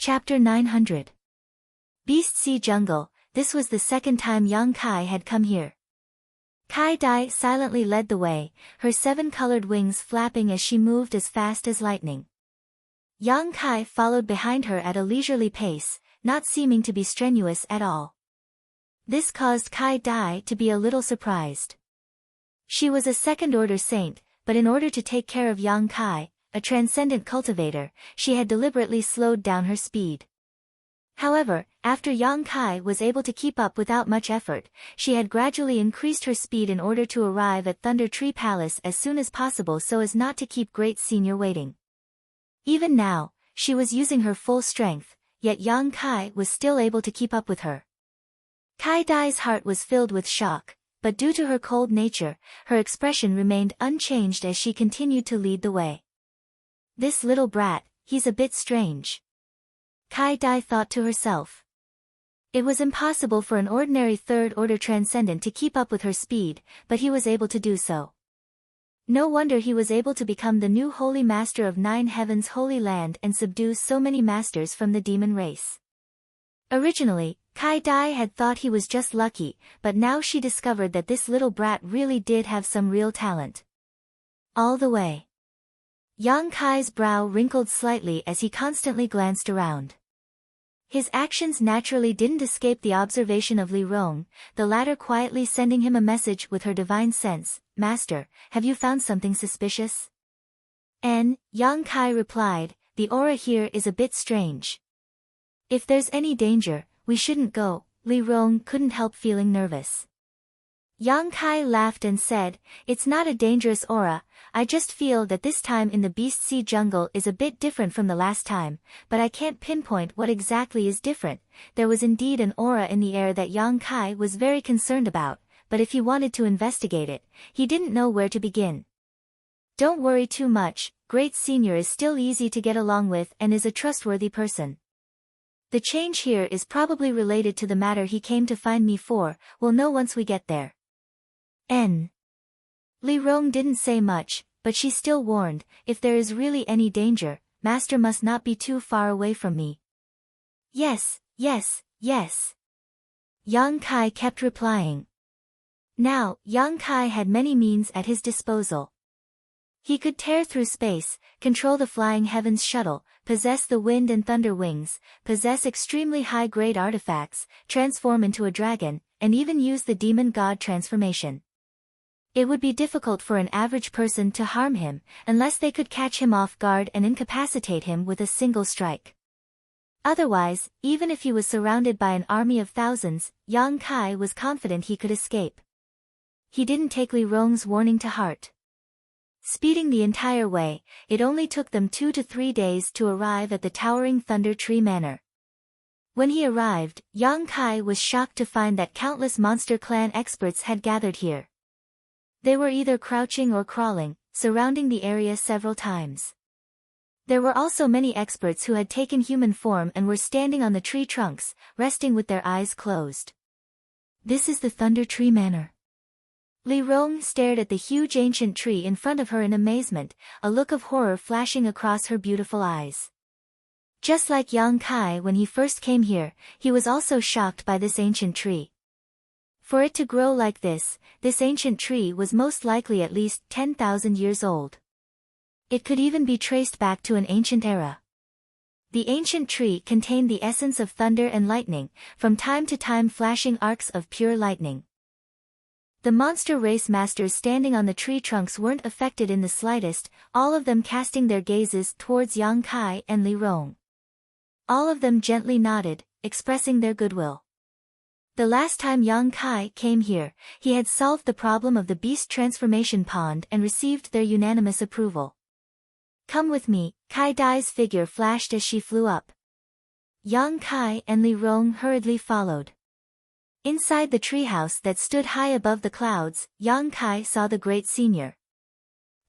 Chapter 900. Beast Sea Jungle. This was the second time Yang Kai had come here. Kai Dai silently led the way, her 7-colored wings flapping as she moved as fast as lightning. Yang Kai followed behind her at a leisurely pace, not seeming to be strenuous at all. This caused Kai Dai to be a little surprised. She was a second-order saint, but in order to take care of Yang Kai, a transcendent cultivator, she had deliberately slowed down her speed. However, after Yang Kai was able to keep up without much effort, she had gradually increased her speed in order to arrive at Thunder Tree Palace as soon as possible so as not to keep Great Senior waiting. Even now, she was using her full strength, yet Yang Kai was still able to keep up with her. Kai Dai's heart was filled with shock, but due to her cold nature, her expression remained unchanged as she continued to lead the way. This little brat, he's a bit strange. Kai Dai thought to herself. It was impossible for an ordinary third-order transcendent to keep up with her speed, but he was able to do so. No wonder he was able to become the new Holy Master of 9 Heavens Holy Land and subdue so many masters from the demon race. Originally, Kai Dai had thought he was just lucky, but now she discovered that this little brat really did have some real talent. All the way. Yang Kai's brow wrinkled slightly as he constantly glanced around. His actions naturally didn't escape the observation of Li Rong, the latter quietly sending him a message with her divine sense, "Master, have you found something suspicious?" Yang Kai replied, "The aura here is a bit strange. If there's any danger, we shouldn't go." Li Rong couldn't help feeling nervous. Yang Kai laughed and said, "It's not a dangerous aura, I just feel that this time in the Beast Sea Jungle is a bit different from the last time, but I can't pinpoint what exactly is different." There was indeed an aura in the air that Yang Kai was very concerned about, but if he wanted to investigate it, he didn't know where to begin. "Don't worry too much, Great Senior is still easy to get along with and is a trustworthy person. The change here is probably related to the matter he came to find me for, we'll know once we get there." Li Rong didn't say much, but she still warned, "If there is really any danger, Master must not be too far away from me." Yes. Yang Kai kept replying. Now, Yang Kai had many means at his disposal. He could tear through space, control the flying heavens shuttle, possess the wind and thunder wings, possess extremely high-grade artifacts, transform into a dragon, and even use the demon god transformation. It would be difficult for an average person to harm him, unless they could catch him off guard and incapacitate him with a single strike. Otherwise, even if he was surrounded by an army of thousands, Yang Kai was confident he could escape. He didn't take Li Rong's warning to heart. Speeding the entire way, it only took them 2 to 3 days to arrive at the towering Thunder Tree Manor. When he arrived, Yang Kai was shocked to find that countless Monster Clan experts had gathered here. They were either crouching or crawling, surrounding the area several times. There were also many experts who had taken human form and were standing on the tree trunks, resting with their eyes closed. "This is the Thunder Tree Manor." Li Rong stared at the huge ancient tree in front of her in amazement, a look of horror flashing across her beautiful eyes. Just like Yang Kai when he first came here, he was also shocked by this ancient tree. For it to grow like this ancient tree was most likely at least 10,000 years old. It could even be traced back to an ancient era. The ancient tree contained the essence of thunder and lightning, from time to time flashing arcs of pure lightning. The monster race masters standing on the tree trunks weren't affected in the slightest, all of them casting their gazes towards Yang Kai and Li Rong. All of them gently nodded, expressing their goodwill. The last time Yang Kai came here, he had solved the problem of the beast transformation pond and received their unanimous approval. "Come with me," Kai Dai's figure flashed as she flew up. Yang Kai and Li Rong hurriedly followed. Inside the treehouse that stood high above the clouds, Yang Kai saw the Great Senior.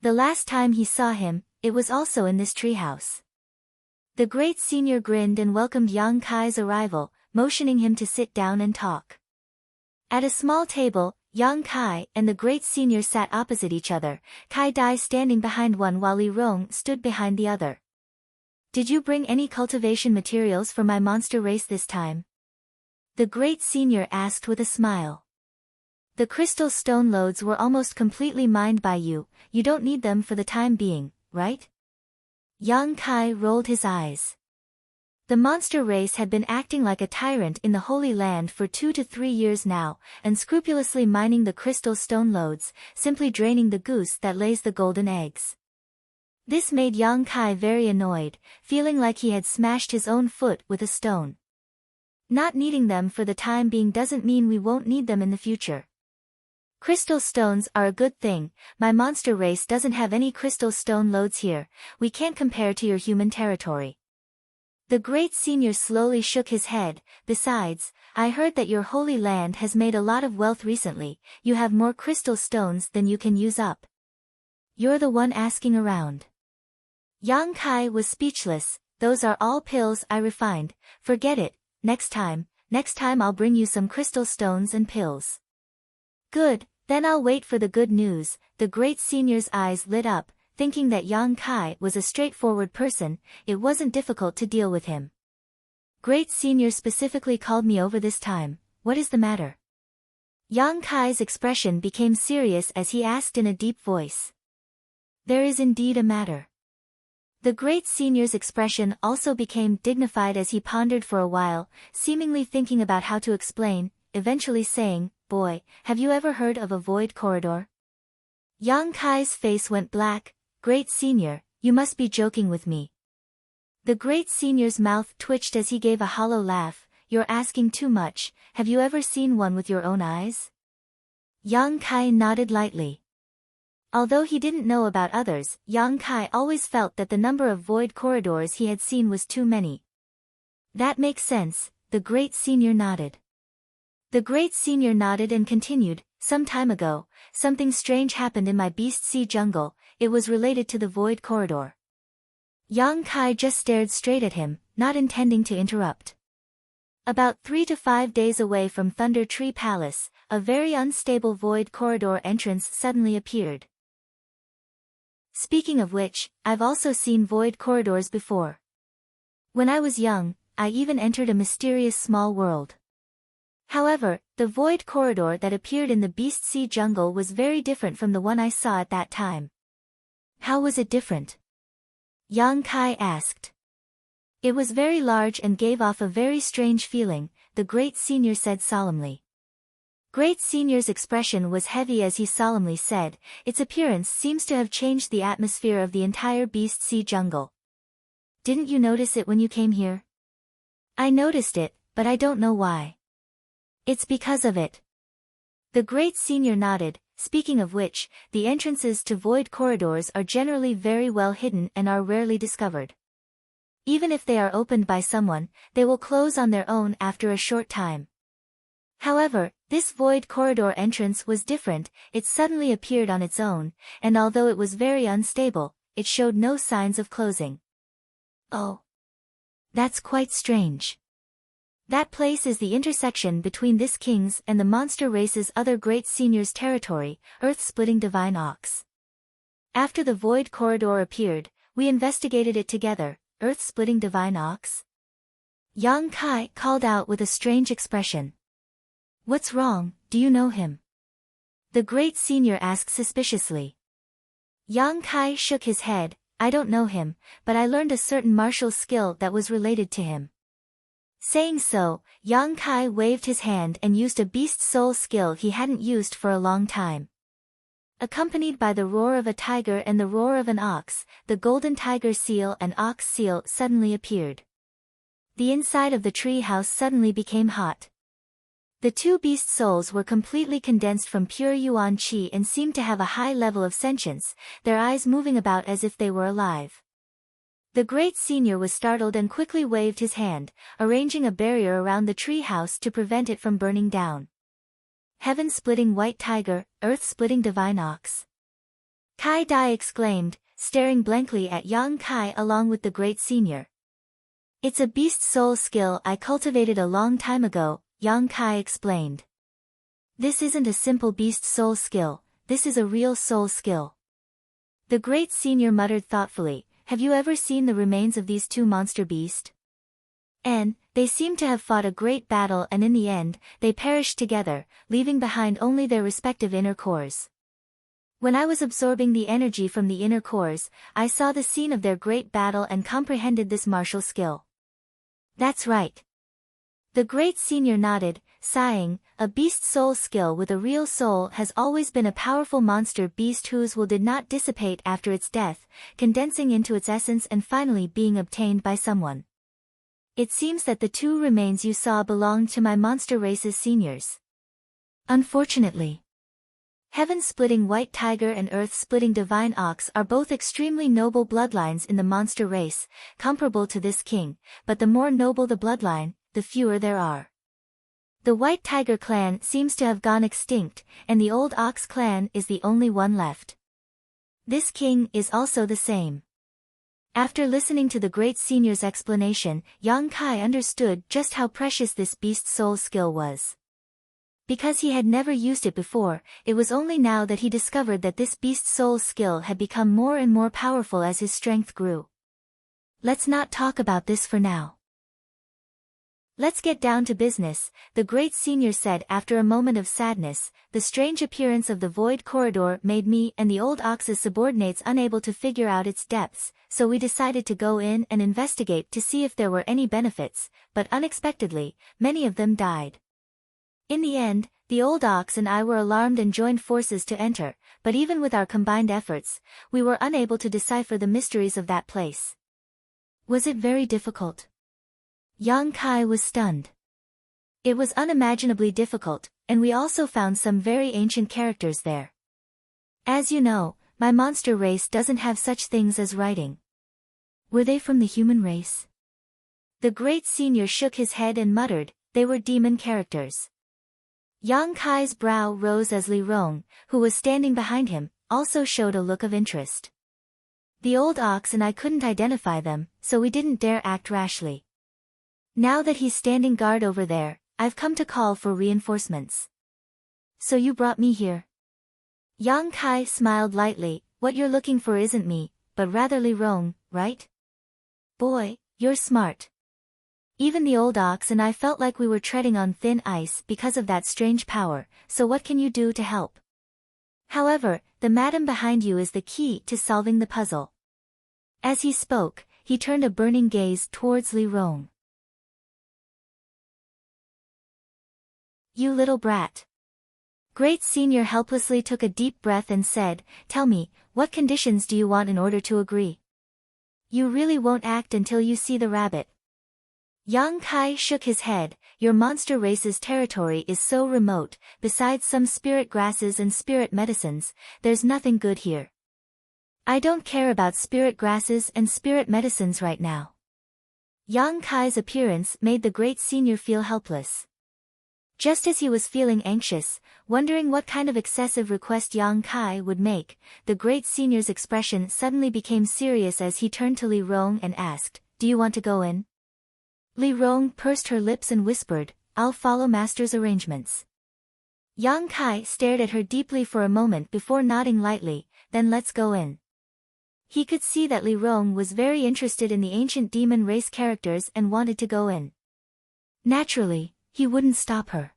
The last time he saw him, it was also in this treehouse. The Great Senior grinned and welcomed Yang Kai's arrival, motioning him to sit down and talk. At a small table, Yang Kai and the Great Senior sat opposite each other, Kai Dai standing behind one while Li Rong stood behind the other. Did you bring any cultivation materials for my monster race this time? The great senior asked with a smile. The crystal stone loads were almost completely mined by you, you don't need them for the time being, right? Yang Kai rolled his eyes. The monster race had been acting like a tyrant in the Holy Land for 2 to 3 years now, unscrupulously mining the crystal stone loads, simply draining the goose that lays the golden eggs. This made Yang Kai very annoyed, feeling like he had smashed his own foot with a stone. Not needing them for the time being doesn't mean we won't need them in the future. Crystal stones are a good thing, my monster race doesn't have any crystal stone loads here, we can't compare to your human territory. The great senior slowly shook his head. Besides, I heard that your holy land has made a lot of wealth recently, you have more crystal stones than you can use up. You're the one asking around. Yang Kai was speechless. Those are all pills I refined, forget it, next time I'll bring you some crystal stones and pills. Good, then I'll wait for the good news. The great senior's eyes lit up. Thinking that Yang Kai was a straightforward person, it wasn't difficult to deal with him. Great senior specifically called me over this time, what is the matter? Yang Kai's expression became serious as he asked in a deep voice. There is indeed a matter. The great senior's expression also became dignified as he pondered for a while, seemingly thinking about how to explain, eventually saying, boy, have you ever heard of a void corridor? Yang Kai's face went black. Great senior, you must be joking with me. The great senior's mouth twitched as he gave a hollow laugh. You're asking too much, have you ever seen one with your own eyes? Yang Kai nodded lightly. Although he didn't know about others, Yang Kai always felt that the number of void corridors he had seen was too many. That makes sense, the great senior nodded. The great senior nodded and continued, some time ago, something strange happened in my Beast Sea jungle, it was related to the void corridor. Yang Kai just stared straight at him, not intending to interrupt. About 3 to 5 days away from Thunder Tree Palace, a very unstable void corridor entrance suddenly appeared. Speaking of which, I've also seen void corridors before. When I was young, I even entered a mysterious small world. However, the void corridor that appeared in the Beast Sea jungle was very different from the one I saw at that time. How was it different? Yang Kai asked. It was very large and gave off a very strange feeling, the great senior said solemnly. Great senior's expression was heavy as he solemnly said, its appearance seems to have changed the atmosphere of the entire Beast Sea jungle. Didn't you notice it when you came here? I noticed it, but I don't know why. It's because of it. The great senior nodded, speaking of which, the entrances to void corridors are generally very well hidden and are rarely discovered. Even if they are opened by someone, they will close on their own after a short time. However, this void corridor entrance was different, it suddenly appeared on its own, and although it was very unstable, it showed no signs of closing. Oh. That's quite strange. That place is the intersection between this king's and the monster race's other great senior's territory, earth-splitting divine ox. After the void corridor appeared, we investigated it together, earth-splitting divine ox? Yang Kai called out with a strange expression. What's wrong, do you know him? The great senior asked suspiciously. Yang Kai shook his head, I don't know him, but I learned a certain martial skill that was related to him. Saying so, Yang Kai waved his hand and used a beast soul skill he hadn't used for a long time. Accompanied by the roar of a tiger and the roar of an ox, the golden tiger seal and ox seal suddenly appeared. The inside of the tree house suddenly became hot. The two beast souls were completely condensed from pure yuan qi and seemed to have a high level of sentience, their eyes moving about as if they were alive. The great senior was startled and quickly waved his hand, arranging a barrier around the tree house to prevent it from burning down. Heaven-splitting white tiger, earth-splitting divine ox. Kai Dai exclaimed, staring blankly at Yang Kai along with the great senior. It's a beast soul skill I cultivated a long time ago, Yang Kai explained. This isn't a simple beast soul skill, this is a real soul skill. The great senior muttered thoughtfully, have you ever seen the remains of these two monster beasts? And they seem to have fought a great battle, and in the end, they perished together, leaving behind only their respective inner cores. When I was absorbing the energy from the inner cores, I saw the scene of their great battle and comprehended this martial skill. That's right. The great senior nodded, sighing. A beast soul skill with a real soul has always been a powerful monster beast whose will did not dissipate after its death, condensing into its essence and finally being obtained by someone. It seems that the two remains you saw belonged to my monster race's seniors. Unfortunately. Heaven-splitting white tiger and earth-splitting divine ox are both extremely noble bloodlines in the monster race, comparable to this king, but the more noble the bloodline, the fewer there are. The white tiger clan seems to have gone extinct, and the old ox clan is the only one left. This king is also the same. After listening to the great senior's explanation, Yang Kai understood just how precious this beast soul skill was. Because he had never used it before, it was only now that he discovered that this beast soul skill had become more and more powerful as his strength grew. Let's not talk about this for now. Let's get down to business, the great senior said after a moment of sadness. The strange appearance of the void corridor made me and the old ox's subordinates unable to figure out its depths, so we decided to go in and investigate to see if there were any benefits, but unexpectedly, many of them died. In the end, the old ox and I were alarmed and joined forces to enter, but even with our combined efforts, we were unable to decipher the mysteries of that place. Was it very difficult? Yang Kai was stunned. It was unimaginably difficult, and we also found some very ancient characters there. As you know, my monster race doesn't have such things as writing. Were they from the human race? The great senior shook his head and muttered, they were demon characters. Yang Kai's brow rose as Li Rong, who was standing behind him, also showed a look of interest. The old ox and I couldn't identify them, so we didn't dare act rashly. Now that he's standing guard over there, I've come to call for reinforcements. So you brought me here? Yang Kai smiled lightly. What you're looking for isn't me, but rather Li Rong, right? Boy, you're smart. Even the old ox and I felt like we were treading on thin ice because of that strange power, so what can you do to help? However, the madam behind you is the key to solving the puzzle. As he spoke, he turned a burning gaze towards Li Rong. You little brat. Great senior helplessly took a deep breath and said, tell me, what conditions do you want in order to agree? You really won't act until you see the rabbit. Yang Kai shook his head. Your monster race's territory is so remote, besides some spirit grasses and spirit medicines, there's nothing good here. I don't care about spirit grasses and spirit medicines right now. Yang Kai's appearance made the great senior feel helpless. Just as he was feeling anxious, wondering what kind of excessive request Yang Kai would make, the great senior's expression suddenly became serious as he turned to Li Rong and asked, do you want to go in? Li Rong pursed her lips and whispered, I'll follow master's arrangements. Yang Kai stared at her deeply for a moment before nodding lightly, then let's go in. He could see that Li Rong was very interested in the ancient demon race characters and wanted to go in. Naturally, he wouldn't stop her.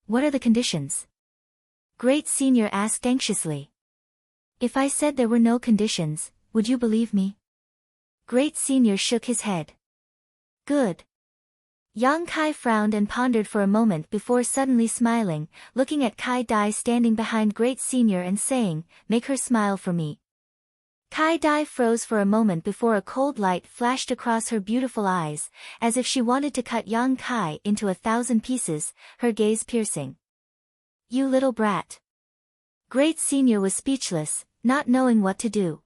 What are the conditions? Great senior asked anxiously. If I said there were no conditions, would you believe me? Great senior shook his head. Good. Yang Kai frowned and pondered for a moment before suddenly smiling, looking at Kai Dai standing behind Great Senior and saying, make her smile for me. Kai Dai froze for a moment before a cold light flashed across her beautiful eyes, as if she wanted to cut Yang Kai into 1,000 pieces, her gaze piercing. You little brat. Great Senior was speechless, not knowing what to do.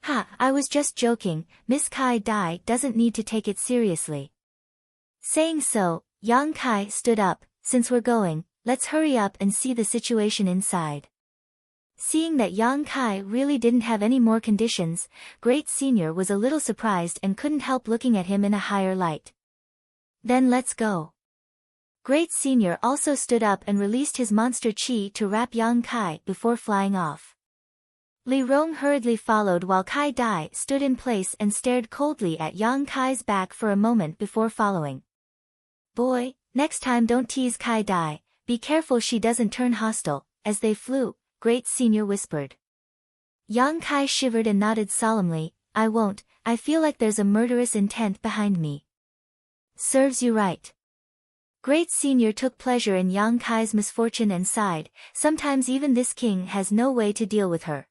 Ha, I was just joking, Miss Kai Dai doesn't need to take it seriously. Saying so, Yang Kai stood up, since we're going, let's hurry up and see the situation inside. Seeing that Yang Kai really didn't have any more conditions, Great Senior was a little surprised and couldn't help looking at him in a higher light. Then let's go. Great Senior also stood up and released his monster chi to wrap Yang Kai before flying off. Li Rong hurriedly followed while Kai Dai stood in place and stared coldly at Yang Kai's back for a moment before following. Boy, next time don't tease Kai Dai, be careful she doesn't turn hostile. As they flew, Great Senior whispered. Yang Kai shivered and nodded solemnly, I won't, I feel like there's a murderous intent behind me. Serves you right. Great Senior took pleasure in Yang Kai's misfortune and sighed, sometimes even this king has no way to deal with her.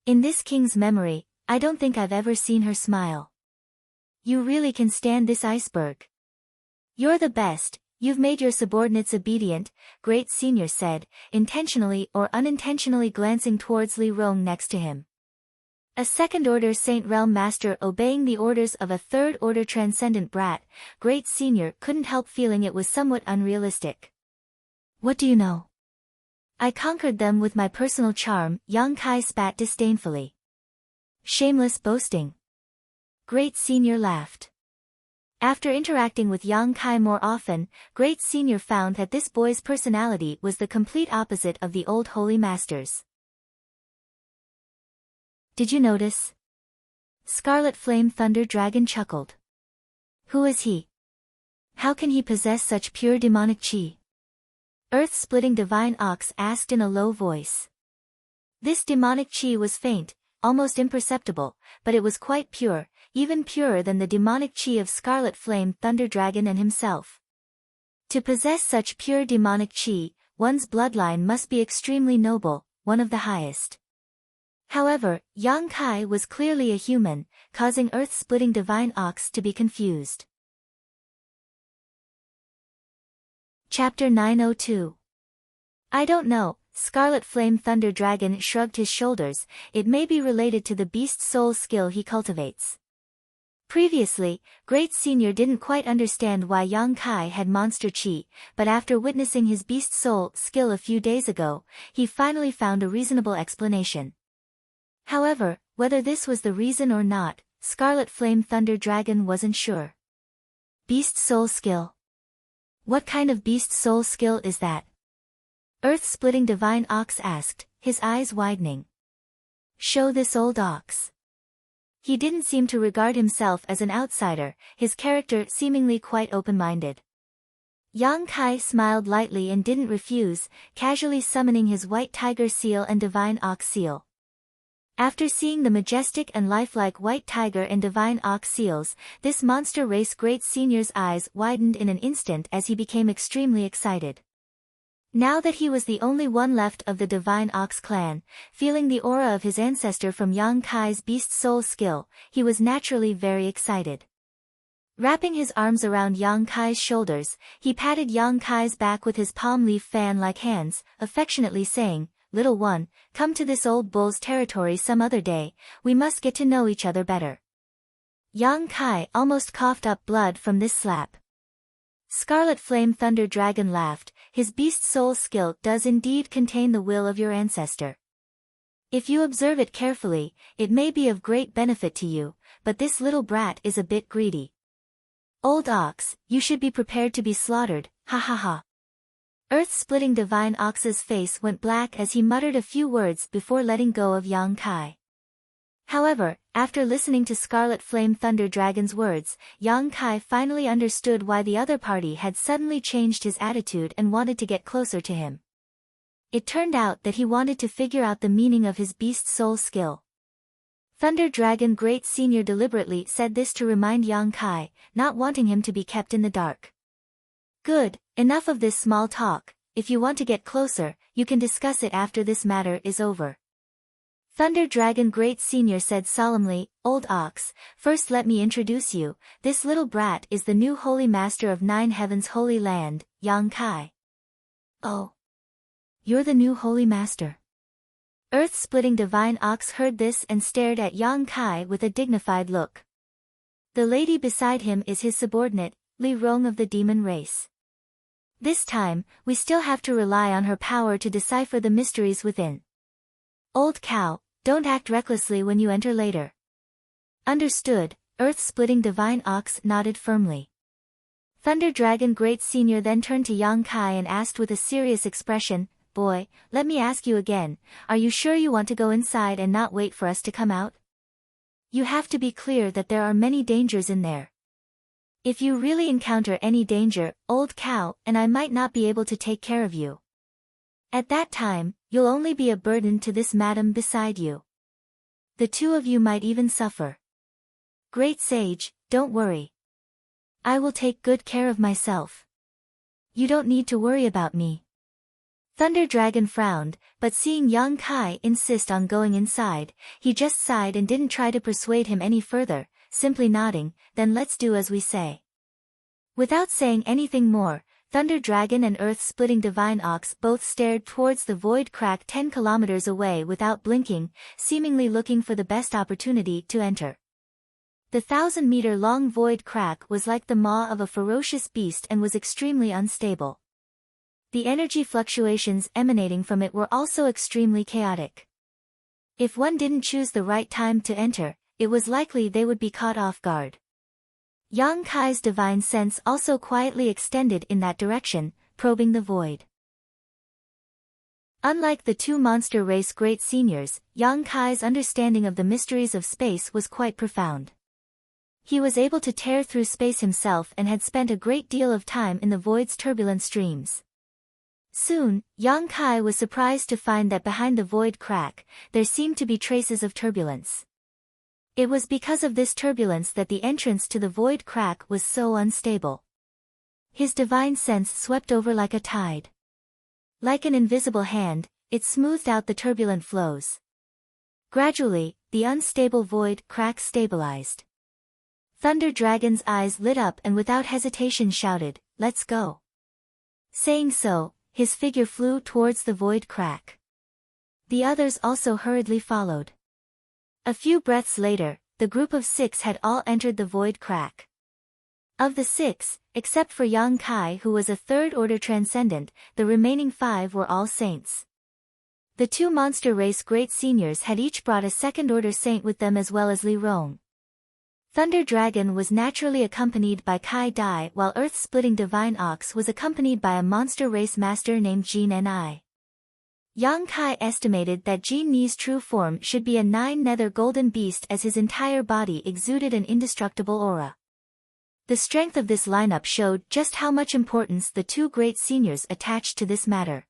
In this king's memory, I don't think I've ever seen her smile. You really can stand this iceberg. You're the best, you've made your subordinates obedient, Great Senior said, intentionally or unintentionally glancing towards Li Rong next to him. A second-order Saint Realm Master obeying the orders of a third-order Transcendent Brat, Great Senior couldn't help feeling it was somewhat unrealistic. What do you know? I conquered them with my personal charm, Yang Kai spat disdainfully. Shameless boasting. Great Senior laughed. After interacting with Yang Kai more often, Great Senior found that this boy's personality was the complete opposite of the old Holy Master's. Did you notice? Scarlet Flame Thunder Dragon chuckled. Who is he? How can he possess such pure demonic chi? Earth-splitting Divine Ox asked in a low voice. This demonic chi was faint, almost imperceptible, but it was quite pure, even purer than the demonic chi of Scarlet Flame Thunder Dragon and himself. To possess such pure demonic chi, one's bloodline must be extremely noble, one of the highest. However, Yang Kai was clearly a human, causing Earth-splitting Divine Ox to be confused. Chapter 902. I don't know, Scarlet Flame Thunder Dragon shrugged his shoulders, it may be related to the beast soul skill he cultivates. Previously, Great Senior didn't quite understand why Yang Kai had monster chi, but after witnessing his beast soul skill a few days ago, he finally found a reasonable explanation. However, whether this was the reason or not, Scarlet Flame Thunder Dragon wasn't sure. Beast soul skill. What kind of beast soul skill is that? Earth-splitting Divine Ox asked, his eyes widening. Show this old ox. He didn't seem to regard himself as an outsider, his character seemingly quite open-minded. Yang Kai smiled lightly and didn't refuse, casually summoning his White Tiger Seal and Divine Ox Seal. After seeing the majestic and lifelike White Tiger and Divine Ox seals, this monster race Great Senior's eyes widened in an instant as he became extremely excited. Now that he was the only one left of the Divine Ox clan, feeling the aura of his ancestor from Yang Kai's beast soul skill, he was naturally very excited. Wrapping his arms around Yang Kai's shoulders, he patted Yang Kai's back with his palm leaf fan-like hands, affectionately saying, Little one, come to this old bull's territory some other day, we must get to know each other better. Yang Kai almost coughed up blood from this slap. Scarlet Flame Thunder Dragon laughed, his beast soul skill does indeed contain the will of your ancestor. If you observe it carefully, it may be of great benefit to you, but this little brat is a bit greedy. Old ox, you should be prepared to be slaughtered, ha ha ha. Earth-splitting Divine Ox's face went black as he muttered a few words before letting go of Yang Kai. However, after listening to Scarlet Flame Thunder Dragon's words, Yang Kai finally understood why the other party had suddenly changed his attitude and wanted to get closer to him. It turned out that he wanted to figure out the meaning of his beast soul skill. Thunder Dragon Great Senior deliberately said this to remind Yang Kai, not wanting him to be kept in the dark. Good, enough of this small talk, if you want to get closer, you can discuss it after this matter is over. Thunder Dragon Great Senior said solemnly, Old Ox, first let me introduce you, this little brat is the new Holy Master of Nine Heavens Holy Land, Yang Kai. Oh. You're the new Holy Master. Earth-splitting Divine Ox heard this and stared at Yang Kai with a dignified look. The lady beside him is his subordinate, Li Rong of the demon race. This time, we still have to rely on her power to decipher the mysteries within. Old cow, don't act recklessly when you enter later. Understood, Earth-splitting Divine Ox nodded firmly. Thunder Dragon Great Senior then turned to Yang Kai and asked with a serious expression, boy, let me ask you again, are you sure you want to go inside and not wait for us to come out? You have to be clear that there are many dangers in there. If you really encounter any danger, old cow, and I might not be able to take care of you. At that time, you'll only be a burden to this madam beside you. The two of you might even suffer. Great sage, don't worry. I will take good care of myself. You don't need to worry about me. Thunder Dragon frowned, but seeing young Kai insist on going inside, he just sighed and didn't try to persuade him any further, simply nodding, then let's do as we say. Without saying anything more, Thunder Dragon and Earth-Splitting Divine Ox both stared towards the void crack 10 kilometers away without blinking, seemingly looking for the best opportunity to enter. The 1,000-meter-long void crack was like the maw of a ferocious beast and was extremely unstable. The energy fluctuations emanating from it were also extremely chaotic. If one didn't choose the right time to enter, it was likely they would be caught off guard. Yang Kai's divine sense also quietly extended in that direction, probing the void. Unlike the two monster race great seniors, Yang Kai's understanding of the mysteries of space was quite profound. He was able to tear through space himself and had spent a great deal of time in the void's turbulent streams. Soon, Yang Kai was surprised to find that behind the void crack, there seemed to be traces of turbulence. It was because of this turbulence that the entrance to the void crack was so unstable. His divine sense swept over like a tide. Like an invisible hand, it smoothed out the turbulent flows. Gradually, the unstable void crack stabilized. Thunder Dragon's eyes lit up and without hesitation shouted, "Let's go." Saying so, his figure flew towards the void crack. The others also hurriedly followed. A few breaths later, the group of 6 had all entered the void crack. Of the 6, except for Yang Kai who was a third-order transcendent, the remaining 5 were all saints. The two monster race great seniors had each brought a second-order saint with them as well as Li Rong. Thunder Dragon was naturally accompanied by Kai Dai while Earth-Splitting Divine Ox was accompanied by a monster race master named Jin Ni. Yang Kai estimated that Jin Ni's true form should be a 9-nether golden beast as his entire body exuded an indestructible aura. The strength of this lineup showed just how much importance the two great seniors attached to this matter.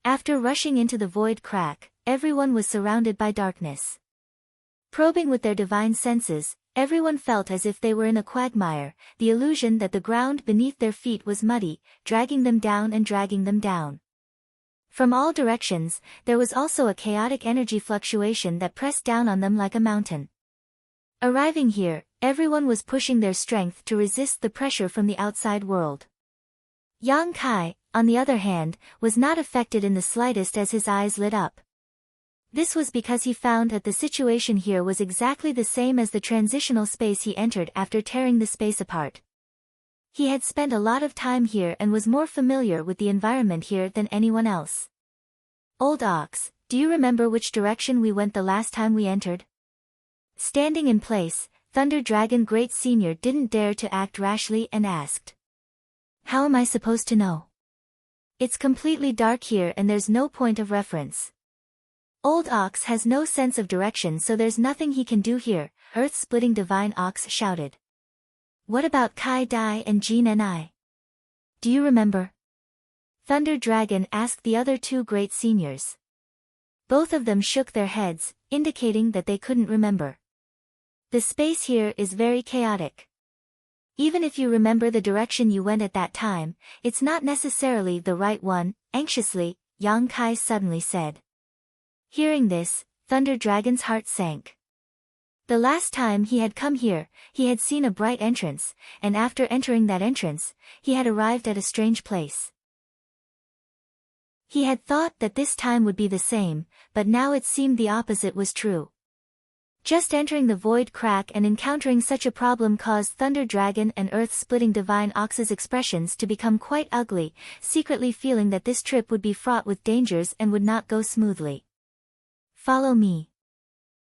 After rushing into the void crack, everyone was surrounded by darkness. Probing with their divine senses, everyone felt as if they were in a quagmire, the illusion that the ground beneath their feet was muddy, dragging them down and dragging them down. From all directions, there was also a chaotic energy fluctuation that pressed down on them like a mountain. Arriving here, everyone was pushing their strength to resist the pressure from the outside world. Yang Kai, on the other hand, was not affected in the slightest as his eyes lit up. This was because he found that the situation here was exactly the same as the transitional space he entered after tearing the space apart. He had spent a lot of time here and was more familiar with the environment here than anyone else. Old Ox, do you remember which direction we went the last time we entered? Standing in place, Thunder Dragon Great Senior didn't dare to act rashly and asked. How am I supposed to know? It's completely dark here and there's no point of reference. Old Ox has no sense of direction so there's nothing he can do here, Earth-Splitting Divine Ox shouted. What about Kai Dai and Jin Ni? Do you remember? Thunder Dragon asked the other two great seniors. Both of them shook their heads, indicating that they couldn't remember. The space here is very chaotic. Even if you remember the direction you went at that time, it's not necessarily the right one, anxiously, Yang Kai suddenly said. Hearing this, Thunder Dragon's heart sank. The last time he had come here, he had seen a bright entrance, and after entering that entrance, he had arrived at a strange place. He had thought that this time would be the same, but now it seemed the opposite was true. Just entering the void crack and encountering such a problem caused Thunder Dragon and Earth-Splitting Divine Ox's expressions to become quite ugly, secretly feeling that this trip would be fraught with dangers and would not go smoothly. Follow me.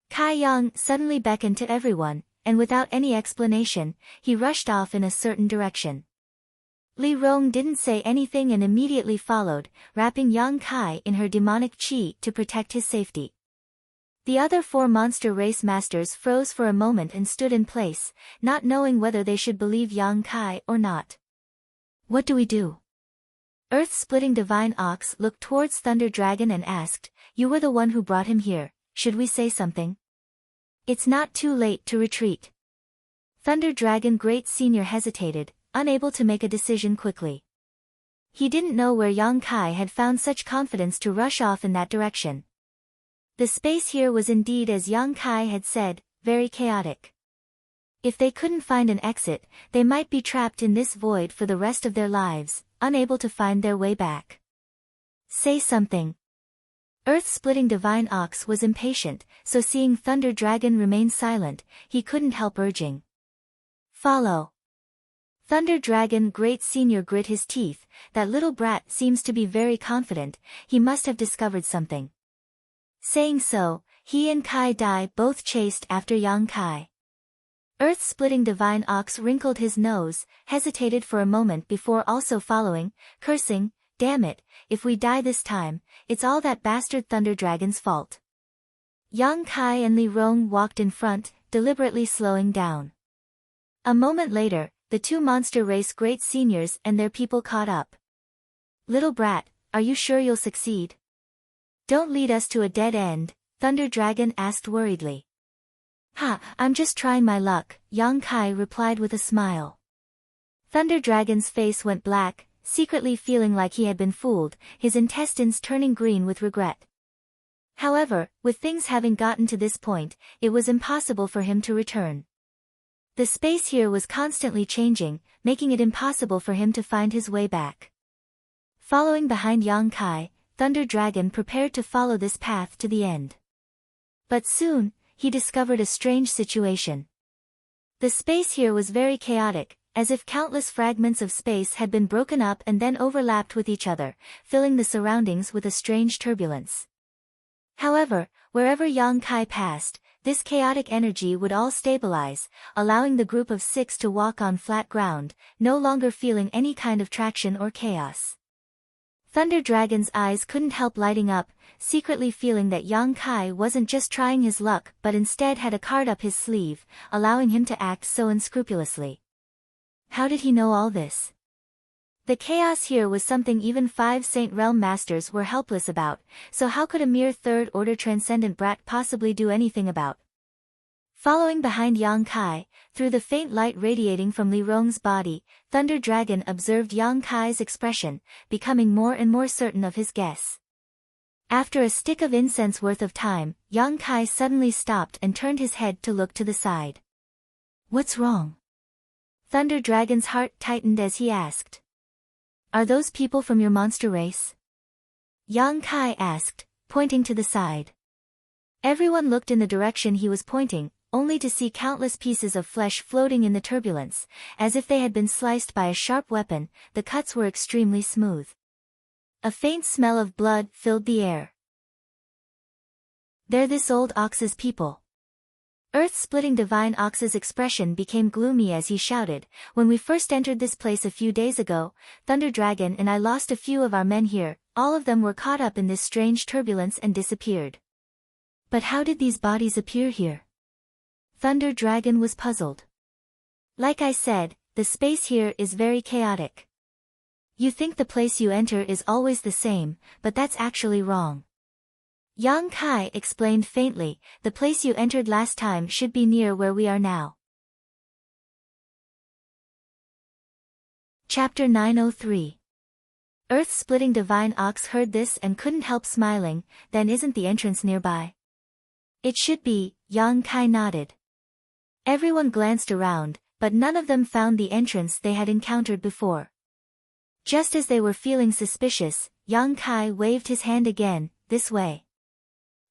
Kai Yang suddenly beckoned to everyone, and without any explanation, he rushed off in a certain direction. Li Rong didn't say anything and immediately followed, wrapping Yang Kai in her demonic qi to protect his safety. The other 4 monster race masters froze for a moment and stood in place, not knowing whether they should believe Yang Kai or not. What do we do? Earth-splitting Divine Ox looked towards Thunder Dragon and asked, "You were the one who brought him here, should we say something?" "It's not too late to retreat." Thunder Dragon Great Senior hesitated, unable to make a decision quickly. He didn't know where Yang Kai had found such confidence to rush off in that direction. The space here was indeed, as Yang Kai had said, very chaotic. If they couldn't find an exit, they might be trapped in this void for the rest of their lives, unable to find their way back. "Say something." Earth-splitting Divine Ox was impatient, so seeing Thunder Dragon remain silent, he couldn't help urging. "Follow." Thunder Dragon Great Senior grit his teeth. That little brat seems to be very confident, he must have discovered something. Saying so, he and Kai Dai both chased after Yang Kai. Earth-splitting Divine Ox wrinkled his nose, hesitated for a moment before also following, cursing, "Damn it, if we die this time, it's all that bastard Thunder Dragon's fault." Yang Kai and Li Rong walked in front, deliberately slowing down. A moment later, the 2 monster race Great Seniors and their people caught up. "Little brat, are you sure you'll succeed? Don't lead us to a dead end," Thunder Dragon asked worriedly. "Ha, I'm just trying my luck," Yang Kai replied with a smile. Thunder Dragon's face went black, secretly feeling like he had been fooled, his intestines turning green with regret. However, with things having gotten to this point, it was impossible for him to return. The space here was constantly changing, making it impossible for him to find his way back. Following behind Yang Kai, Thunder Dragon prepared to follow this path to the end. But soon, he discovered a strange situation. The space here was very chaotic, as if countless fragments of space had been broken up and then overlapped with each other, filling the surroundings with a strange turbulence. However, wherever Yang Kai passed, this chaotic energy would all stabilize, allowing the group of 6 to walk on flat ground, no longer feeling any kind of traction or chaos. Thunder Dragon's eyes couldn't help lighting up, secretly feeling that Yang Kai wasn't just trying his luck but instead had a card up his sleeve, allowing him to act so unscrupulously. How did he know all this? The chaos here was something even 5 Saint Realm Masters were helpless about, so how could a mere third-order transcendent brat possibly do anything about? Following behind Yang Kai, through the faint light radiating from Li Rong's body, Thunder Dragon observed Yang Kai's expression, becoming more and more certain of his guess. After a stick of incense worth of time, Yang Kai suddenly stopped and turned his head to look to the side. "What's wrong?" Thunder Dragon's heart tightened as he asked. "Are those people from your monster race?" Yang Kai asked, pointing to the side. Everyone looked in the direction he was pointing, only to see countless pieces of flesh floating in the turbulence, as if they had been sliced by a sharp weapon. The cuts were extremely smooth. A faint smell of blood filled the air. "They're this old ox's people." Earth-splitting Divine Ox's expression became gloomy as he shouted, "When we first entered this place a few days ago, Thunder Dragon and I lost a few of our men here, all of them were caught up in this strange turbulence and disappeared." "But how did these bodies appear here?" Thunder Dragon was puzzled. "Like I said, the space here is very chaotic. You think the place you enter is always the same, but that's actually wrong. Yang Kai explained faintly, "The place you entered last time should be near where we are now." Chapter 903. Earth-splitting Divine Ox heard this and couldn't help smiling. "Then isn't the entrance nearby?" "It should be," Yang Kai nodded. Everyone glanced around, but none of them found the entrance they had encountered before. Just as they were feeling suspicious, Yang Kai waved his hand again, "This way."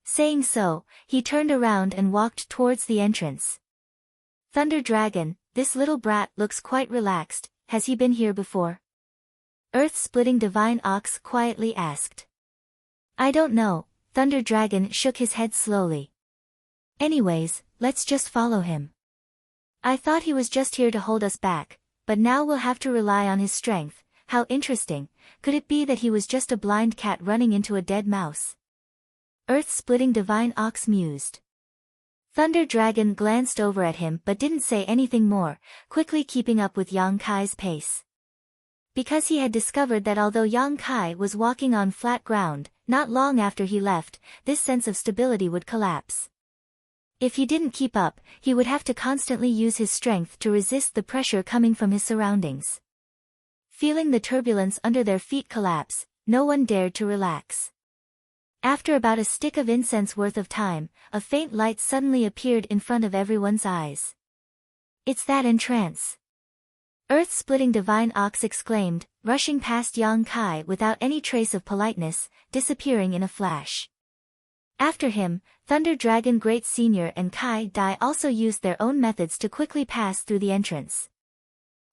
Saying so, he turned around and walked towards the entrance. "Thunder Dragon, this little brat looks quite relaxed, has he been here before?" Earth-splitting Divine Ox quietly asked. "I don't know," Thunder Dragon shook his head slowly. "Anyways, let's just follow him. I thought he was just here to hold us back, but now we'll have to rely on his strength. How interesting. Could it be that he was just a blind cat running into a dead mouse? Earth-splitting divine ox mused. Thunder Dragon glanced over at him but didn't say anything more, quickly keeping up with Yang Kai's pace. Because he had discovered that although Yang Kai was walking on flat ground, not long after he left, this sense of stability would collapse. If he didn't keep up, he would have to constantly use his strength to resist the pressure coming from his surroundings. Feeling the turbulence under their feet collapse, no one dared to relax. After about a stick of incense worth of time, a faint light suddenly appeared in front of everyone's eyes. It's that entrance! Earth-splitting divine ox exclaimed, rushing past Yang Kai without any trace of politeness, disappearing in a flash. After him, Thunder Dragon Great Senior and Kai Dai also used their own methods to quickly pass through the entrance.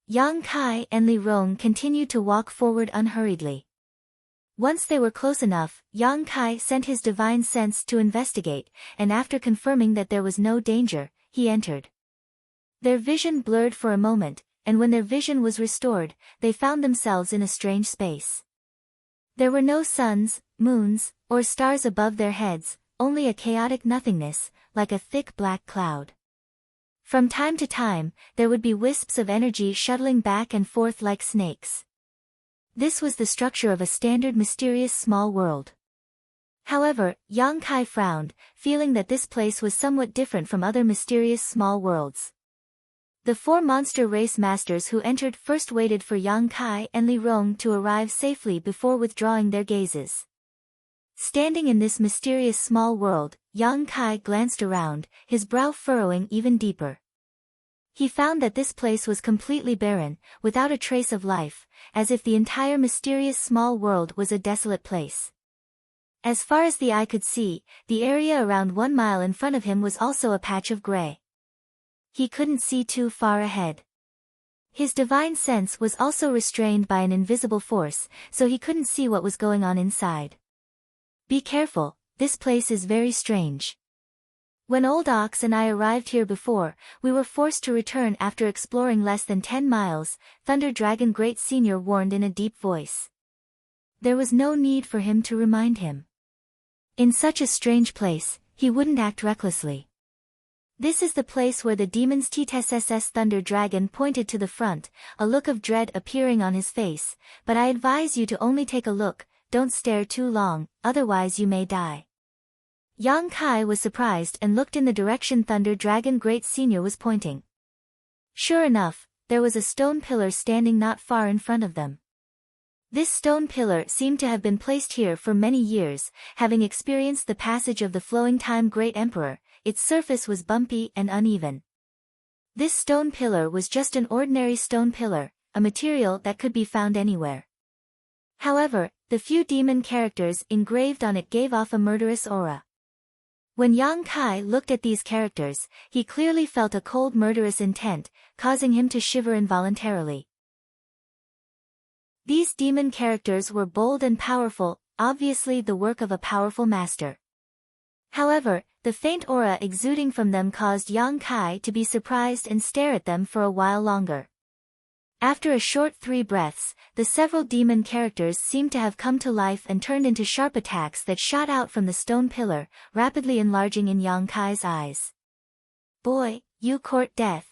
Yang Kai and Li Rong continued to walk forward unhurriedly. Once they were close enough, Yang Kai sent his divine sense to investigate, and after confirming that there was no danger, he entered. Their vision blurred for a moment, and when their vision was restored, they found themselves in a strange space. There were no suns, moons, or stars above their heads, only a chaotic nothingness, like a thick black cloud. From time to time, there would be wisps of energy shuttling back and forth like snakes. This was the structure of a standard mysterious small world. However, Yang Kai frowned, feeling that this place was somewhat different from other mysterious small worlds. The four monster race masters who entered first waited for Yang Kai and Li Rong to arrive safely before withdrawing their gazes. Standing in this mysterious small world, Yang Kai glanced around, his brow furrowing even deeper. He found that this place was completely barren, without a trace of life, as if the entire mysterious small world was a desolate place. As far as the eye could see, the area around 1 mile in front of him was also a patch of gray. He couldn't see too far ahead. His divine sense was also restrained by an invisible force, so he couldn't see what was going on inside. Be careful, this place is very strange. When Old Ox and I arrived here before, we were forced to return after exploring less than 10 miles, Thunder Dragon Great Senior warned in a deep voice. There was no need for him to remind him. In such a strange place, he wouldn't act recklessly. This is the place where the demons TSSS Thunder Dragon pointed to the front, a look of dread appearing on his face, but I advise you to only take a look, don't stare too long, otherwise you may die. Yang Kai was surprised and looked in the direction Thunder Dragon Great Senior was pointing. Sure enough, there was a stone pillar standing not far in front of them. This stone pillar seemed to have been placed here for many years, having experienced the passage of the flowing time Great Emperor. Its surface was bumpy and uneven. This stone pillar was just an ordinary stone pillar, a material that could be found anywhere. However, the few demon characters engraved on it gave off a murderous aura. When Yang Kai looked at these characters, he clearly felt a cold murderous intent, causing him to shiver involuntarily. These demon characters were bold and powerful, obviously the work of a powerful master. However, the faint aura exuding from them caused Yang Kai to be surprised and stare at them for a while longer. After a short 3 breaths, the several demon characters seemed to have come to life and turned into sharp attacks that shot out from the stone pillar, rapidly enlarging in Yang Kai's eyes. Boy, you court death.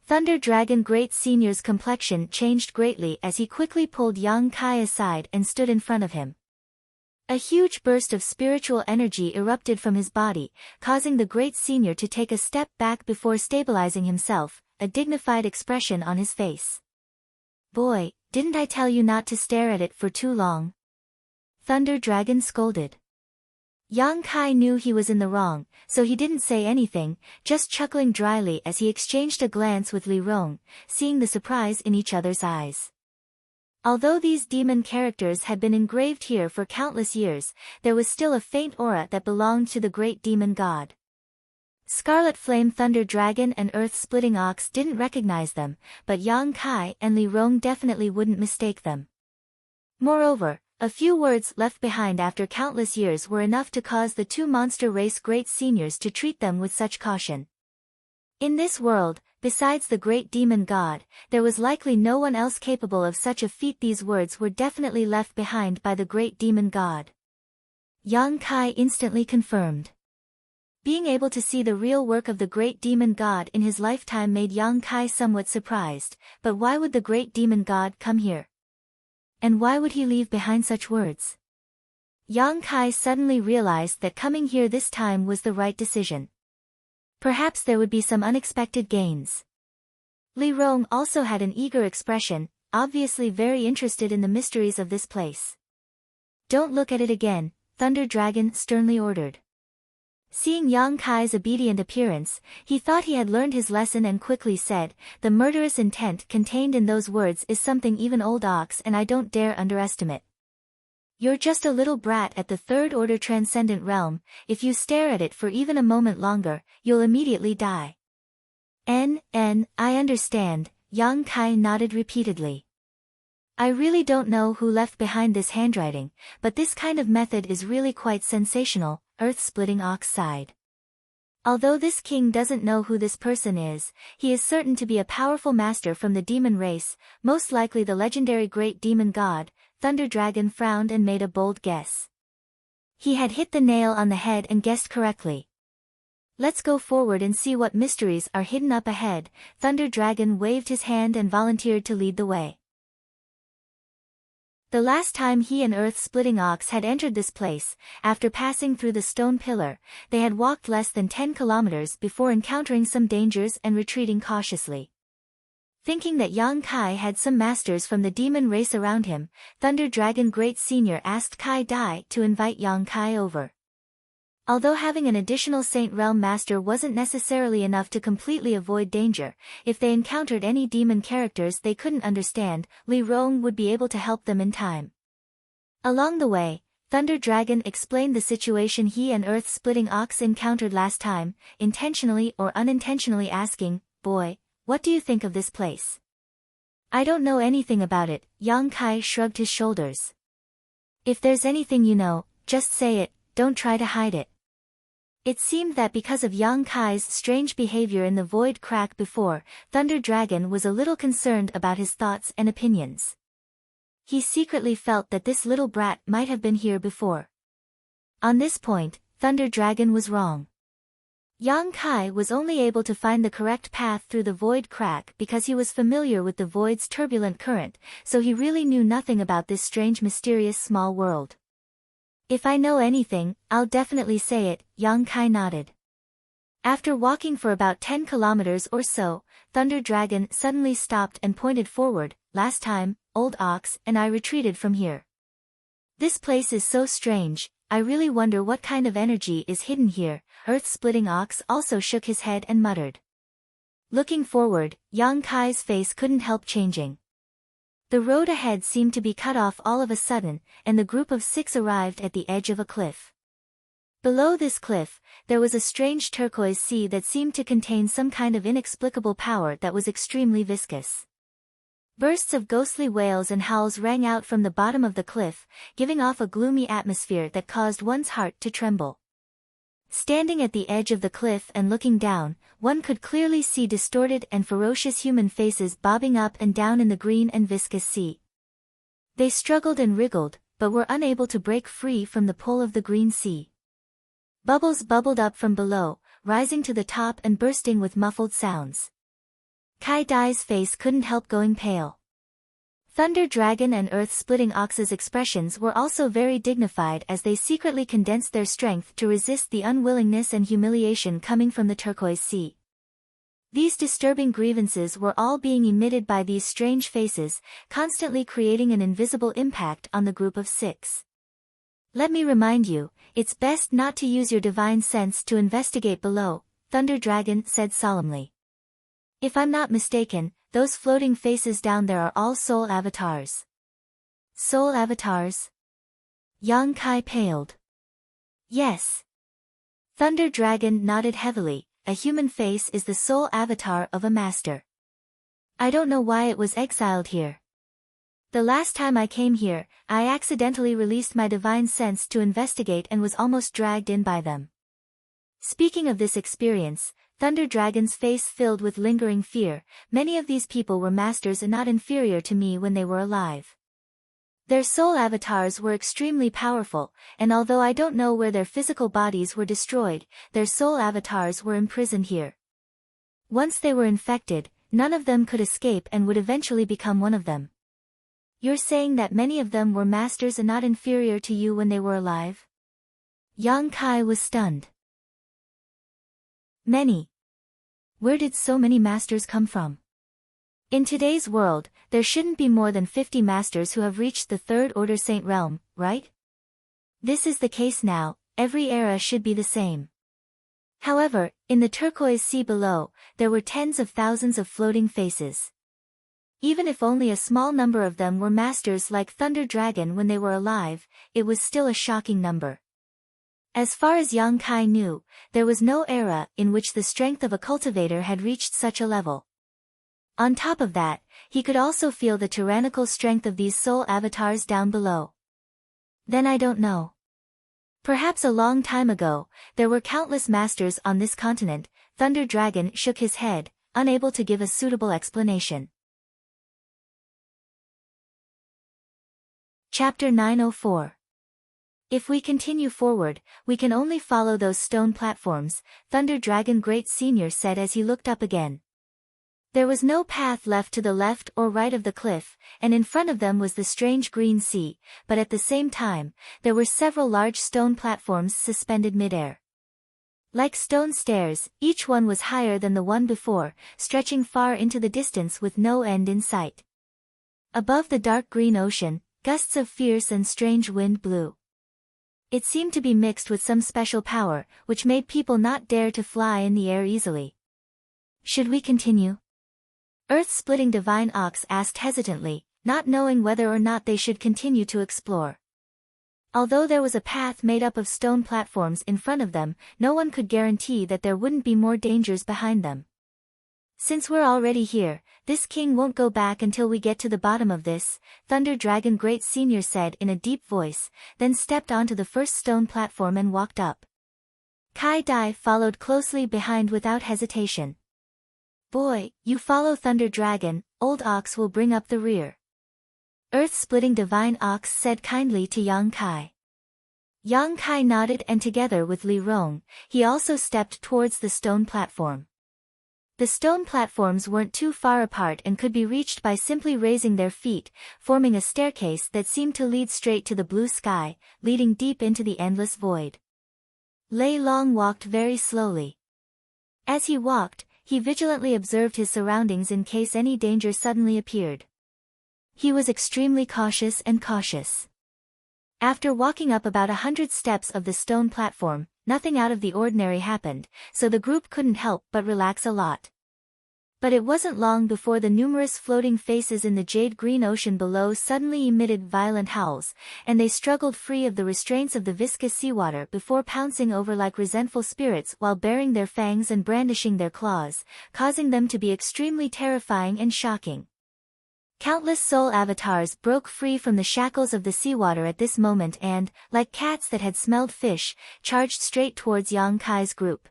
Thunder Dragon Great Senior's complexion changed greatly as he quickly pulled Yang Kai aside and stood in front of him. A huge burst of spiritual energy erupted from his body, causing the Great Senior to take a step back before stabilizing himself, a dignified expression on his face. Boy, didn't I tell you not to stare at it for too long? Thunder Dragon scolded. Yang Kai knew he was in the wrong, so he didn't say anything, just chuckling dryly as he exchanged a glance with Li Rong, seeing the surprise in each other's eyes. Although these demon characters had been engraved here for countless years, there was still a faint aura that belonged to the great demon god. Scarlet Flame Thunder Dragon and Earth-Splitting Ox didn't recognize them, but Yang Kai and Li Rong definitely wouldn't mistake them. Moreover, a few words left behind after countless years were enough to cause the 2 monster race Great Seniors to treat them with such caution. In this world, Besides the great demon god, there was likely no one else capable of such a feat. These words were definitely left behind by the great demon god. Yang Kai instantly confirmed. Being able to see the real work of the great demon god in his lifetime made Yang Kai somewhat surprised, but why would the great demon god come here? And why would he leave behind such words? Yang Kai suddenly realized that coming here this time was the right decision. Perhaps there would be some unexpected gains. Li Rong also had an eager expression, obviously very interested in the mysteries of this place. Don't look at it again, Thunder Dragon sternly ordered. Seeing Yang Kai's obedient appearance, he thought he had learned his lesson and quickly said, the murderous intent contained in those words is something even old ox and I don't dare underestimate. You're just a little brat at the third order transcendent realm, if you stare at it for even a moment longer, you'll immediately die. I understand, Yang Kai nodded repeatedly. I really don't know who left behind this handwriting, but this kind of method is really quite sensational, Earth-Splitting Ox sighed. Although this king doesn't know who this person is, he is certain to be a powerful master from the demon race, most likely the legendary great demon god. Thunder Dragon frowned and made a bold guess. He had hit the nail on the head and guessed correctly. Let's go forward and see what mysteries are hidden up ahead. Thunder Dragon waved his hand and volunteered to lead the way. The last time he and Earth-Splitting Ox had entered this place, after passing through the stone pillar, they had walked less than 10 kilometers before encountering some dangers and retreating cautiously. Thinking that Yang Kai had some masters from the demon race around him, Thunder Dragon Great Senior asked Kai Dai to invite Yang Kai over. Although having an additional Saint Realm master wasn't necessarily enough to completely avoid danger, if they encountered any demon characters they couldn't understand, Li Rong would be able to help them in time. Along the way, Thunder Dragon explained the situation he and Earth-Splitting Ox encountered last time, intentionally or unintentionally asking, "Boy, what do you think of this place?" "I don't know anything about it," Yang Kai shrugged his shoulders. "If there's anything you know, just say it, don't try to hide it." It seemed that because of Yang Kai's strange behavior in the void crack before, Thunder Dragon was a little concerned about his thoughts and opinions. He secretly felt that this little brat might have been here before. On this point, Thunder Dragon was wrong. Yang Kai was only able to find the correct path through the void crack because he was familiar with the void's turbulent current, so he really knew nothing about this strange mysterious small world. "If I know anything, I'll definitely say it," Yang Kai nodded. After walking for about 10 kilometers or so, Thunder Dragon suddenly stopped and pointed forward. "Last time, Old Ox and I retreated from here. This place is so strange, I really wonder what kind of energy is hidden here." Earth-Splitting Ox also shook his head and muttered. Looking forward, Yang Kai's face couldn't help changing. The road ahead seemed to be cut off all of a sudden, and the group of 6 arrived at the edge of a cliff. Below this cliff, there was a strange turquoise sea that seemed to contain some kind of inexplicable power that was extremely viscous. Bursts of ghostly wails and howls rang out from the bottom of the cliff, giving off a gloomy atmosphere that caused one's heart to tremble. Standing at the edge of the cliff and looking down, one could clearly see distorted and ferocious human faces bobbing up and down in the green and viscous sea. They struggled and wriggled, but were unable to break free from the pull of the green sea. Bubbles bubbled up from below, rising to the top and bursting with muffled sounds. Kai Dai's face couldn't help going pale. Thunder Dragon and Earth-Splitting Ox's expressions were also very dignified as they secretly condensed their strength to resist the unwillingness and humiliation coming from the turquoise sea. These disturbing grievances were all being emitted by these strange faces, constantly creating an invisible impact on the group of 6. "Let me remind you, it's best not to use your divine sense to investigate below," Thunder Dragon said solemnly. "If I'm not mistaken, those floating faces down there are all soul avatars." "Soul avatars?" Yang Kai paled. "Yes." Thunder Dragon nodded heavily. "A human face is the soul avatar of a master. I don't know why it was exiled here. The last time I came here, I accidentally released my divine sense to investigate and was almost dragged in by them." Speaking of this experience, Thunder Dragon's face filled with lingering fear. Many of these people were masters and not inferior to me when they were alive. Their soul avatars were extremely powerful, and although I don't know where their physical bodies were destroyed, their soul avatars were imprisoned here. Once they were infected, none of them could escape and would eventually become one of them. You're saying that many of them were masters and not inferior to you when they were alive? Yang Kai was stunned. Many. Where did so many masters come from? In today's world, there shouldn't be more than 50 masters who have reached the Third Order Saint Realm, right? This is the case now. Every era should be the same. However, in the turquoise sea below, there were tens of thousands of floating faces. Even if only a small number of them were masters like Thunder Dragon when they were alive, it was still a shocking number. As far as Yang Kai knew, there was no era in which the strength of a cultivator had reached such a level. On top of that, he could also feel the tyrannical strength of these soul avatars down below. Then I don't know. Perhaps a long time ago, there were countless masters on this continent. Thunder Dragon shook his head, unable to give a suitable explanation. Chapter 904. If we continue forward, we can only follow those stone platforms, Thunder Dragon Great Senior said as he looked up again. There was no path left to the left or right of the cliff, and in front of them was the strange green sea, but at the same time, there were several large stone platforms suspended midair. Like stone stairs, each one was higher than the one before, stretching far into the distance with no end in sight. Above the dark green ocean, gusts of fierce and strange wind blew. It seemed to be mixed with some special power, which made people not dare to fly in the air easily. Should we continue? Earth-splitting Divine Ox asked hesitantly, not knowing whether or not they should continue to explore. Although there was a path made up of stone platforms in front of them, no one could guarantee that there wouldn't be more dangers behind them. Since we're already here, this king won't go back until we get to the bottom of this, Thunder Dragon Great Senior said in a deep voice, then stepped onto the first stone platform and walked up. Kai Dai followed closely behind without hesitation. Boy, you follow Thunder Dragon, Old Ox will bring up the rear. Earth-splitting Divine Ox said kindly to Yang Kai. Yang Kai nodded and together with Li Rong, he also stepped towards the stone platform. The stone platforms weren't too far apart and could be reached by simply raising their feet, forming a staircase that seemed to lead straight to the blue sky, leading deep into the endless void. Lei Long walked very slowly. As he walked, he vigilantly observed his surroundings in case any danger suddenly appeared. He was extremely cautious. After walking up about 100 steps of the stone platform, nothing out of the ordinary happened, so the group couldn't help but relax a lot. But it wasn't long before the numerous floating faces in the jade-green ocean below suddenly emitted violent howls, and they struggled free of the restraints of the viscous seawater before pouncing over like resentful spirits while baring their fangs and brandishing their claws, causing them to be extremely terrifying and shocking. Countless soul avatars broke free from the shackles of the seawater at this moment and, like cats that had smelled fish, charged straight towards Yang Kai's group.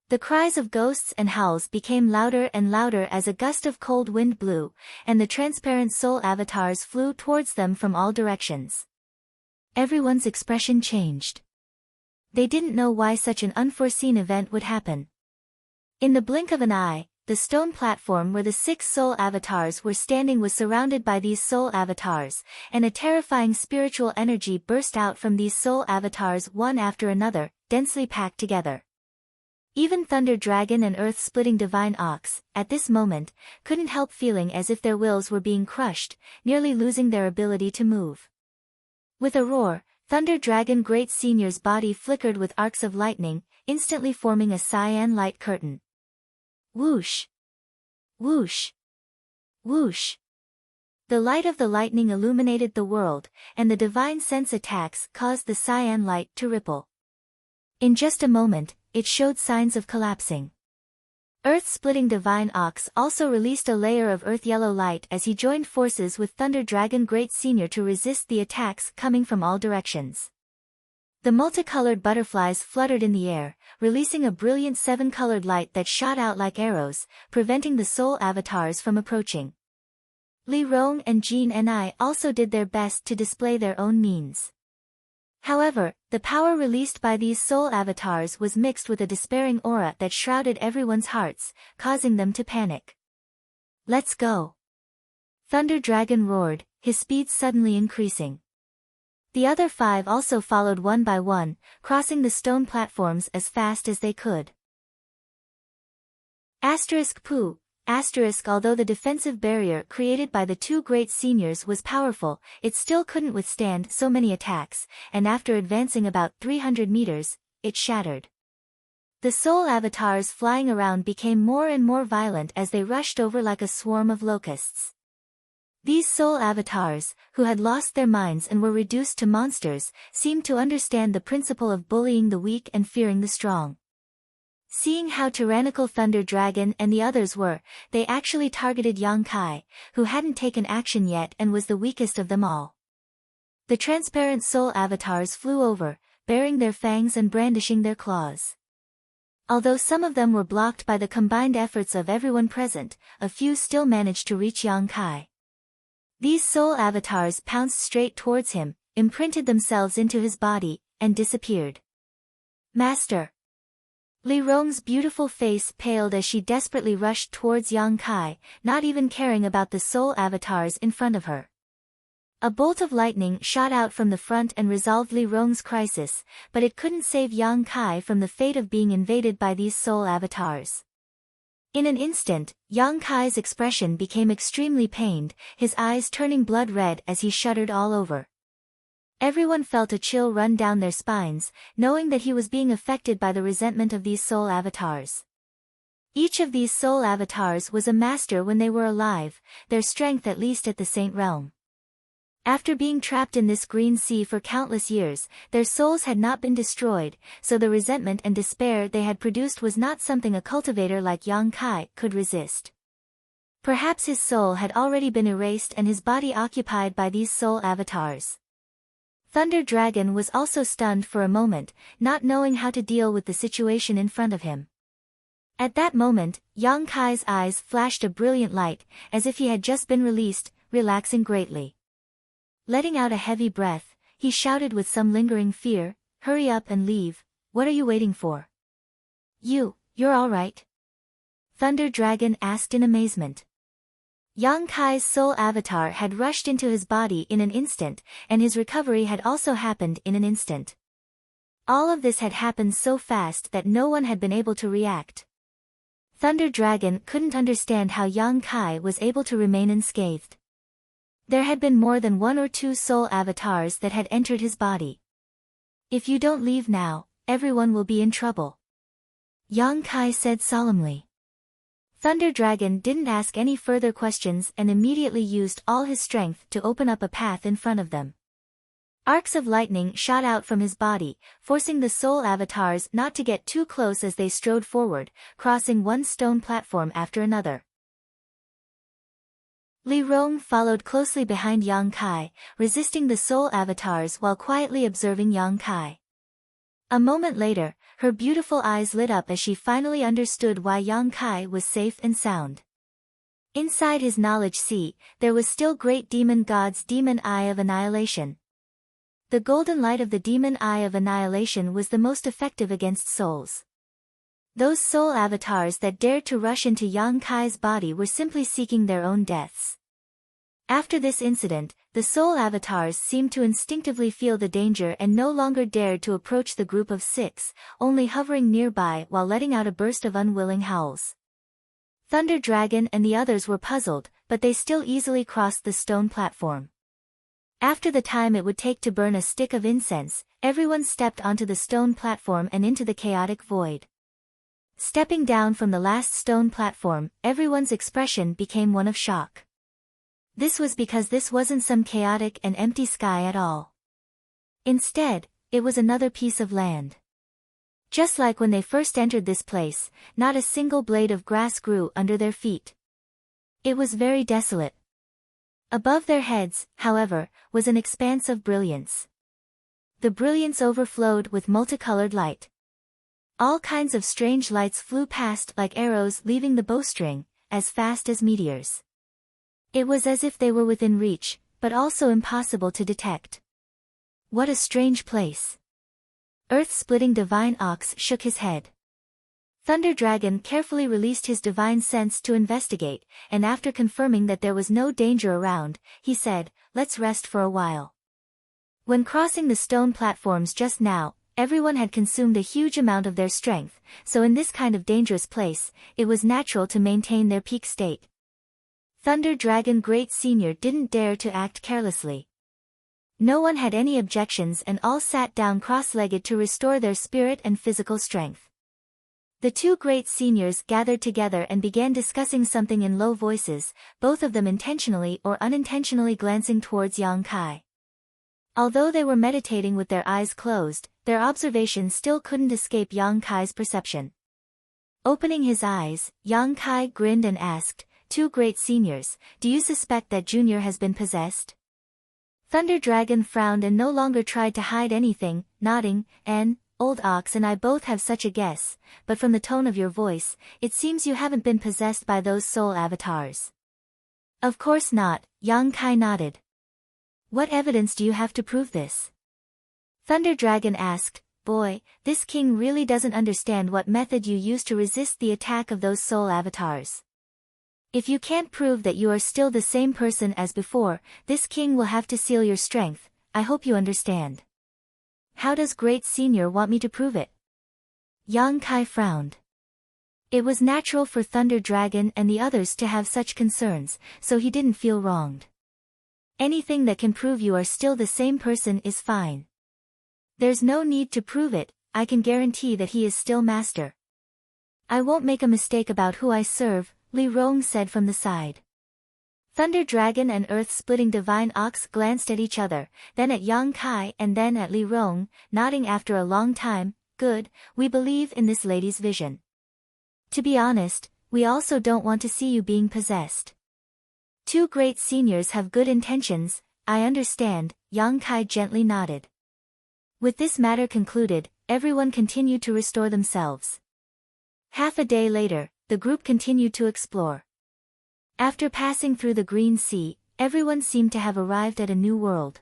The cries of ghosts and howls became louder and louder as a gust of cold wind blew, and the transparent soul avatars flew towards them from all directions. Everyone's expression changed. They didn't know why such an unforeseen event would happen. In the blink of an eye, the stone platform where the 6 soul avatars were standing was surrounded by these soul avatars, and a terrifying spiritual energy burst out from these soul avatars one after another, densely packed together. Even Thunder Dragon and Earth-splitting Divine Ox, at this moment, couldn't help feeling as if their wills were being crushed, nearly losing their ability to move. With a roar, Thunder Dragon Great Senior's body flickered with arcs of lightning, instantly forming a cyan light curtain. Whoosh! Whoosh! Whoosh! The light of the lightning illuminated the world, and the divine sense attacks caused the cyan light to ripple. In just a moment, it showed signs of collapsing. Earth-splitting Divine Ox also released a layer of earth-yellow light as he joined forces with Thunder Dragon Great Senior to resist the attacks coming from all directions. The multicolored butterflies fluttered in the air, releasing a brilliant seven-colored light that shot out like arrows, preventing the soul avatars from approaching. Li Rong and Jean and I also did their best to display their own means. However, the power released by these soul avatars was mixed with a despairing aura that shrouded everyone's hearts, causing them to panic. "Let's go!" Thunder Dragon roared, his speed suddenly increasing. The other 5 also followed one by one, crossing the stone platforms as fast as they could. Poo. Although the defensive barrier created by the 2 great seniors was powerful, it still couldn't withstand so many attacks, and after advancing about 300 meters, it shattered. The soul avatars flying around became more and more violent as they rushed over like a swarm of locusts. These soul avatars, who had lost their minds and were reduced to monsters, seemed to understand the principle of bullying the weak and fearing the strong. Seeing how tyrannical Thunder Dragon and the others were, they actually targeted Yang Kai, who hadn't taken action yet and was the weakest of them all. The transparent soul avatars flew over, baring their fangs and brandishing their claws. Although some of them were blocked by the combined efforts of everyone present, a few still managed to reach Yang Kai. These soul avatars pounced straight towards him, imprinted themselves into his body, and disappeared. "Master!" Li Rong's beautiful face paled as she desperately rushed towards Yang Kai, not even caring about the soul avatars in front of her. A bolt of lightning shot out from the front and resolved Li Rong's crisis, but it couldn't save Yang Kai from the fate of being invaded by these soul avatars. In an instant, Yang Kai's expression became extremely pained, his eyes turning blood red as he shuddered all over. Everyone felt a chill run down their spines, knowing that he was being affected by the resentment of these soul avatars. Each of these soul avatars was a master when they were alive, their strength at least at the Saint Realm. After being trapped in this green sea for countless years, their souls had not been destroyed, so the resentment and despair they had produced was not something a cultivator like Yang Kai could resist. Perhaps his soul had already been erased and his body occupied by these soul avatars. Thunder Dragon was also stunned for a moment, not knowing how to deal with the situation in front of him. At that moment, Yang Kai's eyes flashed a brilliant light, as if he had just been released, relaxing greatly. Letting out a heavy breath, he shouted with some lingering fear, "Hurry up and leave, what are you waiting for?" You're all right?" Thunder Dragon asked in amazement. Yang Kai's soul avatar had rushed into his body in an instant, and his recovery had also happened in an instant. All of this had happened so fast that no one had been able to react. Thunder Dragon couldn't understand how Yang Kai was able to remain unscathed. There had been more than 1 or 2 soul avatars that had entered his body. "If you don't leave now, everyone will be in trouble," Yang Kai said solemnly. Thunder Dragon didn't ask any further questions and immediately used all his strength to open up a path in front of them. Arcs of lightning shot out from his body, forcing the soul avatars not to get too close as they strode forward, crossing one stone platform after another. Li Rong followed closely behind Yang Kai, resisting the soul avatars while quietly observing Yang Kai. A moment later, her beautiful eyes lit up as she finally understood why Yang Kai was safe and sound. Inside his knowledge sea, there was still Great Demon God's Demon Eye of Annihilation. The golden light of the Demon Eye of Annihilation was the most effective against souls. Those soul avatars that dared to rush into Yang Kai's body were simply seeking their own deaths. After this incident, the soul avatars seemed to instinctively feel the danger and no longer dared to approach the group of 6, only hovering nearby while letting out a burst of unwilling howls. Thunder Dragon and the others were puzzled, but they still easily crossed the stone platform. After the time it would take to burn a stick of incense, everyone stepped onto the stone platform and into the chaotic void. Stepping down from the last stone platform, everyone's expression became one of shock. This was because this wasn't some chaotic and empty sky at all. Instead, it was another piece of land. Just like when they first entered this place, not a single blade of grass grew under their feet. It was very desolate. Above their heads, however, was an expanse of brilliance. The brilliance overflowed with multicolored light. All kinds of strange lights flew past like arrows leaving the bowstring, as fast as meteors. It was as if they were within reach, but also impossible to detect. What a strange place. Earth-splitting divine ox shook his head. Thunder Dragon carefully released his divine sense to investigate, and after confirming that there was no danger around, he said, "Let's rest for a while." When crossing the stone platforms just now, everyone had consumed a huge amount of their strength, so in this kind of dangerous place, it was natural to maintain their peak state. Thunder Dragon Great Senior didn't dare to act carelessly. No one had any objections and all sat down cross-legged to restore their spirit and physical strength. The two great seniors gathered together and began discussing something in low voices, both of them intentionally or unintentionally glancing towards Yang Kai. Although they were meditating with their eyes closed, their observation still couldn't escape Yang Kai's perception. Opening his eyes, Yang Kai grinned and asked, "Two great seniors, do you suspect that Junior has been possessed?" Thunder Dragon frowned and no longer tried to hide anything, nodding, "Old Ox and I both have such a guess, but from the tone of your voice, it seems you haven't been possessed by those soul avatars." "Of course not," Yang Kai nodded. "What evidence do you have to prove this?" Thunder Dragon asked. "Boy, this king really doesn't understand what method you use to resist the attack of those soul avatars. If you can't prove that you are still the same person as before, this king will have to seal your strength. I hope you understand." "How does Great Senior want me to prove it?" Yang Kai frowned. It was natural for Thunder Dragon and the others to have such concerns, so he didn't feel wronged. Anything that can prove you are still the same person is fine. "There's no need to prove it, I can guarantee that he is still master." "I won't make a mistake about who I serve," Li Rong said from the side. Thunder Dragon and Earth-splitting Divine Ox glanced at each other, then at Yang Kai and then at Li Rong, nodding after a long time. "Good, we believe in this lady's vision. To be honest, we also don't want to see you being possessed." "Two great seniors have good intentions, I understand," Yang Kai gently nodded. With this matter concluded, everyone continued to restore themselves. Half a day later, the group continued to explore. After passing through the Green Sea, everyone seemed to have arrived at a new world.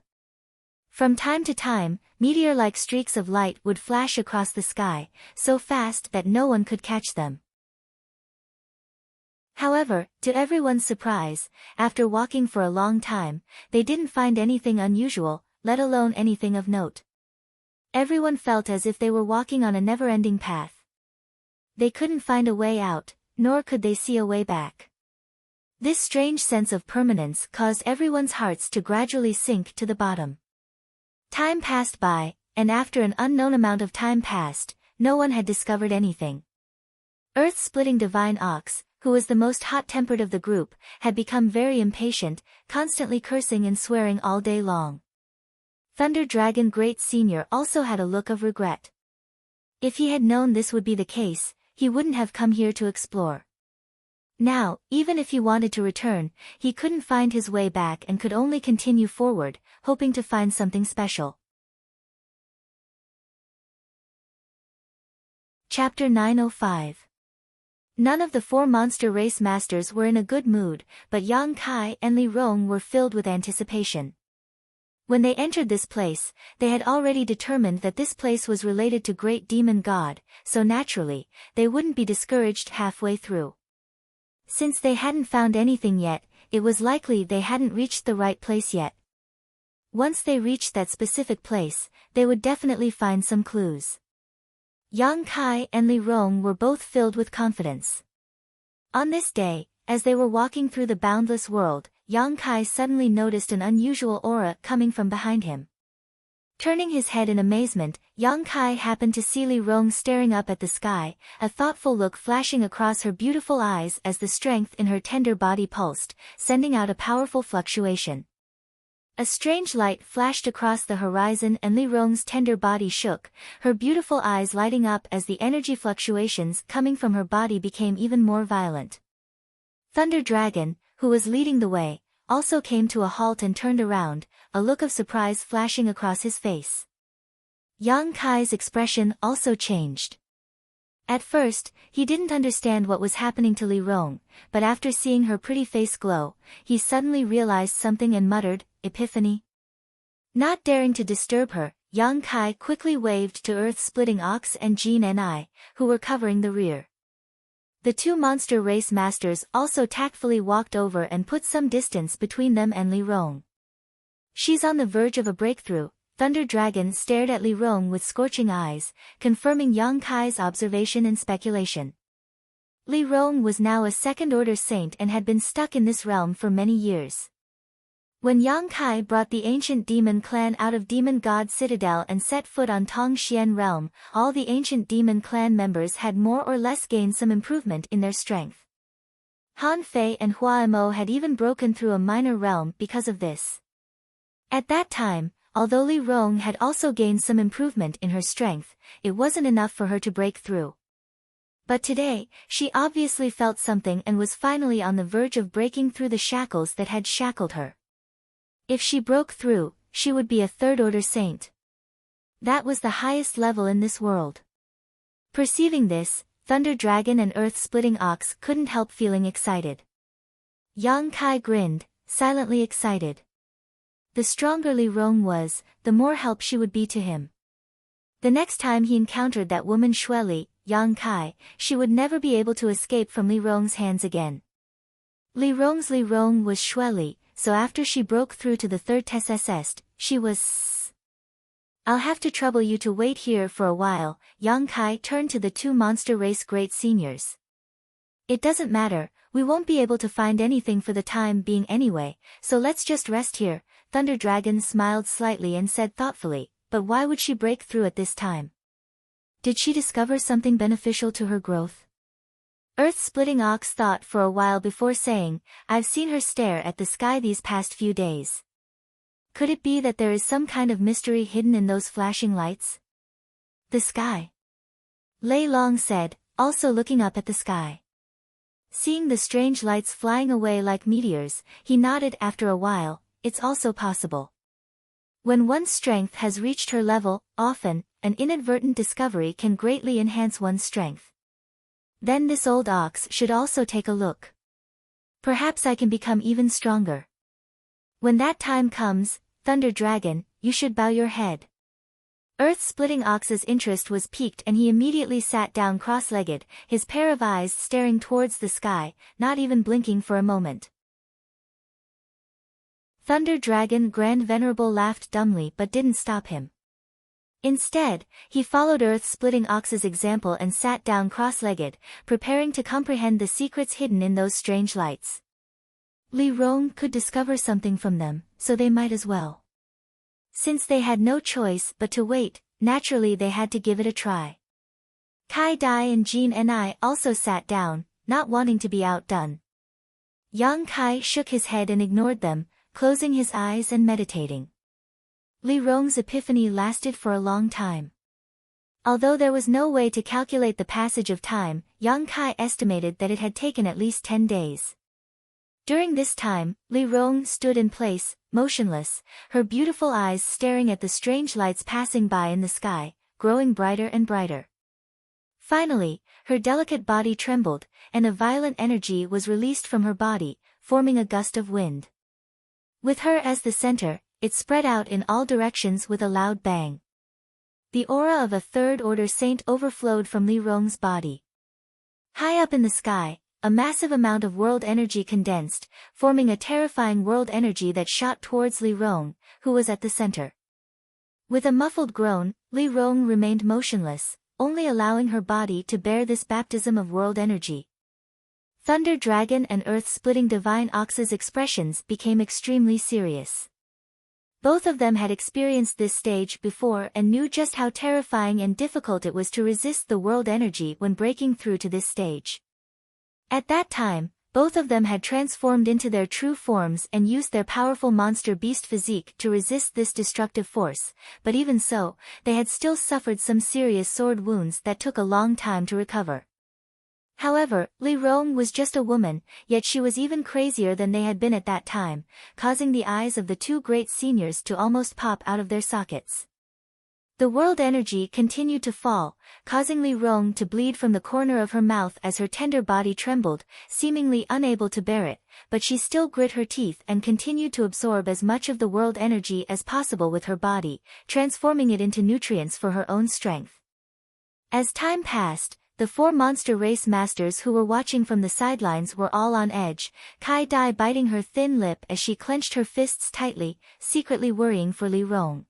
From time to time, meteor-like streaks of light would flash across the sky, so fast that no one could catch them. However, to everyone's surprise, after walking for a long time, they didn't find anything unusual, let alone anything of note. Everyone felt as if they were walking on a never-ending path. They couldn't find a way out, nor could they see a way back. This strange sense of permanence caused everyone's hearts to gradually sink to the bottom. Time passed by, and after an unknown amount of time passed, no one had discovered anything. Earth-splitting Divine Ox, who was the most hot-tempered of the group, had become very impatient, constantly cursing and swearing all day long. Thunder Dragon Great Senior also had a look of regret. If he had known this would be the case, he wouldn't have come here to explore. Now, even if he wanted to return, he couldn't find his way back and could only continue forward, hoping to find something special. Chapter 905. None of the four monster race masters were in a good mood, but Yang Kai and Li Rong were filled with anticipation. When they entered this place, they had already determined that this place was related to Great Demon God, so naturally, they wouldn't be discouraged halfway through. Since they hadn't found anything yet, it was likely they hadn't reached the right place yet. Once they reached that specific place, they would definitely find some clues. Yang Kai and Li Rong were both filled with confidence. On this day, as they were walking through the boundless world, Yang Kai suddenly noticed an unusual aura coming from behind him. Turning his head in amazement, Yang Kai happened to see Li Rong staring up at the sky, a thoughtful look flashing across her beautiful eyes as the strength in her tender body pulsed, sending out a powerful fluctuation. A strange light flashed across the horizon and Li Rong's tender body shook, her beautiful eyes lighting up as the energy fluctuations coming from her body became even more violent. Thunder Dragon, who was leading the way, also came to a halt and turned around, a look of surprise flashing across his face. Yang Kai's expression also changed. At first, he didn't understand what was happening to Li Rong, but after seeing her pretty face glow, he suddenly realized something and muttered, "Epiphany?" Not daring to disturb her, Yang Kai quickly waved to Earth-Splitting Ox and Jean and I, who were covering the rear. The two monster race masters also tactfully walked over and put some distance between them and Li Rong. "She's on the verge of a breakthrough." Thunder Dragon stared at Li Rong with scorching eyes, confirming Yang Kai's observation and speculation. Li Rong was now a second-order saint and had been stuck in this realm for many years. When Yang Kai brought the ancient demon clan out of Demon God Citadel and set foot on Tongxian realm, all the ancient demon clan members had more or less gained some improvement in their strength. Han Fei and Hua Mo had even broken through a minor realm because of this. At that time, although Li Rong had also gained some improvement in her strength, it wasn't enough for her to break through. But today, she obviously felt something and was finally on the verge of breaking through the shackles that had shackled her. If she broke through, she would be a third-order saint. That was the highest level in this world. Perceiving this, Thunder Dragon and Earth-Splitting Ox couldn't help feeling excited. Yang Kai grinned, silently excited. The stronger Li Rong was, the more help she would be to him. The next time he encountered that woman Xueli, Yang Kai, she would never be able to escape from Li Rong's hands again. Li Rong was Xueli, so after she broke through to the third TSS, she was... "I'll have to trouble you to wait here for a while." Yang Kai turned to the two monster race great seniors. "It doesn't matter, we won't be able to find anything for the time being anyway, so let's just rest here." Thunder Dragon smiled slightly and said thoughtfully, "But why would she break through at this time? Did she discover something beneficial to her growth?" Earth-Splitting Ox thought for a while before saying, "I've seen her stare at the sky these past few days. Could it be that there is some kind of mystery hidden in those flashing lights?" "The sky?" Lei Long said, also looking up at the sky. Seeing the strange lights flying away like meteors, he nodded after a while. "It's also possible. When one's strength has reached her level, often, an inadvertent discovery can greatly enhance one's strength. Then this old ox should also take a look. Perhaps I can become even stronger. When that time comes, Thunder Dragon, you should bow your head." Earth-Splitting Ox's interest was piqued and he immediately sat down cross-legged, his pair of eyes staring towards the sky, not even blinking for a moment. Thunder Dragon Grand Venerable laughed dumbly but didn't stop him. Instead, he followed Earth-Splitting Ox's example and sat down cross-legged, preparing to comprehend the secrets hidden in those strange lights. Li Rong could discover something from them, so they might as well. Since they had no choice but to wait, naturally they had to give it a try. Kai Dai and Jean and I also sat down, not wanting to be outdone. Yang Kai shook his head and ignored them, closing his eyes and meditating. Li Rong's epiphany lasted for a long time. Although there was no way to calculate the passage of time, Yang Kai estimated that it had taken at least 10 days. During this time, Li Rong stood in place, motionless, her beautiful eyes staring at the strange lights passing by in the sky, growing brighter and brighter. Finally, her delicate body trembled, and a violent energy was released from her body, forming a gust of wind. With her as the center, it spread out in all directions with a loud bang. The aura of a third-order saint overflowed from Li Rong's body. High up in the sky, a massive amount of world energy condensed, forming a terrifying world energy that shot towards Li Rong, who was at the center. With a muffled groan, Li Rong remained motionless, only allowing her body to bear this baptism of world energy. Thunder Dragon and Earth-Splitting Divine Ox's expressions became extremely serious. Both of them had experienced this stage before and knew just how terrifying and difficult it was to resist the world energy when breaking through to this stage. At that time, both of them had transformed into their true forms and used their powerful monster beast physique to resist this destructive force, but even so, they had still suffered some serious sword wounds that took a long time to recover. However, Li Rong was just a woman, yet she was even crazier than they had been at that time, causing the eyes of the two great seniors to almost pop out of their sockets. The world energy continued to fall, causing Li Rong to bleed from the corner of her mouth as her tender body trembled, seemingly unable to bear it, but she still grit her teeth and continued to absorb as much of the world energy as possible with her body, transforming it into nutrients for her own strength. As time passed, the 4 monster race masters who were watching from the sidelines were all on edge, Kai Dai biting her thin lip as she clenched her fists tightly, secretly worrying for Li Rong.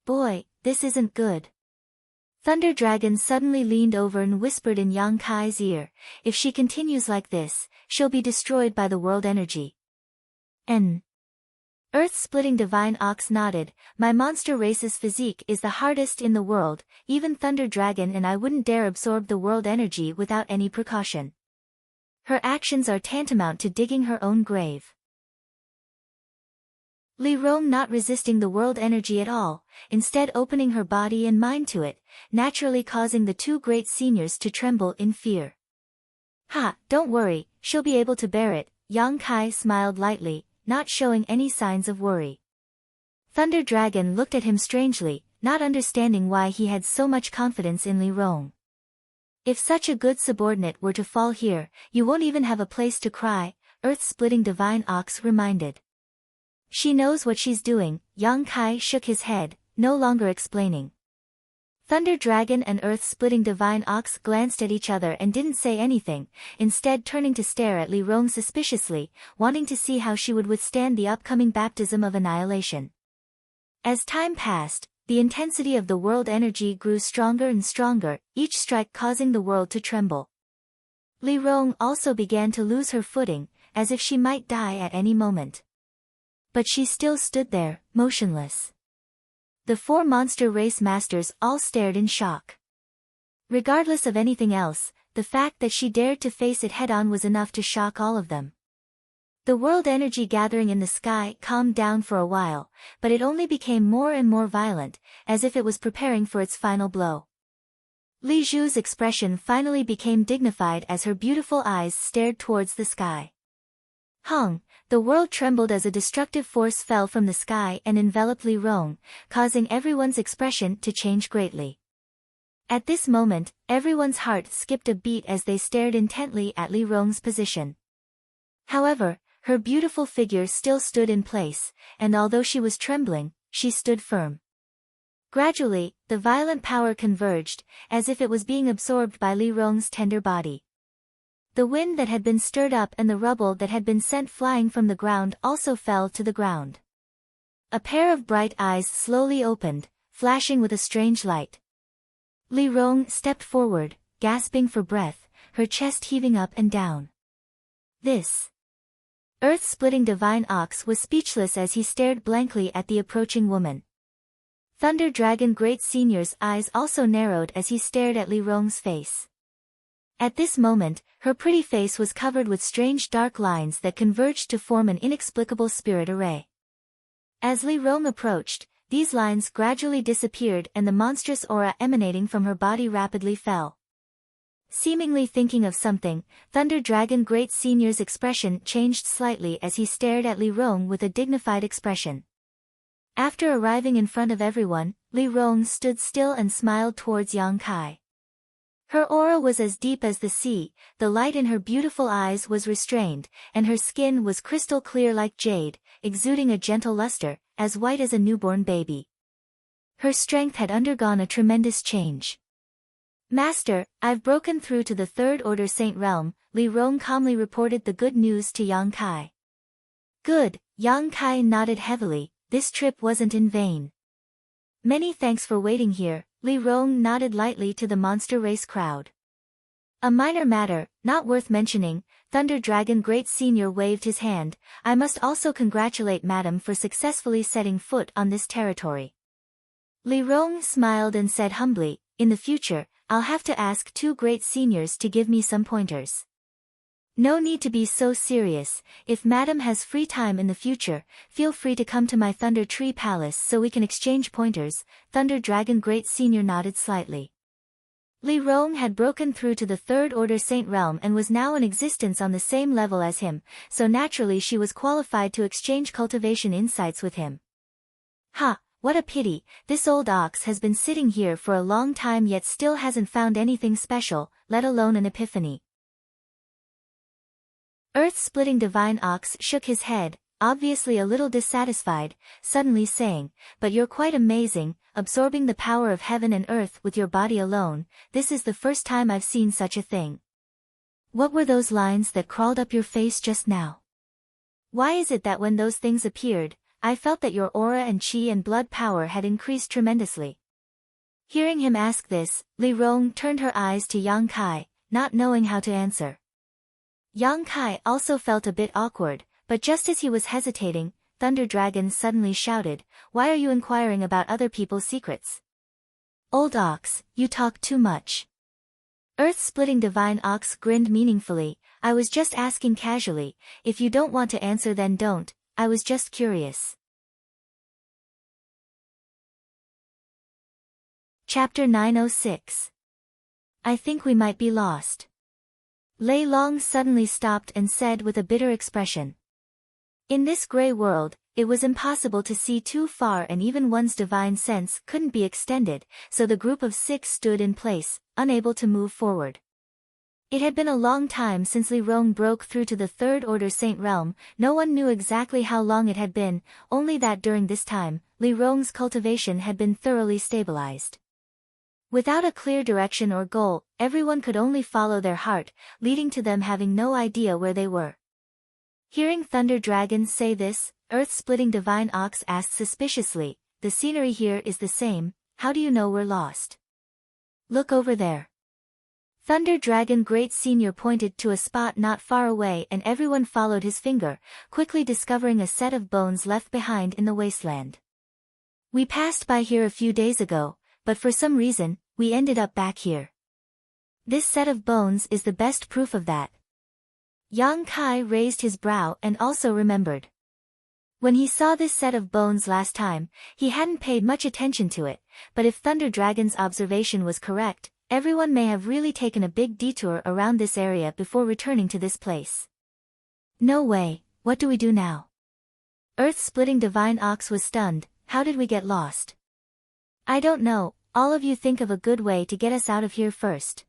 Boy, this isn't good. Thunder Dragon suddenly leaned over and whispered in Yang Kai's ear, if she continues like this, she'll be destroyed by the world energy. Earth-splitting Divine Ox nodded, my monster race's physique is the hardest in the world, even Thunder Dragon and I wouldn't dare absorb the world energy without any precaution. Her actions are tantamount to digging her own grave. Li Rong not resisting the world energy at all, instead opening her body and mind to it, naturally causing the 2 great seniors to tremble in fear. Ha, don't worry, she'll be able to bear it, Yang Kai smiled lightly, not showing any signs of worry. Thunder Dragon looked at him strangely, not understanding why he had so much confidence in Li Rong. If such a good subordinate were to fall here, you won't even have a place to cry, Earth-splitting Divine Ox reminded. She knows what she's doing, Yang Kai shook his head, no longer explaining. Thunder Dragon and Earth-splitting Divine Ox glanced at each other and didn't say anything, instead turning to stare at Li Rong suspiciously, wanting to see how she would withstand the upcoming baptism of annihilation. As time passed, the intensity of the world energy grew stronger and stronger, each strike causing the world to tremble. Li Rong also began to lose her footing, as if she might die at any moment. But she still stood there, motionless. The 4 monster race masters all stared in shock. Regardless of anything else, the fact that she dared to face it head-on was enough to shock all of them. The world energy gathering in the sky calmed down for a while, but it only became more and more violent, as if it was preparing for its final blow. Li Zhu's expression finally became dignified as her beautiful eyes stared towards the sky. Hung, the world trembled as a destructive force fell from the sky and enveloped Li Rong, causing everyone's expression to change greatly. At this moment, everyone's heart skipped a beat as they stared intently at Li Rong's position. However, her beautiful figure still stood in place, and although she was trembling, she stood firm. Gradually, the violent power converged, as if it was being absorbed by Li Rong's tender body. The wind that had been stirred up and the rubble that had been sent flying from the ground also fell to the ground. A pair of bright eyes slowly opened, flashing with a strange light. Li Rong stepped forward, gasping for breath, her chest heaving up and down. This Earth-splitting Divine Ox was speechless as he stared blankly at the approaching woman. Thunder Dragon Great Senior's eyes also narrowed as he stared at Li Rong's face. At this moment, her pretty face was covered with strange dark lines that converged to form an inexplicable spirit array. As Li Rong approached, these lines gradually disappeared and the monstrous aura emanating from her body rapidly fell. Seemingly thinking of something, Thunder Dragon Great Senior's expression changed slightly as he stared at Li Rong with a dignified expression. After arriving in front of everyone, Li Rong stood still and smiled towards Yang Kai. Her aura was as deep as the sea, the light in her beautiful eyes was restrained, and her skin was crystal clear like jade, exuding a gentle luster, as white as a newborn baby. Her strength had undergone a tremendous change. Master, I've broken through to the Third Order Saint Realm, Li Rong calmly reported the good news to Yang Kai. Good, Yang Kai nodded heavily, this trip wasn't in vain. Many thanks for waiting here, Li Rong nodded lightly to the monster race crowd. A minor matter, not worth mentioning, Thunder Dragon Great Senior waved his hand, I must also congratulate Madam for successfully setting foot on this territory. Li Rong smiled and said humbly, in the future, I'll have to ask 2 great seniors to give me some pointers. No need to be so serious, if Madam has free time in the future, feel free to come to my Thunder Tree Palace so we can exchange pointers, Thunder Dragon Great Senior nodded slightly. Li Rong had broken through to the Third Order Saint Realm and was now in existence on the same level as him, so naturally she was qualified to exchange cultivation insights with him. Ha, What a pity, this old ox has been sitting here for a long time yet still hasn't found anything special, let alone an epiphany. Earth-splitting divine ox shook his head, obviously a little dissatisfied, suddenly saying, "But you're quite amazing, absorbing the power of heaven and earth with your body alone. This is the first time I've seen such a thing. What were those lines that crawled up your face just now? Why is it that when those things appeared, I felt that your aura and chi and blood power had increased tremendously?" Hearing him ask this, Li Rong turned her eyes to Yang Kai, not knowing how to answer. Yang Kai also felt a bit awkward, but just as he was hesitating, Thunder Dragon suddenly shouted, "Why are you inquiring about other people's secrets? Old ox, you talk too much." Earth-splitting divine ox grinned meaningfully, "I was just asking casually, if you don't want to answer then don't, I was just curious." Chapter 906. I think we might be lost. Lei Long suddenly stopped and said with a bitter expression. In this gray world, it was impossible to see too far and even one's divine sense couldn't be extended, so the group of 6 stood in place, unable to move forward. It had been a long time since Li Rong broke through to the Third Order Saint Realm. No one knew exactly how long it had been, only that during this time, Li Rong's cultivation had been thoroughly stabilized. Without a clear direction or goal, everyone could only follow their heart, leading to them having no idea where they were. Hearing Thunder Dragon say this, Earth-splitting divine ox asked suspiciously, "The scenery here is the same, how do you know we're lost?" "Look over there." Thunder Dragon Great Senior pointed to a spot not far away and everyone followed his finger, quickly discovering a set of bones left behind in the wasteland. "We passed by here a few days ago, but for some reason, we ended up back here. This set of bones is the best proof of that." Yang Kai raised his brow and also remembered. When he saw this set of bones last time, he hadn't paid much attention to it, but if Thunder Dragon's observation was correct, everyone may have really taken a big detour around this area before returning to this place. "No way, what do we do now?" Earth-splitting divine ox was stunned. "How did we get lost?" "I don't know, all of you think of a good way to get us out of here first.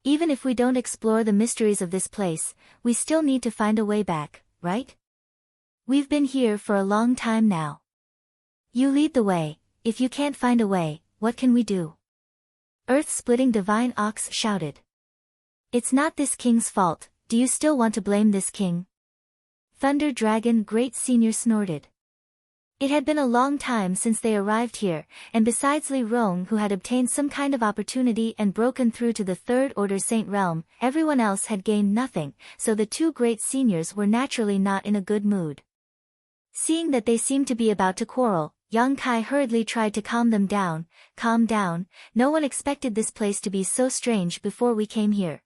Even if we don't explore the mysteries of this place, we still need to find a way back, right? We've been here for a long time now. You lead the way. If you can't find a way, what can we do?" Earth-splitting divine ox shouted. "It's not this king's fault, do you still want to blame this king?" Thunder Dragon Great Senior snorted. It had been a long time since they arrived here, and besides Li Rong who had obtained some kind of opportunity and broken through to the Third Order Saint Realm, everyone else had gained nothing, so the 2 great seniors were naturally not in a good mood. Seeing that they seemed to be about to quarrel, Yang Kai hurriedly tried to calm them down. "Calm down, no one expected this place to be so strange before we came here.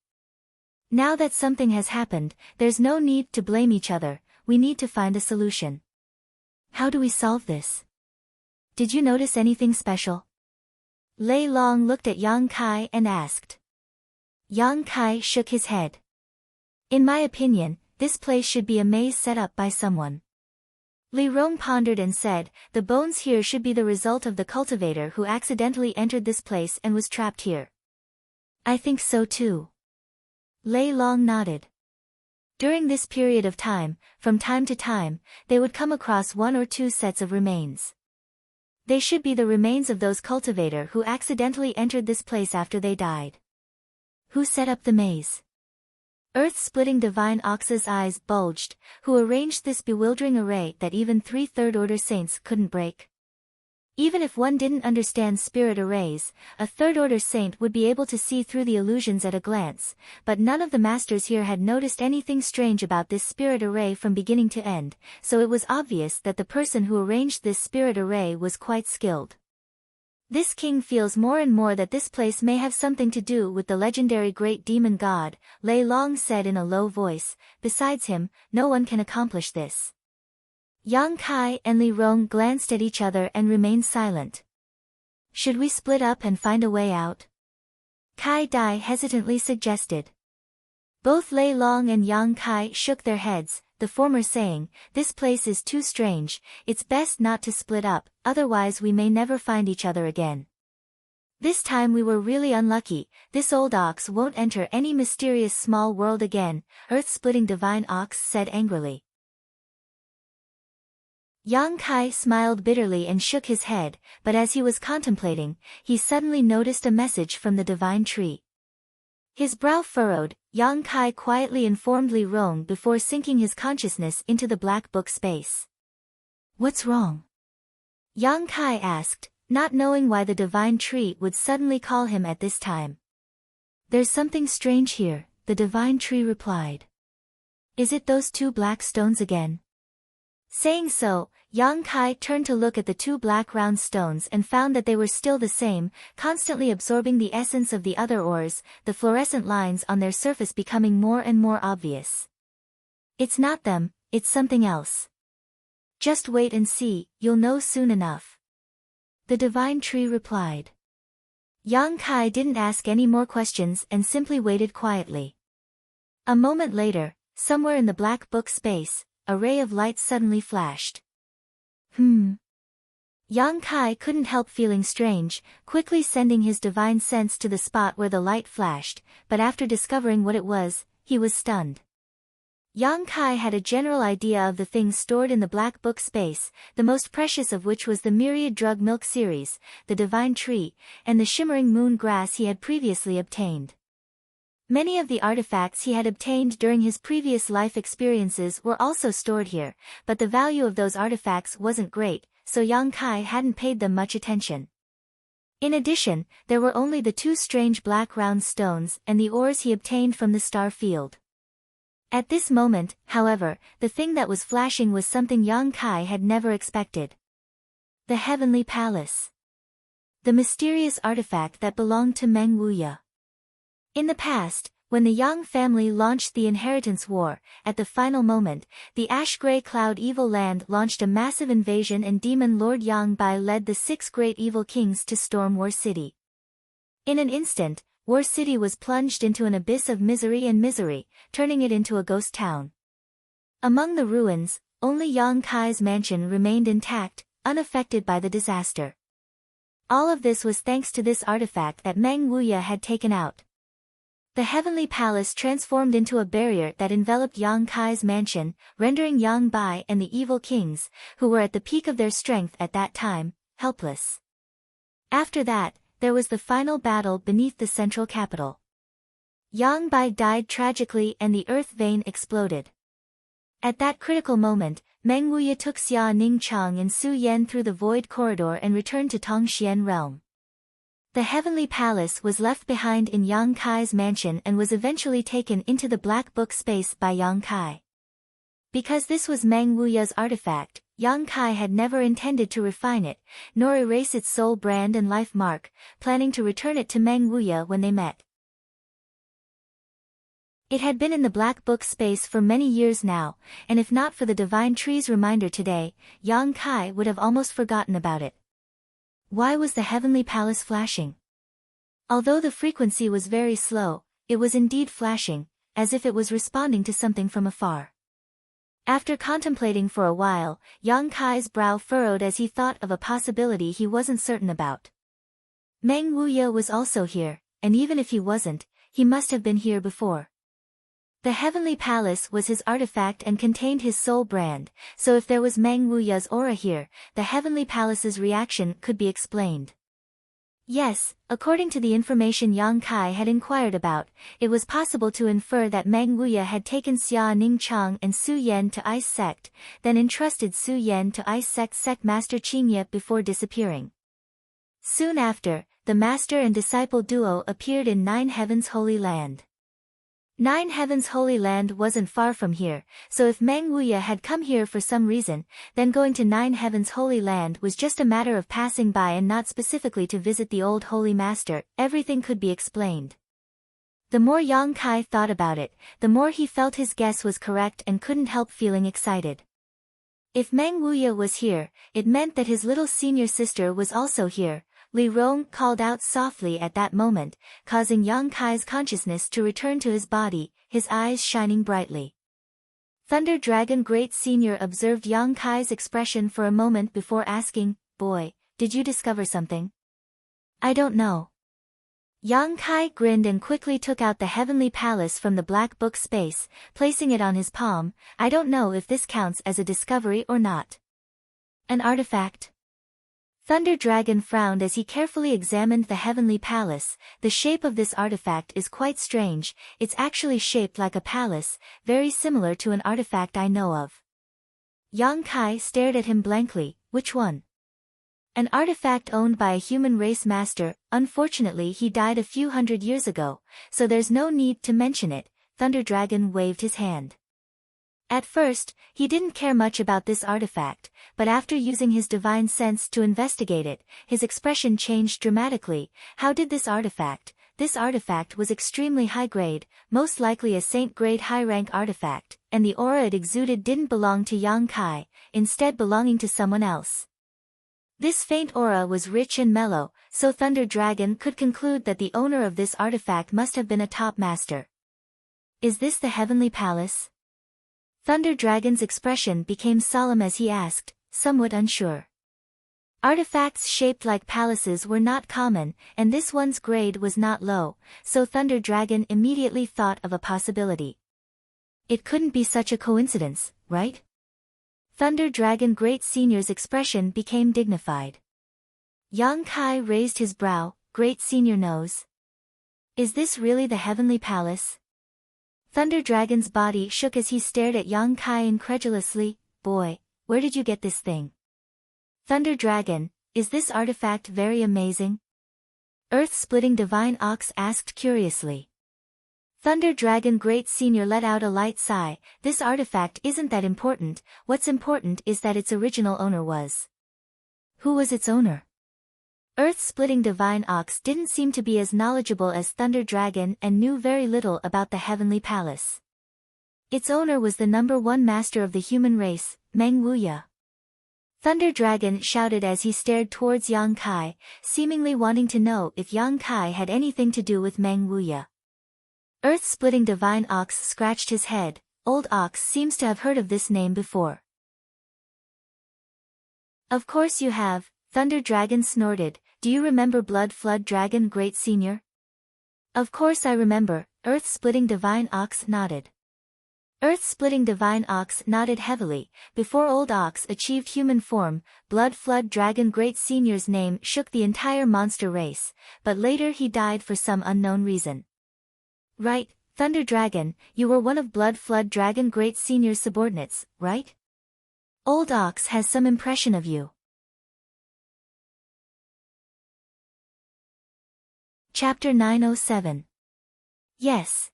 Now that something has happened, there's no need to blame each other, we need to find a solution. How do we solve this? Did you notice anything special?" Lei Long looked at Yang Kai and asked. Yang Kai shook his head. "In my opinion, this place should be a maze set up by someone." Li Rong pondered and said, "The bones here should be the result of the cultivator who accidentally entered this place and was trapped here." "I think so too." Lei Long nodded. During this period of time, from time to time, they would come across 1 or 2 sets of remains. They should be the remains of those cultivator who accidentally entered this place after they died. Who set up the maze? Earth-splitting divine ox's eyes bulged. Who arranged this bewildering array that even 3 third-order saints couldn't break? Even if one didn't understand spirit arrays, a third-order saint would be able to see through the illusions at a glance, but none of the masters here had noticed anything strange about this spirit array from beginning to end, so it was obvious that the person who arranged this spirit array was quite skilled. This king feels more and more that this place may have something to do with the legendary great demon god, Lei Long said in a low voice. "Besides him, no one can accomplish this." Yang Kai and Li Rong glanced at each other and remained silent. "Should we split up and find a way out?" Kai Dai hesitantly suggested. Both Lei Long and Yang Kai shook their heads. the former saying, "This place is too strange, it's best not to split up, otherwise we may never find each other again. This time we were really unlucky, this old ox won't enter any mysterious small world again," earth-splitting divine ox said angrily. Yang Kai smiled bitterly and shook his head, but as he was contemplating, he suddenly noticed a message from the divine tree. His brow furrowed, Yang Kai quietly informed Li Rong before sinking his consciousness into the black book space. "What's wrong?" Yang Kai asked, not knowing why the divine tree would suddenly call him at this time. "There's something strange here," the divine tree replied. "Is it those two black stones again?" Saying so, Yang Kai turned to look at the two black round stones and found that they were still the same, constantly absorbing the essence of the other ores, the fluorescent lines on their surface becoming more and more obvious. "It's not them, it's something else. Just wait and see, you'll know soon enough," the divine tree replied. Yang Kai didn't ask any more questions and simply waited quietly. A moment later, somewhere in the black book space, a ray of light suddenly flashed. Yang Kai couldn't help feeling strange, quickly sending his divine sense to the spot where the light flashed, but after discovering what it was, he was stunned. Yang Kai had a general idea of the things stored in the black book space, the most precious of which was the myriad drug milk series, the divine tree, and the shimmering moon grass he had previously obtained. Many of the artifacts he had obtained during his previous life experiences were also stored here, but the value of those artifacts wasn't great, so Yang Kai hadn't paid them much attention. In addition, there were only the two strange black round stones and the ores he obtained from the star field. At this moment, however, the thing that was flashing was something Yang Kai had never expected. The Heavenly Palace. The mysterious artifact that belonged to Meng Wuya. In the past, when the Yang family launched the Inheritance War, at the final moment, the ash-gray cloud evil land launched a massive invasion and demon Lord Yang Bai led the 6 great evil kings to storm War City. In an instant, War City was plunged into an abyss of misery, turning it into a ghost town. Among the ruins, only Yang Kai's mansion remained intact, unaffected by the disaster. All of this was thanks to this artifact that Meng Wuya had taken out. The Heavenly Palace transformed into a barrier that enveloped Yang Kai's mansion, rendering Yang Bai and the evil kings, who were at the peak of their strength at that time, helpless. After that, there was the final battle beneath the central capital. Yang Bai died tragically and the earth vein exploded. At that critical moment, Meng Wuya took Xia Ningchang and Su Yan through the void corridor and returned to Tongxian realm. The Heavenly Palace was left behind in Yang Kai's mansion and was eventually taken into the black book space by Yang Kai. Because this was Meng Wuya's artifact, Yang Kai had never intended to refine it, nor erase its soul brand and life mark, planning to return it to Meng Wuya when they met. It had been in the black book space for many years now, and if not for the divine tree's reminder today, Yang Kai would have almost forgotten about it. Why was the Heavenly Palace flashing? Although the frequency was very slow, it was indeed flashing, as if it was responding to something from afar. After contemplating for a while, Yang Kai's brow furrowed as he thought of a possibility he wasn't certain about. Meng Wuya was also here, and even if he wasn't, he must have been here before. The Heavenly Palace was his artifact and contained his soul brand, so if there was Meng Wuya's aura here, the Heavenly Palace's reaction could be explained. Yes, according to the information Yang Kai had inquired about, it was possible to infer that Meng Wuya had taken Xia Ningchang and Su Yan to Ice Sect, then entrusted Su Yan to Ice Sect Master Qingye before disappearing. Soon after, the master and disciple duo appeared in Nine Heavens Holy Land. Nine Heavens Holy Land wasn't far from here, so if Meng Wuya had come here for some reason, then going to Nine Heavens Holy Land was just a matter of passing by and not specifically to visit the old Holy Master. Everything could be explained. The more Yang Kai thought about it, the more he felt his guess was correct and couldn't help feeling excited. If Meng Wuya was here, it meant that his little senior sister was also here. Li Rong called out softly at that moment, causing Yang Kai's consciousness to return to his body, his eyes shining brightly. Thunder Dragon Great Senior observed Yang Kai's expression for a moment before asking, "Boy, did you discover something?" "I don't know." Yang Kai grinned and quickly took out the Heavenly Palace from the black book space, placing it on his palm. "I don't know if this counts as a discovery or not." "An artifact?" Thunder Dragon frowned as he carefully examined the Heavenly Palace. "The shape of this artifact is quite strange. It's actually shaped like a palace, very similar to an artifact I know of." Yang Kai stared at him blankly. "Which one?" "An artifact owned by a human race master. Unfortunately he died a few hundred years ago, so there's no need to mention it." Thunder Dragon waved his hand. At first, he didn't care much about this artifact, but after using his divine sense to investigate it, his expression changed dramatically. "How did this artifact?" "This artifact was extremely high-grade, most likely a saint-grade high-rank artifact, and the aura it exuded didn't belong to Yang Kai, instead belonging to someone else." This faint aura was rich and mellow, so Thunder Dragon could conclude that the owner of this artifact must have been a top master. "Is this the Heavenly Palace?" Thunder Dragon's expression became solemn as he asked, somewhat unsure. Artifacts shaped like palaces were not common, and this one's grade was not low, so Thunder Dragon immediately thought of a possibility. "It couldn't be such a coincidence, right?" Thunder Dragon Great Senior's expression became dignified. Yang Kai raised his brow. "Great Senior knows. Is this really the Heavenly Palace?" Thunder Dragon's body shook as he stared at Yang Kai incredulously. "Boy, where did you get this thing?" "Thunder Dragon, is this artifact very amazing?" Earth-splitting Divine Ox asked curiously. Thunder Dragon Great Senior let out a light sigh. "This artifact isn't that important. What's important is that its original owner was." "Who was its owner?" Earth-splitting Divine Ox didn't seem to be as knowledgeable as Thunder Dragon and knew very little about the Heavenly Palace. "Its owner was the #1 master of the human race, Meng Wuya." Thunder Dragon shouted as he stared towards Yang Kai, seemingly wanting to know if Yang Kai had anything to do with Meng Wuya. Earth-splitting Divine Ox scratched his head. "Old Ox seems to have heard of this name before." "Of course you have," Thunder Dragon snorted. "Do you remember Blood Flood Dragon Great Senior?" "Of course I remember," Earth-splitting Divine Ox nodded. Earth-splitting Divine Ox nodded heavily. "Before Old Ox achieved human form, Blood Flood Dragon Great Senior's name shook the entire monster race, but later he died for some unknown reason." "Right, Thunder Dragon, you were one of Blood Flood Dragon Great Senior's subordinates, right? Old Ox has some impression of you." Chapter 907. "Yes."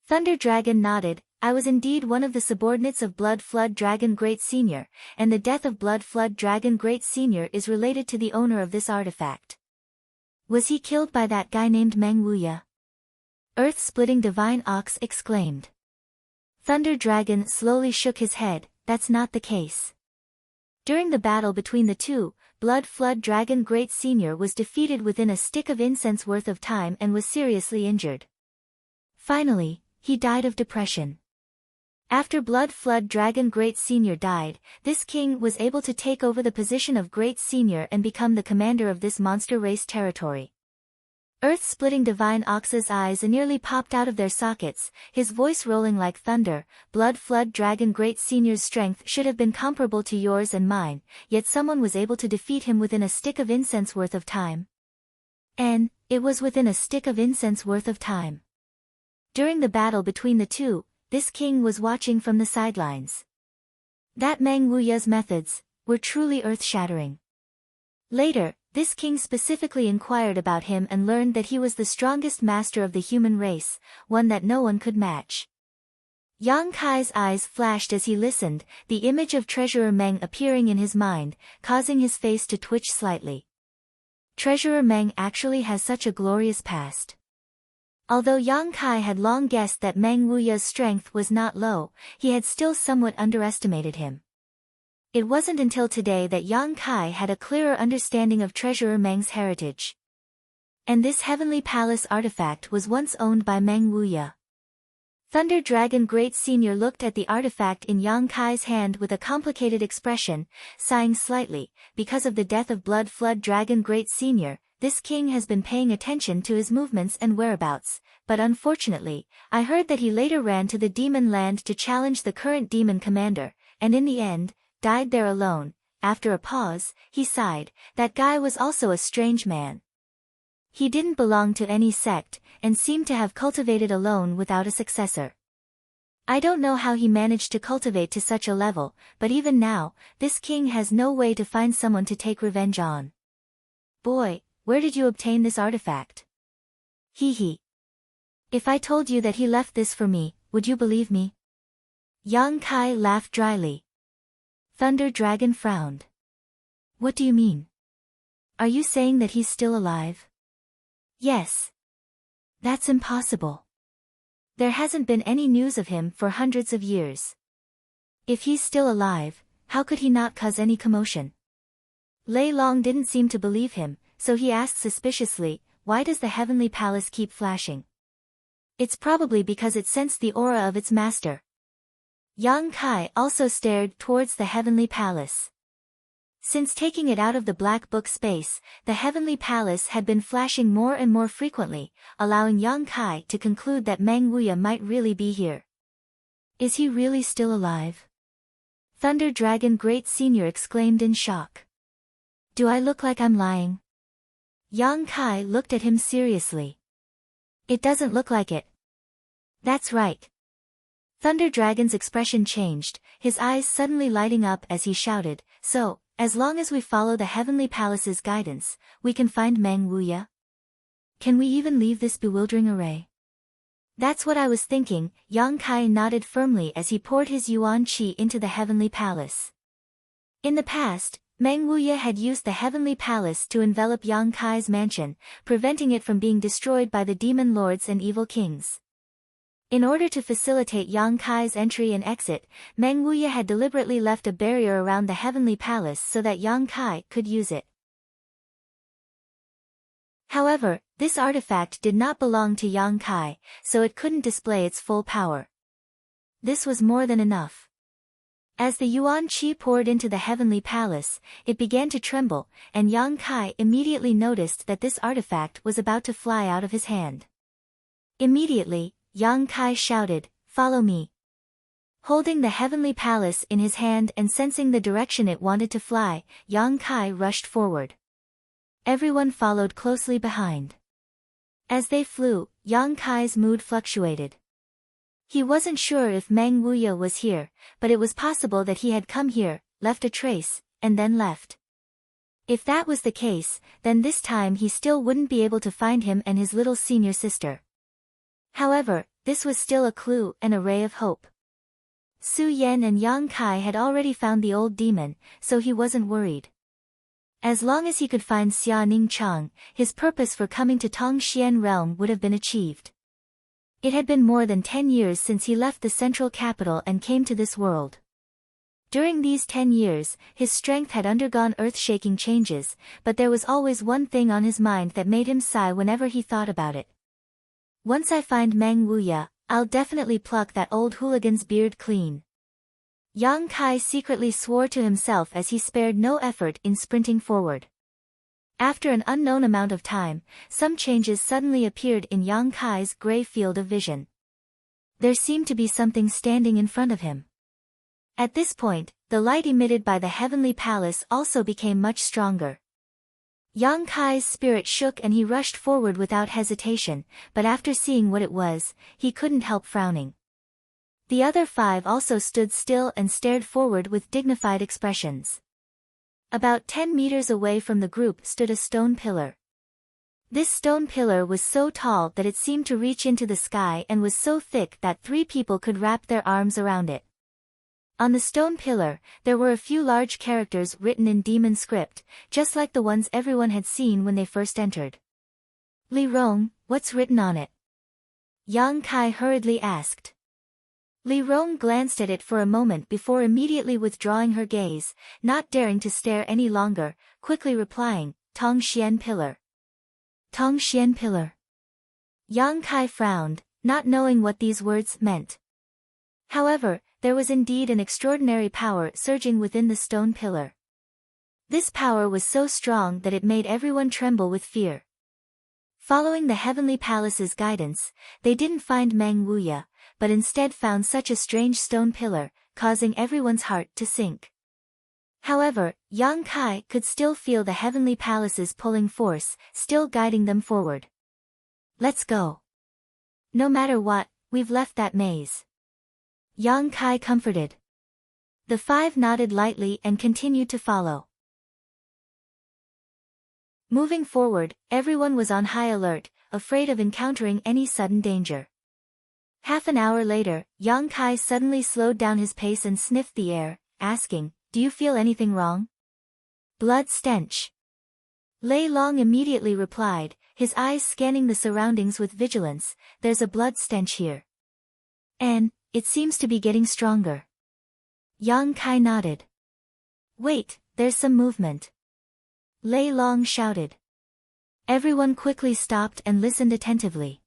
Thunder Dragon nodded. "I was indeed one of the subordinates of Blood Flood Dragon Great Senior, and the death of Blood Flood Dragon Great Senior is related to the owner of this artifact." "Was he killed by that guy named Meng Wuya?" Earth-splitting Divine Ox exclaimed. Thunder Dragon slowly shook his head. "That's not the case. During the battle between the two, Blood Flood Dragon Great Senior was defeated within a stick of incense worth of time and was seriously injured. Finally, he died of depression. After Blood Flood Dragon Great Senior died, this king was able to take over the position of Great Senior and become the commander of this monster race territory." Earth-splitting Divine Ox's eyes nearly popped out of their sockets, his voice rolling like thunder. "Blood Flood Dragon Great Senior's strength should have been comparable to yours and mine, yet someone was able to defeat him within a stick of incense worth of time." And it was within a stick of incense worth of time. During the battle between the two, this king was watching from the sidelines. That Meng Wuya's methods were truly earth-shattering. Later, this king specifically inquired about him and learned that he was the strongest master of the human race, one that no one could match. Yang Kai's eyes flashed as he listened, the image of Treasurer Meng appearing in his mind, causing his face to twitch slightly. Treasurer Meng actually has such a glorious past. Although Yang Kai had long guessed that Meng Wuya's strength was not low, he had still somewhat underestimated him. It wasn't until today that Yang Kai had a clearer understanding of Treasurer Meng's heritage. And this Heavenly Palace artifact was once owned by Meng Wuya. Thunder Dragon Great Senior looked at the artifact in Yang Kai's hand with a complicated expression, sighing slightly. Because of the death of Blood Flood Dragon Great Senior, this king has been paying attention to his movements and whereabouts, but unfortunately, I heard that he later ran to the demon land to challenge the current demon commander, and in the end, died there alone. After a pause, he sighed. That guy was also a strange man. He didn't belong to any sect, and seemed to have cultivated alone without a successor. I don't know how he managed to cultivate to such a level, but even now, this king has no way to find someone to take revenge on. Boy, where did you obtain this artifact? Hee hee. If I told you that he left this for me, would you believe me? Yang Kai laughed dryly. Thunder Dragon frowned. What do you mean? Are you saying that he's still alive? Yes. That's impossible. There hasn't been any news of him for hundreds of years. If he's still alive, how could he not cause any commotion? Lei Long didn't seem to believe him, so he asked suspiciously, why does the heavenly palace keep flashing? It's probably because it sensed the aura of its master. Yang Kai also stared towards the heavenly palace. Since taking it out of the black book space, the heavenly palace had been flashing more and more frequently, allowing Yang Kai to conclude that Meng Wuya might really be here. Is he really still alive? Thunder Dragon Great Senior exclaimed in shock. Do I look like I'm lying? Yang Kai looked at him seriously. It doesn't look like it. That's right. Thunder Dragon's expression changed, his eyes suddenly lighting up as he shouted, so, as long as we follow the Heavenly Palace's guidance, we can find Meng Wuya? Can we even leave this bewildering array? That's what I was thinking. Yang Kai nodded firmly as he poured his Yuan Qi into the Heavenly Palace. In the past, Meng Wuya had used the Heavenly Palace to envelop Yang Kai's mansion, preventing it from being destroyed by the demon lords and evil kings. In order to facilitate Yang Kai's entry and exit, Meng Wuya had deliberately left a barrier around the Heavenly Palace so that Yang Kai could use it. However, this artifact did not belong to Yang Kai, so it couldn't display its full power. This was more than enough. As the Yuan Qi poured into the Heavenly Palace, it began to tremble, and Yang Kai immediately noticed that this artifact was about to fly out of his hand. Immediately, Yang Kai shouted, "Follow me." Holding the Heavenly Palace in his hand and sensing the direction it wanted to fly, Yang Kai rushed forward. Everyone followed closely behind. As they flew, Yang Kai's mood fluctuated. He wasn't sure if Meng Wuya was here, but it was possible that he had come here, left a trace, and then left. If that was the case, then this time he still wouldn't be able to find him and his little senior sister. However, this was still a clue and a ray of hope. Su Yan and Yang Kai had already found the old demon, so he wasn't worried. As long as he could find Xia Ning Chang, his purpose for coming to Tongxian realm would have been achieved. It had been more than 10 years since he left the central capital and came to this world. During these 10 years, his strength had undergone earth-shaking changes, but there was always one thing on his mind that made him sigh whenever he thought about it. Once I find Meng Wuya, I'll definitely pluck that old hooligan's beard clean. Yang Kai secretly swore to himself as he spared no effort in sprinting forward. After an unknown amount of time, some changes suddenly appeared in Yang Kai's gray field of vision. There seemed to be something standing in front of him. At this point, the light emitted by the Heavenly Palace also became much stronger. Yang Kai's spirit shook and he rushed forward without hesitation, but after seeing what it was, he couldn't help frowning. The other 5 also stood still and stared forward with dignified expressions. About 10 meters away from the group stood a stone pillar. This stone pillar was so tall that it seemed to reach into the sky and was so thick that 3 people could wrap their arms around it. On the stone pillar, there were a few large characters written in demon script, just like the ones everyone had seen when they first entered. Li Rong, what's written on it? Yang Kai hurriedly asked. Li Rong glanced at it for a moment before immediately withdrawing her gaze, not daring to stare any longer, quickly replying, Tongxian Pillar. Tongxian Pillar. Yang Kai frowned, not knowing what these words meant. However, there was indeed an extraordinary power surging within the stone pillar. This power was so strong that it made everyone tremble with fear. Following the heavenly palace's guidance, they didn't find Meng Wuya, but instead found such a strange stone pillar, causing everyone's heart to sink. However, Yang Kai could still feel the heavenly palace's pulling force, still guiding them forward. "Let's go. No matter what, we've left that maze." Yang Kai comforted. The five nodded lightly and continued to follow. Moving forward, everyone was on high alert, afraid of encountering any sudden danger. Half an hour later, Yang Kai suddenly slowed down his pace and sniffed the air, asking, "Do you feel anything wrong?" "Blood stench." Lei Long immediately replied, his eyes scanning the surroundings with vigilance, "There's a blood stench here. And it seems to be getting stronger." Yang Kai nodded. "Wait, there's some movement." Lei Long shouted. Everyone quickly stopped and listened attentively.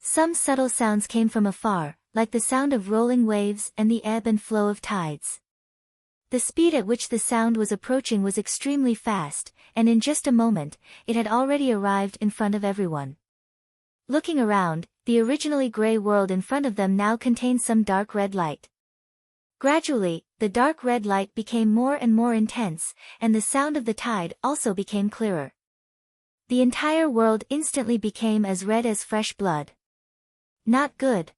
Some subtle sounds came from afar, like the sound of rolling waves and the ebb and flow of tides. The speed at which the sound was approaching was extremely fast, and in just a moment, it had already arrived in front of everyone. Looking around, the originally gray world in front of them now contained some dark red light. Gradually, the dark red light became more and more intense, and the sound of the tide also became clearer. The entire world instantly became as red as fresh blood. "Not good."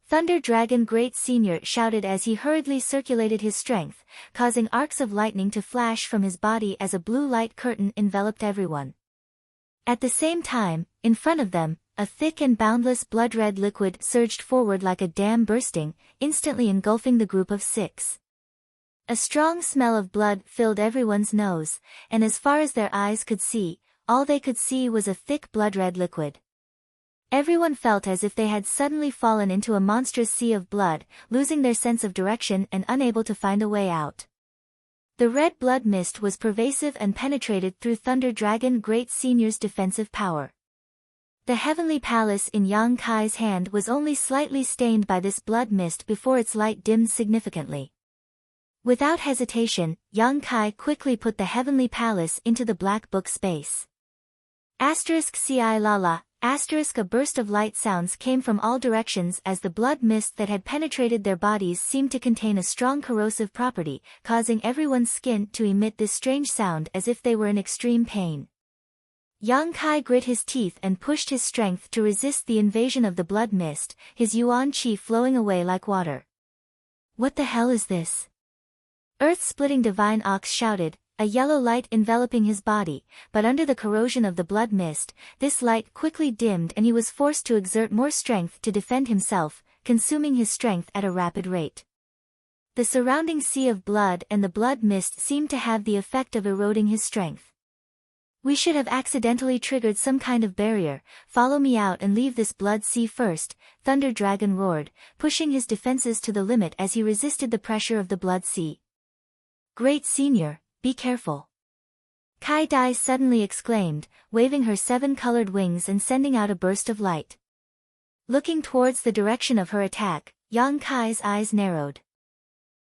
Thunder Dragon Great Senior shouted as he hurriedly circulated his strength, causing arcs of lightning to flash from his body as a blue light curtain enveloped everyone. At the same time, in front of them, a thick and boundless blood-red liquid surged forward like a dam bursting, instantly engulfing the group of 6. A strong smell of blood filled everyone's nose, and as far as their eyes could see, all they could see was a thick blood-red liquid. Everyone felt as if they had suddenly fallen into a monstrous sea of blood, losing their sense of direction and unable to find a way out. The red blood mist was pervasive and penetrated through Thunder Dragon Great Senior's defensive power. The heavenly palace in Yang Kai's hand was only slightly stained by this blood mist before its light dimmed significantly. Without hesitation, Yang Kai quickly put the heavenly palace into the black book space. Ci lala, a burst of light sounds came from all directions as the blood mist that had penetrated their bodies seemed to contain a strong corrosive property, causing everyone's skin to emit this strange sound as if they were in extreme pain. Yang Kai grit his teeth and pushed his strength to resist the invasion of the blood mist, his yuan qi flowing away like water. "What the hell is this?" Earth-splitting Divine Ox shouted, a yellow light enveloping his body, but under the corrosion of the blood mist, this light quickly dimmed and he was forced to exert more strength to defend himself, consuming his strength at a rapid rate. The surrounding sea of blood and the blood mist seemed to have the effect of eroding his strength. "We should have accidentally triggered some kind of barrier, follow me out and leave this blood sea first," Thunder Dragon roared, pushing his defenses to the limit as he resisted the pressure of the blood sea. "Great Senior, be careful." Kai Dai suddenly exclaimed, waving her 7-colored wings and sending out a burst of light. Looking towards the direction of her attack, Yang Kai's eyes narrowed.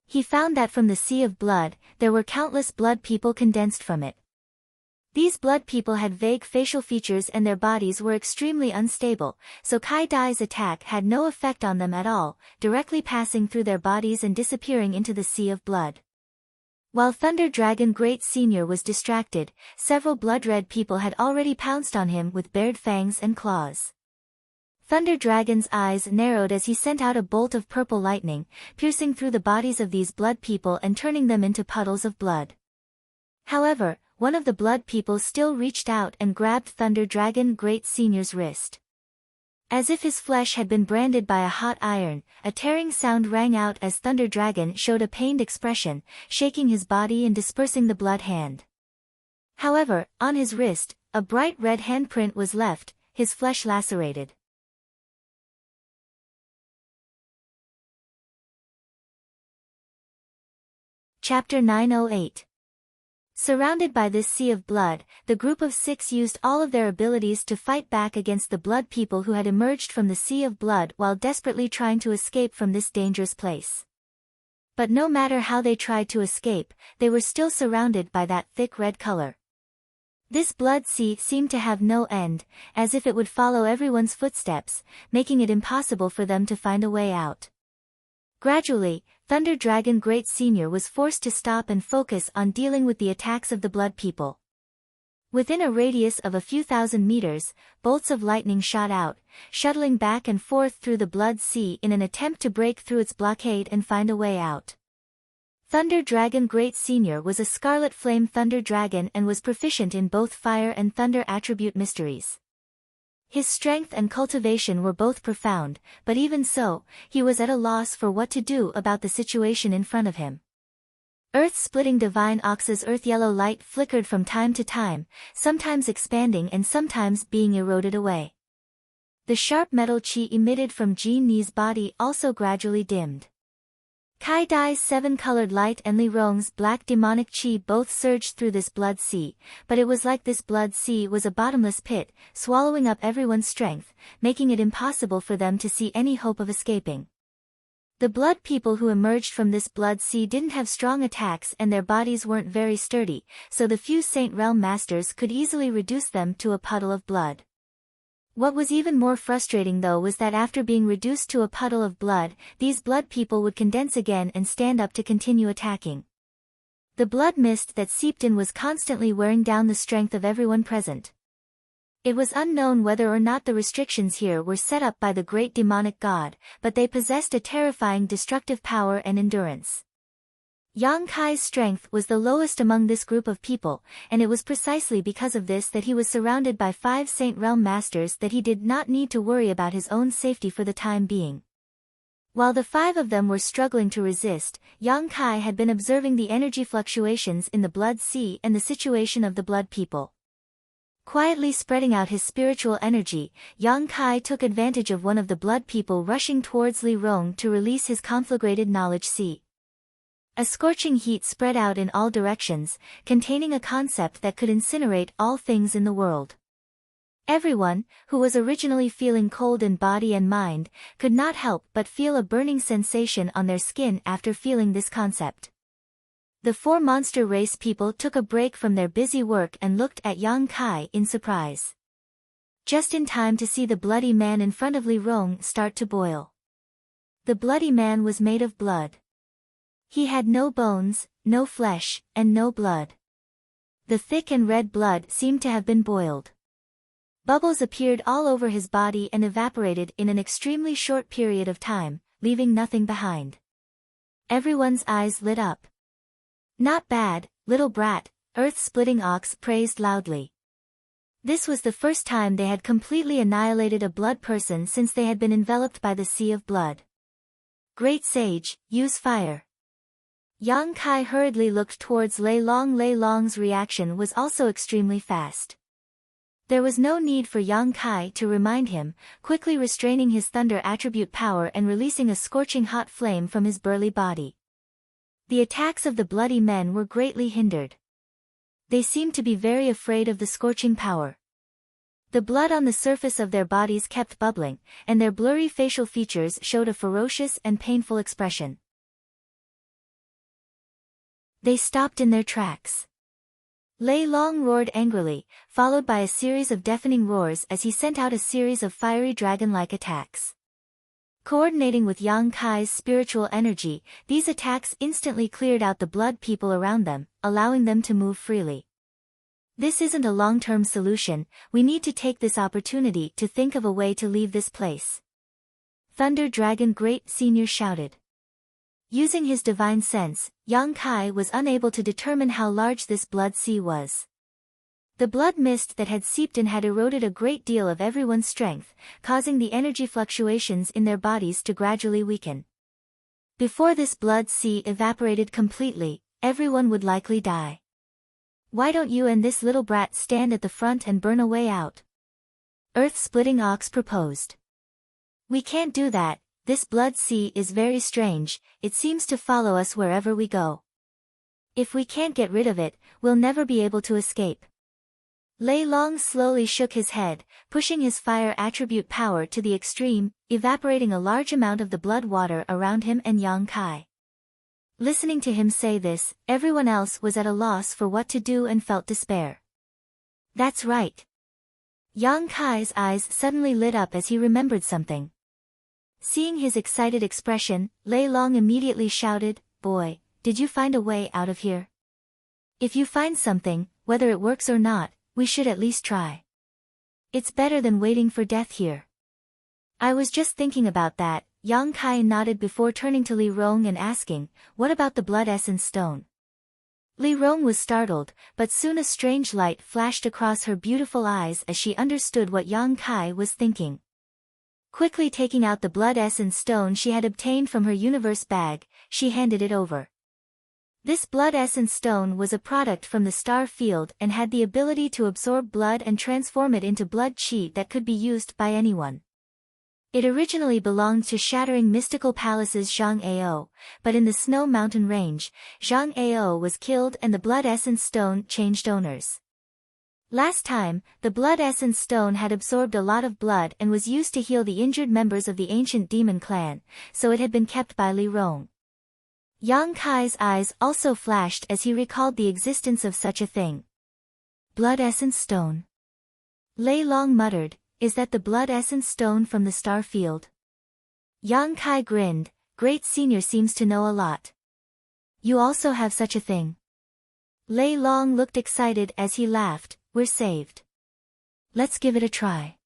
He found that from the sea of blood, there were countless blood people condensed from it. These blood people had vague facial features and their bodies were extremely unstable, so Kai Dai's attack had no effect on them at all, directly passing through their bodies and disappearing into the sea of blood. While Thunder Dragon Great Senior was distracted, several blood-red people had already pounced on him with bared fangs and claws. Thunder Dragon's eyes narrowed as he sent out a bolt of purple lightning, piercing through the bodies of these blood people and turning them into puddles of blood. However, one of the blood people still reached out and grabbed Thunder Dragon Great Senior's wrist. As if his flesh had been branded by a hot iron, a tearing sound rang out as Thunder Dragon showed a pained expression, shaking his body and dispersing the blood hand. However, on his wrist, a bright red handprint was left, his flesh lacerated. Chapter 908. Surrounded by this sea of blood, the group of 6 used all of their abilities to fight back against the blood people who had emerged from the sea of blood while desperately trying to escape from this dangerous place. But no matter how they tried to escape, they were still surrounded by that thick red color. This blood sea seemed to have no end, as if it would follow everyone's footsteps, making it impossible for them to find a way out. Gradually, Thunder Dragon Great Senior was forced to stop and focus on dealing with the attacks of the blood people. Within a radius of a few thousand meters, bolts of lightning shot out, shuttling back and forth through the blood sea in an attempt to break through its blockade and find a way out. Thunder Dragon Great Senior was a Scarlet Flame Thunder Dragon and was proficient in both fire and thunder attribute mysteries. His strength and cultivation were both profound, but even so, he was at a loss for what to do about the situation in front of him. Earth-splitting Divine Ox's earth-yellow light flickered from time to time, sometimes expanding and sometimes being eroded away. The sharp metal chi emitted from Jean Ni's body also gradually dimmed. Kai Dai's 7-colored light and Li Rong's black demonic chi both surged through this blood sea, but it was like this blood sea was a bottomless pit, swallowing up everyone's strength, making it impossible for them to see any hope of escaping. The blood people who emerged from this blood sea didn't have strong attacks and their bodies weren't very sturdy, so the few Saint Realm Masters could easily reduce them to a puddle of blood. What was even more frustrating though was that after being reduced to a puddle of blood, these blood people would condense again and stand up to continue attacking. The blood mist that seeped in was constantly wearing down the strength of everyone present. It was unknown whether or not the restrictions here were set up by the great demonic god, but they possessed a terrifying destructive power and endurance. Yang Kai's strength was the lowest among this group of people, and it was precisely because of this that he was surrounded by 5 Saint Realm Masters that he did not need to worry about his own safety for the time being. While the 5 of them were struggling to resist, Yang Kai had been observing the energy fluctuations in the blood sea and the situation of the blood people. Quietly spreading out his spiritual energy, Yang Kai took advantage of one of the blood people rushing towards Li Rong to release his conflagrated knowledge sea. A scorching heat spread out in all directions, containing a concept that could incinerate all things in the world. Everyone, who was originally feeling cold in body and mind, could not help but feel a burning sensation on their skin after feeling this concept. The 4 monster race people took a break from their busy work and looked at Yang Kai in surprise. Just in time to see the bloody man in front of Li Rong start to boil. The bloody man was made of blood. He had no bones, no flesh, and no blood. The thick and red blood seemed to have been boiled. Bubbles appeared all over his body and evaporated in an extremely short period of time, leaving nothing behind. Everyone's eyes lit up. "Not bad, little brat," Earth-splitting Ox praised loudly. This was the first time they had completely annihilated a blood person since they had been enveloped by the sea of blood. "Great sage, use fire." Yang Kai hurriedly looked towards Lei Long. Lei Long's reaction was also extremely fast. There was no need for Yang Kai to remind him, quickly restraining his thunder attribute power and releasing a scorching hot flame from his burly body. The attacks of the bloody men were greatly hindered. They seemed to be very afraid of the scorching power. The blood on the surface of their bodies kept bubbling, and their blurry facial features showed a ferocious and painful expression. They stopped in their tracks. Lei Long roared angrily, followed by a series of deafening roars as he sent out a series of fiery dragon-like attacks. Coordinating with Yang Kai's spiritual energy, these attacks instantly cleared out the blood people around them, allowing them to move freely. "This isn't a long-term solution, we need to take this opportunity to think of a way to leave this place," Thunder Dragon Great Senior shouted. Using his divine sense, Yang Kai was unable to determine how large this blood sea was. The blood mist that had seeped in had eroded a great deal of everyone's strength, causing the energy fluctuations in their bodies to gradually weaken. Before this blood sea evaporated completely, everyone would likely die. "Why don't you and this little brat stand at the front and burn a way out?" Earth-splitting Ox proposed. "We can't do that. This blood sea is very strange, it seems to follow us wherever we go." If we can't get rid of it, we'll never be able to escape. Lei Long slowly shook his head, pushing his fire attribute power to the extreme, evaporating a large amount of the blood water around him and Yang Kai. Listening to him say this, everyone else was at a loss for what to do and felt despair. That's right. Yang Kai's eyes suddenly lit up as he remembered something. Seeing his excited expression, Lei Long immediately shouted, "Boy, did you find a way out of here? If you find something, whether it works or not, we should at least try. It's better than waiting for death here." "I was just thinking about that," Yang Kai nodded before turning to Li Rong and asking, "What about the blood essence stone?" Li Rong was startled, but soon a strange light flashed across her beautiful eyes as she understood what Yang Kai was thinking. Quickly taking out the blood essence stone she had obtained from her universe bag, she handed it over. This blood essence stone was a product from the star field and had the ability to absorb blood and transform it into blood qi that could be used by anyone. It originally belonged to Shattering Mystical Palace's Zhang Ao, but in the Snow Mountain Range, Zhang Ao was killed and the blood essence stone changed owners. Last time, the blood essence stone had absorbed a lot of blood and was used to heal the injured members of the ancient demon clan, so it had been kept by Li Rong. Yang Kai's eyes also flashed as he recalled the existence of such a thing. Blood essence stone. Lei Long muttered, "Is that the blood essence stone from the star field?" Yang Kai grinned, "Great Senior seems to know a lot. You also have such a thing." Lei Long looked excited as he laughed, "We're saved. Let's give it a try."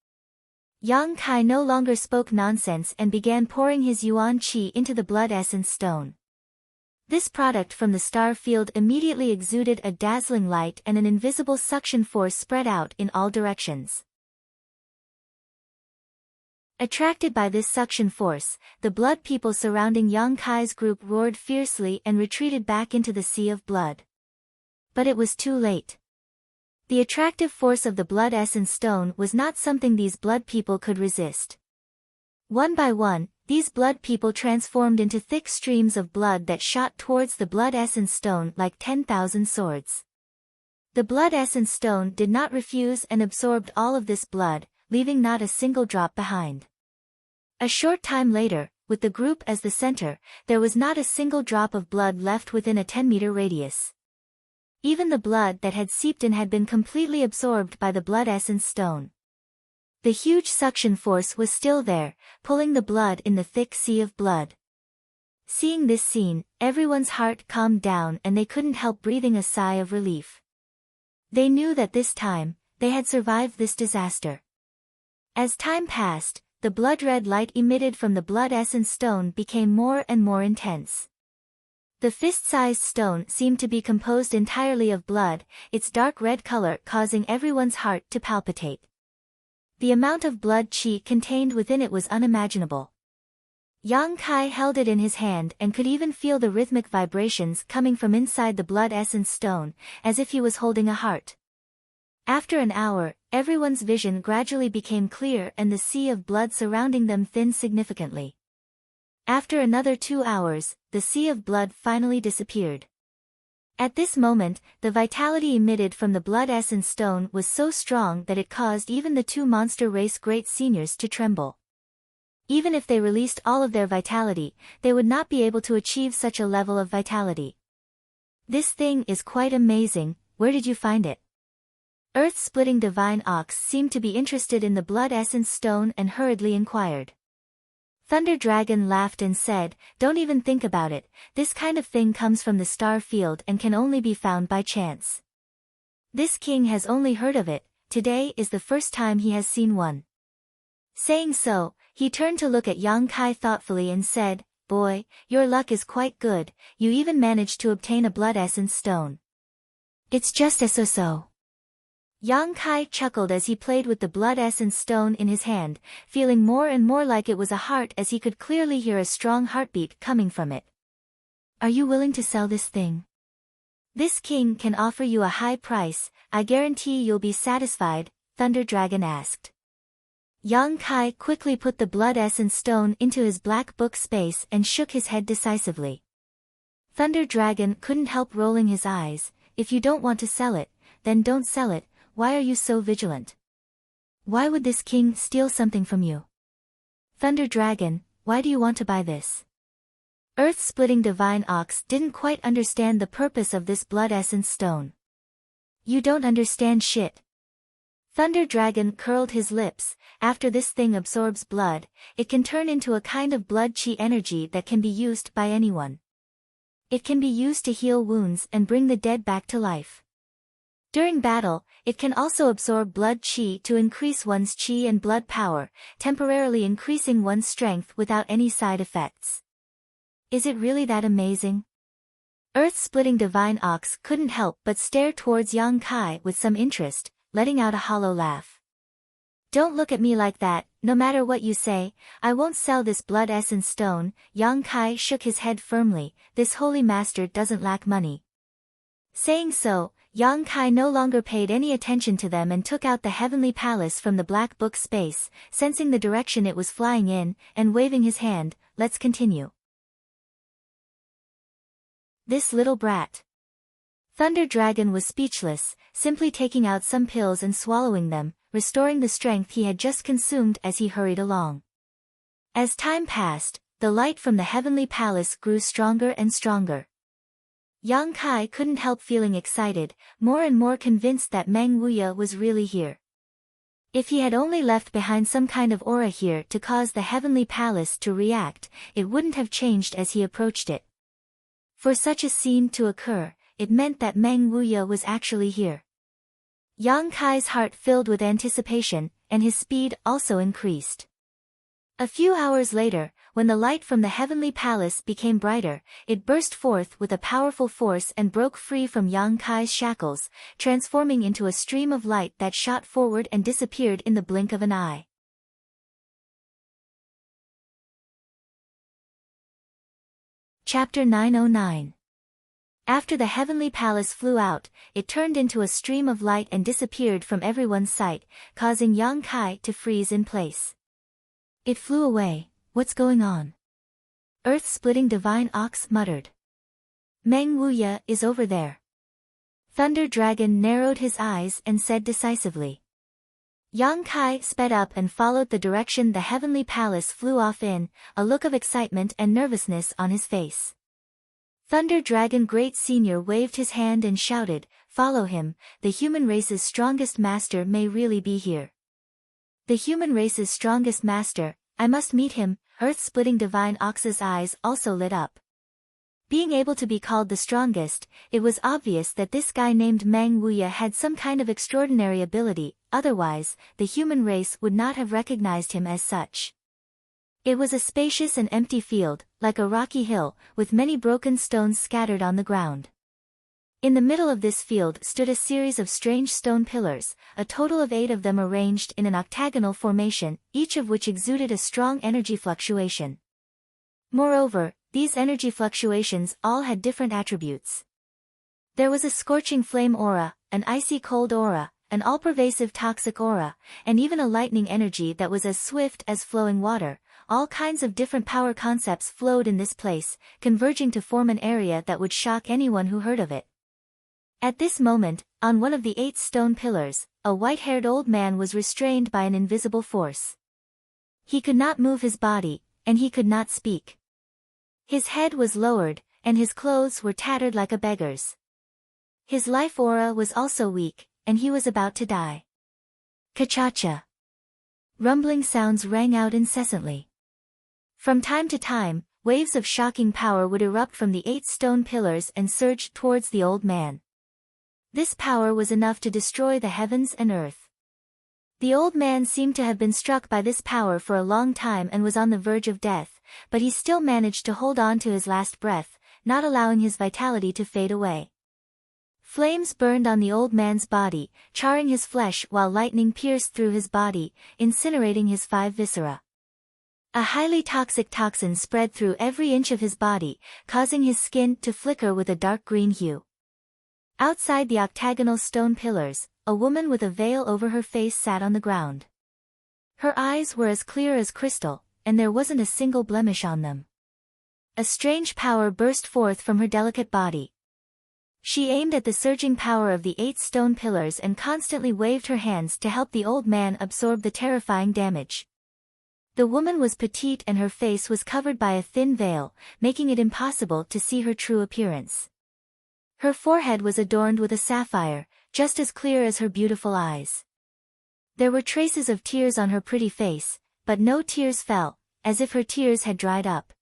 Yang Kai no longer spoke nonsense and began pouring his yuan qi into the blood essence stone. This product from the star field immediately exuded a dazzling light and an invisible suction force spread out in all directions. Attracted by this suction force, the blood people surrounding Yang Kai's group roared fiercely and retreated back into the sea of blood. But it was too late. The attractive force of the blood essence stone was not something these blood people could resist. One by one, these blood people transformed into thick streams of blood that shot towards the blood essence stone like 10,000 swords. The blood essence stone did not refuse and absorbed all of this blood, leaving not a single drop behind. A short time later, with the group as the center, there was not a single drop of blood left within a 10-meter radius. Even the blood that had seeped in had been completely absorbed by the blood essence stone. The huge suction force was still there, pulling the blood in the thick sea of blood. Seeing this scene, everyone's heart calmed down and they couldn't help breathing a sigh of relief. They knew that this time, they had survived this disaster. As time passed, the blood-red light emitted from the blood essence stone became more and more intense. The fist-sized stone seemed to be composed entirely of blood, its dark red color causing everyone's heart to palpitate. The amount of blood qi contained within it was unimaginable. Yang Kai held it in his hand and could even feel the rhythmic vibrations coming from inside the blood essence stone, as if he was holding a heart. After an hour, everyone's vision gradually became clear and the sea of blood surrounding them thinned significantly. After another 2 hours, the sea of blood finally disappeared. At this moment, the vitality emitted from the blood essence stone was so strong that it caused even the 2 monster race great seniors to tremble. Even if they released all of their vitality, they would not be able to achieve such a level of vitality. "This thing is quite amazing, where did you find it?" Earth-splitting divine ox seemed to be interested in the blood essence stone and hurriedly inquired. Thunder Dragon laughed and said, "Don't even think about it, this kind of thing comes from the star field and can only be found by chance. This king has only heard of it, today is the first time he has seen one." Saying so, he turned to look at Yang Kai thoughtfully and said, "Boy, your luck is quite good, you even managed to obtain a blood essence stone. It's just a so-so." Yang Kai chuckled as he played with the blood essence stone in his hand, feeling more and more like it was a heart as he could clearly hear a strong heartbeat coming from it. "Are you willing to sell this thing? This king can offer you a high price, I guarantee you'll be satisfied," Thunder Dragon asked. Yang Kai quickly put the blood essence stone into his black book space and shook his head decisively. Thunder Dragon couldn't help rolling his eyes. If you don't want to sell it, then don't sell it. Why are you so vigilant? Why would this king steal something from you? Thunder Dragon, why do you want to buy this? Earth-splitting Divine Ox didn't quite understand the purpose of this blood essence stone. You don't understand shit. Thunder Dragon curled his lips. After this thing absorbs blood, it can turn into a kind of blood chi energy that can be used by anyone. It can be used to heal wounds and bring the dead back to life. During battle, it can also absorb blood chi to increase one's chi and blood power, temporarily increasing one's strength without any side effects. Is it really that amazing? Earth-splitting Divine Ox couldn't help but stare towards Yang Kai with some interest, letting out a hollow laugh. Don't look at me like that, no matter what you say, I won't sell this blood essence stone. Yang Kai shook his head firmly. This holy master doesn't lack money. Saying so, Yang Kai no longer paid any attention to them and took out the heavenly palace from the black book space, sensing the direction it was flying in, and waving his hand. Let's continue. This little brat. Thunder Dragon was speechless, simply taking out some pills and swallowing them, restoring the strength he had just consumed as he hurried along. As time passed, the light from the heavenly palace grew stronger and stronger. Yang Kai couldn't help feeling excited, more and more convinced that Meng Wuya was really here. If he had only left behind some kind of aura here to cause the heavenly palace to react, it wouldn't have changed as he approached it. For such a scene to occur, it meant that Meng Wuya was actually here. Yang Kai's heart filled with anticipation, and his speed also increased. A few hours later, when the light from the heavenly palace became brighter, it burst forth with a powerful force and broke free from Yang Kai's shackles, transforming into a stream of light that shot forward and disappeared in the blink of an eye. Chapter 909. After the heavenly palace flew out, it turned into a stream of light and disappeared from everyone's sight, causing Yang Kai to freeze in place. It flew away. What's going on? Earth-splitting Divine Ox muttered. Meng Wuya is over there. Thunder Dragon narrowed his eyes and said decisively. Yang Kai sped up and followed the direction the heavenly palace flew off in, a look of excitement and nervousness on his face. Thunder Dragon Great Senior waved his hand and shouted, "Follow him, the human race's strongest master may really be here." The human race's strongest master, I must meet him. Earth-splitting Divine Ox's eyes also lit up. Being able to be called the strongest, it was obvious that this guy named Meng Wuya had some kind of extraordinary ability, otherwise, the human race would not have recognized him as such. It was a spacious and empty field, like a rocky hill, with many broken stones scattered on the ground. In the middle of this field stood a series of strange stone pillars, a total of 8 of them arranged in an octagonal formation, each of which exuded a strong energy fluctuation. Moreover, these energy fluctuations all had different attributes. There was a scorching flame aura, an icy cold aura, an all-pervasive toxic aura, and even a lightning energy that was as swift as flowing water. All kinds of different power concepts flowed in this place, converging to form an area that would shock anyone who heard of it. At this moment, on one of the 8 stone pillars, a white-haired old man was restrained by an invisible force. He could not move his body, and he could not speak. His head was lowered, and his clothes were tattered like a beggar's. His life aura was also weak, and he was about to die. Ka-cha-cha. Rumbling sounds rang out incessantly. From time to time, waves of shocking power would erupt from the 8 stone pillars and surge towards the old man. This power was enough to destroy the heavens and earth. The old man seemed to have been struck by this power for a long time and was on the verge of death, but he still managed to hold on to his last breath, not allowing his vitality to fade away. Flames burned on the old man's body, charring his flesh while lightning pierced through his body, incinerating his 5 viscera. A highly toxic toxin spread through every inch of his body, causing his skin to flicker with a dark green hue. Outside the octagonal stone pillars, a woman with a veil over her face sat on the ground. Her eyes were as clear as crystal, and there wasn't a single blemish on them. A strange power burst forth from her delicate body. She aimed at the surging power of the 8 stone pillars and constantly waved her hands to help the old man absorb the terrifying damage. The woman was petite and her face was covered by a thin veil, making it impossible to see her true appearance. Her forehead was adorned with a sapphire, just as clear as her beautiful eyes. There were traces of tears on her pretty face, but no tears fell, as if her tears had dried up.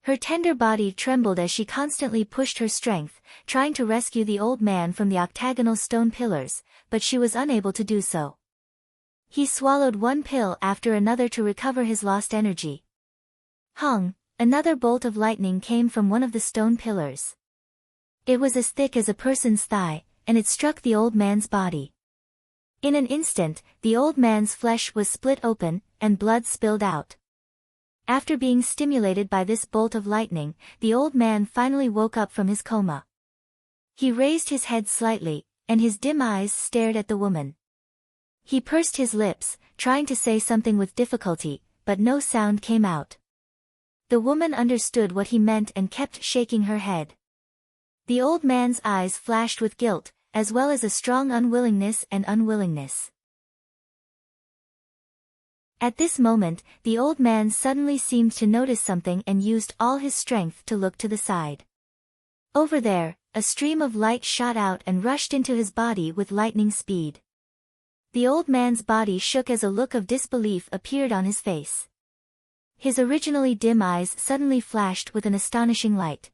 Her tender body trembled as she constantly pushed her strength, trying to rescue the old man from the octagonal stone pillars, but she was unable to do so. He swallowed one pill after another to recover his lost energy. Hung, another bolt of lightning came from one of the stone pillars. It was as thick as a person's thigh, and it struck the old man's body. In an instant, the old man's flesh was split open, and blood spilled out. After being stimulated by this bolt of lightning, the old man finally woke up from his coma. He raised his head slightly, and his dim eyes stared at the woman. He pursed his lips, trying to say something with difficulty, but no sound came out. The woman understood what he meant and kept shaking her head. The old man's eyes flashed with guilt, as well as a strong unwillingness. At this moment, the old man suddenly seemed to notice something and used all his strength to look to the side. Over there, a stream of light shot out and rushed into his body with lightning speed. The old man's body shook as a look of disbelief appeared on his face. His originally dim eyes suddenly flashed with an astonishing light.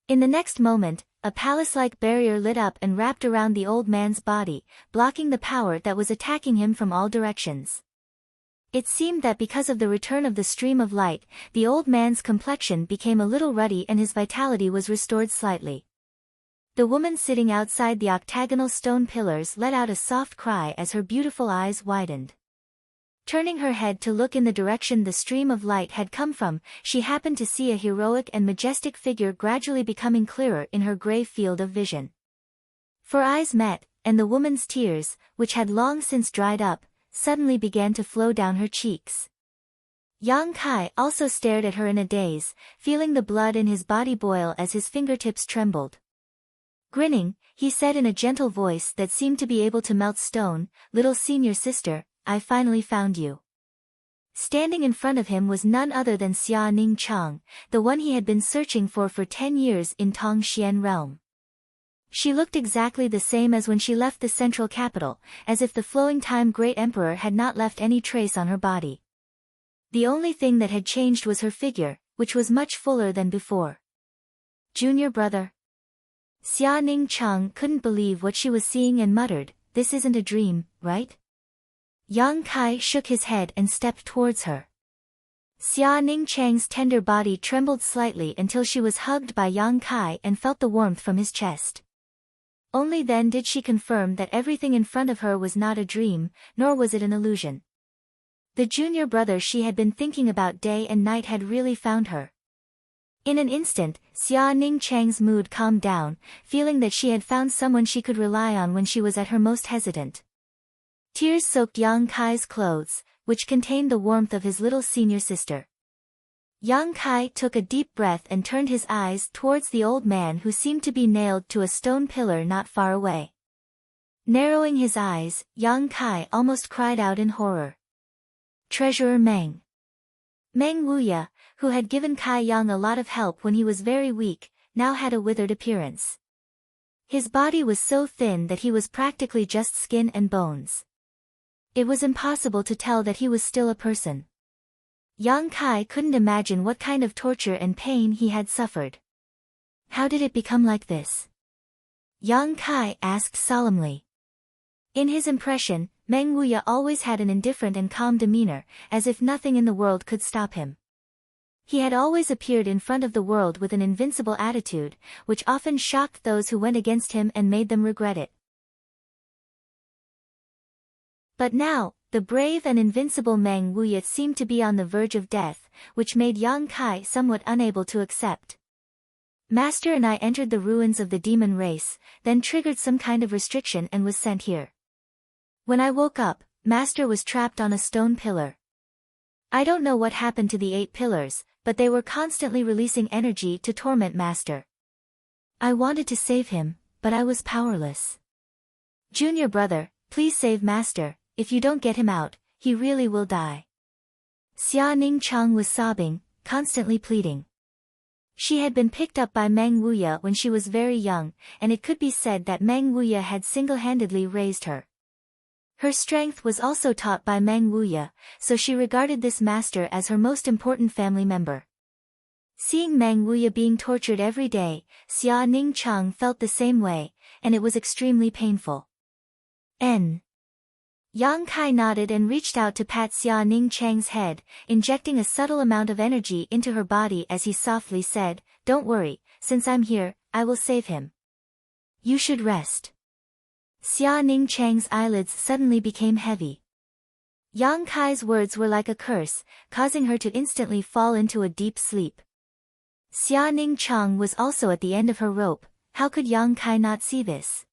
In the next moment, a palace-like barrier lit up and wrapped around the old man's body, blocking the power that was attacking him from all directions. It seemed that because of the return of the stream of light, the old man's complexion became a little ruddy and his vitality was restored slightly. The woman sitting outside the octagonal stone pillars let out a soft cry as her beautiful eyes widened. Turning her head to look in the direction the stream of light had come from, she happened to see a heroic and majestic figure gradually becoming clearer in her gray field of vision. For eyes met, and the woman's tears, which had long since dried up, suddenly began to flow down her cheeks. Yang Kai also stared at her in a daze, feeling the blood in his body boil as his fingertips trembled. Grinning, he said in a gentle voice that seemed to be able to melt stone, "Little senior sister, I finally found you." Standing in front of him was none other than Xia Ning Chang, the one he had been searching for 10 years in Tongxian realm. She looked exactly the same as when she left the central capital, as if the flowing time great emperor had not left any trace on her body. The only thing that had changed was her figure, which was much fuller than before. Junior brother. Xia Ning Chang couldn't believe what she was seeing and muttered, "This isn't a dream, right?" Yang Kai shook his head and stepped towards her. Xia Ning Chang's tender body trembled slightly until she was hugged by Yang Kai and felt the warmth from his chest. Only then did she confirm that everything in front of her was not a dream, nor was it an illusion. The junior brother she had been thinking about day and night had really found her. In an instant, Xia Ning Chang's mood calmed down, feeling that she had found someone she could rely on when she was at her most hesitant. Tears soaked Yang Kai's clothes, which contained the warmth of his little senior sister. Yang Kai took a deep breath and turned his eyes towards the old man who seemed to be nailed to a stone pillar not far away. Narrowing his eyes, Yang Kai almost cried out in horror. Treasurer Meng. Meng Wuya, who had given Kai Yang a lot of help when he was very weak, now had a withered appearance. His body was so thin that he was practically just skin and bones. It was impossible to tell that he was still a person. Yang Kai couldn't imagine what kind of torture and pain he had suffered. How did it become like this? Yang Kai asked solemnly. In his impression, Meng Wuya always had an indifferent and calm demeanor, as if nothing in the world could stop him. He had always appeared in front of the world with an invincible attitude, which often shocked those who went against him and made them regret it. But now, the brave and invincible Meng Wuya seemed to be on the verge of death, which made Yang Kai somewhat unable to accept. Master and I entered the ruins of the demon race, then triggered some kind of restriction and was sent here. When I woke up, Master was trapped on a stone pillar. I don't know what happened to the 8 pillars, but they were constantly releasing energy to torment Master. I wanted to save him, but I was powerless. Junior brother, please save Master, if you don't get him out, he really will die. Xia Ningchang was sobbing, constantly pleading. She had been picked up by Meng Wuya when she was very young, and it could be said that Meng Wuya had single-handedly raised her. Her strength was also taught by Meng Wuya, so she regarded this master as her most important family member. Seeing Meng Wuya being tortured every day, Xia Ningchang felt the same way, and it was extremely painful. Yang Kai nodded and reached out to pat Xia Ningchang's head, injecting a subtle amount of energy into her body as he softly said, "Don't worry, since I'm here, I will save him. You should rest." Xia Ningchang's eyelids suddenly became heavy. Yang Kai's words were like a curse, causing her to instantly fall into a deep sleep. Xia Ningchang was also at the end of her rope. How could Yang Kai not see this?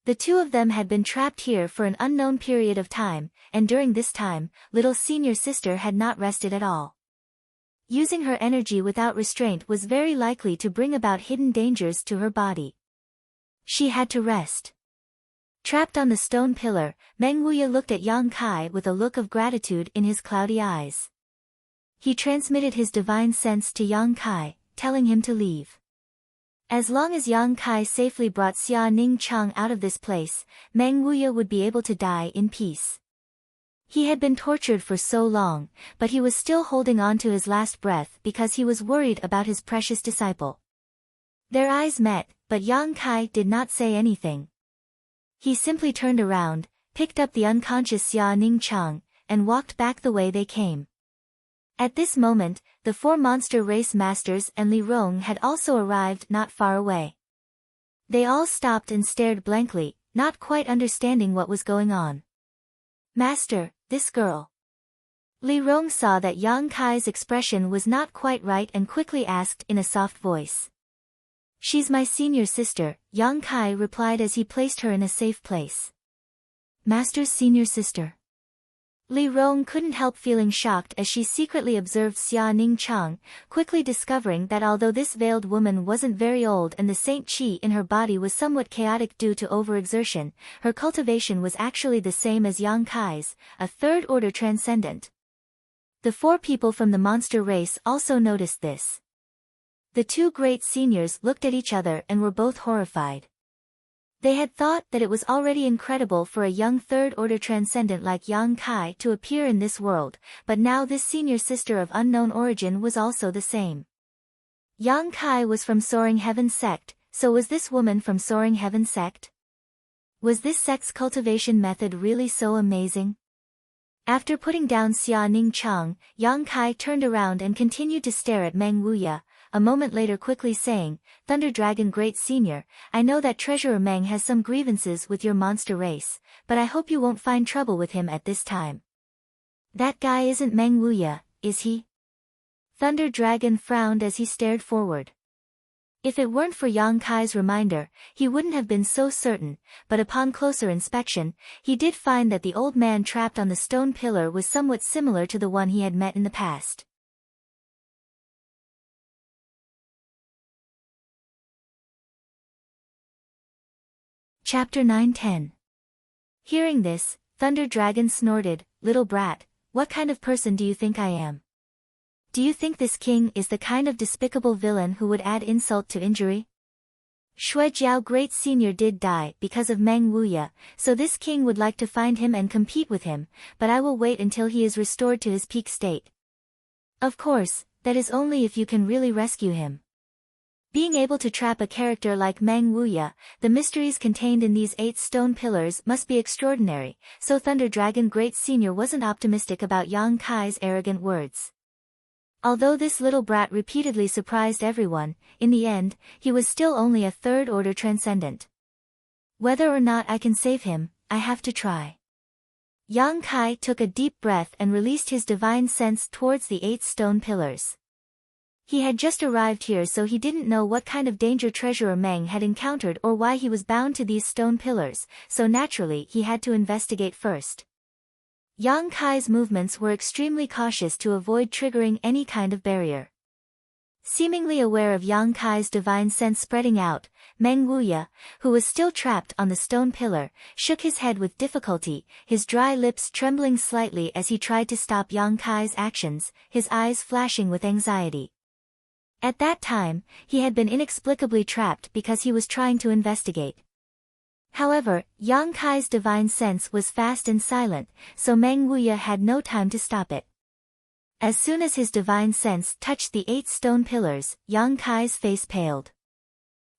The two of them had been trapped here for an unknown period of time, and during this time, little senior sister had not rested at all. Using her energy without restraint was very likely to bring about hidden dangers to her body. She had to rest. Trapped on the stone pillar, Meng Wuya looked at Yang Kai with a look of gratitude in his cloudy eyes. He transmitted his divine sense to Yang Kai, telling him to leave. As long as Yang Kai safely brought Xia Ningchang out of this place, Meng Wuya would be able to die in peace. He had been tortured for so long, but he was still holding on to his last breath because he was worried about his precious disciple. Their eyes met, but Yang Kai did not say anything. He simply turned around, picked up the unconscious Xia Ningchang, and walked back the way they came. At this moment, the four monster race masters and Li Rong had also arrived not far away. They all stopped and stared blankly, not quite understanding what was going on. "Master, this girl." Li Rong saw that Yang Kai's expression was not quite right and quickly asked in a soft voice. "She's my senior sister," Yang Kai replied as he placed her in a safe place. "Master's senior sister?" Li Rong couldn't help feeling shocked as she secretly observed Xia Ningchang, quickly discovering that although this veiled woman wasn't very old and the Saint Qi in her body was somewhat chaotic due to overexertion, her cultivation was actually the same as Yang Kai's, a third-order transcendent. The four people from the monster race also noticed this. The two great seniors looked at each other and were both horrified. They had thought that it was already incredible for a young third-order transcendent like Yang Kai to appear in this world, but now this senior sister of unknown origin was also the same. Yang Kai was from Soaring Heaven sect, so was this woman from Soaring Heaven sect? Was this sect's cultivation method really so amazing? After putting down Xia Ningchang, Yang Kai turned around and continued to stare at Meng Wuya, a moment later quickly saying, "Thunder Dragon Great Senior, I know that Treasurer Meng has some grievances with your monster race, but I hope you won't find trouble with him at this time." "That guy isn't Meng Wuya, is he?" Thunder Dragon frowned as he stared forward. If it weren't for Yang Kai's reminder, he wouldn't have been so certain, but upon closer inspection, he did find that the old man trapped on the stone pillar was somewhat similar to the one he had met in the past. Chapter 9-10. Hearing this, Thunder Dragon snorted, "Little brat, what kind of person do you think I am? Do you think this king is the kind of despicable villain who would add insult to injury? Shui Jiao Great Senior did die because of Meng Wuya, so this king would like to find him and compete with him, but I will wait until he is restored to his peak state. Of course, that is only if you can really rescue him." Being able to trap a character like Meng Wuya, the mysteries contained in these 8 stone pillars must be extraordinary, so Thunder Dragon Great Senior wasn't optimistic about Yang Kai's arrogant words. Although this little brat repeatedly surprised everyone, in the end, he was still only a third-order transcendent. "Whether or not I can save him, I have to try." Yang Kai took a deep breath and released his divine sense towards the 8 stone pillars. He had just arrived here, so he didn't know what kind of danger Treasurer Meng had encountered or why he was bound to these stone pillars, so naturally he had to investigate first. Yang Kai's movements were extremely cautious to avoid triggering any kind of barrier. Seemingly aware of Yang Kai's divine sense spreading out, Meng Wuya, who was still trapped on the stone pillar, shook his head with difficulty, his dry lips trembling slightly as he tried to stop Yang Kai's actions, his eyes flashing with anxiety. At that time, he had been inexplicably trapped because he was trying to investigate. However, Yang Kai's divine sense was fast and silent, so Meng Wuya had no time to stop it. As soon as his divine sense touched the 8 stone pillars, Yang Kai's face paled.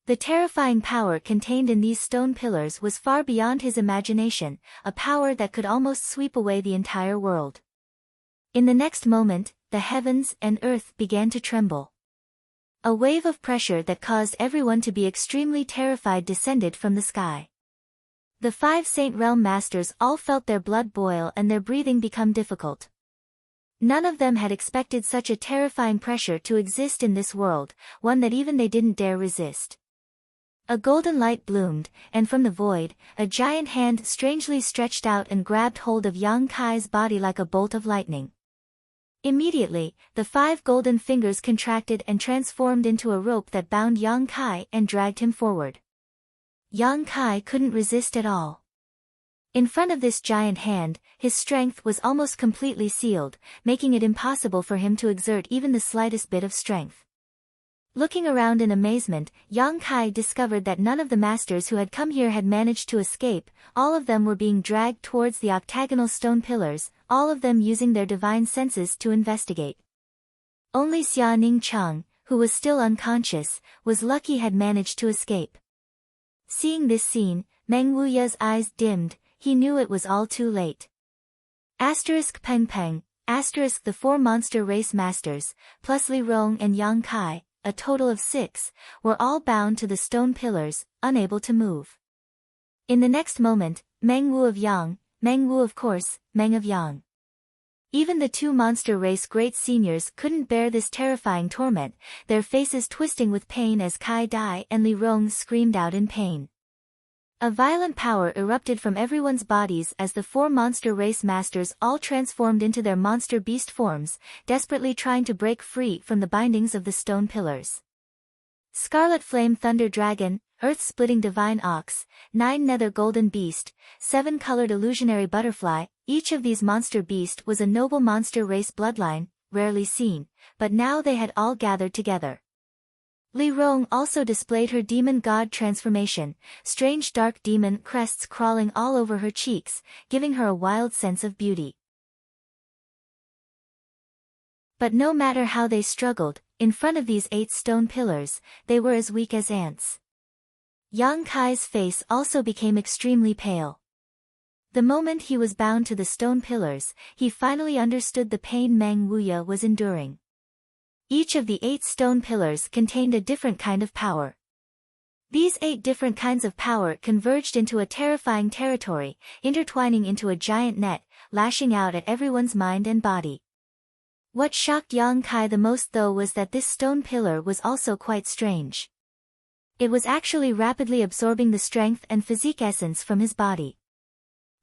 The terrifying power contained in these stone pillars was far beyond his imagination, a power that could almost sweep away the entire world. In the next moment, the heavens and earth began to tremble. A wave of pressure that caused everyone to be extremely terrified descended from the sky. The 5 Saint Realm Masters all felt their blood boil and their breathing become difficult. None of them had expected such a terrifying pressure to exist in this world, one that even they didn't dare resist. A golden light bloomed, and from the void, a giant hand strangely stretched out and grabbed hold of Yang Kai's body like a bolt of lightning. Immediately, the 5 golden fingers contracted and transformed into a rope that bound Yang Kai and dragged him forward. Yang Kai couldn't resist at all. In front of this giant hand, his strength was almost completely sealed, making it impossible for him to exert even the slightest bit of strength. Looking around in amazement, Yang Kai discovered that none of the masters who had come here had managed to escape, all of them were being dragged towards the octagonal stone pillars, all of them using their divine senses to investigate. Only Xia Ning Cheng, who was still unconscious, was lucky had managed to escape. Seeing this scene, Meng Wuya's eyes dimmed, he knew it was all too late. Peng Peng, the 4 monster race masters, plus Li Rong and Yang Kai, a total of 6, were all bound to the stone pillars, unable to move. In the next moment, Meng Wu of Yang, Meng Wu of course, Meng of Yang. Even the 2 monster race great seniors couldn't bear this terrifying torment, their faces twisting with pain as Kai Dai and Li Rong screamed out in pain. A violent power erupted from everyone's bodies as the 4 monster race masters all transformed into their monster beast forms, desperately trying to break free from the bindings of the stone pillars. Scarlet Flame Thunder Dragon, Earth-Splitting Divine Ox, 9 Nether Golden Beast, 7 Colored Illusionary Butterfly, each of these monster beasts was a noble monster race bloodline, rarely seen, but now they had all gathered together. Li Rong also displayed her demon god transformation, strange dark demon crests crawling all over her cheeks, giving her a wild sense of beauty. But no matter how they struggled, in front of these 8 stone pillars, they were as weak as ants. Yang Kai's face also became extremely pale. The moment he was bound to the stone pillars, he finally understood the pain Meng Wuya was enduring. Each of the 8 stone pillars contained a different kind of power. These 8 different kinds of power converged into a terrifying territory, intertwining into a giant net, lashing out at everyone's mind and body. What shocked Yang Kai the most though was that this stone pillar was also quite strange. It was actually rapidly absorbing the strength and physique essence from his body.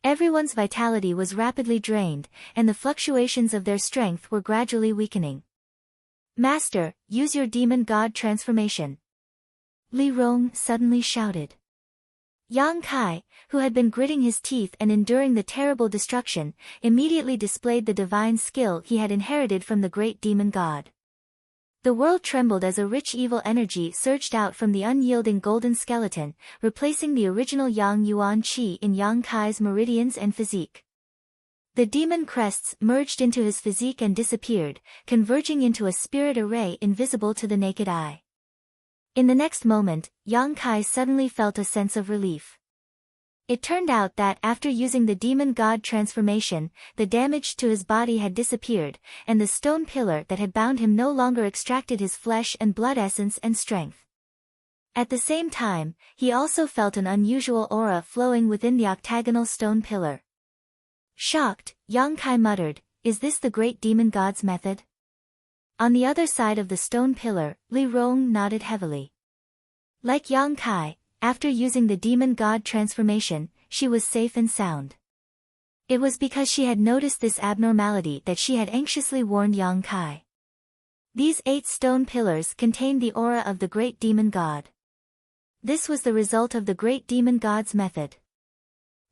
Everyone's vitality was rapidly drained, and the fluctuations of their strength were gradually weakening. Master, use your demon god transformation. Li Rong suddenly shouted. Yang Kai, who had been gritting his teeth and enduring the terrible destruction, immediately displayed the divine skill he had inherited from the great demon god. The world trembled as a rich evil energy surged out from the unyielding golden skeleton, replacing the original Yang Yuan Qi in Yang Kai's meridians and physique. The demon crests merged into his physique and disappeared, converging into a spirit array invisible to the naked eye. In the next moment, Yang Kai suddenly felt a sense of relief. It turned out that after using the demon god transformation, the damage to his body had disappeared, and the stone pillar that had bound him no longer extracted his flesh and blood essence and strength. At the same time, he also felt an unusual aura flowing within the octagonal stone pillar. Shocked, Yang Kai muttered, "Is this the great demon god's method?" On the other side of the stone pillar, Li Rong nodded heavily. Like Yang Kai, after using the demon god transformation, she was safe and sound. It was because she had noticed this abnormality that she had anxiously warned Yang Kai. These 8 stone pillars contained the aura of the great demon god. This was the result of the great demon god's method.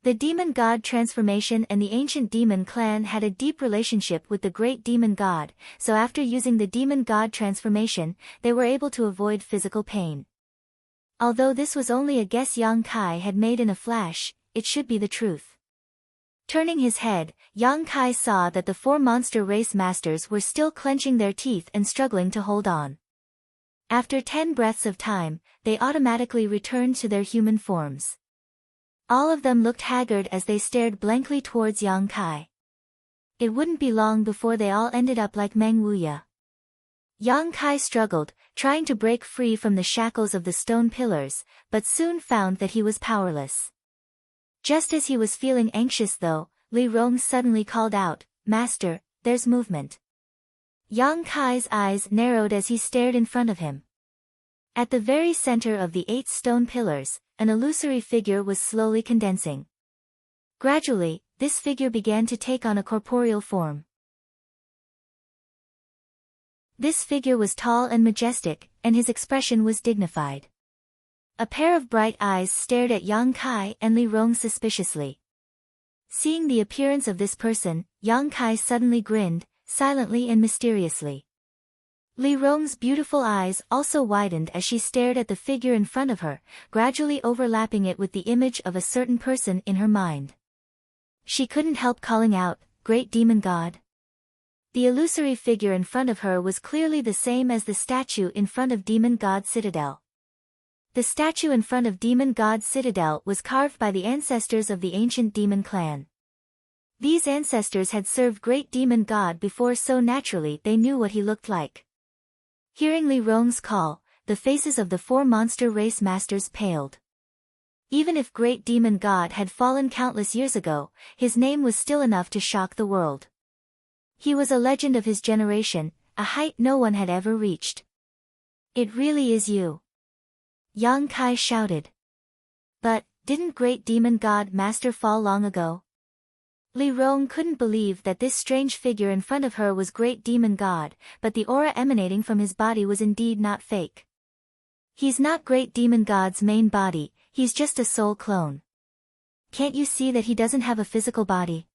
The demon god transformation and the ancient demon clan had a deep relationship with the great demon god, so after using the demon god transformation, they were able to avoid physical pain. Although this was only a guess Yang Kai had made in a flash, it should be the truth. Turning his head, Yang Kai saw that the 4 monster race masters were still clenching their teeth and struggling to hold on. After 10 breaths of time, they automatically returned to their human forms. All of them looked haggard as they stared blankly towards Yang Kai. It wouldn't be long before they all ended up like Meng Wuya. Yang Kai struggled, trying to break free from the shackles of the stone pillars, but soon found that he was powerless. Just as he was feeling anxious though, Li Rong suddenly called out, "Master, there's movement." Yang Kai's eyes narrowed as he stared in front of him. At the very center of the 8 stone pillars, an illusory figure was slowly condensing. Gradually, this figure began to take on a corporeal form. This figure was tall and majestic, and his expression was dignified. A pair of bright eyes stared at Yang Kai and Li Rong suspiciously. Seeing the appearance of this person, Yang Kai suddenly grinned, silently and mysteriously. Li Rong's beautiful eyes also widened as she stared at the figure in front of her, gradually overlapping it with the image of a certain person in her mind. She couldn't help calling out, "Great demon god." The illusory figure in front of her was clearly the same as the statue in front of Demon God Citadel. The statue in front of Demon God Citadel was carved by the ancestors of the ancient demon clan. These ancestors had served Great Demon God before, so naturally they knew what he looked like. Hearing Li Rong's call, the faces of the 4 monster race masters paled. Even if Great Demon God had fallen countless years ago, his name was still enough to shock the world. He was a legend of his generation, a height no one had ever reached. "It really is you," Yang Kai shouted. "But, didn't Great Demon God Master fall long ago?" Li Rong couldn't believe that this strange figure in front of her was Great Demon God, but the aura emanating from his body was indeed not fake. "He's not Great Demon God's main body, he's just a soul clone. Can't you see that he doesn't have a physical body?"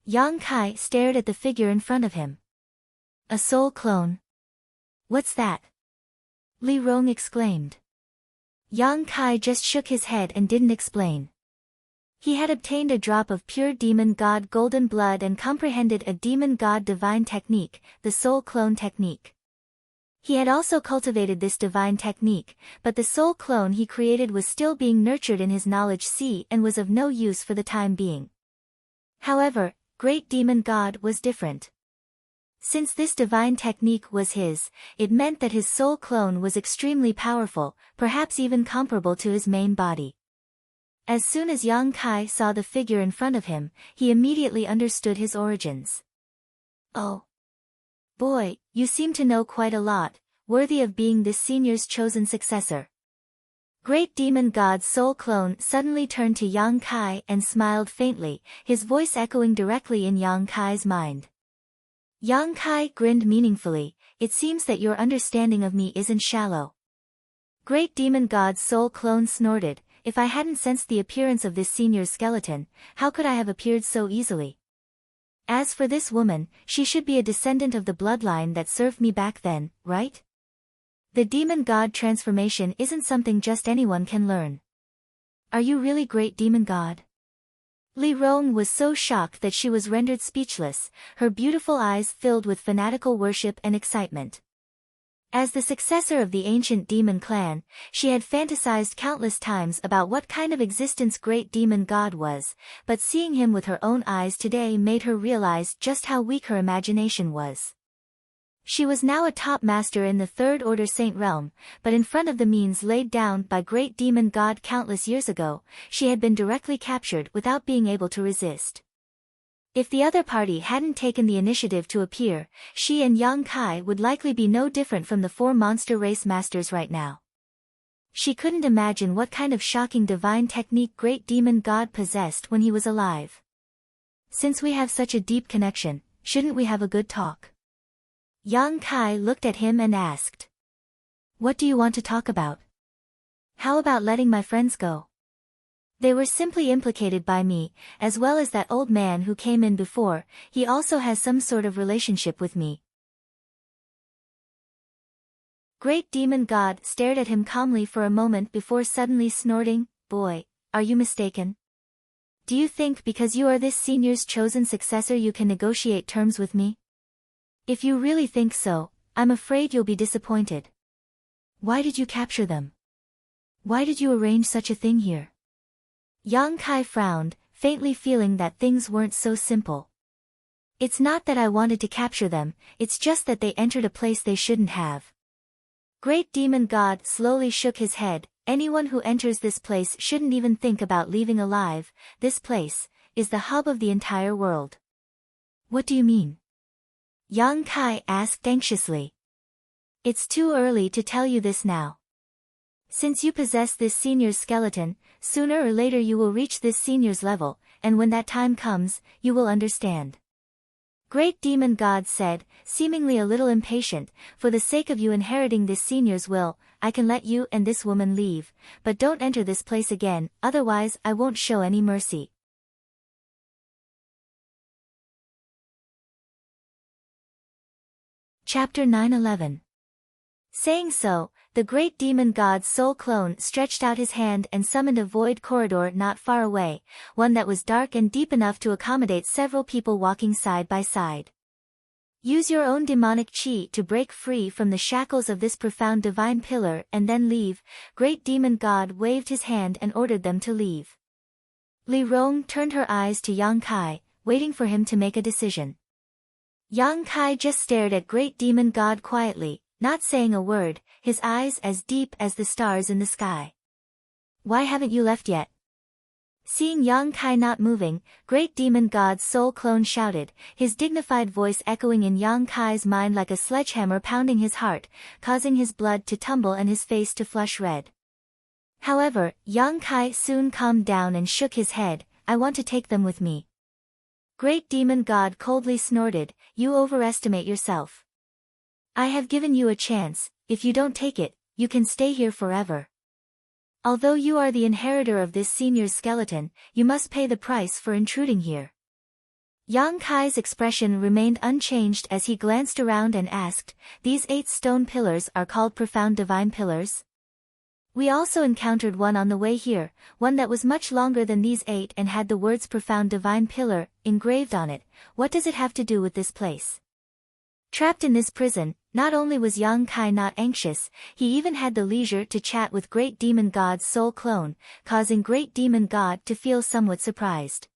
Yang Kai stared at the figure in front of him. "A soul clone? What's that?" Li Rong exclaimed. Yang Kai just shook his head and didn't explain. He had obtained a drop of pure demon god golden blood and comprehended a demon god divine technique, the soul clone technique. He had also cultivated this divine technique, but the soul clone he created was still being nurtured in his knowledge sea and was of no use for the time being. However, Great Demon God was different. Since this divine technique was his, it meant that his soul clone was extremely powerful, perhaps even comparable to his main body. As soon as Yang Kai saw the figure in front of him, he immediately understood his origins. "Oh boy, you seem to know quite a lot, worthy of being this senior's chosen successor." Great Demon God's soul clone suddenly turned to Yang Kai and smiled faintly, his voice echoing directly in Yang Kai's mind. Yang Kai grinned meaningfully, "It seems that your understanding of me isn't shallow." Great Demon God's soul clone snorted, "If I hadn't sensed the appearance of this senior's skeleton, how could I have appeared so easily? As for this woman, she should be a descendant of the bloodline that served me back then, right? The demon god transformation isn't something just anyone can learn. Are you really Great Demon God?" Li Rong was so shocked that she was rendered speechless, her beautiful eyes filled with fanatical worship and excitement. As the successor of the ancient demon clan, she had fantasized countless times about what kind of existence Great Demon God was, but seeing him with her own eyes today made her realize just how weak her imagination was. She was now a top master in the Third Order Saint Realm, but in front of the means laid down by Great Demon God countless years ago, she had been directly captured without being able to resist. If the other party hadn't taken the initiative to appear, she and Yang Kai would likely be no different from the 4 monster race masters right now. She couldn't imagine what kind of shocking divine technique Great Demon God possessed when he was alive. Since we have such a deep connection, shouldn't we have a good talk? Yang Kai looked at him and asked. What do you want to talk about? How about letting my friends go? They were simply implicated by me, as well as that old man who came in before. He also has some sort of relationship with me. Great Demon God stared at him calmly for a moment before suddenly snorting, Boy, are you mistaken? Do you think because you are this senior's chosen successor you can negotiate terms with me? If you really think so, I'm afraid you'll be disappointed. Why did you capture them? Why did you arrange such a thing here? Yang Kai frowned, faintly feeling that things weren't so simple. It's not that I wanted to capture them, it's just that they entered a place they shouldn't have. Great Demon God slowly shook his head. Anyone who enters this place shouldn't even think about leaving alive. This place is the hub of the entire world. What do you mean? Yang Kai asked anxiously. It's too early to tell you this now. Since you possess this senior's skeleton, sooner or later you will reach this senior's level, and when that time comes, you will understand. Great Demon God said, seemingly a little impatient, for the sake of you inheriting this senior's will, I can let you and this woman leave, but don't enter this place again, otherwise I won't show any mercy. Chapter 9:11. Saying so, the Great Demon God's soul clone stretched out his hand and summoned a void corridor not far away, one that was dark and deep enough to accommodate several people walking side by side. Use your own demonic chi to break free from the shackles of this profound divine pillar and then leave. Great Demon God waved his hand and ordered them to leave. Li Rong turned her eyes to Yang Kai, waiting for him to make a decision. Yang Kai just stared at Great Demon God quietly, not saying a word, his eyes as deep as the stars in the sky. Why haven't you left yet? Seeing Yang Kai not moving, Great Demon God's soul clone shouted, his dignified voice echoing in Yang Kai's mind like a sledgehammer pounding his heart, causing his blood to tumble and his face to flush red. However, Yang Kai soon calmed down and shook his head, I want to take them with me. Great Demon God coldly snorted, you overestimate yourself. I have given you a chance, if you don't take it, you can stay here forever. Although you are the inheritor of this senior's skeleton, you must pay the price for intruding here. Yang Kai's expression remained unchanged as he glanced around and asked, these 8 stone pillars are called profound divine pillars? We also encountered one on the way here, one that was much longer than these 8 and had the words profound divine pillar engraved on it. What does it have to do with this place? Trapped in this prison, not only was Yang Kai not anxious, he even had the leisure to chat with Great Demon God's soul clone, causing Great Demon God to feel somewhat surprised.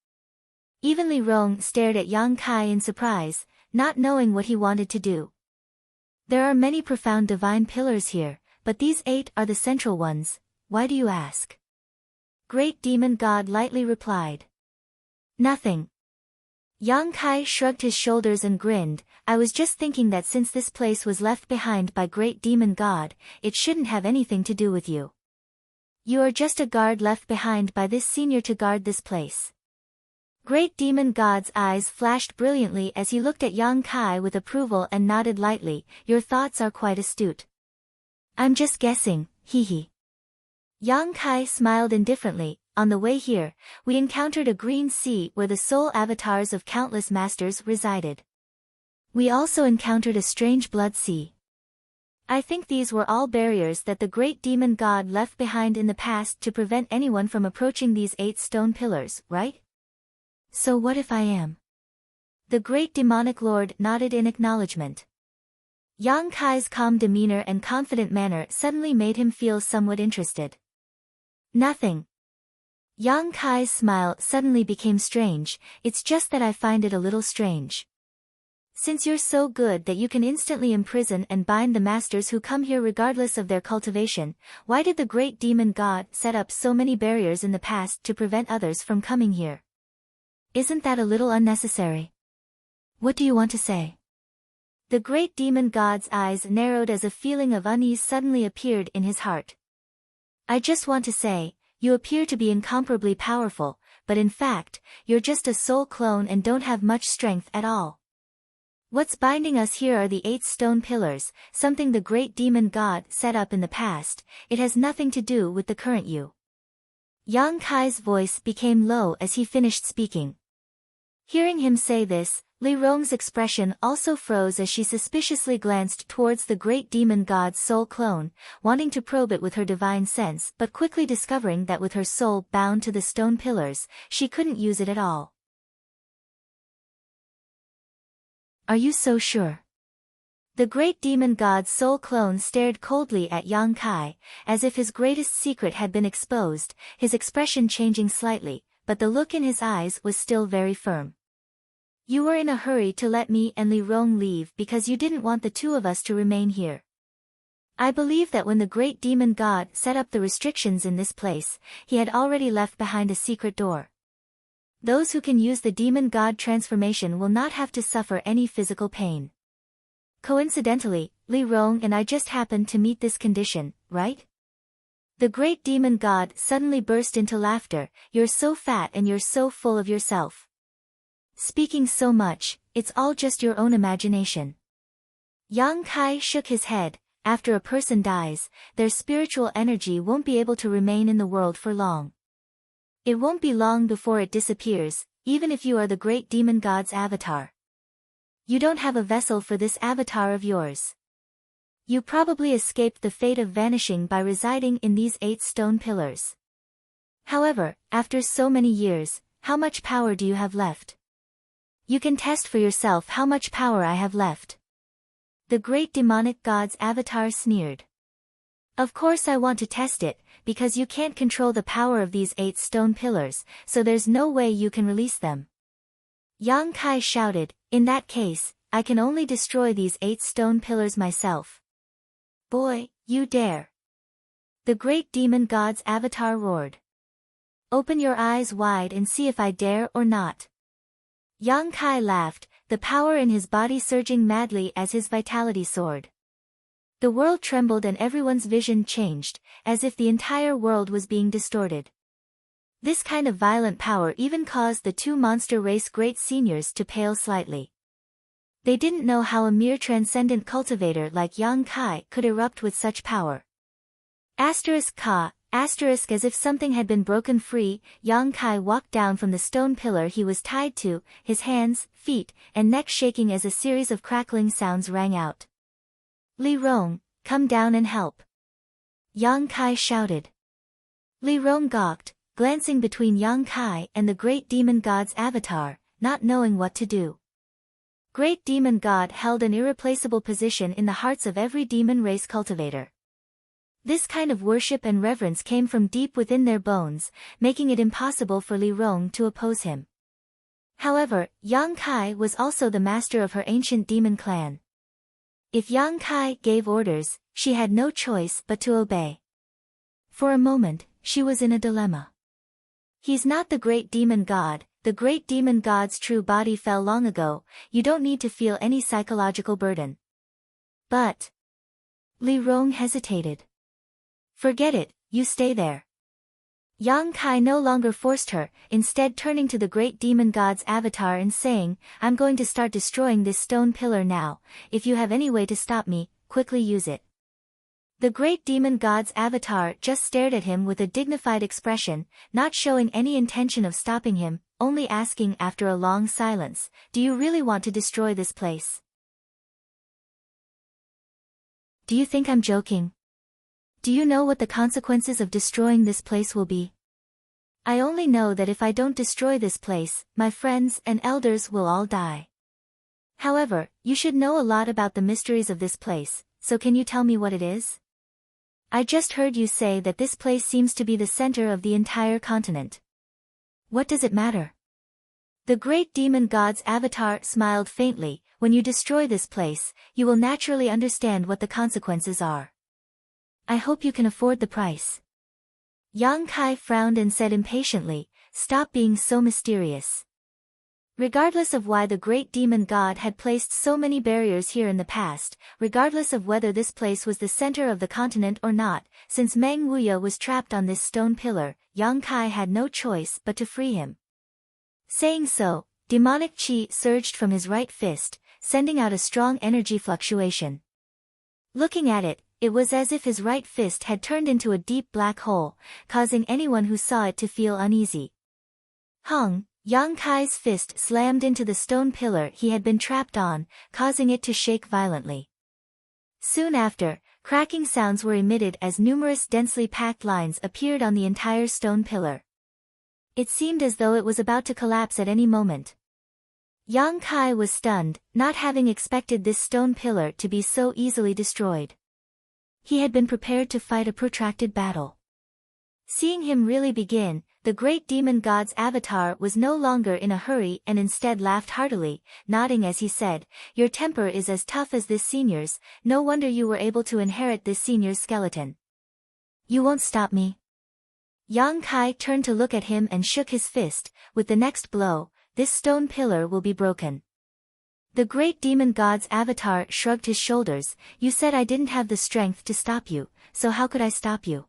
Even Li Rong stared at Yang Kai in surprise, not knowing what he wanted to do. There are many profound divine pillars here, but these 8 are the central ones. Why do you ask? Great Demon God lightly replied. Nothing. Yang Kai shrugged his shoulders and grinned, I was just thinking that since this place was left behind by Great Demon God, it shouldn't have anything to do with you. You are just a guard left behind by this senior to guard this place. Great Demon God's eyes flashed brilliantly as he looked at Yang Kai with approval and nodded lightly, your thoughts are quite astute. I'm just guessing, hee hee. Yang Kai smiled indifferently. On the way here, we encountered a green sea where the soul avatars of countless masters resided. We also encountered a strange blood sea. I think these were all barriers that the Great Demon God left behind in the past to prevent anyone from approaching these 8 stone pillars, right? So what if I am? The Great Demonic Lord nodded in acknowledgement. Yang Kai's calm demeanor and confident manner suddenly made him feel somewhat interested. Nothing. Yang Kai's smile suddenly became strange, it's just that I find it a little strange. Since you're so good that you can instantly imprison and bind the masters who come here regardless of their cultivation, why did the Great Demon God set up so many barriers in the past to prevent others from coming here? Isn't that a little unnecessary? What do you want to say? The Great Demon God's eyes narrowed as a feeling of unease suddenly appeared in his heart. I just want to say, you appear to be incomparably powerful, but in fact, you're just a soul clone and don't have much strength at all. What's binding us here are the 8 stone pillars, something the great demon god set up in the past. It has nothing to do with the current you. Yang Kai's voice became low as he finished speaking. Hearing him say this, Li Rong's expression also froze as she suspiciously glanced towards the great demon god's soul clone, wanting to probe it with her divine sense but quickly discovering that with her soul bound to the stone pillars, she couldn't use it at all. Are you so sure? The great demon god's soul clone stared coldly at Yang Kai, as if his greatest secret had been exposed, his expression changing slightly, but the look in his eyes was still very firm. You were in a hurry to let me and Li Rong leave because you didn't want the two of us to remain here. I believe that when the great demon god set up the restrictions in this place, he had already left behind a secret door. Those who can use the demon god transformation will not have to suffer any physical pain. Coincidentally, Li Rong and I just happened to meet this condition, right? The great demon god suddenly burst into laughter. You're so fat and you're so full of yourself. Speaking so much, it's all just your own imagination. Yang Kai shook his head. After a person dies, their spiritual energy won't be able to remain in the world for long. It won't be long before it disappears, even if you are the great demon god's avatar. You don't have a vessel for this avatar of yours. You probably escaped the fate of vanishing by residing in these 8 stone pillars. However, after so many years, how much power do you have left? You can test for yourself how much power I have left. The great demonic god's avatar sneered. Of course I want to test it, because you can't control the power of these 8 stone pillars, so there's no way you can release them. Yang Kai shouted, in that case, I can only destroy these 8 stone pillars myself. Boy, you dare. The great demon god's avatar roared. Open your eyes wide and see if I dare or not. Yang Kai laughed, the power in his body surging madly as his vitality soared. The world trembled and everyone's vision changed, as if the entire world was being distorted. This kind of violent power even caused the 2 monster race great seniors to pale slightly. They didn't know how a mere transcendent cultivator like Yang Kai could erupt with such power. Ka, as if something had been broken free, Yang Kai walked down from the stone pillar he was tied to, his hands, feet, and neck shaking as a series of crackling sounds rang out. Li Rong, come down and help. Yang Kai shouted. Li Rong gawked, glancing between Yang Kai and the great demon god's avatar, not knowing what to do. Great demon god held an irreplaceable position in the hearts of every demon race cultivator. This kind of worship and reverence came from deep within their bones, making it impossible for Li Rong to oppose him. However, Yang Kai was also the master of her ancient demon clan. If Yang Kai gave orders, she had no choice but to obey. For a moment, she was in a dilemma. He's not the great demon god, the great demon god's true body fell long ago, you don't need to feel any psychological burden. But Li Rong hesitated. Forget it, you stay there. Yang Kai no longer forced her, instead turning to the great demon god's avatar and saying, I'm going to start destroying this stone pillar now, if you have any way to stop me, quickly use it. The great demon god's avatar just stared at him with a dignified expression, not showing any intention of stopping him, only asking after a long silence, do you really want to destroy this place? Do you think I'm joking? Do you know what the consequences of destroying this place will be? I only know that if I don't destroy this place, my friends and elders will all die. However, you should know a lot about the mysteries of this place, so can you tell me what it is? I just heard you say that this place seems to be the center of the entire continent. What does it matter? The great demon god's avatar smiled faintly, when you destroy this place, you will naturally understand what the consequences are. I hope you can afford the price. Yang Kai frowned and said impatiently, stop being so mysterious. Regardless of why the great demon god had placed so many barriers here in the past, regardless of whether this place was the center of the continent or not, since Meng Wuya was trapped on this stone pillar, Yang Kai had no choice but to free him. Saying so, demonic qi surged from his right fist, sending out a strong energy fluctuation. Looking at it, it was as if his right fist had turned into a deep black hole, causing anyone who saw it to feel uneasy. Hung, Yang Kai's fist slammed into the stone pillar he had been trapped on, causing it to shake violently. Soon after, cracking sounds were emitted as numerous densely packed lines appeared on the entire stone pillar. It seemed as though it was about to collapse at any moment. Yang Kai was stunned, not having expected this stone pillar to be so easily destroyed. He had been prepared to fight a protracted battle. Seeing him really begin, the great demon god's avatar was no longer in a hurry and instead laughed heartily, nodding as he said, "Your temper is as tough as this senior's, no wonder you were able to inherit this senior's skeleton. You won't stop me." Yang Kai turned to look at him and shook his fist. With the next blow, this stone pillar will be broken. The great demon god's avatar shrugged his shoulders. "You said I didn't have the strength to stop you, so how could I stop you?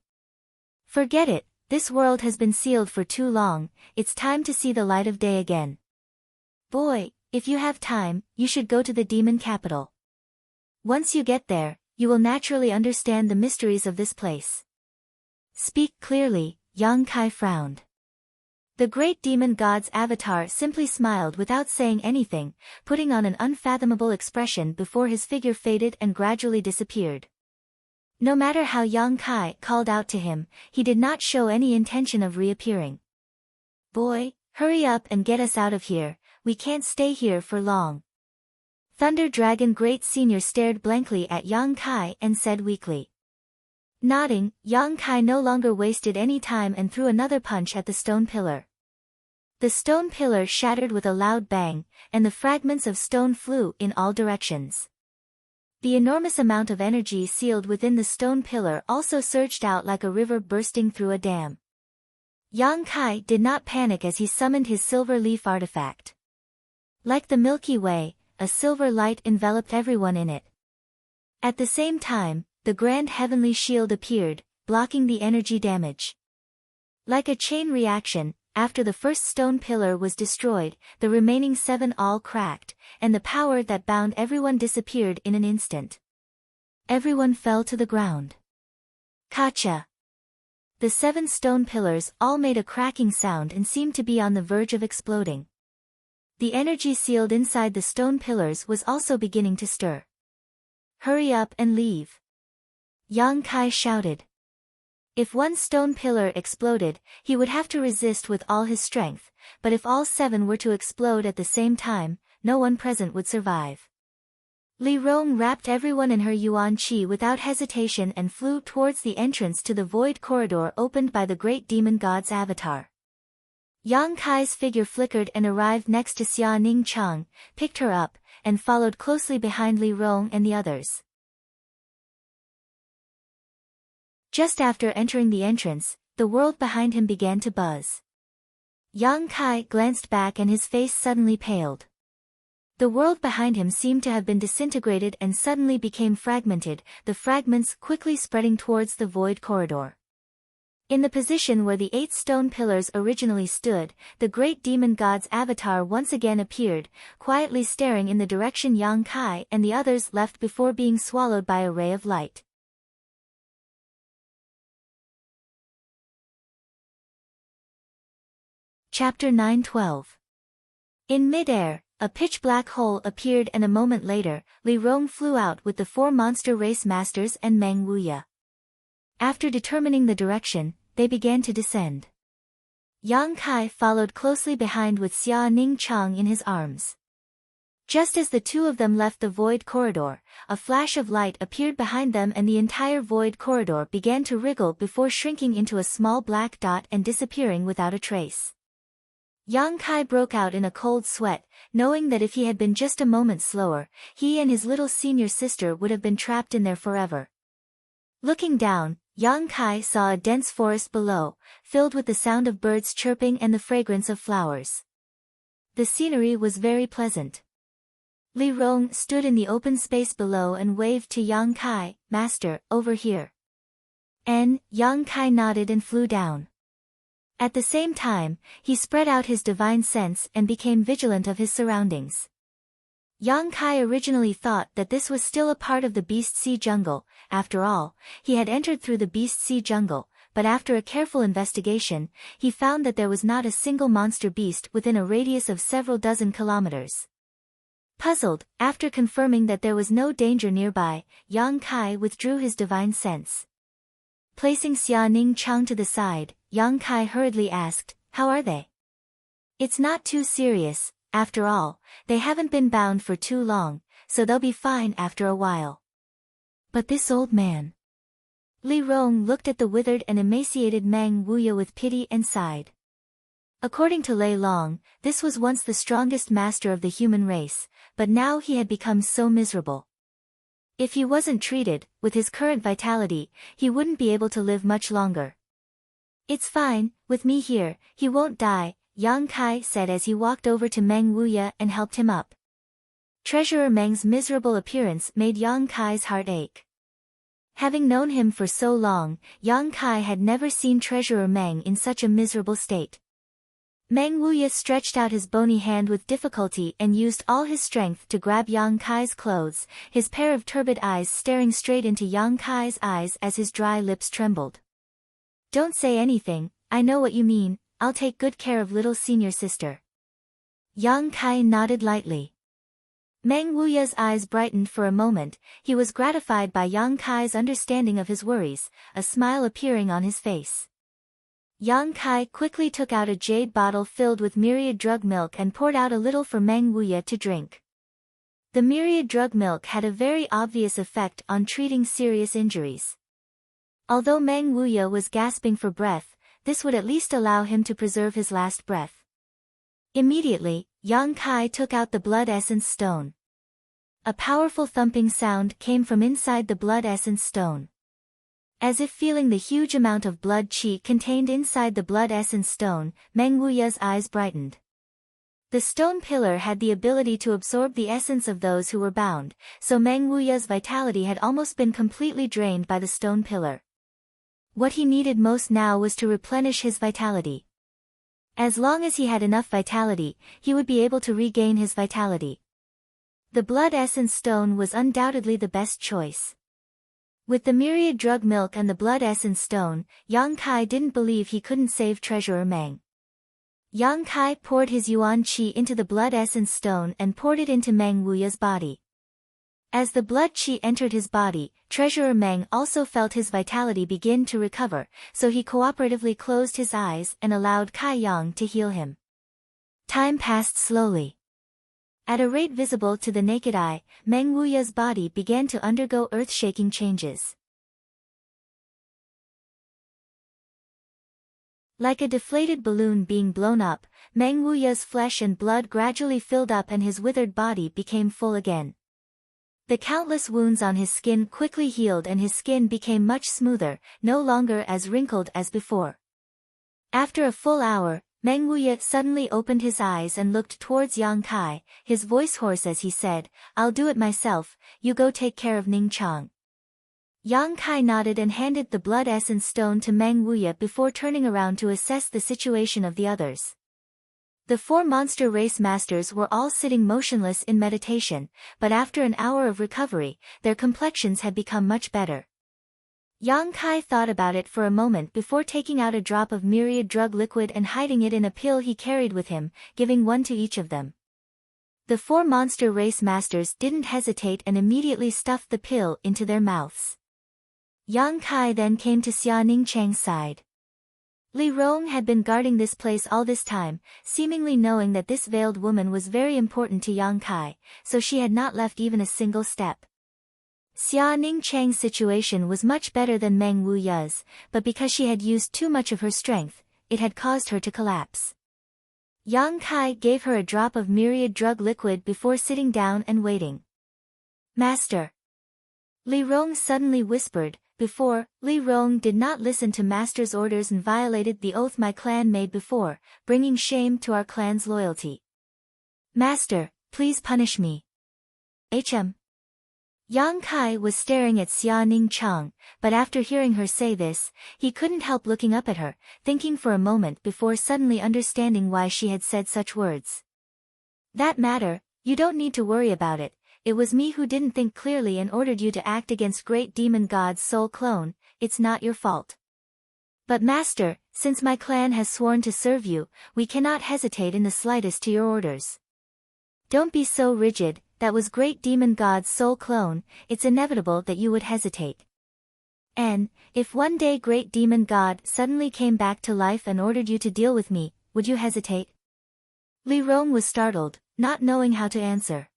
Forget it, this world has been sealed for too long, it's time to see the light of day again. Boy, if you have time, you should go to the demon capital. Once you get there, you will naturally understand the mysteries of this place." "Speak clearly," Yang Kai frowned. The great demon god's avatar simply smiled without saying anything, putting on an unfathomable expression before his figure faded and gradually disappeared. No matter how Yang Kai called out to him, he did not show any intention of reappearing. "Boy, hurry up and get us out of here, we can't stay here for long." Thunder Dragon Great Senior stared blankly at Yang Kai and said weakly. Nodding, Yang Kai no longer wasted any time and threw another punch at the stone pillar. The stone pillar shattered with a loud bang, and the fragments of stone flew in all directions. The enormous amount of energy sealed within the stone pillar also surged out like a river bursting through a dam. Yang Kai did not panic as he summoned his silver leaf artifact. Like the Milky Way, a silver light enveloped everyone in it. At the same time, the grand heavenly shield appeared, blocking the energy damage. Like a chain reaction, after the first stone pillar was destroyed, the remaining 7 all cracked, and the power that bound everyone disappeared in an instant. Everyone fell to the ground. Kacha! The 7 stone pillars all made a cracking sound and seemed to be on the verge of exploding. The energy sealed inside the stone pillars was also beginning to stir. "Hurry up and leave!" Yang Kai shouted. If one stone pillar exploded, he would have to resist with all his strength, but if all 7 were to explode at the same time, no one present would survive. Li Rong wrapped everyone in her yuan qi without hesitation and flew towards the entrance to the void corridor opened by the great demon god's avatar. Yang Kai's figure flickered and arrived next to Xia Ning Chang, picked her up, and followed closely behind Li Rong and the others. Just after entering the entrance, the world behind him began to buzz. Yang Kai glanced back and his face suddenly paled. The world behind him seemed to have been disintegrated and suddenly became fragmented, the fragments quickly spreading towards the void corridor. In the position where the 8 stone pillars originally stood, the great demon god's avatar once again appeared, quietly staring in the direction Yang Kai and the others left before being swallowed by a ray of light. Chapter 9:12. In mid-air, a pitch-black hole appeared and a moment later, Li Rong flew out with the 4 monster race masters and Meng Wuya. After determining the direction, they began to descend. Yang Kai followed closely behind with Xia Ning Chang in his arms. Just as the 2 of them left the void corridor, a flash of light appeared behind them and the entire void corridor began to wriggle before shrinking into a small black dot and disappearing without a trace. Yang Kai broke out in a cold sweat, knowing that if he had been just a moment slower, he and his little senior sister would have been trapped in there forever. Looking down, Yang Kai saw a dense forest below, filled with the sound of birds chirping and the fragrance of flowers. The scenery was very pleasant. Li Rong stood in the open space below and waved to Yang Kai, "Master, over here." Yang Kai nodded and flew down. At the same time, he spread out his divine sense and became vigilant of his surroundings. Yang Kai originally thought that this was still a part of the Beast Sea jungle. After all, he had entered through the Beast Sea jungle, but after a careful investigation, he found that there was not a single monster beast within a radius of several dozen kilometers. Puzzled, after confirming that there was no danger nearby, Yang Kai withdrew his divine sense. Placing Xia Ning Chang to the side, Yang Kai hurriedly asked, "How are they?" "It's not too serious. After all, they haven't been bound for too long, so they'll be fine after a while." "But this old man." Li Rong looked at the withered and emaciated Meng Wuya with pity and sighed. According to Lei Long, this was once the strongest master of the human race, but now he had become so miserable. If he wasn't treated, with his current vitality, he wouldn't be able to live much longer. "It's fine, with me here, he won't die," Yang Kai said as he walked over to Meng Wuya and helped him up. Treasurer Meng's miserable appearance made Yang Kai's heart ache. Having known him for so long, Yang Kai had never seen Treasurer Meng in such a miserable state. Meng Wuya stretched out his bony hand with difficulty and used all his strength to grab Yang Kai's clothes, his pair of turbid eyes staring straight into Yang Kai's eyes as his dry lips trembled. "Don't say anything, I know what you mean, I'll take good care of little senior sister." Yang Kai nodded lightly. Meng Wuya's eyes brightened for a moment. He was gratified by Yang Kai's understanding of his worries, a smile appearing on his face. Yang Kai quickly took out a jade bottle filled with myriad drug milk and poured out a little for Meng Wuya to drink. The myriad drug milk had a very obvious effect on treating serious injuries. Although Meng Wuya was gasping for breath, this would at least allow him to preserve his last breath. Immediately, Yang Kai took out the blood essence stone. A powerful thumping sound came from inside the blood essence stone. As if feeling the huge amount of blood qi contained inside the blood essence stone, Meng Wuya's eyes brightened. The stone pillar had the ability to absorb the essence of those who were bound, so Meng Wuya's vitality had almost been completely drained by the stone pillar. What he needed most now was to replenish his vitality. As long as he had enough vitality, he would be able to regain his vitality. The blood essence stone was undoubtedly the best choice. With the myriad drug milk and the blood essence stone, Yang Kai didn't believe he couldn't save Treasurer Meng. Yang Kai poured his yuan qi into the blood essence stone and poured it into Meng Wuya's body. As the blood qi entered his body, Treasurer Meng also felt his vitality begin to recover, so he cooperatively closed his eyes and allowed Kai Yang to heal him. Time passed slowly. At a rate visible to the naked eye, Meng Wuya's body began to undergo earth-shaking changes. Like a deflated balloon being blown up, Meng Wuya's flesh and blood gradually filled up and his withered body became full again. The countless wounds on his skin quickly healed and his skin became much smoother, no longer as wrinkled as before. After a full hour, Meng Wuya suddenly opened his eyes and looked towards Yang Kai, his voice hoarse as he said, "I'll do it myself, you go take care of Ning Chang." Yang Kai nodded and handed the blood essence stone to Meng Wuya before turning around to assess the situation of the others. The 4 monster race masters were all sitting motionless in meditation, but after an hour of recovery, their complexions had become much better. Yang Kai thought about it for a moment before taking out a drop of myriad drug liquid and hiding it in a pill he carried with him, giving one to each of them. The 4 monster race masters didn't hesitate and immediately stuffed the pill into their mouths. Yang Kai then came to Xia Ningchang's side. Li Rong had been guarding this place all this time, seemingly knowing that this veiled woman was very important to Yang Kai, so she had not left even a single step. Xia Ningchang's situation was much better than Meng Wuya's, but because she had used too much of her strength, it had caused her to collapse. Yang Kai gave her a drop of myriad drug liquid before sitting down and waiting. "Master!" Li Rong suddenly whispered. Before, Li Rong did not listen to Master's orders and violated the oath my clan made before, bringing shame to our clan's loyalty. Master, please punish me. Yang Kai was staring at Xia Ning Chang, but after hearing her say this, he couldn't help looking up at her, thinking for a moment before suddenly understanding why she had said such words. That matter, you don't need to worry about it. It was me who didn't think clearly and ordered you to act against great demon god's soul clone. It's not your fault. But master, since my clan has sworn to serve you, we cannot hesitate in the slightest to your orders. Don't be so rigid, that was great demon god's soul clone, it's inevitable that you would hesitate. And, if one day great demon god suddenly came back to life and ordered you to deal with me, would you hesitate? Li Rong was startled, not knowing how to answer.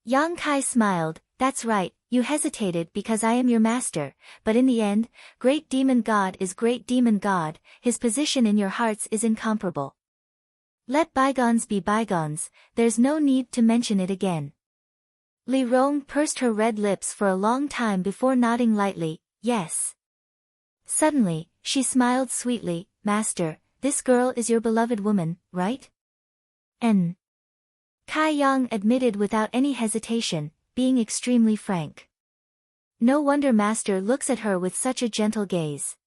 Yang Kai smiled, that's right, you hesitated because I am your master, but in the end, great demon god is great demon god, his position in your hearts is incomparable. Let bygones be bygones, there's no need to mention it again. Li Rong pursed her red lips for a long time before nodding lightly, yes. Suddenly, she smiled sweetly, Master, this girl is your beloved woman, right? Kai Yang admitted without any hesitation, being extremely frank. No wonder Master looks at her with such a gentle gaze.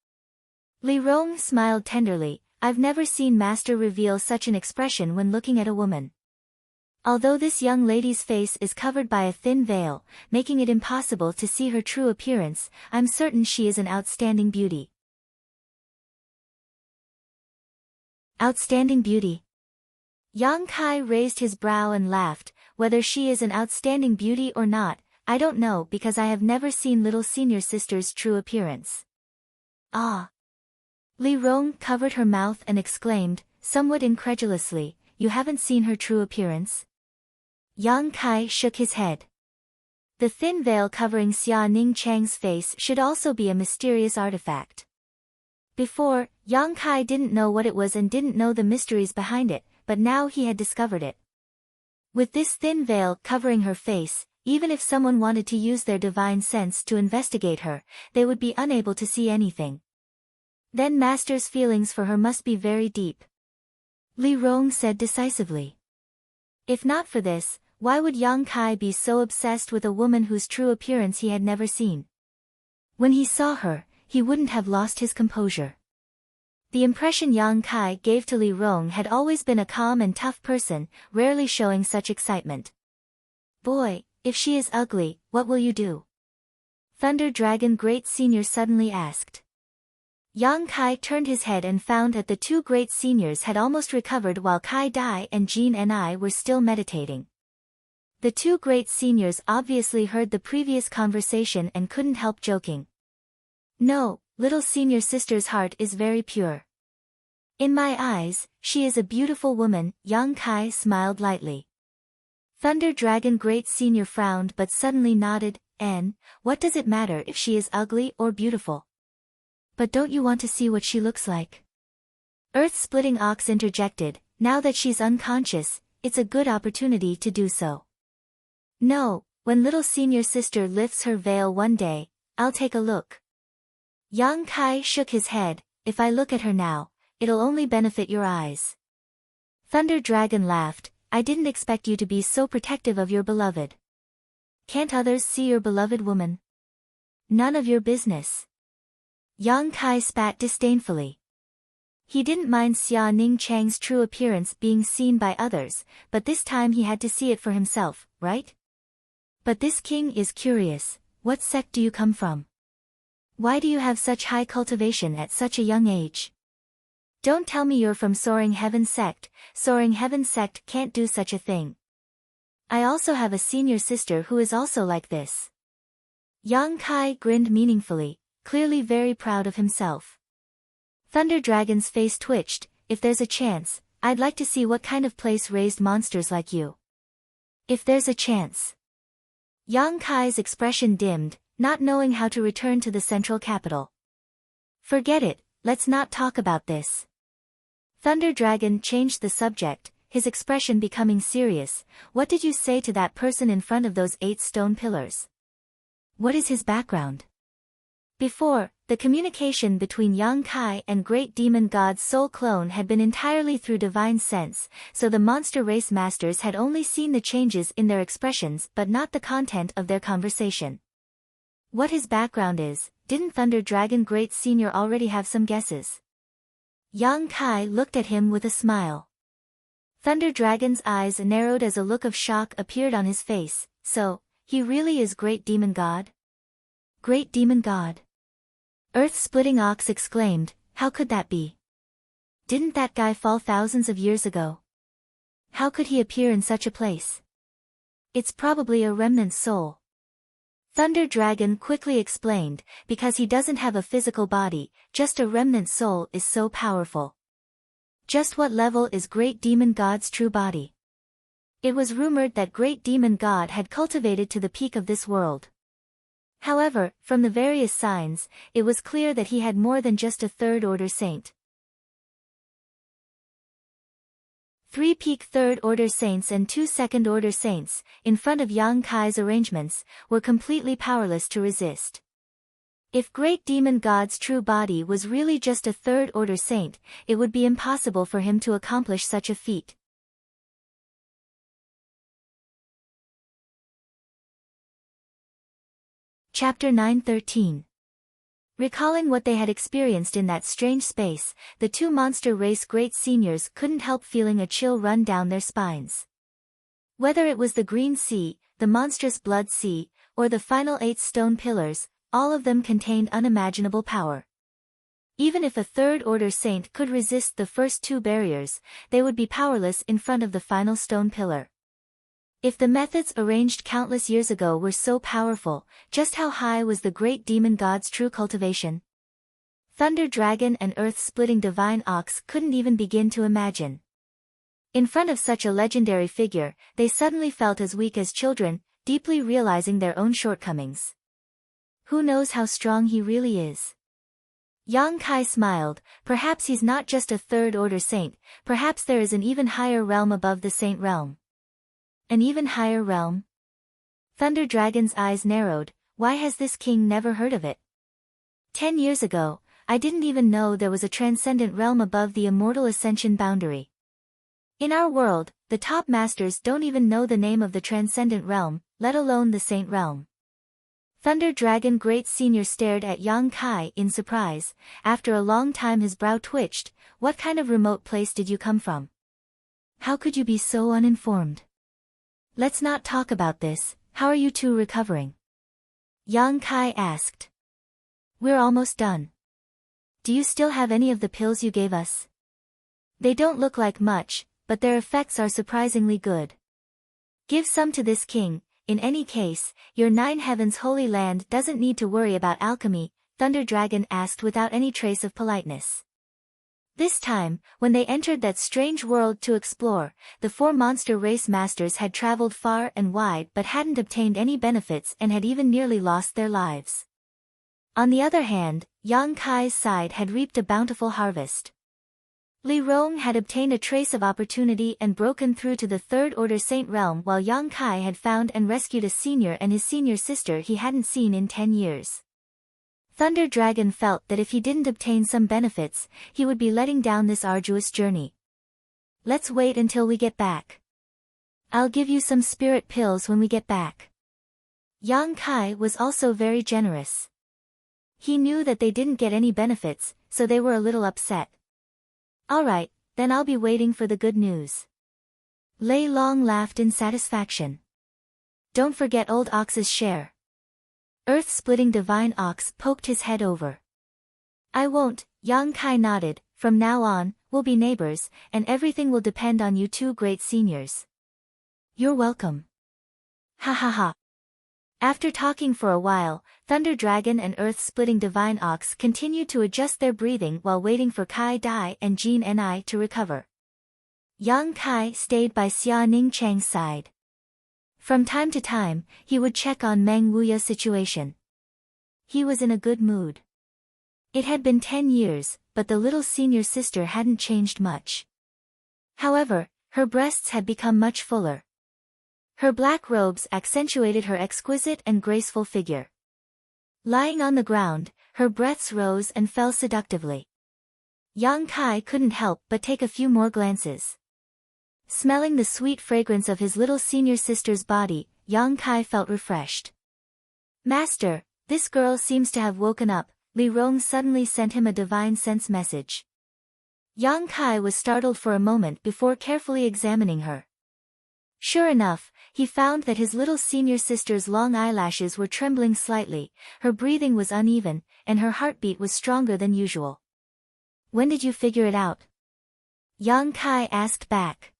Li Rong smiled tenderly, I've never seen Master reveal such an expression when looking at a woman. Although this young lady's face is covered by a thin veil, making it impossible to see her true appearance, I'm certain she is an outstanding beauty. Outstanding beauty. Yang Kai raised his brow and laughed, whether she is an outstanding beauty or not, I don't know because I have never seen little senior sister's true appearance. Ah! Li Rong covered her mouth and exclaimed, somewhat incredulously, you haven't seen her true appearance? Yang Kai shook his head. The thin veil covering Xia Ning Chang's face should also be a mysterious artifact. Before, Yang Kai didn't know what it was and didn't know the mysteries behind it, but now he had discovered it. With this thin veil covering her face, even if someone wanted to use their divine sense to investigate her, they would be unable to see anything. Then Master's feelings for her must be very deep. Li Rong said decisively. If not for this, why would Yang Kai be so obsessed with a woman whose true appearance he had never seen? When he saw her, he wouldn't have lost his composure. The impression Yang Kai gave to Li Rong had always been a calm and tough person, rarely showing such excitement. Boy, if she is ugly, what will you do? Thunder Dragon Great Senior suddenly asked. Yang Kai turned his head and found that the two great seniors had almost recovered while Kai Dai and Jin and I were still meditating. The two great seniors obviously heard the previous conversation and couldn't help joking. No, little senior sister's heart is very pure. In my eyes, she is a beautiful woman, Yang Kai smiled lightly. Thunder Dragon Great Senior frowned but suddenly nodded, and, what does it matter if she is ugly or beautiful? But don't you want to see what she looks like? Earth-splitting Ox interjected, now that she's unconscious, it's a good opportunity to do so. No, when little senior sister lifts her veil one day, I'll take a look. Yang Kai shook his head, if I look at her now, it'll only benefit your eyes. Thunder Dragon laughed, I didn't expect you to be so protective of your beloved. Can't others see your beloved woman? None of your business. Yang Kai spat disdainfully. He didn't mind Xia Ning Chang's true appearance being seen by others, but this time he had to see it for himself, right? But this king is curious, what sect do you come from? Why do you have such high cultivation at such a young age? Don't tell me you're from Soaring Heaven sect, Soaring Heaven sect can't do such a thing. I also have a senior sister who is also like this. Yang Kai grinned meaningfully, clearly very proud of himself. Thunder Dragon's face twitched, if there's a chance, I'd like to see what kind of place raised monsters like you. If there's a chance. Yang Kai's expression dimmed, not knowing how to return to the central capital. Forget it, let's not talk about this. Thunder Dragon changed the subject, his expression becoming serious. What did you say to that person in front of those 8 stone pillars? What is his background? Before, the communication between Yang Kai and Great Demon God's soul clone had been entirely through divine sense, so the monster race masters had only seen the changes in their expressions but not the content of their conversation. What his background is, didn't Thunder Dragon Great Senior already have some guesses? Yang Kai looked at him with a smile. Thunder Dragon's eyes narrowed as a look of shock appeared on his face. So, he really is Great Demon God? Great Demon God? Earth-splitting Ox exclaimed, how could that be? Didn't that guy fall thousands of years ago? How could he appear in such a place? It's probably a remnant soul. Thunder Dragon quickly explained, because he doesn't have a physical body, just a remnant soul is so powerful. Just what level is Great Demon God's true body? It was rumored that Great Demon God had cultivated to the peak of this world. However, from the various signs, it was clear that he had more than just a third-order saint. 3 peak third-order saints and 2 second-order saints, in front of Yang Kai's arrangements, were completely powerless to resist. If Great Demon God's true body was really just a third-order saint, it would be impossible for him to accomplish such a feat. Chapter 9:13. Recalling what they had experienced in that strange space, the two monster race great seniors couldn't help feeling a chill run down their spines. Whether it was the Green Sea, the monstrous Blood Sea, or the final 8 stone pillars, all of them contained unimaginable power. Even if a third-order saint could resist the first 2 barriers, they would be powerless in front of the final stone pillar. If the methods arranged countless years ago were so powerful, just how high was the Great Demon God's true cultivation? Thunder Dragon and Earth-splitting Divine Ox couldn't even begin to imagine. In front of such a legendary figure, they suddenly felt as weak as children, deeply realizing their own shortcomings. Who knows how strong he really is? Yang Kai smiled, perhaps he's not just a third-order saint, perhaps there is an even higher realm above the saint realm. An even higher realm? Thunder Dragon's eyes narrowed, why has this king never heard of it? 10 years ago, I didn't even know there was a transcendent realm above the immortal ascension boundary. In our world, the top masters don't even know the name of the transcendent realm, let alone the saint realm. Thunder Dragon Great Senior stared at Yang Kai in surprise. After a long time his brow twitched. What kind of remote place did you come from? How could you be so uninformed? Let's not talk about this, how are you two recovering? Yang Kai asked. We're almost done. Do you still have any of the pills you gave us? They don't look like much, but their effects are surprisingly good. Give some to this king. In any case, your 9 heavens holy land doesn't need to worry about alchemy, Thunder Dragon asked without any trace of politeness. This time, when they entered that strange world to explore, the 4 monster race masters had traveled far and wide but hadn't obtained any benefits and had even nearly lost their lives. On the other hand, Yang Kai's side had reaped a bountiful harvest. Li Rong had obtained a trace of opportunity and broken through to the third-order saint realm, while Yang Kai had found and rescued a senior and his senior sister he hadn't seen in 10 years. Thunder Dragon felt that if he didn't obtain some benefits, he would be letting down this arduous journey. Let's wait until we get back. I'll give you some spirit pills when we get back. Yang Kai was also very generous. He knew that they didn't get any benefits, so they were a little upset. Alright, then I'll be waiting for the good news. Lei Long laughed in satisfaction. Don't forget old Ox's share. Earth-splitting Divine Ox poked his head over. I won't, Yang Kai nodded, from now on, we'll be neighbors, and everything will depend on you two great seniors. You're welcome. Ha ha ha. After talking for a while, Thunder Dragon and Earth-splitting Divine Ox continued to adjust their breathing while waiting for Kai Dai and Jin Ni to recover. Yang Kai stayed by Xia Ningchang's side. From time to time, he would check on Meng Wuya's situation. He was in a good mood. It had been 10 years, but the little senior sister hadn't changed much. However, her breasts had become much fuller. Her black robes accentuated her exquisite and graceful figure. Lying on the ground, her breaths rose and fell seductively. Yang Kai couldn't help but take a few more glances. Smelling the sweet fragrance of his little senior sister's body, Yang Kai felt refreshed. "Master, this girl seems to have woken up," Li Rong suddenly sent him a divine sense message. Yang Kai was startled for a moment before carefully examining her. Sure enough, he found that his little senior sister's long eyelashes were trembling slightly, her breathing was uneven, and her heartbeat was stronger than usual. "When did you figure it out?" Yang Kai asked back.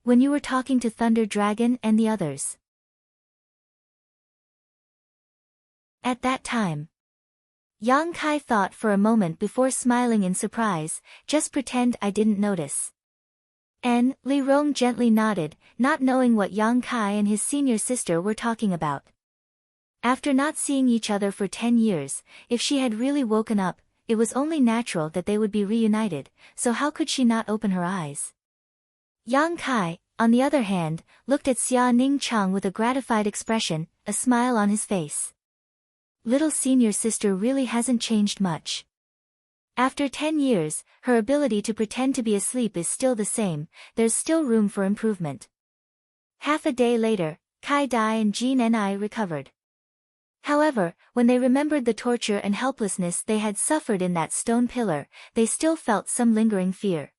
"When you were talking to Thunder Dragon and the others." At that time, Yang Kai thought for a moment before smiling in surprise. "Just pretend I didn't notice." Li Rong gently nodded, not knowing what Yang Kai and his senior sister were talking about. After not seeing each other for 10 years, if she had really woken up, it was only natural that they would be reunited, so how could she not open her eyes? Yang Kai, on the other hand, looked at Xia Ning Chang with a gratified expression, a smile on his face. Little senior sister really hasn't changed much. After 10 years, her ability to pretend to be asleep is still the same, there's still room for improvement. Half a day later, Kai Dai and Jean Ni recovered. However, when they remembered the torture and helplessness they had suffered in that stone pillar, they still felt some lingering fear.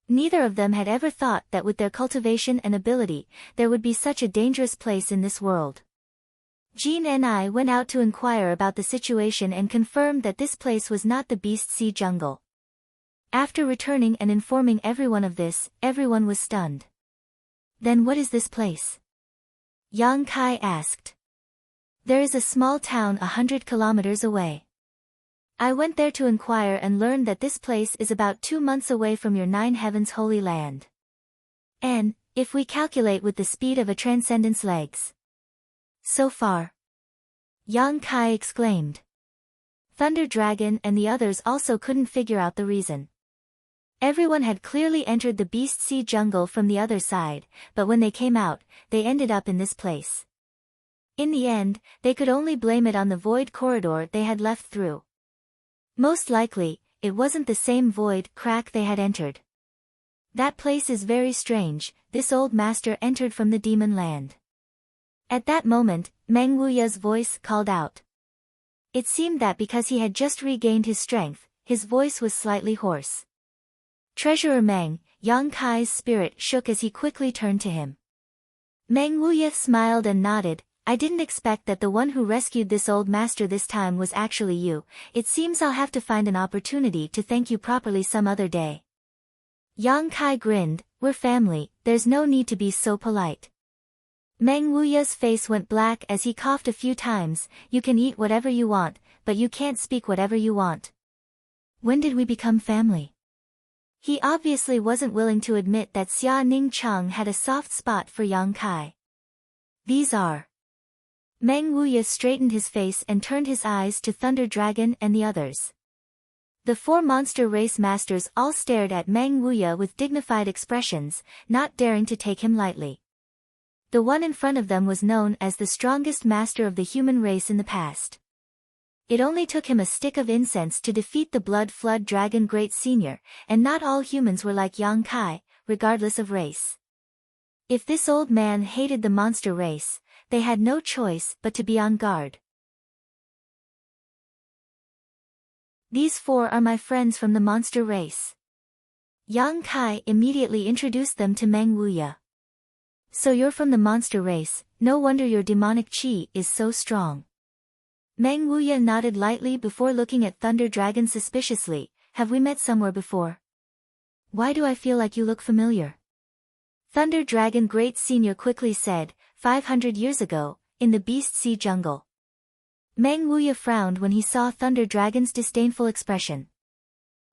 Neither of them had ever thought that with their cultivation and ability, there would be such a dangerous place in this world. Jean Ni went out to inquire about the situation and confirmed that this place was not the Beast Sea jungle. After returning and informing everyone of this, everyone was stunned. "Then what is this place?" Yang Kai asked. "There is a small town 100 kilometers away. I went there to inquire and learned that this place is about 2 months away from your 9 heavens holy land. And, if we calculate with the speed of a transcendent's legs. So far." Yang Kai exclaimed. Thunder Dragon and the others also couldn't figure out the reason. Everyone had clearly entered the Beast Sea jungle from the other side, but when they came out, they ended up in this place. In the end, they could only blame it on the void corridor they had left through. Most likely, it wasn't the same void crack they had entered. "That place is very strange," this old master entered from the demon land. At that moment, Meng Wuya's voice called out. It seemed that because he had just regained his strength, his voice was slightly hoarse. "Treasurer Meng," Yang Kai's spirit shook as he quickly turned to him. Meng Wuya smiled and nodded. "I didn't expect that the one who rescued this old master this time was actually you. It seems I'll have to find an opportunity to thank you properly some other day." Yang Kai grinned. "We're family, there's no need to be so polite." Meng Wuya's face went black as he coughed a few times. "You can eat whatever you want, but you can't speak whatever you want." "When did we become family?" He obviously wasn't willing to admit that Xia Ning Chang had a soft spot for Yang Kai. "These are..." Meng Wuya straightened his face and turned his eyes to Thunder Dragon and the others. The 4 monster race masters all stared at Meng Wuya with dignified expressions, not daring to take him lightly. The one in front of them was known as the strongest master of the human race in the past. It only took him a stick of incense to defeat the Blood Flood Dragon Great Senior, and not all humans were like Yang Kai, regardless of race. If this old man hated the monster race, they had no choice but to be on guard. "These 4 are my friends from the monster race." Yang Kai immediately introduced them to Meng Wuya. "So you're from the monster race, no wonder your demonic chi is so strong." Meng Wuya nodded lightly before looking at Thunder Dragon suspiciously. "Have we met somewhere before?" "Why do I feel like you look familiar?" Thunder Dragon Great Senior quickly said, 500 years ago, in the Beast Sea jungle." Meng Wuya frowned when he saw Thunder Dragon's disdainful expression.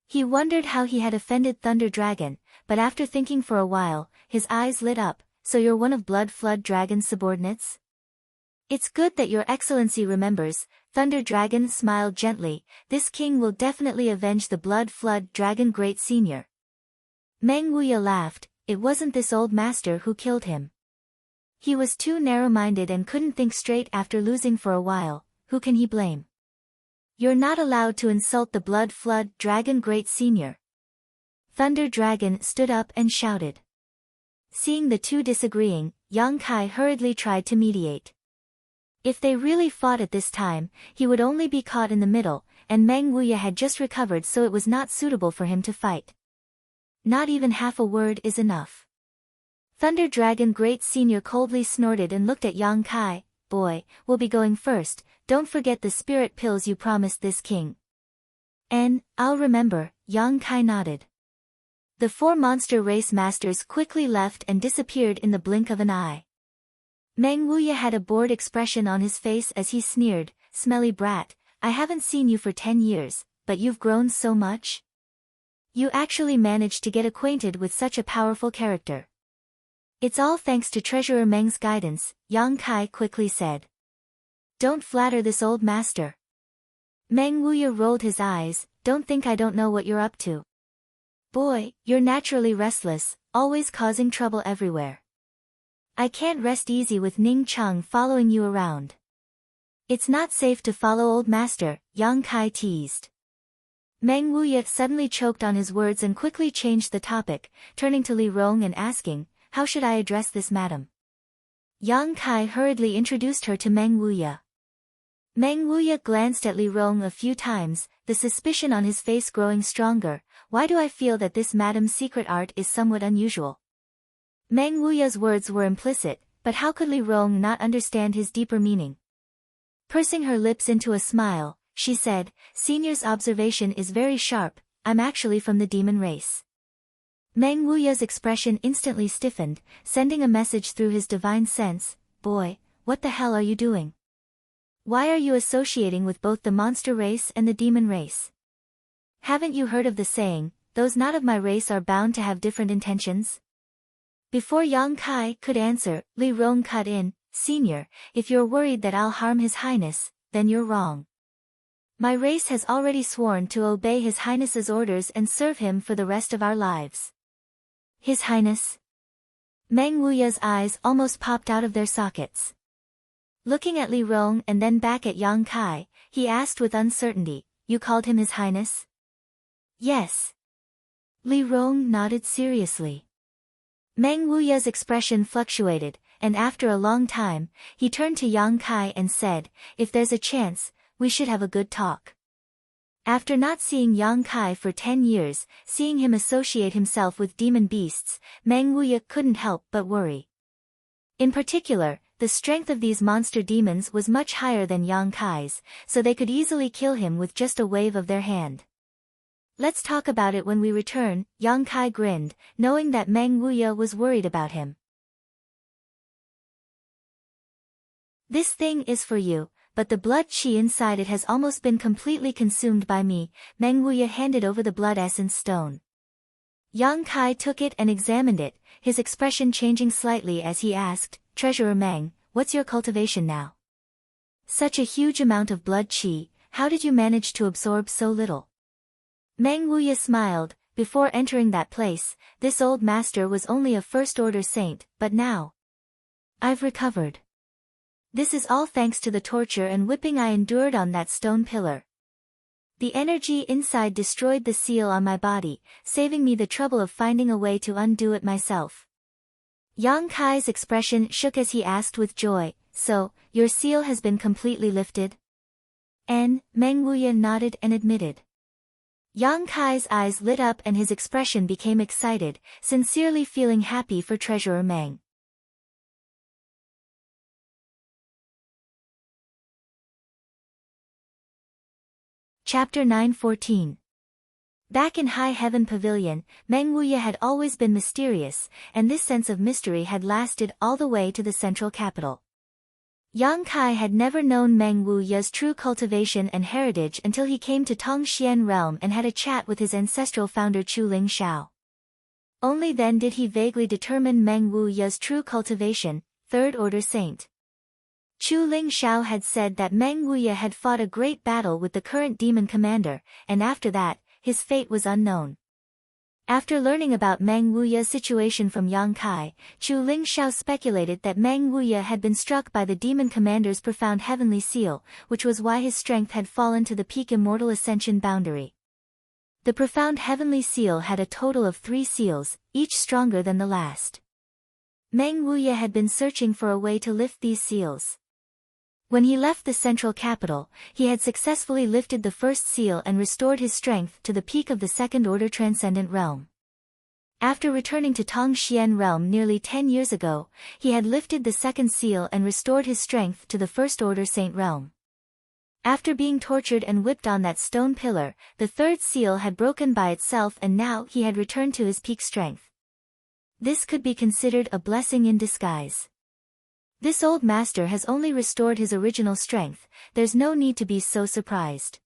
He wondered how he had offended Thunder Dragon, but after thinking for a while, his eyes lit up. "So you're one of Blood Flood Dragon's subordinates?" "It's good that your excellency remembers." Thunder Dragon smiled gently. "This king will definitely avenge the Blood Flood Dragon Great Senior." Meng Wuya laughed. "It wasn't this old master who killed him. He was too narrow-minded and couldn't think straight after losing for a while. Who can he blame?" You're not allowed to insult the Blood Flood Dragon Great Senior. Thunder Dragon stood up and shouted. Seeing the two disagreeing, Yang Kai hurriedly tried to mediate. If they really fought at this time, he would only be caught in the middle, and Meng Wuya had just recovered, so it was not suitable for him to fight. Not even half a word is enough. Thunder Dragon Great Senior coldly snorted and looked at Yang Kai. Boy, we'll be going first, don't forget the spirit pills you promised this king. I'll remember, Yang Kai nodded. The four monster race masters quickly left and disappeared in the blink of an eye. Meng Wuya had a bored expression on his face as he sneered, "Smelly brat, I haven't seen you for 10 years, but you've grown so much. You actually managed to get acquainted with such a powerful character." "It's all thanks to Treasurer Meng's guidance," Yang Kai quickly said. "Don't flatter this old master." Meng Wuya rolled his eyes. "Don't think I don't know what you're up to. Boy, you're naturally restless, always causing trouble everywhere. I can't rest easy with Ning Cheng following you around." "It's not safe to follow old master," Yang Kai teased. Meng Wuya suddenly choked on his words and quickly changed the topic, turning to Li Rong and asking, "How should I address this madam?" Yang Kai hurriedly introduced her to Meng Wuya. Meng Wuya glanced at Li Rong a few times, the suspicion on his face growing stronger. "Why do I feel that this madam's secret art is somewhat unusual?" Meng Wuya's words were implicit, but how could Li Rong not understand his deeper meaning? Pursing her lips into a smile, she said, "Senior's observation is very sharp, I'm actually from the demon race." Meng Wuya's expression instantly stiffened, sending a message through his divine sense. "Boy, what the hell are you doing? Why are you associating with both the monster race and the demon race? Haven't you heard of the saying, those not of my race are bound to have different intentions?" Before Yang Kai could answer, Li Rong cut in, "Senior, if you're worried that I'll harm His Highness, then you're wrong. My race has already sworn to obey His Highness's orders and serve him for the rest of our lives." "His Highness?" Meng Wuya's eyes almost popped out of their sockets. Looking at Li Rong and then back at Yang Kai, he asked with uncertainty, "You called him His Highness?" "Yes." Li Rong nodded seriously. Meng Wuya's expression fluctuated, and after a long time, he turned to Yang Kai and said, "If there's a chance, we should have a good talk." After not seeing Yang Kai for 10 years, seeing him associate himself with demon beasts, Meng Wuya couldn't help but worry. In particular, the strength of these monster demons was much higher than Yang Kai's, so they could easily kill him with just a wave of their hand. "Let's talk about it when we return," Yang Kai grinned, knowing that Meng Wuya was worried about him. "This thing is for you, but the blood chi inside it has almost been completely consumed by me." Meng Wuya handed over the blood essence stone. Yang Kai took it and examined it, his expression changing slightly as he asked, "Treasurer Meng, what's your cultivation now? Such a huge amount of blood chi, how did you manage to absorb so little?" Meng Wuya smiled. Before entering that place, this old master was only a first-order saint, but now I've recovered. This is all thanks to the torture and whipping I endured on that stone pillar. The energy inside destroyed the seal on my body, saving me the trouble of finding a way to undo it myself. Yang Kai's expression shook as he asked with joy, "So, your seal has been completely lifted?" Meng Wuya nodded and admitted. Yang Kai's eyes lit up and his expression became excited, sincerely feeling happy for Treasurer Meng. Chapter 9:14. Back in High Heaven Pavilion, Meng Wuya had always been mysterious, and this sense of mystery had lasted all the way to the central capital. Yang Kai had never known Meng Wuya's true cultivation and heritage until he came to Tongxian realm and had a chat with his ancestral founder Chu Ling Shao. Only then did he vaguely determine Meng Wuya's true cultivation, third-order saint. Chu Ling Shao had said that Meng Wuya had fought a great battle with the current demon commander, and after that, his fate was unknown. After learning about Meng Wuya's situation from Yang Kai, Chu Lingxiao speculated that Meng Wuya had been struck by the demon commander's profound heavenly seal, which was why his strength had fallen to the peak immortal ascension boundary. The profound heavenly seal had a total of 3 seals, each stronger than the last. Meng Wuya had been searching for a way to lift these seals. When he left the central capital, he had successfully lifted the first seal and restored his strength to the peak of the second-order transcendent realm. After returning to Tongxian realm nearly 10 years ago, he had lifted the second seal and restored his strength to the first-order saint realm. After being tortured and whipped on that stone pillar, the third seal had broken by itself and now he had returned to his peak strength. This could be considered a blessing in disguise. This old master has only restored his original strength, there's no need to be so surprised.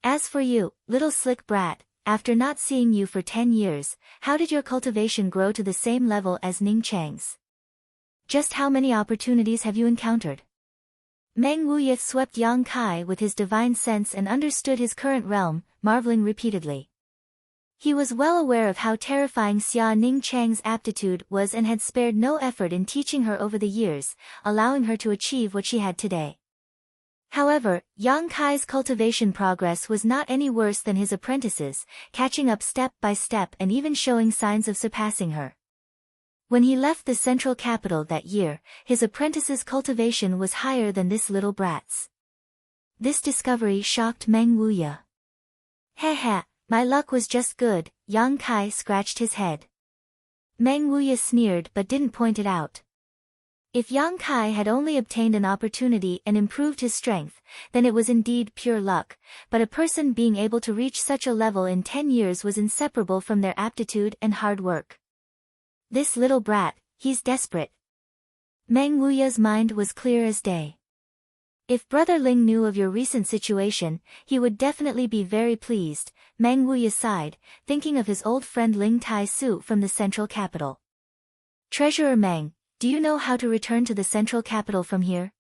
As for you, little slick brat, after not seeing you for 10 years, how did your cultivation grow to the same level as Ning Chang's? Just how many opportunities have you encountered? Meng Wuya swept Yang Kai with his divine sense and understood his current realm, marveling repeatedly. He was well aware of how terrifying Xia Ning Chang's aptitude was and had spared no effort in teaching her over the years, allowing her to achieve what she had today. However, Yang Kai's cultivation progress was not any worse than his apprentices, catching up step by step and even showing signs of surpassing her. When he left the central capital that year, his apprentice's cultivation was higher than this little brat's. This discovery shocked Meng Wuya. Heh, my luck was just good, Yang Kai scratched his head. Meng Wuya sneered but didn't point it out. If Yang Kai had only obtained an opportunity and improved his strength, then it was indeed pure luck, but a person being able to reach such a level in 10 years was inseparable from their aptitude and hard work. This little brat, he's desperate. Meng Wuya's mind was clear as day. If Brother Ling knew of your recent situation, he would definitely be very pleased, Meng Wuya sighed, thinking of his old friend Ling Tai Su from the central capital. Treasurer Meng, do you know how to return to the central capital from here?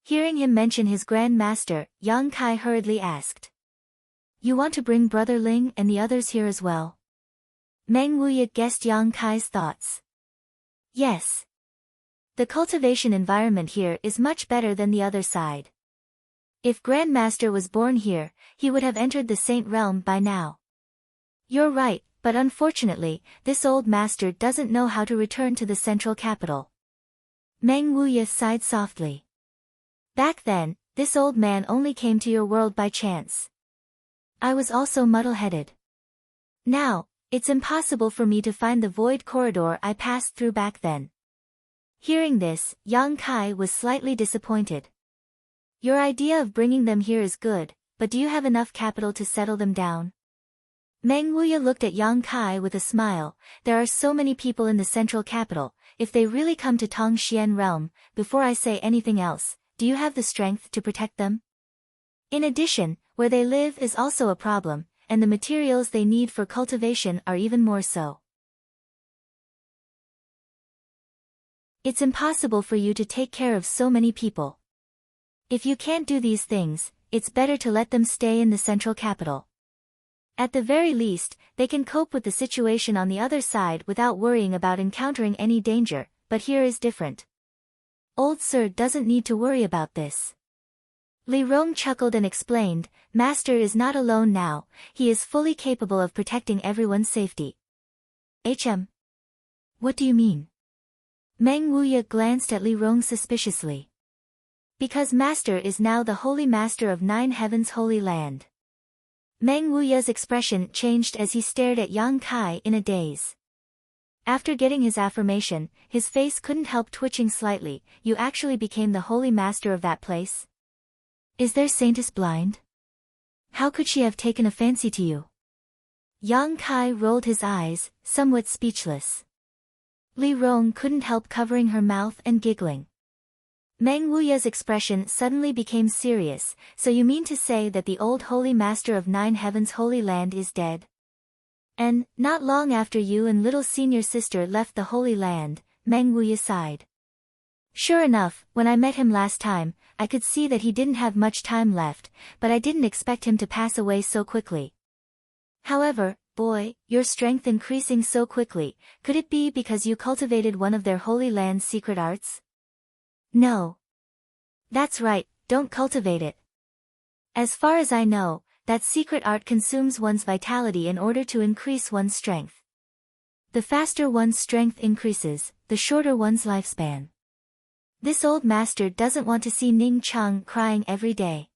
Hearing him mention his Grand Master, Yang Kai hurriedly asked. You want to bring Brother Ling and the others here as well? Meng Wuya guessed Yang Kai's thoughts. Yes. The cultivation environment here is much better than the other side. If Grandmaster was born here, he would have entered the Saint Realm by now. You're right, but unfortunately, this old master doesn't know how to return to the central capital. Meng Wuya sighed softly. Back then, this old man only came to your world by chance. I was also muddle-headed. Now, it's impossible for me to find the void corridor I passed through back then. Hearing this, Yang Kai was slightly disappointed. Your idea of bringing them here is good, but do you have enough capital to settle them down? Meng Wuya looked at Yang Kai with a smile. There are so many people in the central capital, if they really come to Tongxian realm, before I say anything else, do you have the strength to protect them? In addition, where they live is also a problem, and the materials they need for cultivation are even more so. It's impossible for you to take care of so many people. If you can't do these things, it's better to let them stay in the central capital. At the very least, they can cope with the situation on the other side without worrying about encountering any danger, but here is different. Old Sir doesn't need to worry about this. Li Rong chuckled and explained, Master is not alone now, he is fully capable of protecting everyone's safety. What do you mean? Meng Wuya glanced at Li Rong suspiciously. Because Master is now the Holy Master of 9 Heavens' Holy Land. Meng Wuya's expression changed as he stared at Yang Kai in a daze. After getting his affirmation, his face couldn't help twitching slightly. You actually became the Holy Master of that place? Is their saintess blind? How could she have taken a fancy to you? Yang Kai rolled his eyes, somewhat speechless. Li Rong couldn't help covering her mouth and giggling. Meng Wuya's expression suddenly became serious. So you mean to say that the old Holy Master of 9 Heavens' Holy Land is dead? And, not long after you and little senior sister left the Holy Land, Meng Wuya sighed. Sure enough, when I met him last time, I could see that he didn't have much time left, but I didn't expect him to pass away so quickly. However, boy, your strength increasing so quickly, could it be because you cultivated one of their Holy Land's secret arts? No. That's right, don't cultivate it. As far as I know, that secret art consumes one's vitality in order to increase one's strength. The faster one's strength increases, the shorter one's lifespan. This old master doesn't want to see Ning Chang crying every day.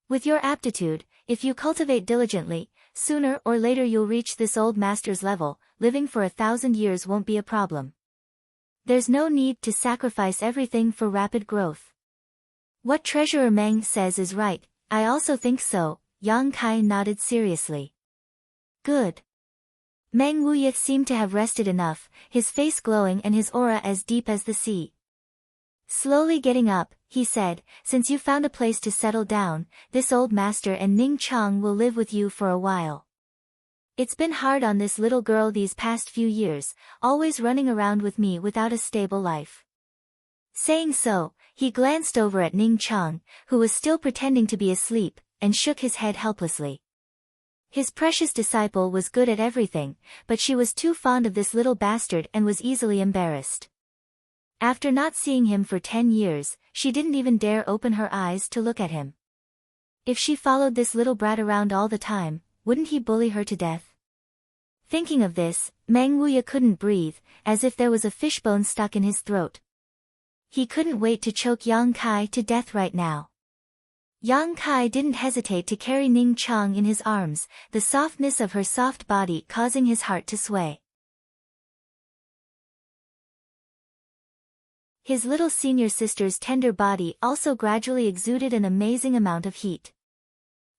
With your aptitude, if you cultivate diligently, sooner or later you'll reach this old master's level. Living for 1,000 years won't be a problem. There's no need to sacrifice everything for rapid growth. What Treasurer Meng says is right, I also think so. Yang Kai nodded seriously. Good. Meng Wuye seemed to have rested enough, his face glowing and his aura as deep as the sea. Slowly getting up, he said, since you found a place to settle down, this old master and Ning Chang will live with you for a while. It's been hard on this little girl these past few years, always running around with me without a stable life. Saying so, he glanced over at Ning Chang, who was still pretending to be asleep, and shook his head helplessly. His precious disciple was good at everything, but she was too fond of this little bastard and was easily embarrassed. After not seeing him for 10 years, she didn't even dare open her eyes to look at him. If she followed this little brat around all the time, wouldn't he bully her to death? Thinking of this, Meng Wuye couldn't breathe, as if there was a fishbone stuck in his throat. He couldn't wait to choke Yang Kai to death right now. Yang Kai didn't hesitate to carry Ning Chang in his arms, the softness of her soft body causing his heart to sway. His little senior sister's tender body also gradually exuded an amazing amount of heat.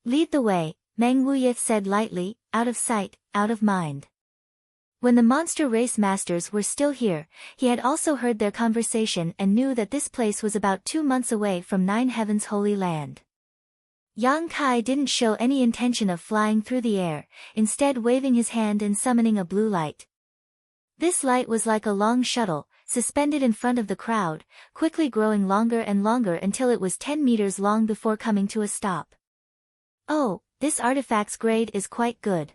Lead the way, Meng Wuye said lightly, out of sight, out of mind. When the monster race masters were still here, he had also heard their conversation and knew that this place was about 2 months away from Nine Heaven's Holy Land. Yang Kai didn't show any intention of flying through the air, instead waving his hand and summoning a blue light. This light was like a long shuttle, suspended in front of the crowd, quickly growing longer and longer until it was 10 meters long before coming to a stop. Oh, this artifact's grade is quite good.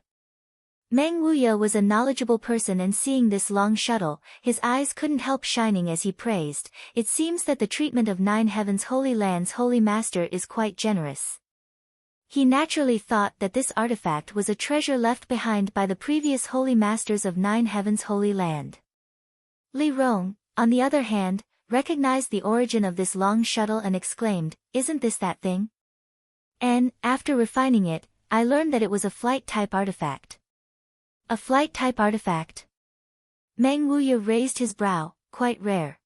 Meng Wuye was a knowledgeable person, and seeing this long shuttle, his eyes couldn't help shining as he praised. It seems that the treatment of Nine Heaven's Holy Land's Holy Master is quite generous. He naturally thought that this artifact was a treasure left behind by the previous Holy Masters of Nine Heaven's Holy Land. Li Rong, on the other hand, recognized the origin of this long shuttle and exclaimed, "Isn't this that thing?" And, after refining it, I learned that it was a flight-type artifact. A flight-type artifact? Meng Wuye raised his brow, quite rare.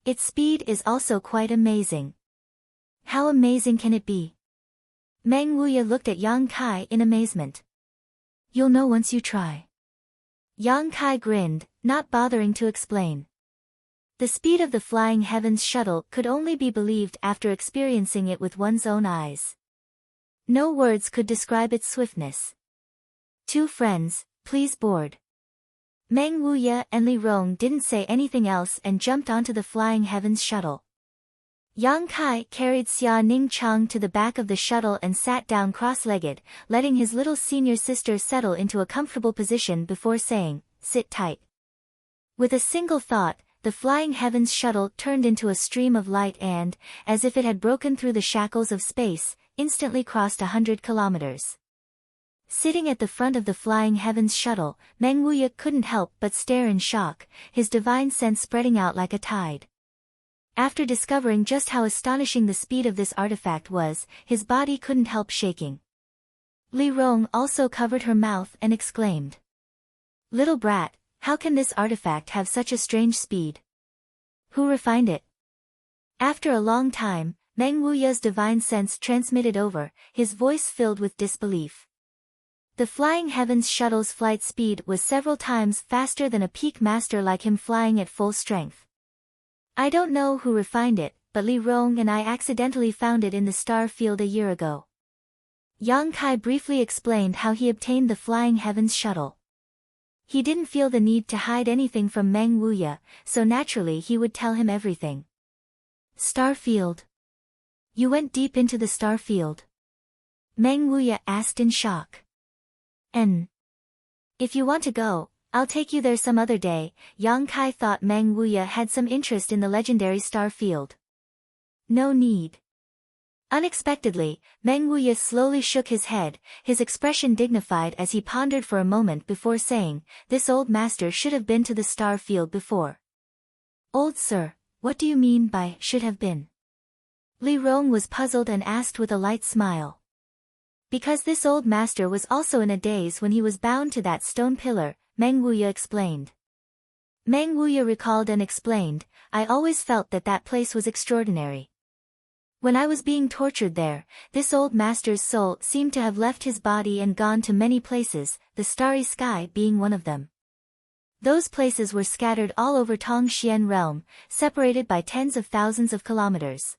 Its speed is also quite amazing. How amazing can it be? Meng Wuye looked at Yang Kai in amazement. You'll know once you try. Yang Kai grinned, not bothering to explain. The speed of the Flying Heavens shuttle could only be believed after experiencing it with one's own eyes. No words could describe its swiftness. 2 friends, please board. Meng Wuye and Li Rong didn't say anything else and jumped onto the Flying Heavens shuttle. Yang Kai carried Xia Ning Chang to the back of the shuttle and sat down cross-legged, letting his little senior sister settle into a comfortable position before saying, "Sit tight." With a single thought, the Flying Heavens shuttle turned into a stream of light and, as if it had broken through the shackles of space, instantly crossed 100 kilometers. Sitting at the front of the Flying Heavens shuttle, Meng Wuye couldn't help but stare in shock, his divine sense spreading out like a tide. After discovering just how astonishing the speed of this artifact was, his body couldn't help shaking. Li Rong also covered her mouth and exclaimed, "Little brat, how can this artifact have such a strange speed? Who refined it?" After a long time, Meng Wuye's divine sense transmitted over, his voice filled with disbelief. The Flying Heavens shuttle's flight speed was several times faster than a peak master like him flying at full strength. I don't know who refined it, but Li Rong and I accidentally found it in the star field a year ago. Yang Kai briefly explained how he obtained the Flying Heavens shuttle. He didn't feel the need to hide anything from Meng Wuye, so naturally he would tell him everything. Star field? You went deep into the star field? Meng Wuye asked in shock. If you want to go, I'll take you there some other day. Yang Kai thought Meng Wuya had some interest in the legendary star field. No need. Unexpectedly, Meng Wuya slowly shook his head, his expression dignified as he pondered for a moment before saying, "This old master should have been to the star field before." "Old sir, what do you mean by should have been?" Li Rong was puzzled and asked with a light smile. "Because this old master was also in a daze when he was bound to that stone pillar," Meng Wuya explained. Meng Wuya recalled and explained, "I always felt that that place was extraordinary. When I was being tortured there, this old master's soul seemed to have left his body and gone to many places, the starry sky being one of them. Those places were scattered all over Tongxian realm, separated by tens of thousands of kilometers.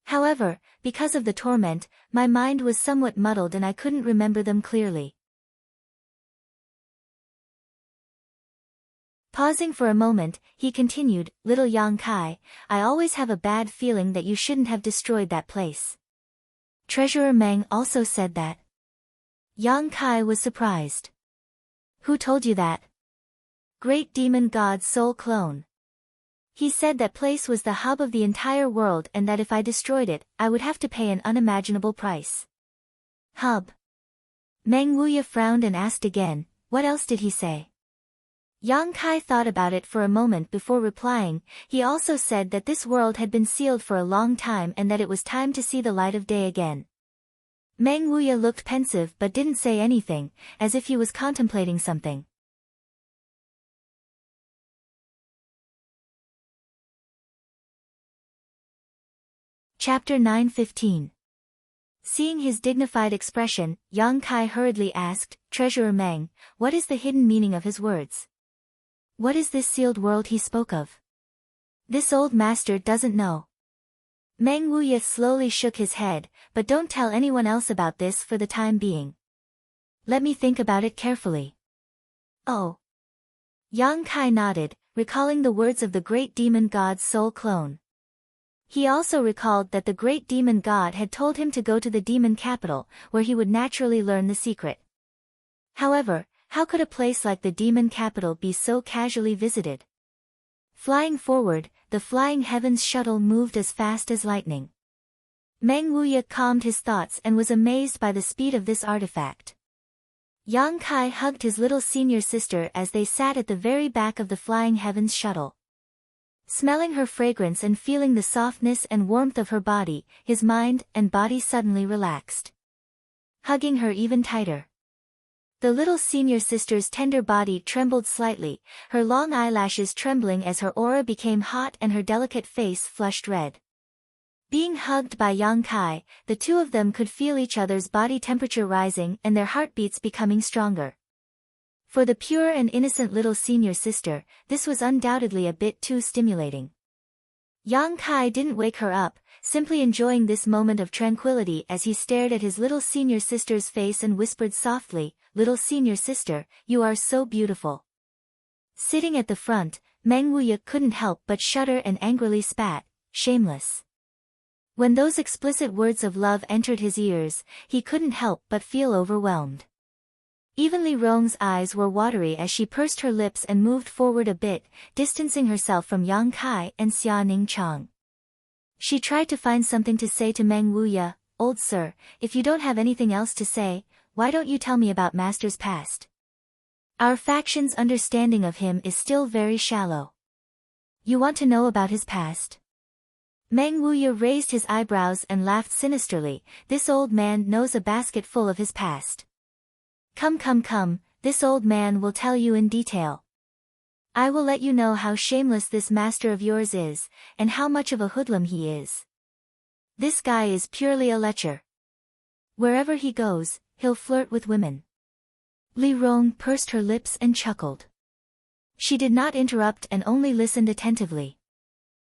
However, because of the torment, my mind was somewhat muddled and I couldn't remember them clearly." Pausing for a moment, he continued, "Little Yang Kai, I always have a bad feeling that you shouldn't have destroyed that place." Treasurer Meng also said that. Yang Kai was surprised. "Who told you that?" "Great demon god's soul clone. He said that place was the hub of the entire world and that if I destroyed it, I would have to pay an unimaginable price." "Hub?" Meng Wuya frowned and asked again, "What else did he say?" Yang Kai thought about it for a moment before replying. He also said that this world had been sealed for a long time and that it was time to see the light of day again. Meng Wuya looked pensive but didn't say anything, as if he was contemplating something. Chapter 9:15. Seeing his dignified expression, Yang Kai hurriedly asked, "Treasurer Meng, what is the hidden meaning of his words? What is this sealed world he spoke of? This old master doesn't know." Meng Wuya slowly shook his head, "But don't tell anyone else about this for the time being. Let me think about it carefully." "Oh." Yang Kai nodded, recalling the words of the great demon god's soul clone. He also recalled that the great demon god had told him to go to the demon capital, where he would naturally learn the secret. However, how could a place like the demon capital be so casually visited? Flying forward, the flying heavens shuttle moved as fast as lightning. Meng Wuya calmed his thoughts and was amazed by the speed of this artifact. Yang Kai hugged his little senior sister as they sat at the very back of the flying heavens shuttle. Smelling her fragrance and feeling the softness and warmth of her body, his mind and body suddenly relaxed. Hugging her even tighter. The little senior sister's tender body trembled slightly, her long eyelashes trembling as her aura became hot and her delicate face flushed red. Being hugged by Yang Kai, the two of them could feel each other's body temperature rising and their heartbeats becoming stronger. For the pure and innocent little senior sister, this was undoubtedly a bit too stimulating. Yang Kai didn't wake her up, simply enjoying this moment of tranquility as he stared at his little senior sister's face and whispered softly, "Little senior sister, you are so beautiful." Sitting at the front, Meng Wuya couldn't help but shudder and angrily spat, "Shameless." When those explicit words of love entered his ears, he couldn't help but feel overwhelmed. Even Li Rong's eyes were watery as she pursed her lips and moved forward a bit, distancing herself from Yang Kai and Xia Ning Chang. She tried to find something to say to Meng Wuya, "Old sir, if you don't have anything else to say, why don't you tell me about Master's past? Our faction's understanding of him is still very shallow." "You want to know about his past?" Meng Wuya raised his eyebrows and laughed sinisterly. "This old man knows a basket full of his past. Come, this old man will tell you in detail. I will let you know how shameless this master of yours is, and how much of a hoodlum he is. This guy is purely a lecher. Wherever he goes, he'll flirt with women." Li Rong pursed her lips and chuckled. She did not interrupt and only listened attentively.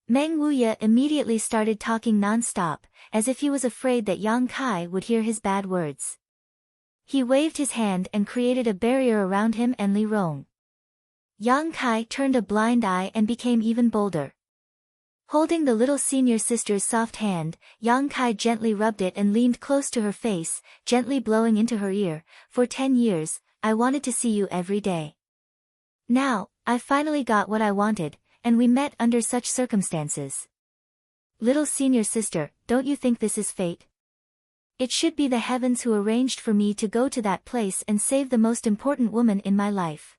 Meng Wuya immediately started talking non-stop, as if he was afraid that Yang Kai would hear his bad words. He waved his hand and created a barrier around him and Li Rong. Yang Kai turned a blind eye and became even bolder. Holding the little senior sister's soft hand, Yang Kai gently rubbed it and leaned close to her face, gently blowing into her ear. "For 10 years, I wanted to see you every day. Now, I finally got what I wanted, and we met under such circumstances. Little senior sister, don't you think this is fate? It should be the heavens who arranged for me to go to that place and save the most important woman in my life.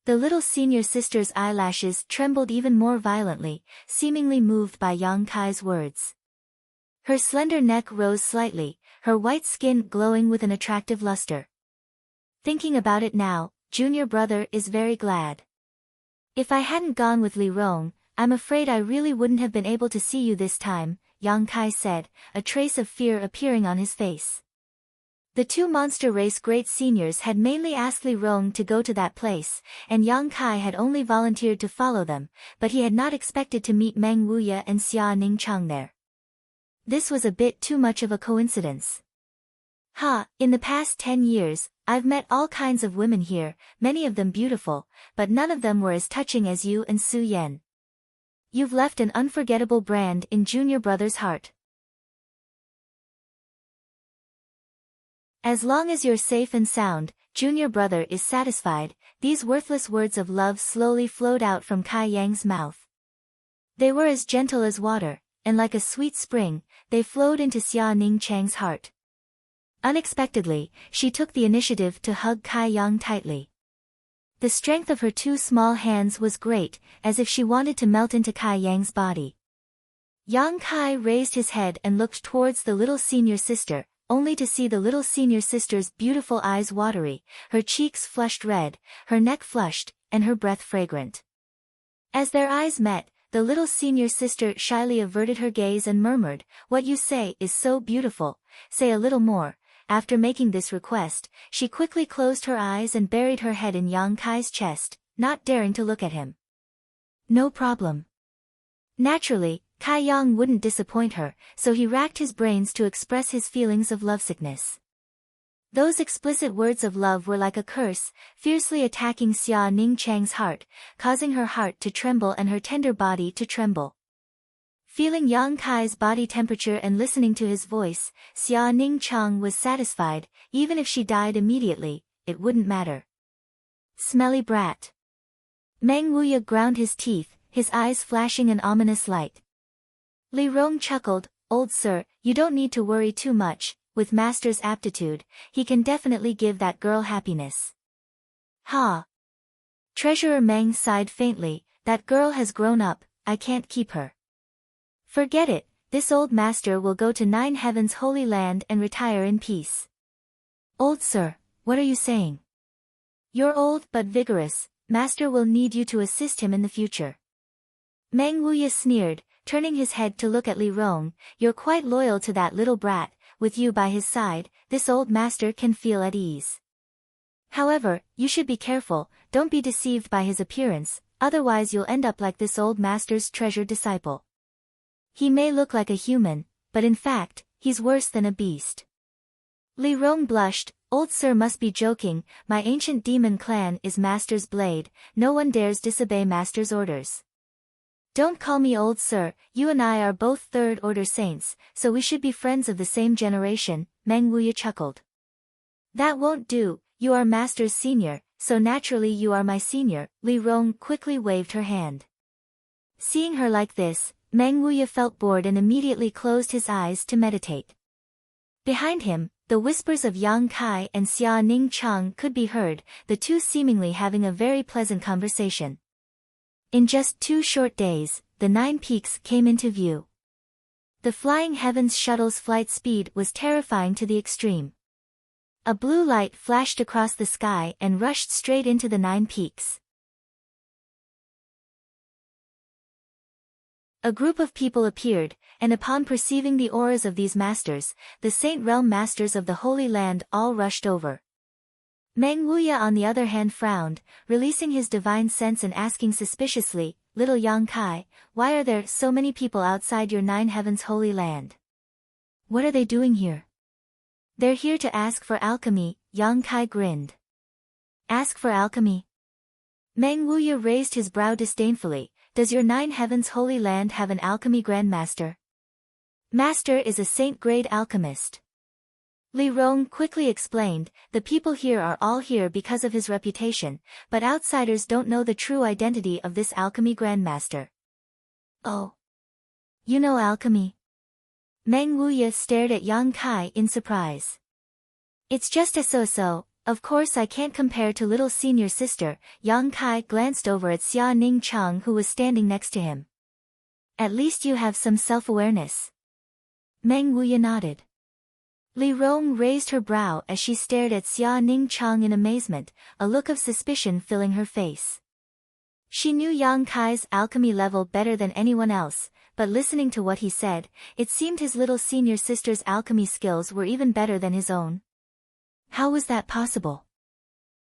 The little senior sister's eyelashes trembled even more violently, seemingly moved by Yang Kai's words. Her slender neck rose slightly, her white skin glowing with an attractive luster. Thinking about it now, junior brother is very glad. If I hadn't gone with Li Rong, I'm afraid I really wouldn't have been able to see you this time, Yang Kai said, a trace of fear appearing on his face. The two monster race great seniors had mainly asked Li Rong to go to that place, and Yang Kai had only volunteered to follow them, but he had not expected to meet Meng Wuya and Xia Ningchang there. This was a bit too much of a coincidence. In the past 10 years, I've met all kinds of women here, many of them beautiful, but none of them were as touching as you and Su Yen. You've left an unforgettable brand in junior brother's heart. As long as you're safe and sound, junior brother is satisfied. These worthless words of love slowly flowed out from Kai Yang's mouth. They were as gentle as water, and like a sweet spring, they flowed into Xia Ningchang's heart. Unexpectedly, she took the initiative to hug Kai Yang tightly. The strength of her two small hands was great, as if she wanted to melt into Kai Yang's body. Yang Kai raised his head and looked towards the little senior sister, only to see the little senior sister's beautiful eyes watery, her cheeks flushed red, her neck flushed, and her breath fragrant. As their eyes met, the little senior sister shyly averted her gaze and murmured, "What you say is so beautiful, say a little more." After making this request, she quickly closed her eyes and buried her head in Yang Kai's chest, not daring to look at him. No problem. Naturally, Kai Yang wouldn't disappoint her, so he racked his brains to express his feelings of lovesickness. Those explicit words of love were like a curse, fiercely attacking Xia Ningchang's heart, causing her heart to tremble and her tender body to tremble. Feeling Yang Kai's body temperature and listening to his voice, Xia Ningchang was satisfied. Even if she died immediately, it wouldn't matter. Smelly brat. Meng Wuya ground his teeth, his eyes flashing an ominous light. Li Rong chuckled, "Old sir, you don't need to worry too much. With master's aptitude, he can definitely give that girl happiness." Treasurer Meng sighed faintly, "That girl has grown up, I can't keep her." "Forget it, this old master will go to Nine Heaven's Holy Land and retire in peace." "Old sir, what are you saying?" "You're old but vigorous, master will need you to assist him in the future." Meng Wuya sneered, turning his head to look at Li Rong, "You're quite loyal to that little brat, with you by his side, this old master can feel at ease. However, you should be careful, don't be deceived by his appearance, otherwise you'll end up like this old master's treasured disciple. He may look like a human, but in fact, he's worse than a beast." Li Rong blushed, "Old sir must be joking, my ancient demon clan is master's blade, no one dares disobey master's orders." "Don't call me old sir, you and I are both third-order saints, so we should be friends of the same generation," Meng Wuya chuckled. "That won't do, you are master's senior, so naturally you are my senior," Li Rong quickly waved her hand. Seeing her like this, Meng Wuya felt bored and immediately closed his eyes to meditate. Behind him, the whispers of Yang Kai and Xia Ningchang could be heard, the two seemingly having a very pleasant conversation. In just 2 short days, the 9 peaks came into view. The Flying Heavens shuttle's flight speed was terrifying to the extreme. A blue light flashed across the sky and rushed straight into the 9 peaks. A group of people appeared, and upon perceiving the auras of these masters, the Saint Realm masters of the Holy Land all rushed over. Meng Wuya on the other hand frowned, releasing his divine sense and asking suspiciously, "Little Yang Kai, why are there so many people outside your Nine Heavens Holy Land? What are they doing here?" "They're here to ask for alchemy," Yang Kai grinned. "Ask for alchemy?" Meng Wuya raised his brow disdainfully, "Does your Nine Heavens Holy Land have an alchemy grandmaster?" "Master is a saint-grade alchemist." Li Rong quickly explained, the people here are all here because of his reputation, but outsiders don't know the true identity of this alchemy grandmaster. Oh. You know alchemy? Meng Wuya stared at Yang Kai in surprise. It's just a so-so, of course I can't compare to little senior sister. Yang Kai glanced over at Xia Ning Cheng who was standing next to him. At least you have some self-awareness. Meng Wuya nodded. Li Rong raised her brow as she stared at Xia Ning Cheng in amazement, a look of suspicion filling her face. She knew Yang Kai's alchemy level better than anyone else, but listening to what he said, it seemed his little senior sister's alchemy skills were even better than his own. How was that possible?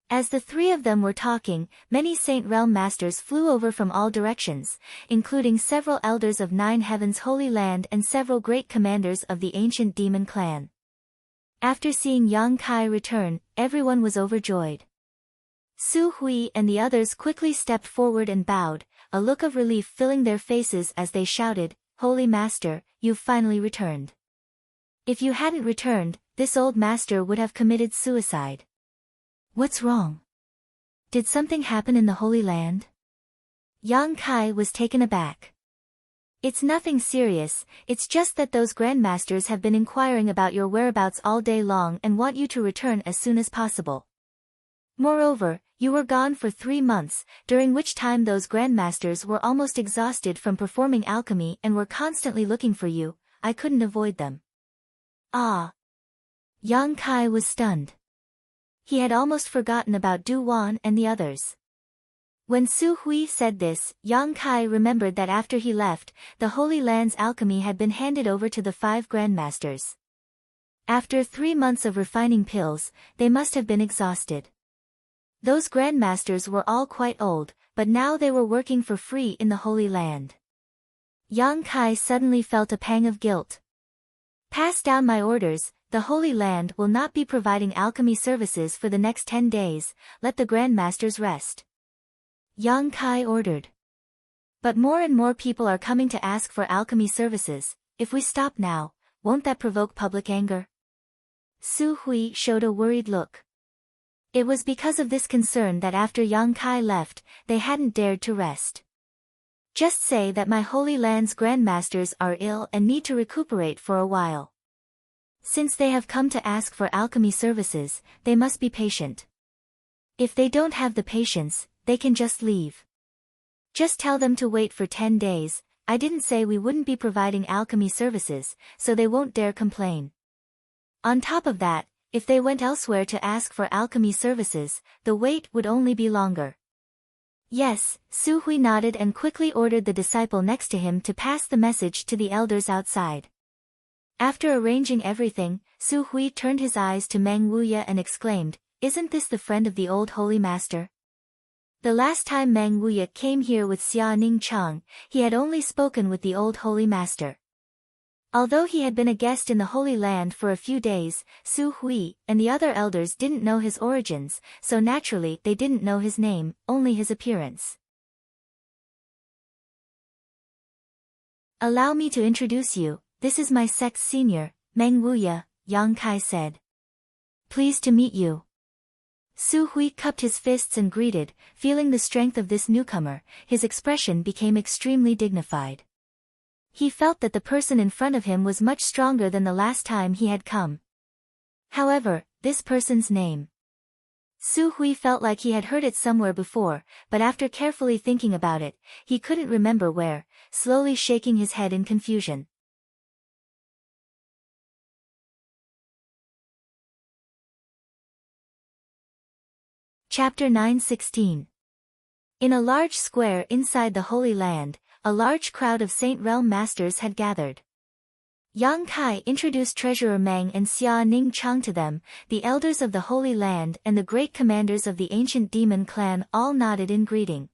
As the three of them were talking, many Saint Realm masters flew over from all directions, including several elders of Nine Heavens' Holy Land and several great commanders of the ancient demon clan. After seeing Yang Kai return, everyone was overjoyed. Su Hui and the others quickly stepped forward and bowed, a look of relief filling their faces as they shouted, "Holy Master, you've finally returned. If you hadn't returned, this old master would have committed suicide." What's wrong? Did something happen in the Holy Land? Yang Kai was taken aback. It's nothing serious, it's just that those grandmasters have been inquiring about your whereabouts all day long and want you to return as soon as possible. Moreover, you were gone for 3 months, during which time those grandmasters were almost exhausted from performing alchemy and were constantly looking for you. I couldn't avoid them. Ah! Yang Kai was stunned. He had almost forgotten about Du Wan and the others. When Su Hui said this, Yang Kai remembered that after he left, the Holy Land's alchemy had been handed over to the 5 grandmasters. After 3 months of refining pills, they must have been exhausted. Those grandmasters were all quite old, but now they were working for free in the Holy Land. Yang Kai suddenly felt a pang of guilt. Pass down my orders, the Holy Land will not be providing alchemy services for the next 10 days, let the grandmasters rest. Yang Kai ordered. But more and more people are coming to ask for alchemy services. If we stop now, won't that provoke public anger? Su Hui showed a worried look. It was because of this concern that after Yang Kai left, they hadn't dared to rest. Just say that my Holy Land's grandmasters are ill and need to recuperate for a while. Since they have come to ask for alchemy services, they must be patient. If they don't have the patience, they can just leave. Just tell them to wait for 10 days, I didn't say we wouldn't be providing alchemy services, so they won't dare complain. On top of that, if they went elsewhere to ask for alchemy services, the wait would only be longer. Yes, Su Hui nodded and quickly ordered the disciple next to him to pass the message to the elders outside. After arranging everything, Su Hui turned his eyes to Meng Wuya and exclaimed, "Isn't this the friend of the old Holy Master?" The last time Meng Wuya came here with Xia Ning Cheng, he had only spoken with the old Holy Master. Although he had been a guest in the Holy Land for a few days, Su Hui and the other elders didn't know his origins, so naturally they didn't know his name, only his appearance. "Allow me to introduce you, this is my sect's senior, Meng Wuya," Yang Kai said. "Pleased to meet you." Su Hui cupped his fists and greeted, feeling the strength of this newcomer, his expression became extremely dignified. He felt that the person in front of him was much stronger than the last time he had come. However, this person's name. Su Hui felt like he had heard it somewhere before, but after carefully thinking about it, he couldn't remember where, slowly shaking his head in confusion. Chapter 9:16. In a large square inside the Holy Land, a large crowd of Saint Realm masters had gathered. Yang Kai introduced Treasurer Meng and Xia Ning Cheng to them, the elders of the Holy Land and the great commanders of the ancient demon clan all nodded in greeting.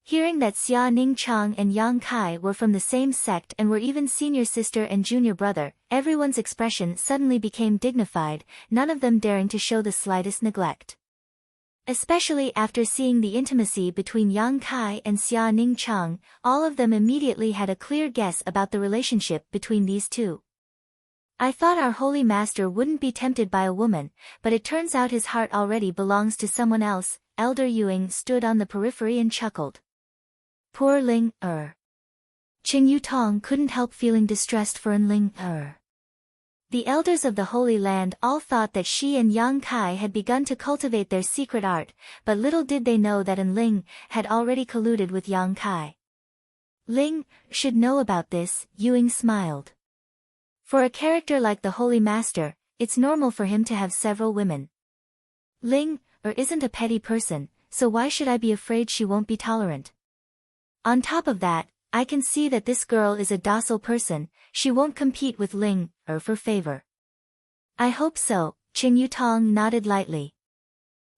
Hearing that Xia Ning Cheng and Yang Kai were from the same sect and were even senior sister and junior brother, everyone's expression suddenly became dignified, none of them daring to show the slightest neglect. Especially after seeing the intimacy between Yang Kai and Xia Ning Cheng, all of them immediately had a clear guess about the relationship between these two. I thought our holy master wouldn't be tempted by a woman, but it turns out his heart already belongs to someone else. Elder Yuing stood on the periphery and chuckled. Poor Ling Er. Qing Yutong couldn't help feeling distressed for Ling Er. The elders of the Holy Land all thought that she and Yang Kai had begun to cultivate their secret art, but little did they know that Ling had already colluded with Yang Kai. Ling should know about this, Yuing smiled. For a character like the Holy Master, it's normal for him to have several women. Ling isn't a petty person, so why should I be afraid she won't be tolerant? On top of that, I can see that this girl is a docile person, she won't compete with Ling for favor. I hope so, Qing Yutong nodded lightly.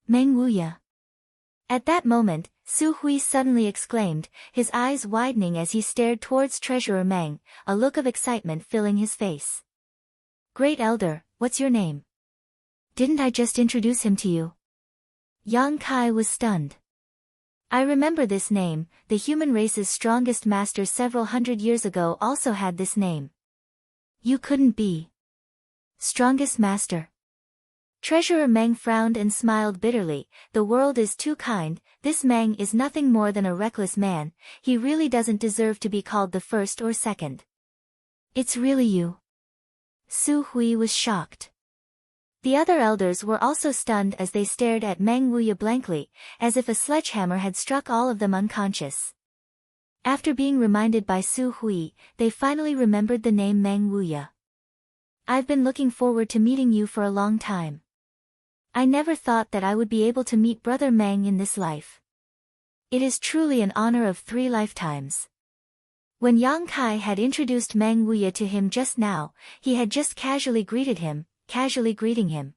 Meng Wuya. At that moment, Su Hui suddenly exclaimed, his eyes widening as he stared towards Treasurer Meng, a look of excitement filling his face. Great Elder, what's your name? Didn't I just introduce him to you? Yang Kai was stunned. I remember this name, the human race's strongest master several hundred years ago also had this name. You couldn't be. Strongest master. Treasurer Meng frowned and smiled bitterly, the world is too kind, this Meng is nothing more than a reckless man, he really doesn't deserve to be called the first or second. It's really you. Su Hui was shocked. The other elders were also stunned as they stared at Meng Wuya blankly, as if a sledgehammer had struck all of them unconscious. After being reminded by Su Hui, they finally remembered the name Meng Wuya. I've been looking forward to meeting you for a long time. I never thought that I would be able to meet Brother Meng in this life. It is truly an honor of 3 lifetimes. When Yang Kai had introduced Meng Wuya to him just now, he had just casually greeting him.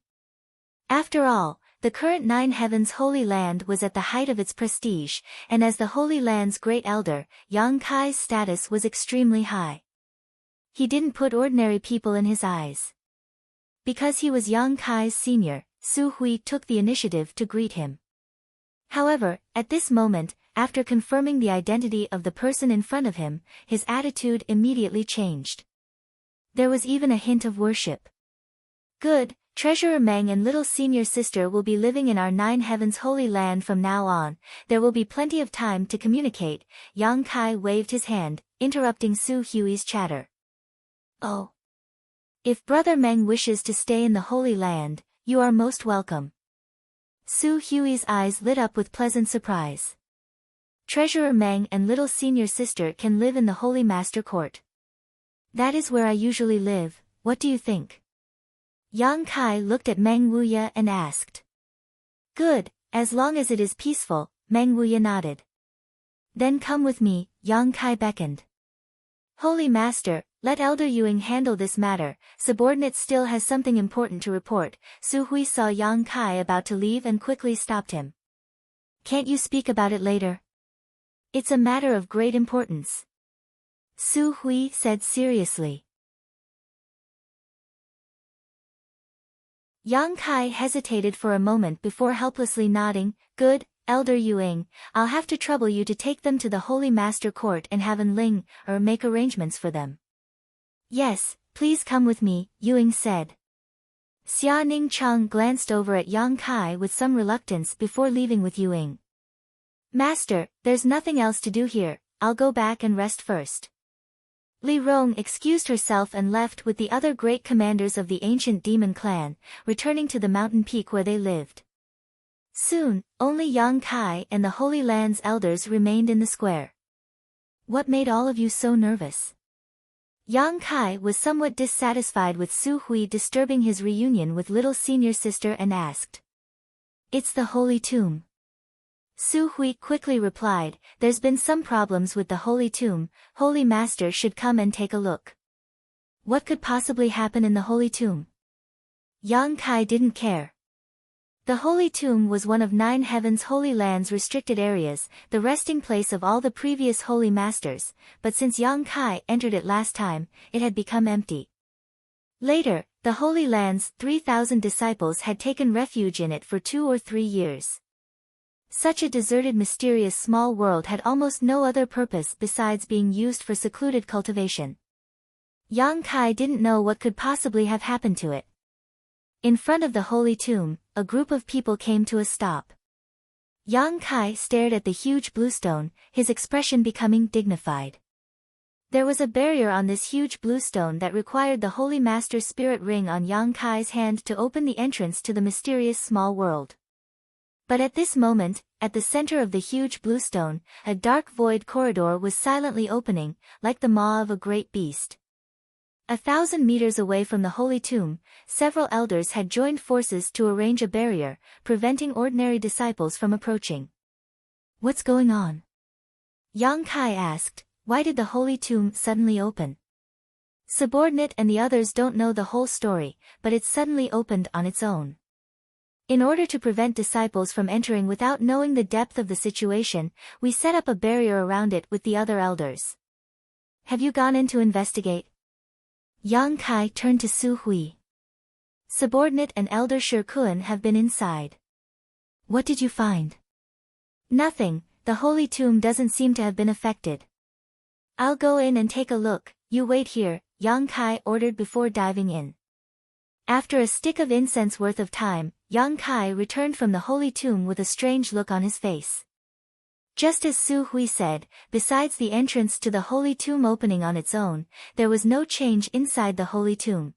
After all, the current 9 Heavens Holy Land was at the height of its prestige, and as the Holy Land's great elder, Yang Kai's status was extremely high. He didn't put ordinary people in his eyes. Because he was Yang Kai's senior, Su Hui took the initiative to greet him. However, at this moment, after confirming the identity of the person in front of him, his attitude immediately changed. There was even a hint of worship. Good, Treasurer Meng and little senior sister will be living in our 9 Heavens Holy Land from now on, there will be plenty of time to communicate. Yang Kai waved his hand, interrupting Su Hui's chatter. Oh. If Brother Meng wishes to stay in the Holy Land, you are most welcome. Su Hui's eyes lit up with pleasant surprise. Treasurer Meng and little senior sister can live in the Holy Master Court. That is where I usually live, what do you think? Yang Kai looked at Meng Wuya and asked. Good, as long as it is peaceful, Meng Wuya nodded. Then come with me, Yang Kai beckoned. Holy Master, let Elder Yuing handle this matter, subordinate still has something important to report. Su Hui saw Yang Kai about to leave and quickly stopped him. Can't you speak about it later? It's a matter of great importance. Su Hui said seriously. Yang Kai hesitated for a moment before helplessly nodding. Good, Elder Yuing, I'll have to trouble you to take them to the Holy Master Court and have Ling make arrangements for them. Yes, please come with me, Yuing said. Xia Ning Cheng glanced over at Yang Kai with some reluctance before leaving with Yuing. Master, there's nothing else to do here, I'll go back and rest first. Li Rong excused herself and left with the other great commanders of the ancient demon clan, returning to the mountain peak where they lived. Soon, only Yang Kai and the Holy Land's elders remained in the square. What made all of you so nervous? Yang Kai was somewhat dissatisfied with Su Hui disturbing his reunion with little senior sister and asked. It's the Holy Tomb. Su Hui quickly replied, there's been some problems with the Holy Tomb, Holy Master should come and take a look. What could possibly happen in the Holy Tomb? Yang Kai didn't care. The Holy Tomb was one of 9 Heavens Holy Land's restricted areas, the resting place of all the previous Holy Masters, but since Yang Kai entered it last time, it had become empty. Later, the Holy Land's 3,000 disciples had taken refuge in it for 2 or 3 years. Such a deserted mysterious small world had almost no other purpose besides being used for secluded cultivation. Yang Kai didn't know what could possibly have happened to it. In front of the holy tomb, a group of people came to a stop. Yang Kai stared at the huge blue stone, his expression becoming dignified. There was a barrier on this huge blue stone that required the Holy Master's spirit ring on Yang Kai's hand to open the entrance to the mysterious small world. But at this moment, at the center of the huge blue stone, a dark void corridor was silently opening, like the maw of a great beast. 1,000 meters away from the holy tomb, several elders had joined forces to arrange a barrier, preventing ordinary disciples from approaching. "What's going on?" Yang Kai asked. "Why did the holy tomb suddenly open?" Subordinate and the others don't know the whole story, but it suddenly opened on its own. In order to prevent disciples from entering without knowing the depth of the situation, we set up a barrier around it with the other elders. "Have you gone in to investigate?" Yang Kai turned to Su Hui. "Subordinate and Elder Shirkuan have been inside." "What did you find?" "Nothing, the holy tomb doesn't seem to have been affected." "I'll go in and take a look, you wait here," Yang Kai ordered before diving in. After a stick of incense worth of time, Yang Kai returned from the holy tomb with a strange look on his face. Just as Su Hui said, besides the entrance to the holy tomb opening on its own, there was no change inside the holy tomb.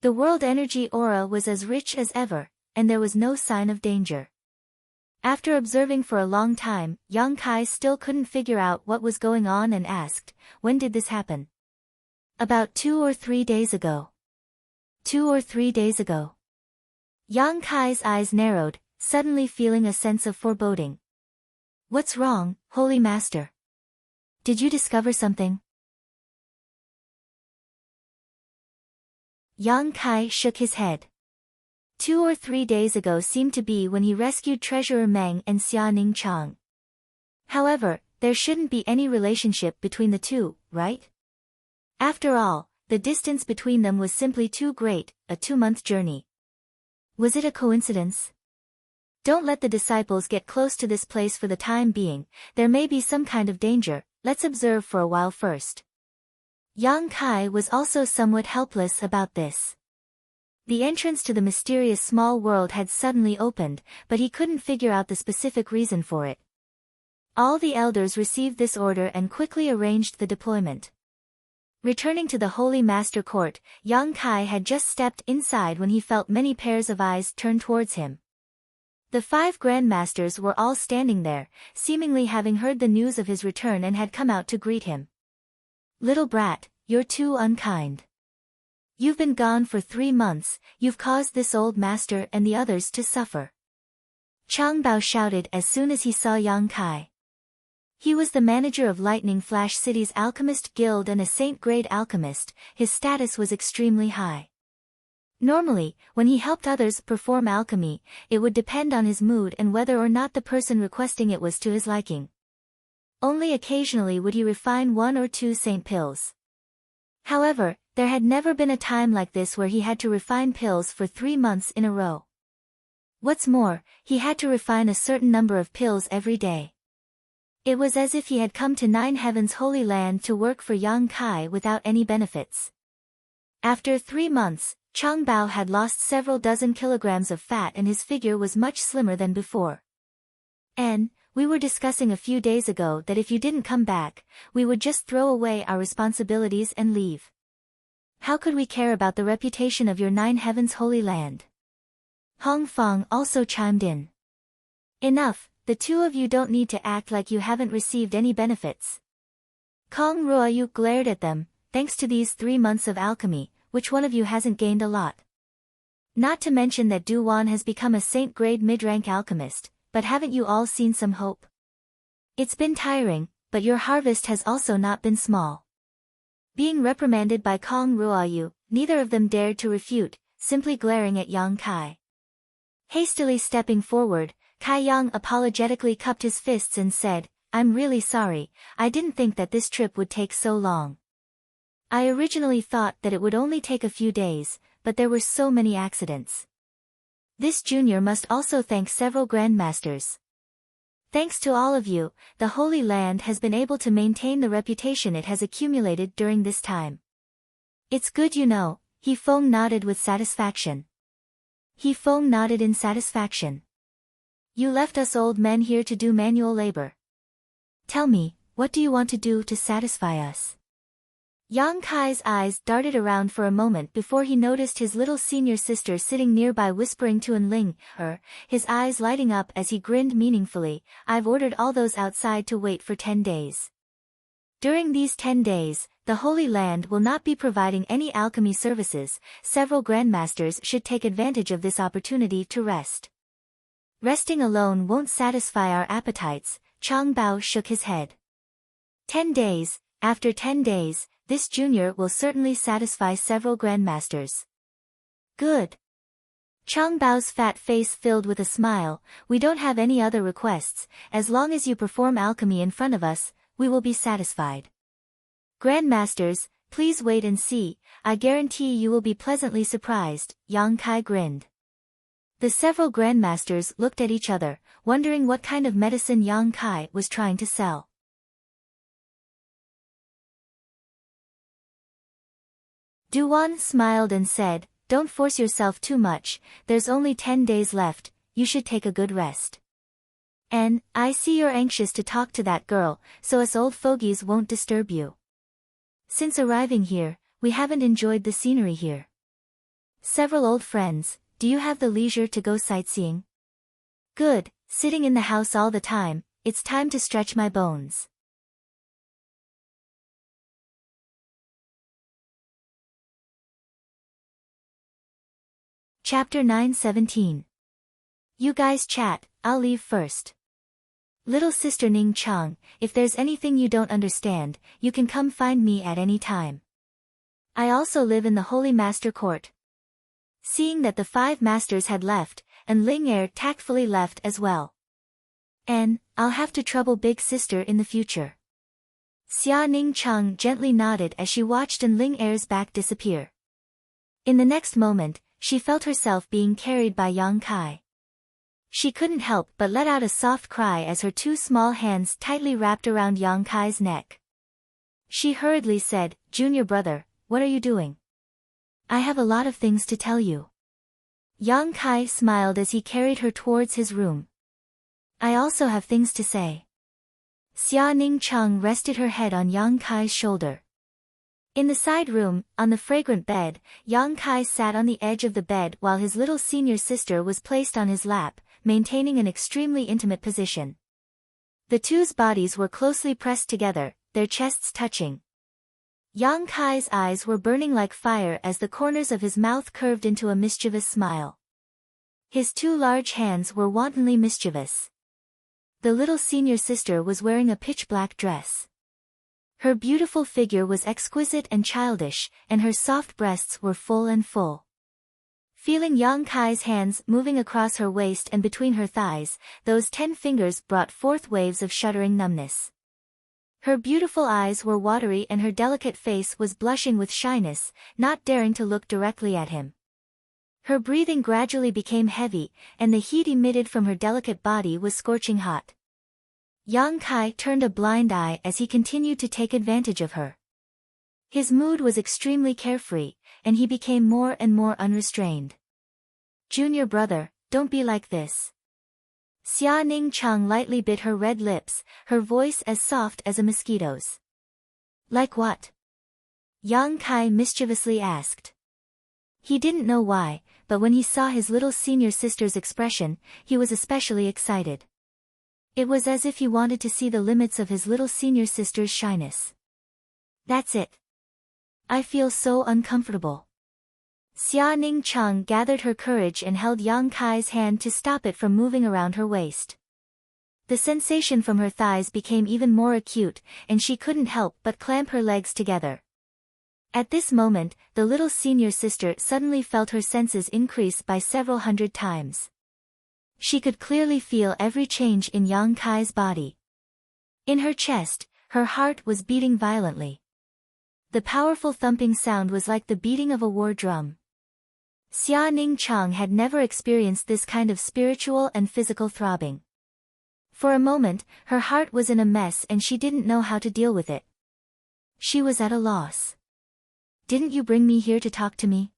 The world energy aura was as rich as ever, and there was no sign of danger. After observing for a long time, Yang Kai still couldn't figure out what was going on and asked, "When did this happen?" "About 2 or 3 days ago." 2 or 3 days ago. Yang Kai's eyes narrowed, suddenly feeling a sense of foreboding. "What's wrong, Holy Master? Did you discover something?" Yang Kai shook his head. 2 or 3 days ago seemed to be when he rescued Treasurer Meng and Xia Ning Chang. However, there shouldn't be any relationship between the two, right? After all, the distance between them was simply too great, a 2-month journey. Was it a coincidence? Don't let the disciples get close to this place for the time being, there may be some kind of danger, let's observe for a while first. Yang Kai was also somewhat helpless about this. The entrance to the mysterious small world had suddenly opened, but he couldn't figure out the specific reason for it. All the elders received this order and quickly arranged the deployment. Returning to the Holy Master Court, Yang Kai had just stepped inside when he felt many pairs of eyes turn towards him. The 5 Grandmasters were all standing there, seemingly having heard the news of his return and had come out to greet him. "Little brat, you're too unkind. You've been gone for 3 months, you've caused this old master and the others to suffer." Chang Bao shouted as soon as he saw Yang Kai. He was the manager of Lightning Flash City's Alchemist Guild and a Saint-grade alchemist, his status was extremely high. Normally, when he helped others perform alchemy, it would depend on his mood and whether or not the person requesting it was to his liking. Only occasionally would he refine 1 or 2 saint pills. However, there had never been a time like this where he had to refine pills for 3 months in a row. What's more, he had to refine a certain number of pills every day. It was as if he had come to 9 Heaven's Holy Land to work for Yang Kai without any benefits. After 3 months, Chang Bao had lost several dozen kilograms of fat and his figure was much slimmer than before. "And, we were discussing a few days ago that if you didn't come back, we would just throw away our responsibilities and leave. How could we care about the reputation of your 9 Heaven's Holy Land?" Hong Fong also chimed in. "Enough, the 2 of you don't need to act like you haven't received any benefits." Kong Ruoyu glared at them. "Thanks to these 3 months of alchemy, which one of you hasn't gained a lot? Not to mention that Du Wan has become a saint-grade mid-rank alchemist, but haven't you all seen some hope? It's been tiring, but your harvest has also not been small." Being reprimanded by Kong Ruoyu, neither of them dared to refute, simply glaring at Yang Kai. Hastily stepping forward, Kai Yang apologetically cupped his fists and said, "I'm really sorry, I didn't think that this trip would take so long. I originally thought that it would only take a few days, but there were so many accidents." This junior must also thank several grandmasters. Thanks to all of you, the Holy Land has been able to maintain the reputation it has accumulated during this time. It's good you know, He Feng nodded with satisfaction. He Feng nodded in satisfaction. You left us old men here to do manual labor. Tell me, what do you want to do to satisfy us? Yang Kai's eyes darted around for a moment before he noticed his little senior sister sitting nearby whispering to Enling, his eyes lighting up as he grinned meaningfully. I've ordered all those outside to wait for 10 days. During these 10 days, the Holy Land will not be providing any alchemy services. Several grandmasters should take advantage of this opportunity to rest. Resting alone won't satisfy our appetites, Chang Bao shook his head. 10 days, after 10 days, this junior will certainly satisfy several grandmasters. Good. Chang Bao's fat face filled with a smile. We don't have any other requests. As long as you perform alchemy in front of us, we will be satisfied. Grandmasters, please wait and see. I guarantee you will be pleasantly surprised. Yang Kai grinned. The several grandmasters looked at each other, wondering what kind of medicine Yang Kai was trying to sell. Duan smiled and said, don't force yourself too much, there's only 10 days left, you should take a good rest. And, I see you're anxious to talk to that girl, so us old fogies won't disturb you. Since arriving here, we haven't enjoyed the scenery here. Several old friends, do you have the leisure to go sightseeing? Good, sitting in the house all the time, it's time to stretch my bones. Chapter 9:17. You guys chat, I'll leave first. Little sister Ning Chang, if there's anything you don't understand, you can come find me at any time. I also live in the Holy Master Court. Seeing that the 5 masters had left, and Ling Er tactfully left as well. And, I'll have to trouble big sister in the future. Xia Ning Chang gently nodded as she watched Ling Er's back disappear. In the next moment, she felt herself being carried by Yang Kai. She couldn't help but let out a soft cry as her 2 small hands tightly wrapped around Yang Kai's neck. She hurriedly said, Junior brother, what are you doing? I have a lot of things to tell you. Yang Kai smiled as he carried her towards his room. I also have things to say. Xia Ning Chang rested her head on Yang Kai's shoulder. In the side room, on the fragrant bed, Yang Kai sat on the edge of the bed while his little senior sister was placed on his lap, maintaining an extremely intimate position. The two's bodies were closely pressed together, their chests touching. Yang Kai's eyes were burning like fire as the corners of his mouth curved into a mischievous smile. His 2 large hands were wantonly mischievous. The little senior sister was wearing a pitch-black dress. Her beautiful figure was exquisite and childish, and her soft breasts were full and full. Feeling Yang Kai's hands moving across her waist and between her thighs, those 10 fingers brought forth waves of shuddering numbness. Her beautiful eyes were watery and her delicate face was blushing with shyness, not daring to look directly at him. Her breathing gradually became heavy, and the heat emitted from her delicate body was scorching hot. Yang Kai turned a blind eye as he continued to take advantage of her. His mood was extremely carefree, and he became more and more unrestrained. Junior brother, don't be like this. Xia Ning Chang lightly bit her red lips, her voice as soft as a mosquito's. Like what? Yang Kai mischievously asked. He didn't know why, but when he saw his little senior sister's expression, he was especially excited. It was as if he wanted to see the limits of his little senior sister's shyness. That's it. I feel so uncomfortable. Xia Ning Chang gathered her courage and held Yang Kai's hand to stop it from moving around her waist. The sensation from her thighs became even more acute, and she couldn't help but clamp her legs together. At this moment, the little senior sister suddenly felt her senses increase by several hundred times. She could clearly feel every change in Yang Kai's body. In her chest, her heart was beating violently. The powerful thumping sound was like the beating of a war drum. Xia Ning Chang had never experienced this kind of spiritual and physical throbbing. For a moment, her heart was in a mess and she didn't know how to deal with it. She was at a loss. Didn't you bring me here to talk to me?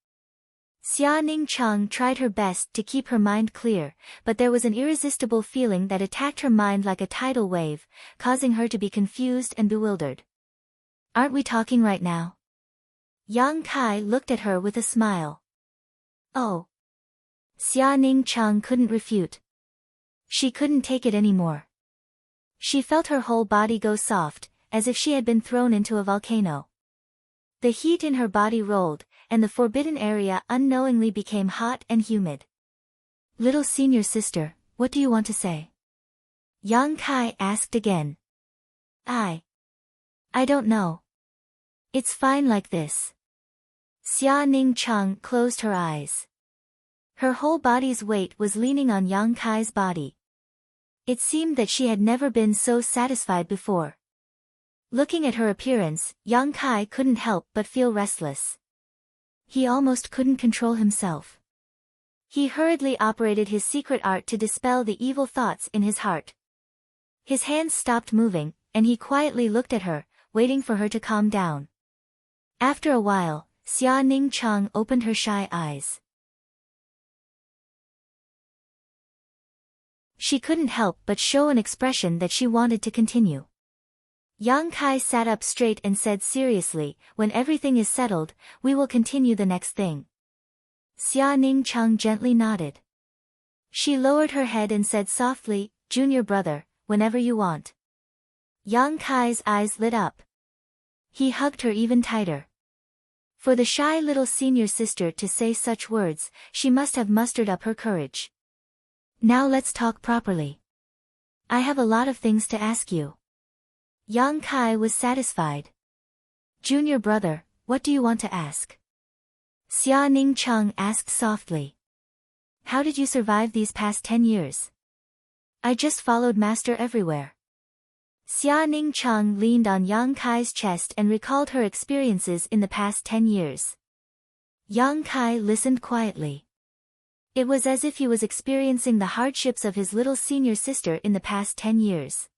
Xia Ningchang tried her best to keep her mind clear, but there was an irresistible feeling that attacked her mind like a tidal wave, causing her to be confused and bewildered. Aren't we talking right now? Yang Kai looked at her with a smile. Oh. Xia Ningchang couldn't refute. She couldn't take it anymore. She felt her whole body go soft, as if she had been thrown into a volcano. The heat in her body rolled, and the forbidden area unknowingly became hot and humid. Little senior sister, what do you want to say? Yang Kai asked again. I don't know. It's fine like this. Xia Ningchang closed her eyes. Her whole body's weight was leaning on Yang Kai's body. It seemed that she had never been so satisfied before. Looking at her appearance, Yang Kai couldn't help but feel restless. He almost couldn't control himself. He hurriedly operated his secret art to dispel the evil thoughts in his heart. His hands stopped moving, and he quietly looked at her, waiting for her to calm down. After a while, Xia Ningchang opened her shy eyes. She couldn't help but show an expression that she wanted to continue. Yang Kai sat up straight and said seriously, when everything is settled, we will continue the next thing. Xia Ningchang gently nodded. She lowered her head and said softly, Junior brother, whenever you want. Yang Kai's eyes lit up. He hugged her even tighter. For the shy little senior sister to say such words, she must have mustered up her courage. Now let's talk properly. I have a lot of things to ask you. Yang Kai was satisfied. Junior brother, what do you want to ask? Xia Ningchang asked softly. How did you survive these past 10 years? I just followed master everywhere. Xia Ningchang leaned on Yang Kai's chest and recalled her experiences in the past 10 years. Yang Kai listened quietly. It was as if he was experiencing the hardships of his little senior sister in the past 10 years.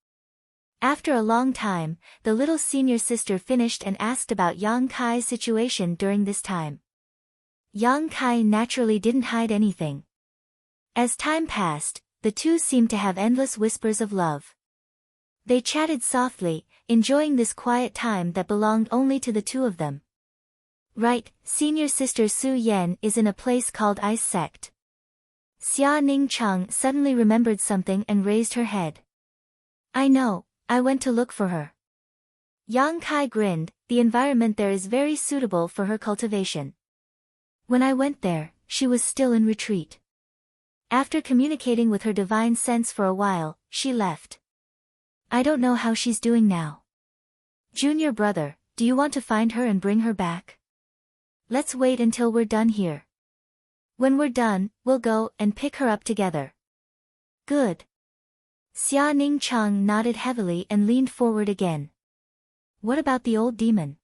After a long time, the little senior sister finished and asked about Yang Kai's situation during this time. Yang Kai naturally didn't hide anything. As time passed, the two seemed to have endless whispers of love. They chatted softly, enjoying this quiet time that belonged only to the two of them. Right, senior sister Su Yan is in a place called Ice Sect. Xia Ningchang suddenly remembered something and raised her head. I know, I went to look for her. Yang Kai grinned, the environment there is very suitable for her cultivation. When I went there, she was still in retreat. After communicating with her divine sense for a while, she left. I don't know how she's doing now. Junior brother, do you want to find her and bring her back? Let's wait until we're done here. When we're done, we'll go and pick her up together. Good. Xia Ningchang nodded heavily and leaned forward again. What about the old demon?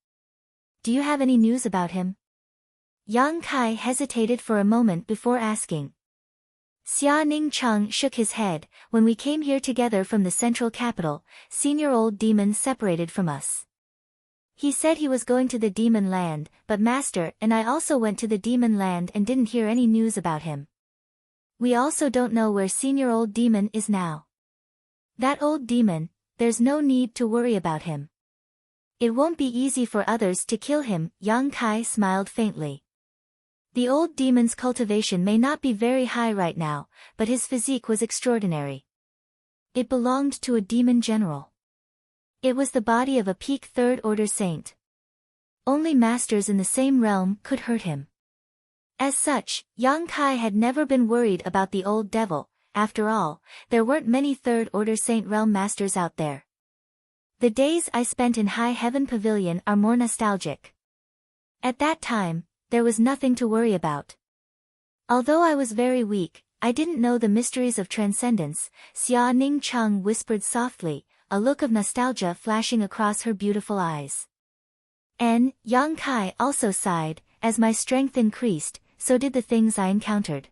Do you have any news about him? Yang Kai hesitated for a moment before asking. Xia Ningchang shook his head. When we came here together from the central capital, senior old demon separated from us. He said he was going to the demon land, but master and I also went to the demon land and didn't hear any news about him. We also don't know where senior old demon is now. That old demon, there's no need to worry about him. It won't be easy for others to kill him, Yang Kai smiled faintly. The old demon's cultivation may not be very high right now, but his physique was extraordinary. It belonged to a demon general. It was the body of a peak third-order saint. Only masters in the same realm could hurt him. As such, Yang Kai had never been worried about the old devil. After all, there weren't many third-order saint realm masters out there. The days I spent in High Heaven Pavilion are more nostalgic. At that time, there was nothing to worry about. Although I was very weak, I didn't know the mysteries of transcendence, Xia Ningchang whispered softly, a look of nostalgia flashing across her beautiful eyes. And, Yang Kai also sighed, as my strength increased, so did the things I encountered.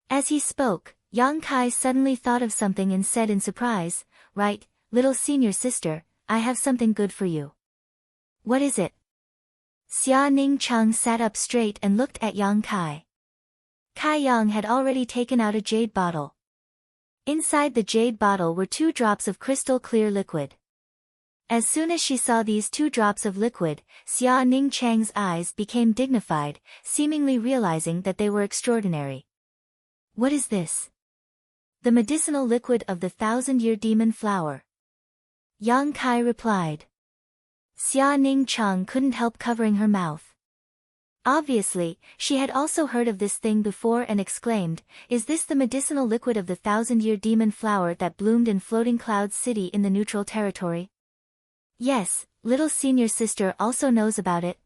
As he spoke, Yang Kai suddenly thought of something and said in surprise, right, little senior sister, I have something good for you. What is it? Xia Ning Cheng sat up straight and looked at Yang Kai. Kai Yang had already taken out a jade bottle. Inside the jade bottle were 2 drops of crystal clear liquid. As soon as she saw these 2 drops of liquid, Xia Ning Cheng's eyes became dignified, seemingly realizing that they were extraordinary. What is this? The medicinal liquid of the 1,000-year demon flower. Yang Kai replied. Xia Ning Cheng couldn't help covering her mouth. Obviously, she had also heard of this thing before and exclaimed, is this the medicinal liquid of the 1,000-year demon flower that bloomed in Floating Clouds City in the neutral territory? Yes, little senior sister also knows about it.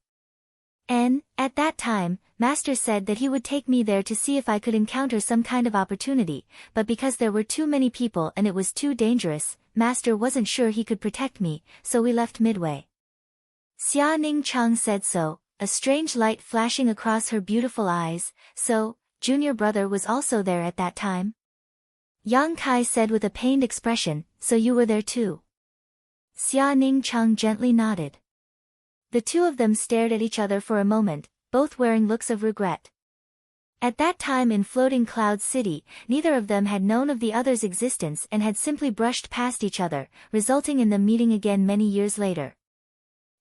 And, at that time, Master said that he would take me there to see if I could encounter some kind of opportunity, but because there were too many people and it was too dangerous, Master wasn't sure he could protect me, so we left midway. Xia Ning Cheng said so, a strange light flashing across her beautiful eyes. So, junior brother was also there at that time? Yang Kai said with a pained expression, so you were there too? Xia Ning Cheng gently nodded. The 2 of them stared at each other for a moment, both wearing looks of regret. At that time in Floating Clouds City, neither of them had known of the other's existence and had simply brushed past each other, resulting in them meeting again many years later.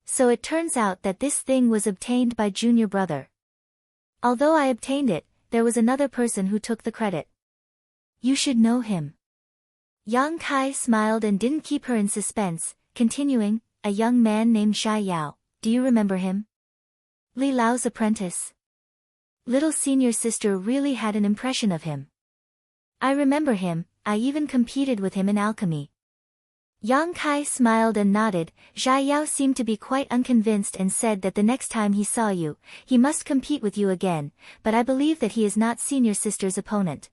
So it turns out that this thing was obtained by junior brother. Although I obtained it, there was another person who took the credit. You should know him. Yang Kai smiled and didn't keep her in suspense, continuing, a young man named Xia Yao, do you remember him? Li Lao's apprentice. Little senior sister really had an impression of him. I remember him, I even competed with him in alchemy. Yang Kai smiled and nodded. Xia Yao seemed to be quite unconvinced and said that the next time he saw you, he must compete with you again, but I believe that he is not senior sister's opponent.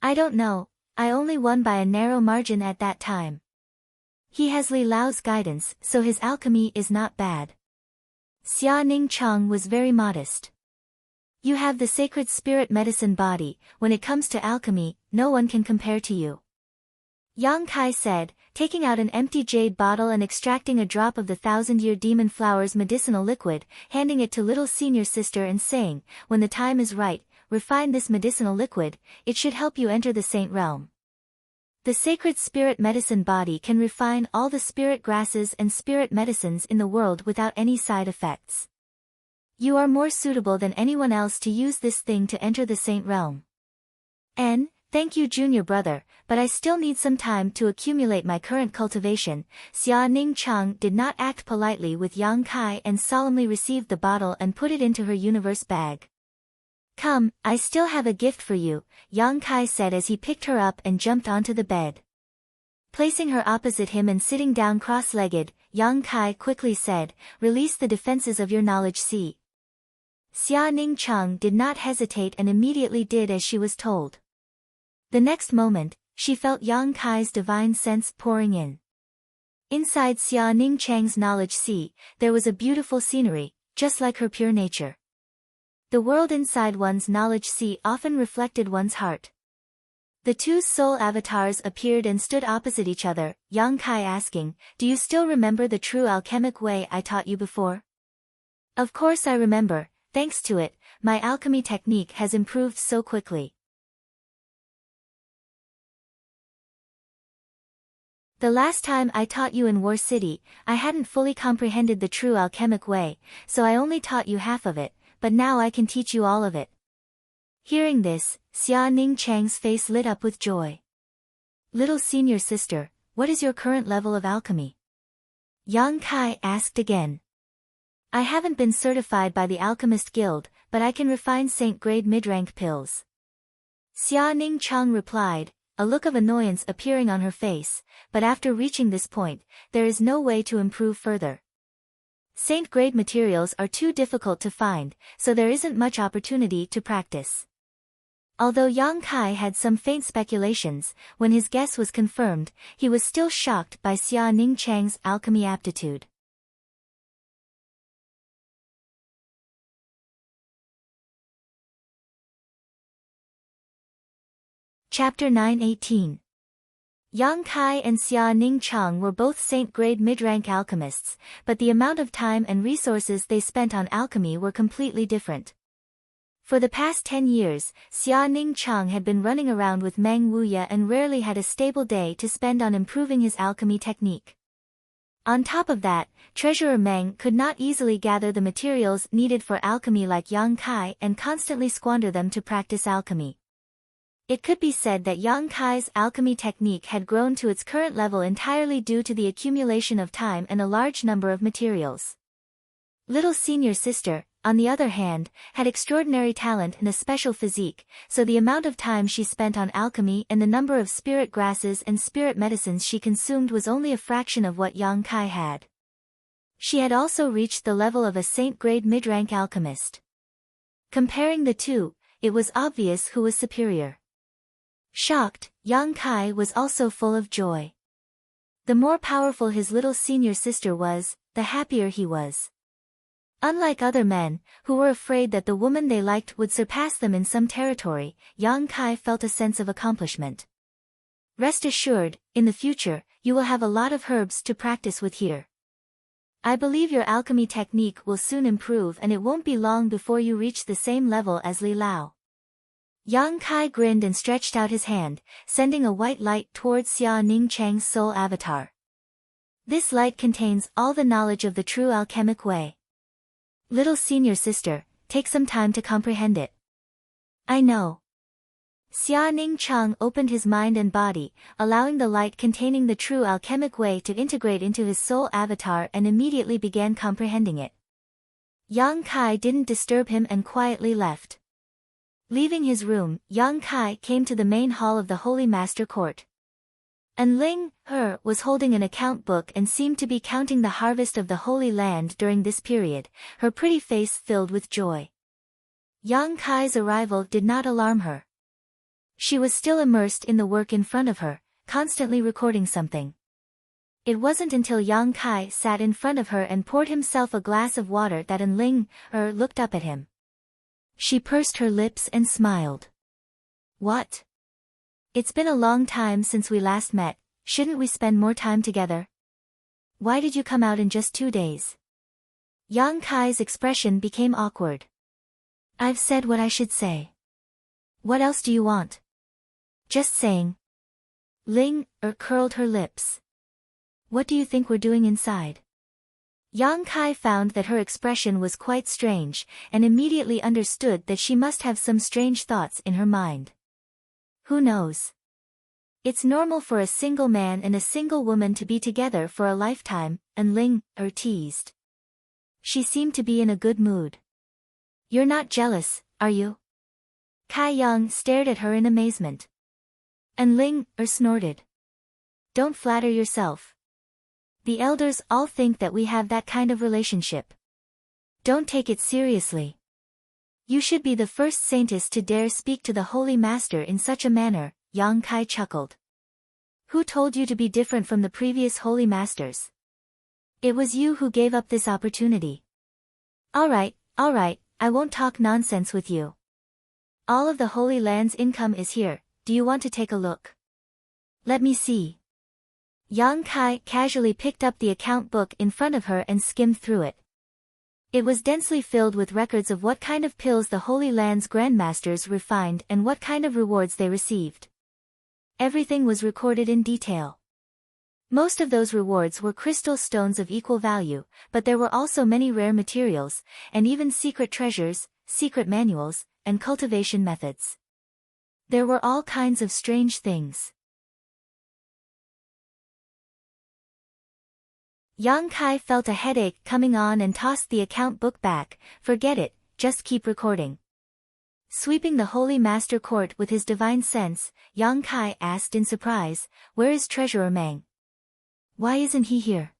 I don't know, I only won by a narrow margin at that time. He has Li Lao's guidance, so his alchemy is not bad. Xia Ning Cheng was very modest. You have the sacred spirit medicine body, when it comes to alchemy, no one can compare to you. Yang Kai said, taking out an empty jade bottle and extracting a drop of the 1,000-year demon flower's medicinal liquid, handing it to little senior sister and saying, when the time is right, refine this medicinal liquid, it should help you enter the saint realm. The sacred spirit medicine body can refine all the spirit grasses and spirit medicines in the world without any side effects. You are more suitable than anyone else to use this thing to enter the saint realm. And, thank you junior brother, but I still need some time to accumulate my current cultivation. Xia Ning Cheng did not act politely with Yang Kai and solemnly received the bottle and put it into her universe bag. Come, I still have a gift for you, Yang Kai said as he picked her up and jumped onto the bed. Placing her opposite him and sitting down cross-legged, Yang Kai quickly said, release the defenses of your knowledge sea. Xia Ning Cheng did not hesitate and immediately did as she was told. The next moment, she felt Yang Kai's divine sense pouring in. Inside Xia Ning Cheng's knowledge sea, there was a beautiful scenery, just like her pure nature. The world inside one's knowledge sea often reflected one's heart. The 2 soul avatars appeared and stood opposite each other, Yang Kai asking, do you still remember the true alchemic way I taught you before? Of course I remember, thanks to it, my alchemy technique has improved so quickly. The last time I taught you in War City, I hadn't fully comprehended the true alchemic way, so I only taught you half of it, but now I can teach you all of it. Hearing this, Xia Ning Cheng's face lit up with joy. Little senior sister, what is your current level of alchemy? Yang Kai asked again. I haven't been certified by the Alchemist Guild, but I can refine Saint-grade mid-rank pills. Xia Ning Cheng replied, a look of annoyance appearing on her face, but after reaching this point, there is no way to improve further. Saint-grade materials are too difficult to find, so there isn't much opportunity to practice. Although Yang Kai had some faint speculations, when his guess was confirmed, he was still shocked by Xia Ning Cheng's alchemy aptitude. Chapter 9:18. Yang Kai and Xia Ning Cheng were both saint-grade mid-rank alchemists, but the amount of time and resources they spent on alchemy were completely different. For the past 10 years, Xia Ning Cheng had been running around with Meng Wuya and rarely had a stable day to spend on improving his alchemy technique. On top of that, Treasurer Meng could not easily gather the materials needed for alchemy like Yang Kai and constantly squander them to practice alchemy. It could be said that Yang Kai's alchemy technique had grown to its current level entirely due to the accumulation of time and a large number of materials. Little senior sister, on the other hand, had extraordinary talent and a special physique, so the amount of time she spent on alchemy and the number of spirit grasses and spirit medicines she consumed was only a fraction of what Yang Kai had. She had also reached the level of a saint-grade mid-rank alchemist. Comparing the two, it was obvious who was superior. Shocked, Yang Kai was also full of joy. The more powerful his little senior sister was, the happier he was. Unlike other men, who were afraid that the woman they liked would surpass them in some territory, Yang Kai felt a sense of accomplishment. Rest assured, in the future, you will have a lot of herbs to practice with here. I believe your alchemy technique will soon improve and it won't be long before you reach the same level as Li Lao. Yang Kai grinned and stretched out his hand, sending a white light towards Xia Ning Cheng's soul avatar. This light contains all the knowledge of the true alchemic way. Little senior sister, take some time to comprehend it. I know. Xia Ning Cheng opened his mind and body, allowing the light containing the true alchemic way to integrate into his soul avatar and immediately began comprehending it. Yang Kai didn't disturb him and quietly left. Leaving his room, Yang Kai came to the main hall of the Holy Master Court. And Ling, her, was holding an account book and seemed to be counting the harvest of the Holy Land during this period, her pretty face filled with joy. Yang Kai's arrival did not alarm her. She was still immersed in the work in front of her, constantly recording something. It wasn't until Yang Kai sat in front of her and poured himself a glass of water that Ling, her, looked up at him. She pursed her lips and smiled. What? It's been a long time since we last met, shouldn't we spend more time together? Why did you come out in just 2 days? Yang Kai's expression became awkward. I've said what I should say. What else do you want? Just saying. Ling, curled her lips. What do you think we're doing inside? Yang Kai found that her expression was quite strange, and immediately understood that she must have some strange thoughts in her mind. Who knows? It's normal for a single man and a single woman to be together for a lifetime, and Ling, teased. She seemed to be in a good mood. You're not jealous, are you? Kai Yang stared at her in amazement. And Ling, snorted. Don't flatter yourself. The elders all think that we have that kind of relationship. Don't take it seriously. You should be the first saintess to dare speak to the Holy Master in such a manner, Yang Kai chuckled. Who told you to be different from the previous Holy Masters? It was you who gave up this opportunity. All right, I won't talk nonsense with you. All of the Holy Land's income is here, do you want to take a look? Let me see. Yang Kai casually picked up the account book in front of her and skimmed through it. It was densely filled with records of what kind of pills the Holy Land's grandmasters refined and what kind of rewards they received. Everything was recorded in detail. Most of those rewards were crystal stones of equal value, but there were also many rare materials, and even secret treasures, secret manuals, and cultivation methods. There were all kinds of strange things. Yang Kai felt a headache coming on and tossed the account book back. Forget it, just keep recording. Sweeping the Holy Master Court with his divine sense, Yang Kai asked in surprise, where is Treasurer Meng? Why isn't he here?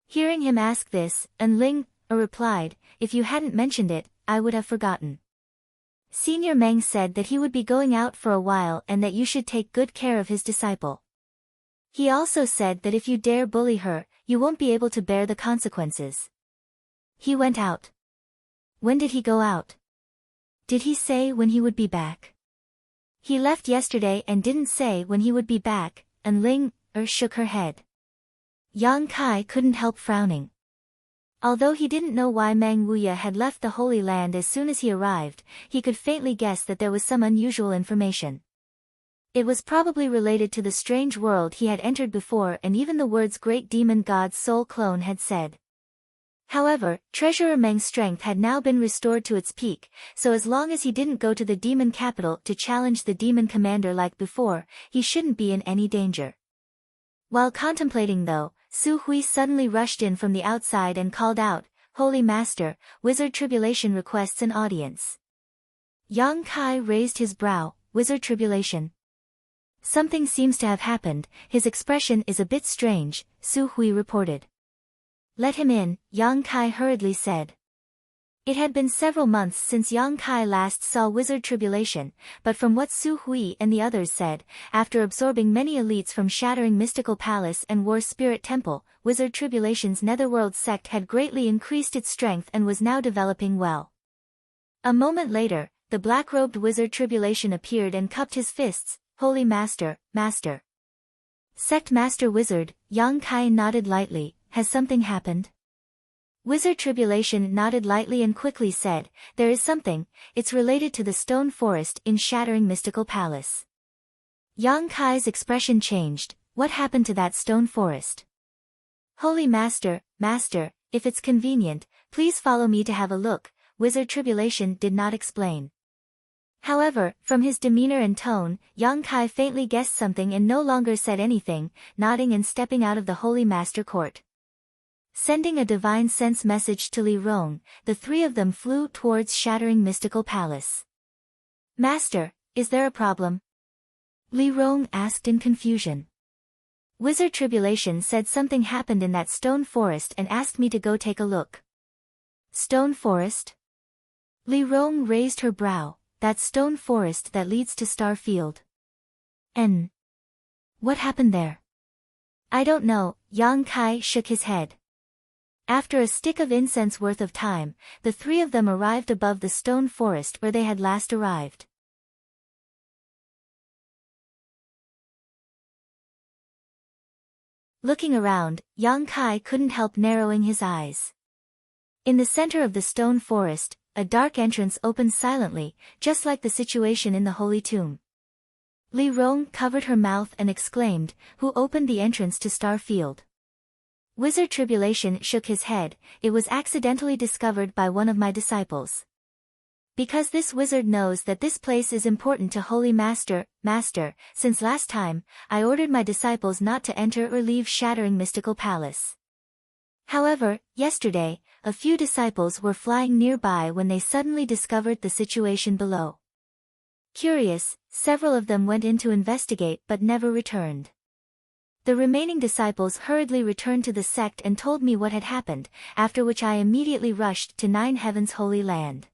Hearing him ask this, Ling, replied, if you hadn't mentioned it, I would have forgotten. Senior Meng said that he would be going out for a while and that you should take good care of his disciple. He also said that if you dare bully her, you won't be able to bear the consequences. He went out. When did he go out? Did he say when he would be back? He left yesterday and didn't say when he would be back, and Ling shook her head. Yang Kai couldn't help frowning. Although he didn't know why Mang Wuya had left the Holy Land as soon as he arrived, he could faintly guess that there was some unusual information. It was probably related to the strange world he had entered before and even the words Great Demon God's soul clone had said. However, Treasurer Meng's strength had now been restored to its peak, so as long as he didn't go to the demon capital to challenge the demon commander like before, he shouldn't be in any danger. While contemplating though, Su Hui suddenly rushed in from the outside and called out, "Holy Master, Wizard Tribulation requests an audience." Yang Kai raised his brow. "Wizard Tribulation? Something seems to have happened, his expression is a bit strange," Su Hui reported. "Let him in," Yang Kai hurriedly said. It had been several months since Yang Kai last saw Wizard Tribulation, but from what Su Hui and the others said, after absorbing many elites from Shattering Mystical Palace and War Spirit Temple, Wizard Tribulation's Netherworld sect had greatly increased its strength and was now developing well. A moment later, the black-robed Wizard Tribulation appeared and cupped his fists. "Holy Master, Master." Sect Master Wizard, Yang Kai nodded lightly. "Has something happened?" Wizard Tribulation nodded lightly and quickly said, "There is something, it's related to the stone forest in Shattering Mystical Palace." Yang Kai's expression changed. "What happened to that stone forest?" "Holy Master, Master, if it's convenient, please follow me to have a look," Wizard Tribulation did not explain. However, from his demeanor and tone, Yang Kai faintly guessed something and no longer said anything, nodding and stepping out of the Holy Master Court. Sending a divine sense message to Li Rong, the three of them flew towards Shattering Mystical Palace. "Master, is there a problem?" Li Rong asked in confusion. "Wizard Tribulation said something happened in that stone forest and asked me to go take a look." "Stone forest?" Li Rong raised her brow. "That stone forest that leads to Star Field." "And what happened there?" "I don't know," Yang Kai shook his head. After a stick of incense worth of time, the three of them arrived above the stone forest where they had last arrived. Looking around, Yang Kai couldn't help narrowing his eyes. In the center of the stone forest, a dark entrance opened silently, just like the situation in the Holy Tomb. Li Rong covered her mouth and exclaimed, "Who opened the entrance to Star Field?" Wizard Tribulation shook his head. "It was accidentally discovered by one of my disciples." "Because this wizard knows that this place is important to Holy Master, Master, since last time, I ordered my disciples not to enter or leave Shattering Mystical Palace. However, yesterday, a few disciples were flying nearby when they suddenly discovered the situation below. Curious, several of them went in to investigate but never returned. The remaining disciples hurriedly returned to the sect and told me what had happened, after which I immediately rushed to Nine Heaven's Holy Land."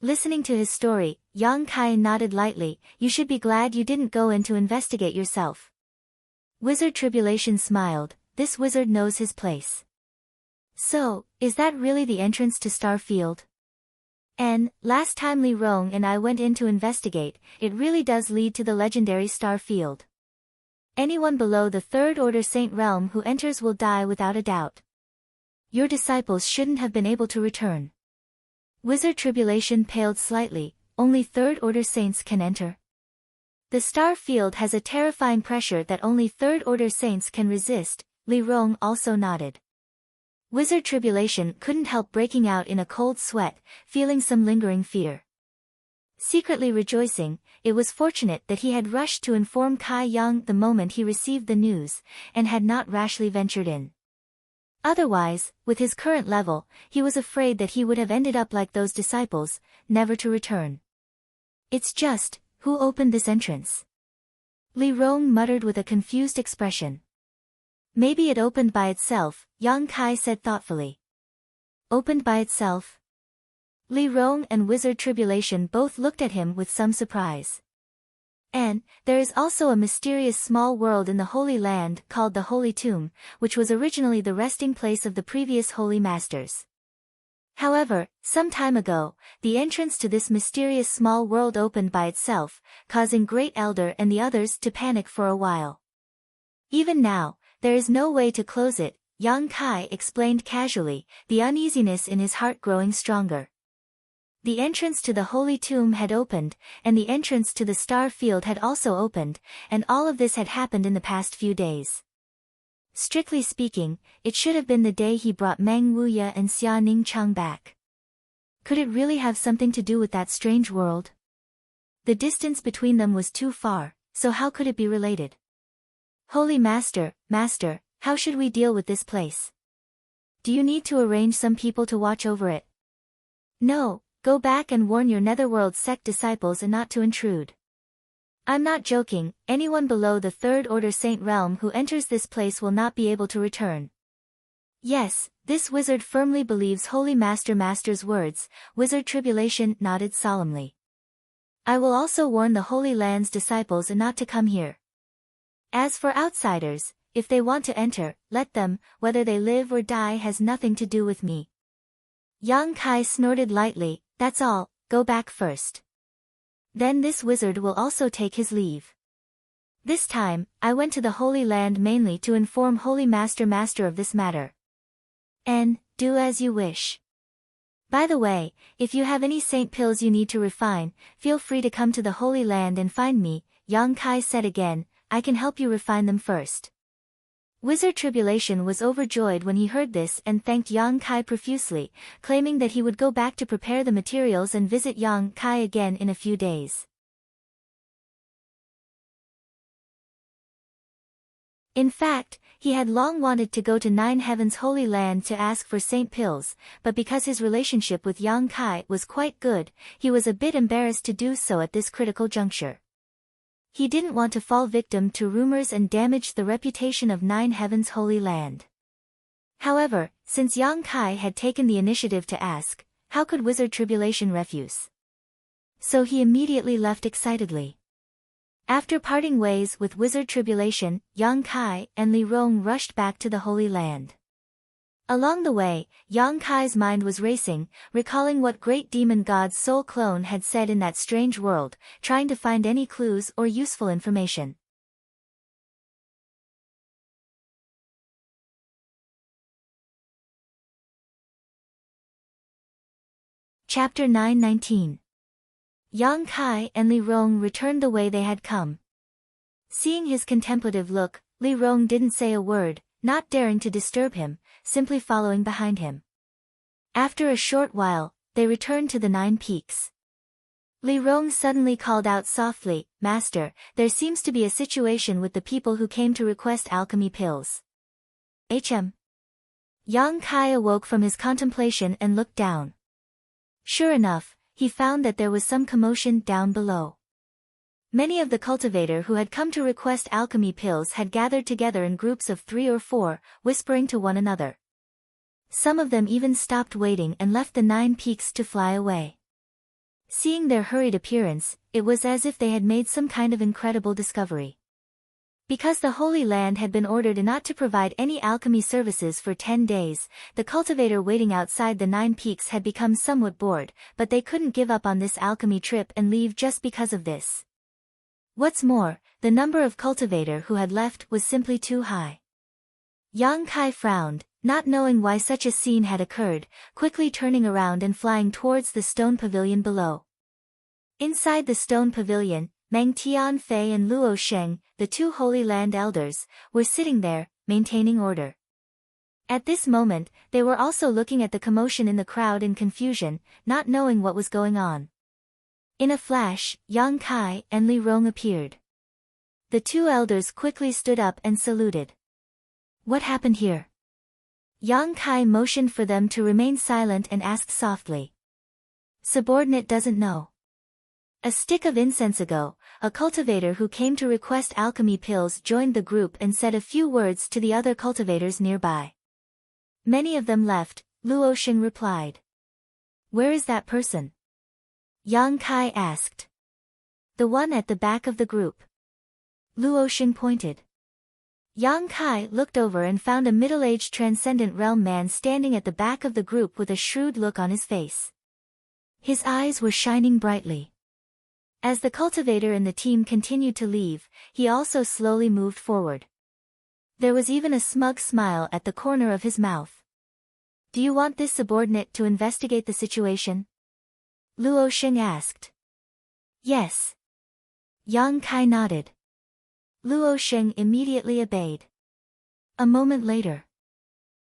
Listening to his story, Yang Kai nodded lightly. "You should be glad you didn't go in to investigate yourself." Wizard Tribulation smiled. "This wizard knows his place." "So, is that really the entrance to Star Field?" "And, last time Li Rong and I went in to investigate, it really does lead to the legendary Star Field. Anyone below the Third Order Saint Realm who enters will die without a doubt. Your disciples shouldn't have been able to return." Wizard Tribulation paled slightly. "Only Third Order Saints can enter. The Star Field has a terrifying pressure that only Third Order Saints can resist." Li Rong also nodded. Wizard Tribulation couldn't help breaking out in a cold sweat, feeling some lingering fear. Secretly rejoicing, it was fortunate that he had rushed to inform Kai Yang the moment he received the news, and had not rashly ventured in. Otherwise, with his current level, he was afraid that he would have ended up like those disciples, never to return. "It's just, who opened this entrance?" Li Rong muttered with a confused expression. "Maybe it opened by itself," Yang Kai said thoughtfully. "Opened by itself?" Li Rong and Wizard Tribulation both looked at him with some surprise. "And, there is also a mysterious small world in the Holy Land called the Holy Tomb, which was originally the resting place of the previous Holy Masters. However, some time ago, the entrance to this mysterious small world opened by itself, causing Great Elder and the others to panic for a while. Even now, there is no way to close it, Yang Kai explained casually, the uneasiness in his heart growing stronger. The entrance to the holy tomb had opened, and the entrance to the star field had also opened, and all of this had happened in the past few days. Strictly speaking, it should have been the day he brought Meng Wuya and Xia Ningchang back. Could it really have something to do with that strange world? The distance between them was too far, so how could it be related? Holy Master, how should we deal with this place? Do you need to arrange some people to watch over it? No, go back and warn your Netherworld sect disciples and not to intrude. I'm not joking, anyone below the Third Order Saint Realm who enters this place will not be able to return. Yes, this wizard firmly believes Holy Master's words, Wizard Tribulation nodded solemnly. I will also warn the Holy Land's disciples and not to come here. As for outsiders, if they want to enter, let them, whether they live or die has nothing to do with me. Yang Kai snorted lightly, that's all, go back first. Then this wizard will also take his leave. This time, I went to the Holy Land mainly to inform Holy Master of this matter. And, do as you wish. By the way, if you have any saint pills you need to refine, feel free to come to the Holy Land and find me, Yang Kai said again, I can help you refine them first. Wizard Tribulation was overjoyed when he heard this and thanked Yang Kai profusely, claiming that he would go back to prepare the materials and visit Yang Kai again in a few days. In fact, he had long wanted to go to Nine Heaven's Holy Land to ask for saint pills, but because his relationship with Yang Kai was quite good, he was a bit embarrassed to do so at this critical juncture. He didn't want to fall victim to rumors and damage the reputation of Nine Heaven's Holy Land. However, since Yang Kai had taken the initiative to ask, how could Wizard Tribulation refuse? So he immediately left excitedly. After parting ways with Wizard Tribulation, Yang Kai and Li Rong rushed back to the Holy Land. Along the way, Yang Kai's mind was racing, recalling what great demon god's soul clone had said in that strange world, trying to find any clues or useful information. Chapter 9:19. Yang Kai and Li Rong returned the way they had come. Seeing his contemplative look, Li Rong didn't say a word, not daring to disturb him, simply following behind him. After a short while, they returned to the 9 peaks. Li Rong suddenly called out softly, Master, there seems to be a situation with the people who came to request alchemy pills. Hm. Yang Kai awoke from his contemplation and looked down. Sure enough, he found that there was some commotion down below. Many of the cultivator who had come to request alchemy pills had gathered together in groups of 3 or 4, whispering to one another. Some of them even stopped waiting and left the 9 peaks to fly away. Seeing their hurried appearance, it was as if they had made some kind of incredible discovery. Because the Holy Land had been ordered not to provide any alchemy services for 10 days, the cultivator waiting outside the 9 peaks had become somewhat bored, but they couldn't give up on this alchemy trip and leave just because of this. What's more, the number of cultivator who had left was simply too high. Yang Kai frowned, not knowing why such a scene had occurred, quickly turning around and flying towards the stone pavilion below. Inside the stone pavilion, Meng Tianfei and Luo Sheng, the 2 Holy Land elders, were sitting there, maintaining order. At this moment, they were also looking at the commotion in the crowd in confusion, not knowing what was going on. In a flash, Yang Kai and Li Rong appeared. The 2 elders quickly stood up and saluted. What happened here? Yang Kai motioned for them to remain silent and asked softly. Subordinate doesn't know. A stick of incense ago, a cultivator who came to request alchemy pills joined the group and said a few words to the other cultivators nearby. Many of them left, Luo Sheng replied. Where is that person? Yang Kai asked. The one at the back of the group. Luo Sheng pointed. Yang Kai looked over and found a middle-aged transcendent realm man standing at the back of the group with a shrewd look on his face. His eyes were shining brightly. As the cultivator and the team continued to leave, he also slowly moved forward. There was even a smug smile at the corner of his mouth. Do you want this subordinate to investigate the situation? Luo Sheng asked. Yes. Yang Kai nodded. Luo Sheng immediately obeyed. A moment later,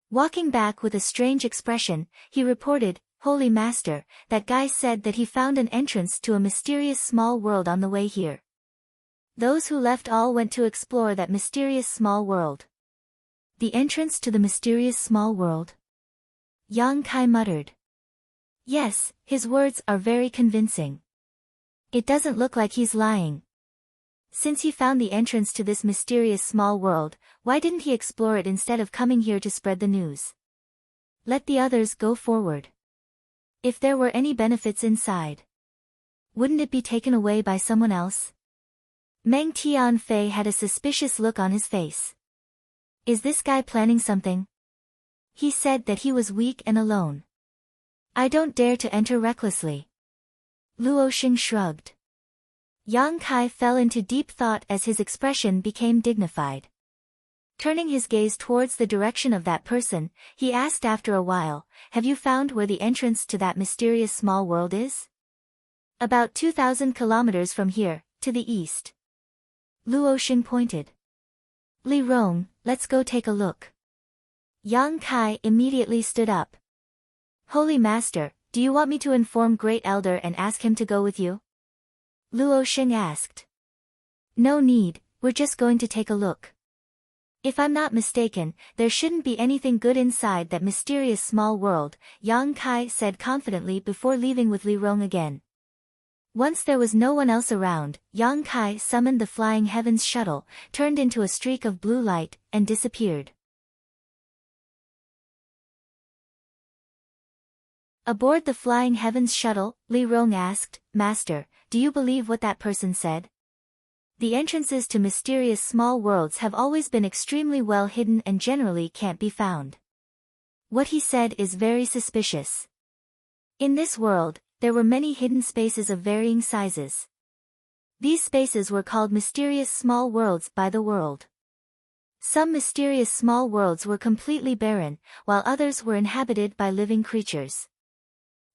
walking back with a strange expression, he reported, Holy Master, that guy said that he found an entrance to a mysterious small world on the way here. Those who left all went to explore that mysterious small world. The entrance to the mysterious small world? Yang Kai muttered. Yes, his words are very convincing. It doesn't look like he's lying. Since he found the entrance to this mysterious small world, why didn't he explore it instead of coming here to spread the news? Let the others go forward. If there were any benefits inside, wouldn't it be taken away by someone else? Meng Tianfei had a suspicious look on his face. Is this guy planning something? He said that he was weak and alone. I don't dare to enter recklessly. Luo Sheng shrugged. Yang Kai fell into deep thought as his expression became dignified. Turning his gaze towards the direction of that person, he asked after a while, Have you found where the entrance to that mysterious small world is? About 2,000 kilometers from here, to the east. Luo Sheng pointed. Li Rong, let's go take a look. Yang Kai immediately stood up. Holy Master, do you want me to inform Great Elder and ask him to go with you? Luo Sheng asked. No need, we're just going to take a look. If I'm not mistaken, there shouldn't be anything good inside that mysterious small world, Yang Kai said confidently before leaving with Li Rong again. Once there was no one else around, Yang Kai summoned the Flying Heavens shuttle, turned into a streak of blue light, and disappeared. Aboard the Flying Heavens shuttle, Li Rong asked, Master, do you believe what that person said? The entrances to mysterious small worlds have always been extremely well hidden and generally can't be found. What he said is very suspicious. In this world, there were many hidden spaces of varying sizes. These spaces were called mysterious small worlds by the world. Some mysterious small worlds were completely barren, while others were inhabited by living creatures.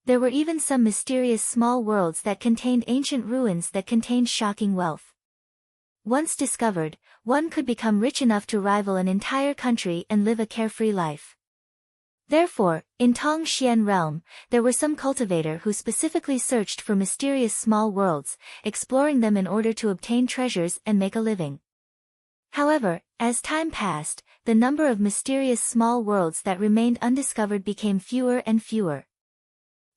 There were even some mysterious small worlds that contained ancient ruins that contained shocking wealth. Once discovered, one could become rich enough to rival an entire country and live a carefree life. Therefore, in Tongxian realm, there were some cultivator who specifically searched for mysterious small worlds, exploring them in order to obtain treasures and make a living. However, as time passed, the number of mysterious small worlds that remained undiscovered became fewer and fewer.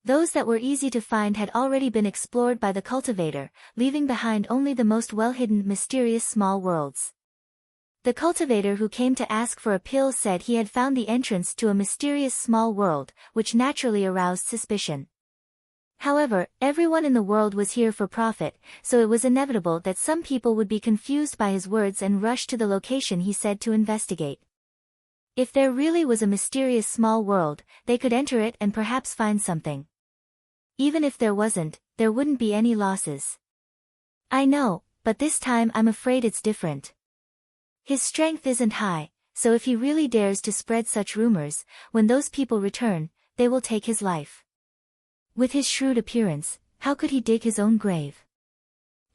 Those that were easy to find had already been explored by the cultivator, leaving behind only the most well-hidden mysterious small worlds. The cultivator who came to ask for a pill said he had found the entrance to a mysterious small world, which naturally aroused suspicion. However, everyone in the world was here for profit, so it was inevitable that some people would be confused by his words and rush to the location he said to investigate. If there really was a mysterious small world, they could enter it and perhaps find something. Even if there wasn't, there wouldn't be any losses. I know, but this time I'm afraid it's different. His strength isn't high, so if he really dares to spread such rumors, when those people return, they will take his life. With his shrewd appearance, how could he dig his own grave?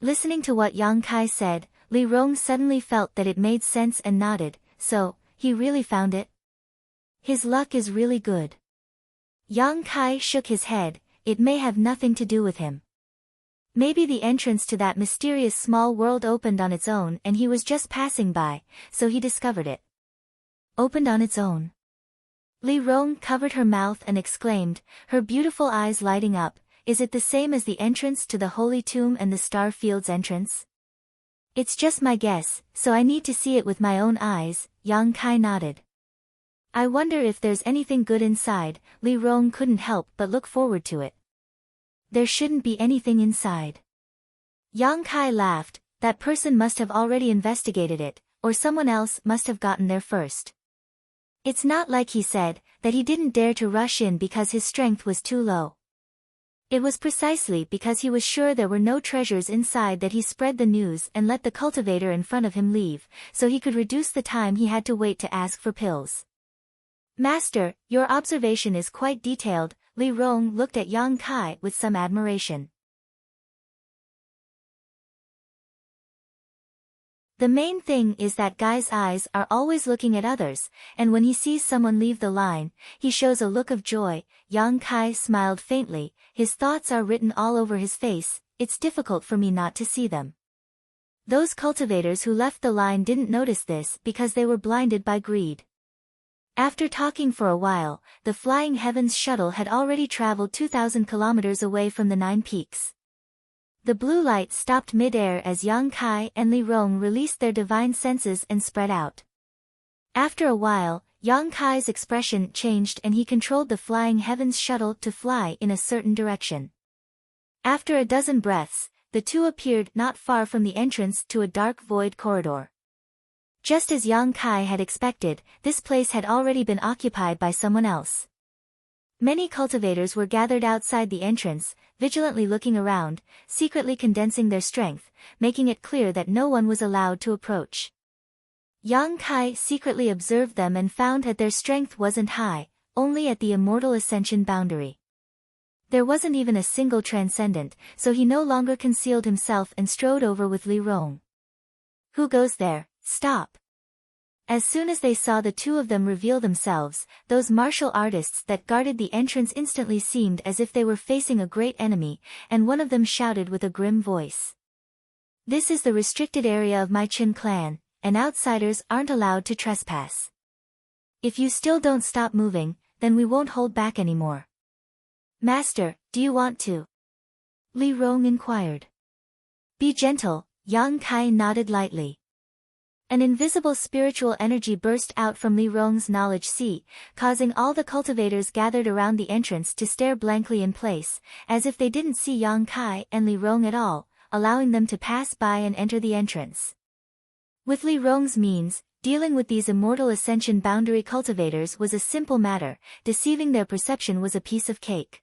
Listening to what Yang Kai said, Li Rong suddenly felt that it made sense and nodded, so, he really found it? His luck is really good. Yang Kai shook his head, it may have nothing to do with him. Maybe the entrance to that mysterious small world opened on its own and he was just passing by, so he discovered it. Opened on its own. Li Rong covered her mouth and exclaimed, her beautiful eyes lighting up, is it the same as the entrance to the Holy Tomb and the Star Field's entrance? It's just my guess, so I need to see it with my own eyes, Yang Kai nodded. I wonder if there's anything good inside, Li Rong couldn't help but look forward to it. There shouldn't be anything inside. Yang Kai laughed, that person must have already investigated it, or someone else must have gotten there first. It's not like he said, that he didn't dare to rush in because his strength was too low. It was precisely because he was sure there were no treasures inside that he spread the news and let the cultivator in front of him leave, so he could reduce the time he had to wait to ask for pills. Master, your observation is quite detailed. Li Rong looked at Yang Kai with some admiration. The main thing is that guy's eyes are always looking at others, and when he sees someone leave the line, he shows a look of joy. Yang Kai smiled faintly, his thoughts are written all over his face, it's difficult for me not to see them. Those cultivators who left the line didn't notice this because they were blinded by greed. After talking for a while, the Flying Heavens shuttle had already traveled 2,000 kilometers away from the 9 peaks. The blue light stopped mid-air as Yang Kai and Li Rong released their divine senses and spread out. After a while, Yang Kai's expression changed and he controlled the Flying Heavens shuttle to fly in a certain direction. After a dozen breaths, the two appeared not far from the entrance to a dark void corridor. Just as Yang Kai had expected, this place had already been occupied by someone else. Many cultivators were gathered outside the entrance, vigilantly looking around, secretly condensing their strength, making it clear that no one was allowed to approach. Yang Kai secretly observed them and found that their strength wasn't high, only at the immortal ascension boundary. There wasn't even a single transcendent, so he no longer concealed himself and strode over with Li Rong. Who goes there? Stop! As soon as they saw the two of them reveal themselves, those martial artists that guarded the entrance instantly seemed as if they were facing a great enemy, and one of them shouted with a grim voice. This is the restricted area of my Qin clan, and outsiders aren't allowed to trespass. If you still don't stop moving, then we won't hold back anymore. Master, do you want to? Li Rong inquired. Be gentle, Yang Kai nodded lightly. An invisible spiritual energy burst out from Li Rong's knowledge sea, causing all the cultivators gathered around the entrance to stare blankly in place, as if they didn't see Yang Kai and Li Rong at all, allowing them to pass by and enter the entrance. With Li Rong's means, dealing with these immortal ascension boundary cultivators was a simple matter, deceiving their perception was a piece of cake.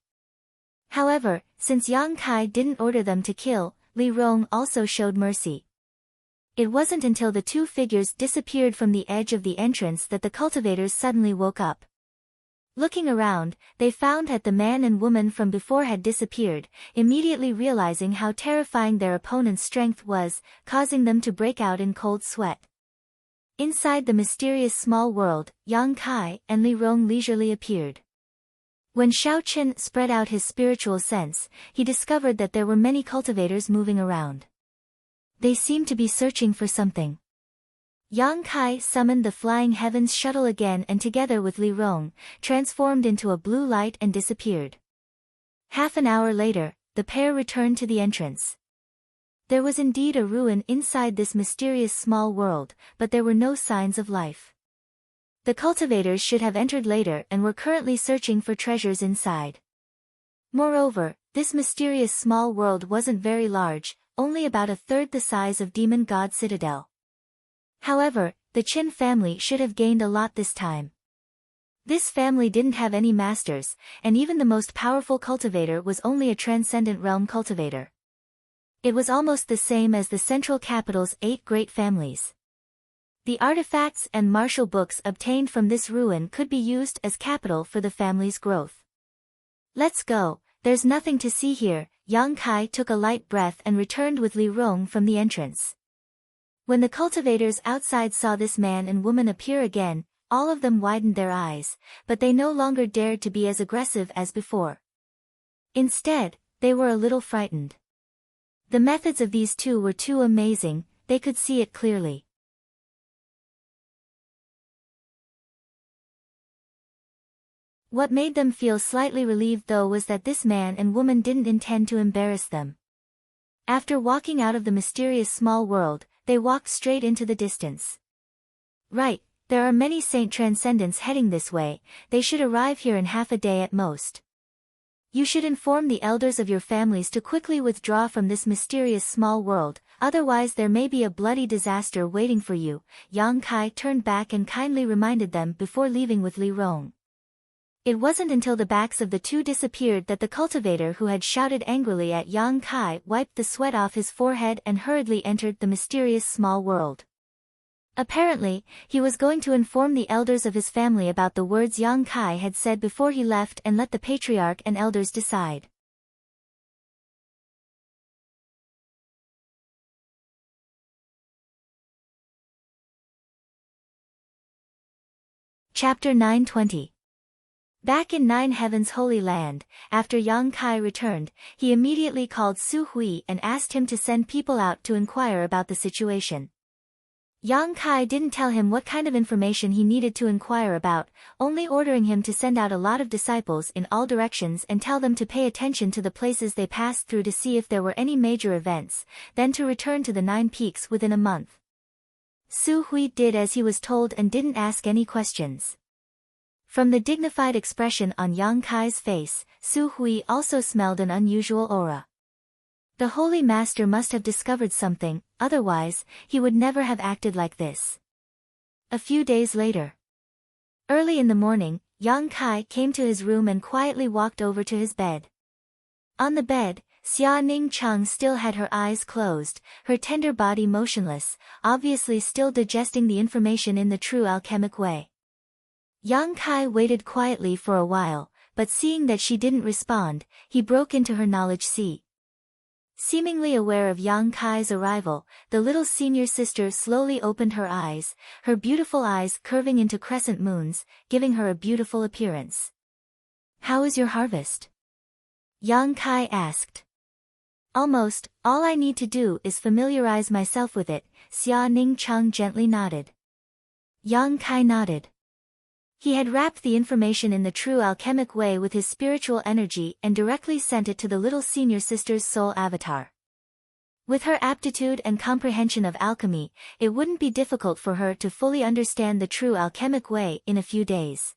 However, since Yang Kai didn't order them to kill, Li Rong also showed mercy. It wasn't until the two figures disappeared from the edge of the entrance that the cultivators suddenly woke up. Looking around, they found that the man and woman from before had disappeared, immediately realizing how terrifying their opponent's strength was, causing them to break out in cold sweat. Inside the mysterious small world, Yang Kai and Li Rong leisurely appeared. When Xiaoqin spread out his spiritual sense, he discovered that there were many cultivators moving around. They seemed to be searching for something. Yang Kai summoned the Flying Heavens shuttle again and together with Li Rong, transformed into a blue light and disappeared. Half an hour later, the pair returned to the entrance. There was indeed a ruin inside this mysterious small world, but there were no signs of life. The cultivators should have entered later and were currently searching for treasures inside. Moreover, this mysterious small world wasn't very large, only about a third the size of Demon God Citadel. However, the Qin family should have gained a lot this time. This family didn't have any masters, and even the most powerful cultivator was only a transcendent realm cultivator. It was almost the same as the central capital's 8 great families. The artifacts and martial books obtained from this ruin could be used as capital for the family's growth. Let's go, there's nothing to see here. Yang Kai took a light breath and returned with Li Rong from the entrance. When the cultivators outside saw this man and woman appear again, all of them widened their eyes, but they no longer dared to be as aggressive as before. Instead, they were a little frightened. The methods of these two were too amazing, they could see it clearly. What made them feel slightly relieved though was that this man and woman didn't intend to embarrass them. After walking out of the mysterious small world, they walked straight into the distance. Right, there are many saint transcendents heading this way, they should arrive here in half a day at most. You should inform the elders of your families to quickly withdraw from this mysterious small world, otherwise there may be a bloody disaster waiting for you. Yang Kai turned back and kindly reminded them before leaving with Li Rong. It wasn't until the backs of the two disappeared that the cultivator who had shouted angrily at Yang Kai wiped the sweat off his forehead and hurriedly entered the mysterious small world. Apparently, he was going to inform the elders of his family about the words Yang Kai had said before he left and let the patriarch and elders decide. Chapter 920. Back in Nine Heavens Holy Land, after Yang Kai returned, he immediately called Su Hui and asked him to send people out to inquire about the situation. Yang Kai didn't tell him what kind of information he needed to inquire about, only ordering him to send out a lot of disciples in all directions and tell them to pay attention to the places they passed through to see if there were any major events, then to return to the 9 peaks within a month. Su Hui did as he was told and didn't ask any questions. From the dignified expression on Yang Kai's face, Su Hui also smelled an unusual aura. The Holy Master must have discovered something, otherwise, he would never have acted like this. A few days later. Early in the morning, Yang Kai came to his room and quietly walked over to his bed. On the bed, Xia Ning Cheng still had her eyes closed, her tender body motionless, obviously still digesting the information in the true alchemic way. Yang Kai waited quietly for a while, but seeing that she didn't respond, he broke into her knowledge sea. Seemingly aware of Yang Kai's arrival, the little senior sister slowly opened her eyes, her beautiful eyes curving into crescent moons, giving her a beautiful appearance. "How is your harvest?" Yang Kai asked. "Almost, all I need to do is familiarize myself with it," Xia Ning Cheng gently nodded. Yang Kai nodded. He had wrapped the information in the true alchemic way with his spiritual energy and directly sent it to the little senior sister's soul avatar. With her aptitude and comprehension of alchemy, it wouldn't be difficult for her to fully understand the true alchemic way in a few days.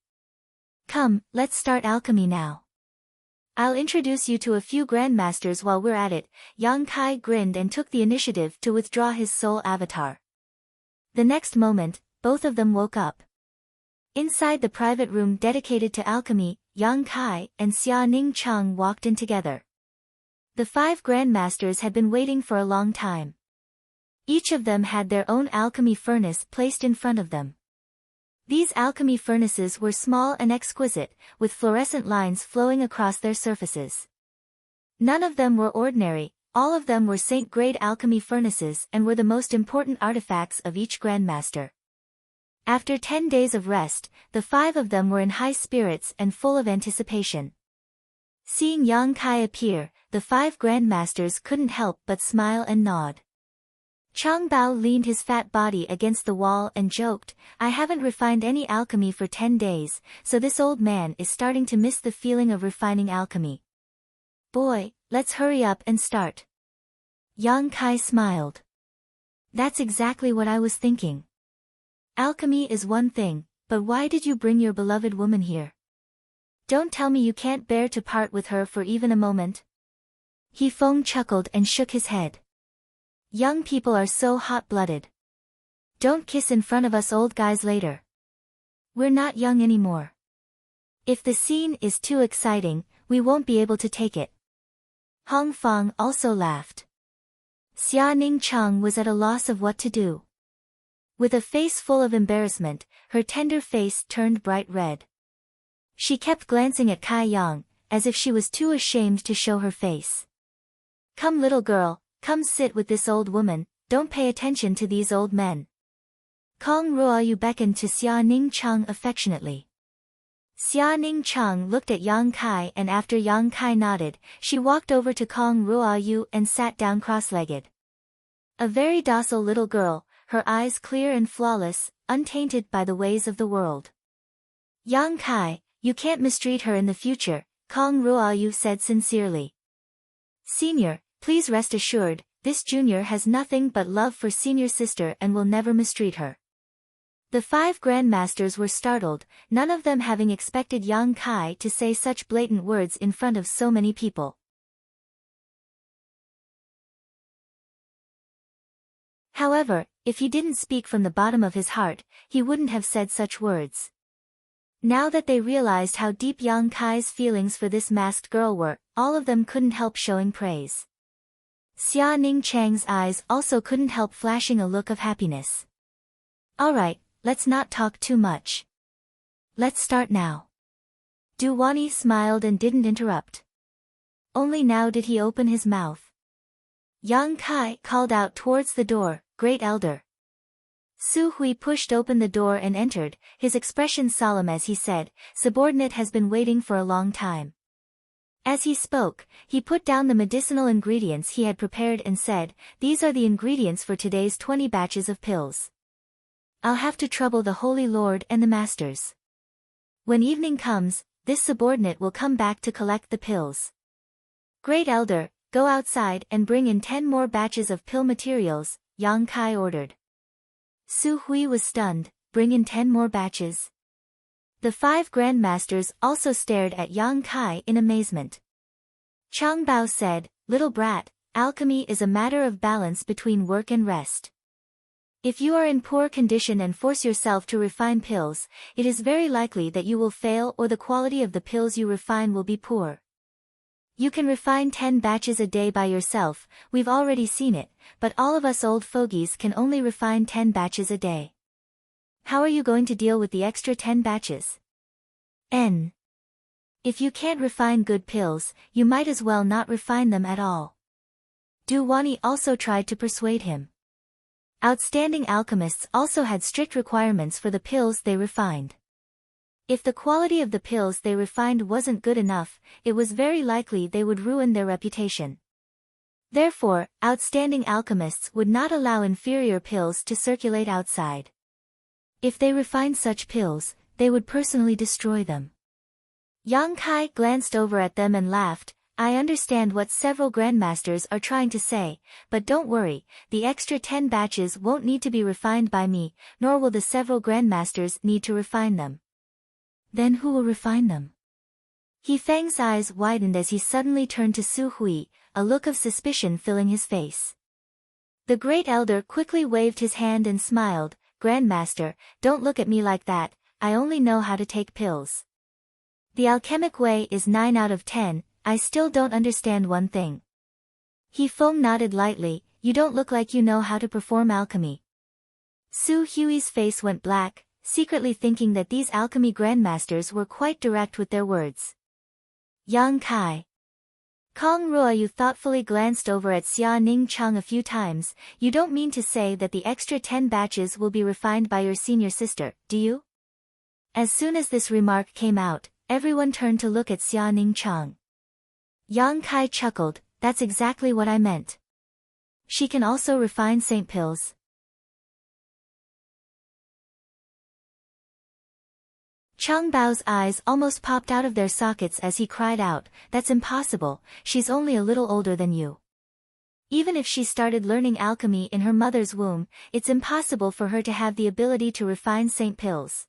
"Come, let's start alchemy now. I'll introduce you to a few grandmasters while we're at it." Yang Kai grinned and took the initiative to withdraw his soul avatar. The next moment, both of them woke up. Inside the private room dedicated to alchemy, Yang Kai and Xia Ning Cheng walked in together. The 5 grandmasters had been waiting for a long time. Each of them had their own alchemy furnace placed in front of them. These alchemy furnaces were small and exquisite, with fluorescent lines flowing across their surfaces. None of them were ordinary, all of them were saint-grade alchemy furnaces and were the most important artifacts of each grandmaster. After 10 days of rest, the 5 of them were in high spirits and full of anticipation. Seeing Yang Kai appear, the 5 grandmasters couldn't help but smile and nod. Chang Bao leaned his fat body against the wall and joked, "I haven't refined any alchemy for 10 days, so this old man is starting to miss the feeling of refining alchemy. Boy, let's hurry up and start." Yang Kai smiled. "That's exactly what I was thinking. Alchemy is one thing, but why did you bring your beloved woman here? Don't tell me you can't bear to part with her for even a moment." He Feng chuckled and shook his head. "Young people are so hot-blooded. Don't kiss in front of us old guys later. We're not young anymore. If the scene is too exciting, we won't be able to take it." Hong Fong also laughed. Xia Ning Cheng was at a loss of what to do. With a face full of embarrassment, her tender face turned bright red. She kept glancing at Kai Yang, as if she was too ashamed to show her face. "Come little girl, come sit with this old woman, don't pay attention to these old men." Kong Ruoyu beckoned to Xia Ning Cheng affectionately. Xia Ning Cheng looked at Yang Kai and after Yang Kai nodded, she walked over to Kong Ruoyu and sat down cross-legged. A very docile little girl, her eyes clear and flawless, untainted by the ways of the world. "Yang Kai, you can't mistreat her in the future," Kong Ruoyu said sincerely. "Senior, please rest assured, this junior has nothing but love for senior sister and will never mistreat her." The 5 grandmasters were startled, none of them having expected Yang Kai to say such blatant words in front of so many people. However, if he didn't speak from the bottom of his heart, he wouldn't have said such words. Now that they realized how deep Yang Kai's feelings for this masked girl were, all of them couldn't help showing praise. Xia Ning Chang's eyes also couldn't help flashing a look of happiness. Alright, let's not talk too much. Let's start now. Du Wani smiled and didn't interrupt. Only now did he open his mouth. Yang Kai called out towards the door, "Great Elder." Su Hui pushed open the door and entered, his expression solemn as he said, "Subordinate has been waiting for a long time." As he spoke, he put down the medicinal ingredients he had prepared and said, "These are the ingredients for today's 20 batches of pills. I'll have to trouble the Holy Lord and the Masters. When evening comes, this subordinate will come back to collect the pills. Great Elder, go outside and bring in 10 more batches of pill materials," Yang Kai ordered. Su Hui was stunned. Bring in 10 more batches. The 5 grandmasters also stared at Yang Kai in amazement. Chang Bao said, "Little brat, alchemy is a matter of balance between work and rest. If you are in poor condition and force yourself to refine pills, it is very likely that you will fail or the quality of the pills you refine will be poor. You can refine 10 batches a day by yourself, we've already seen it, but all of us old fogies can only refine 10 batches a day. How are you going to deal with the extra 10 batches? If you can't refine good pills, you might as well not refine them at all." Du Wani also tried to persuade him. Outstanding alchemists also had strict requirements for the pills they refined. If the quality of the pills they refined wasn't good enough, it was very likely they would ruin their reputation. Therefore, outstanding alchemists would not allow inferior pills to circulate outside. If they refined such pills, they would personally destroy them. Yang Kai glanced over at them and laughed. "I understand what several grandmasters are trying to say, but don't worry, the extra 10 batches won't need to be refined by me, nor will the several grandmasters need to refine them." "Then who will refine them?" He Feng's eyes widened as he suddenly turned to Su Hui, a look of suspicion filling his face. The Great Elder quickly waved his hand and smiled, "Grandmaster, don't look at me like that, I only know how to take pills. The alchemic way is 9 out of 10, I still don't understand one thing." He Feng nodded lightly, "You don't look like you know how to perform alchemy." Su Hui's face went black, secretly thinking that these alchemy grandmasters were quite direct with their words. Yang Kai. Kong Ruoyu thoughtfully glanced over at Xia Ning Chang a few times. "You don't mean to say that the extra 10 batches will be refined by your senior sister, do you?" As soon as this remark came out, everyone turned to look at Xia Ning Chang. Yang Kai chuckled, "That's exactly what I meant. She can also refine saint pills." Chang Bao's eyes almost popped out of their sockets as he cried out, "That's impossible, she's only a little older than you. Even if she started learning alchemy in her mother's womb, it's impossible for her to have the ability to refine saint pills."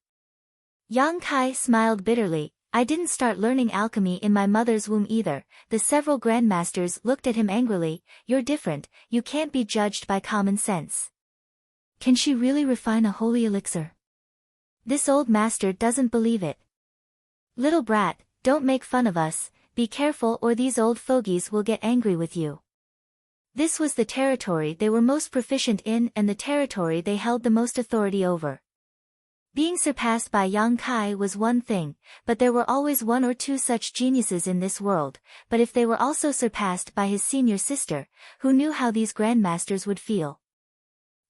Yang Kai smiled bitterly, "I didn't start learning alchemy in my mother's womb either." The several grandmasters looked at him angrily, "You're different, you can't be judged by common sense. Can she really refine a holy elixir? This old master doesn't believe it. Little brat, don't make fun of us, be careful or these old fogies will get angry with you." This was the territory they were most proficient in and the territory they held the most authority over. Being surpassed by Yang Kai was one thing, but there were always 1 or 2 such geniuses in this world, but if they were also surpassed by his senior sister, who knew how these grandmasters would feel?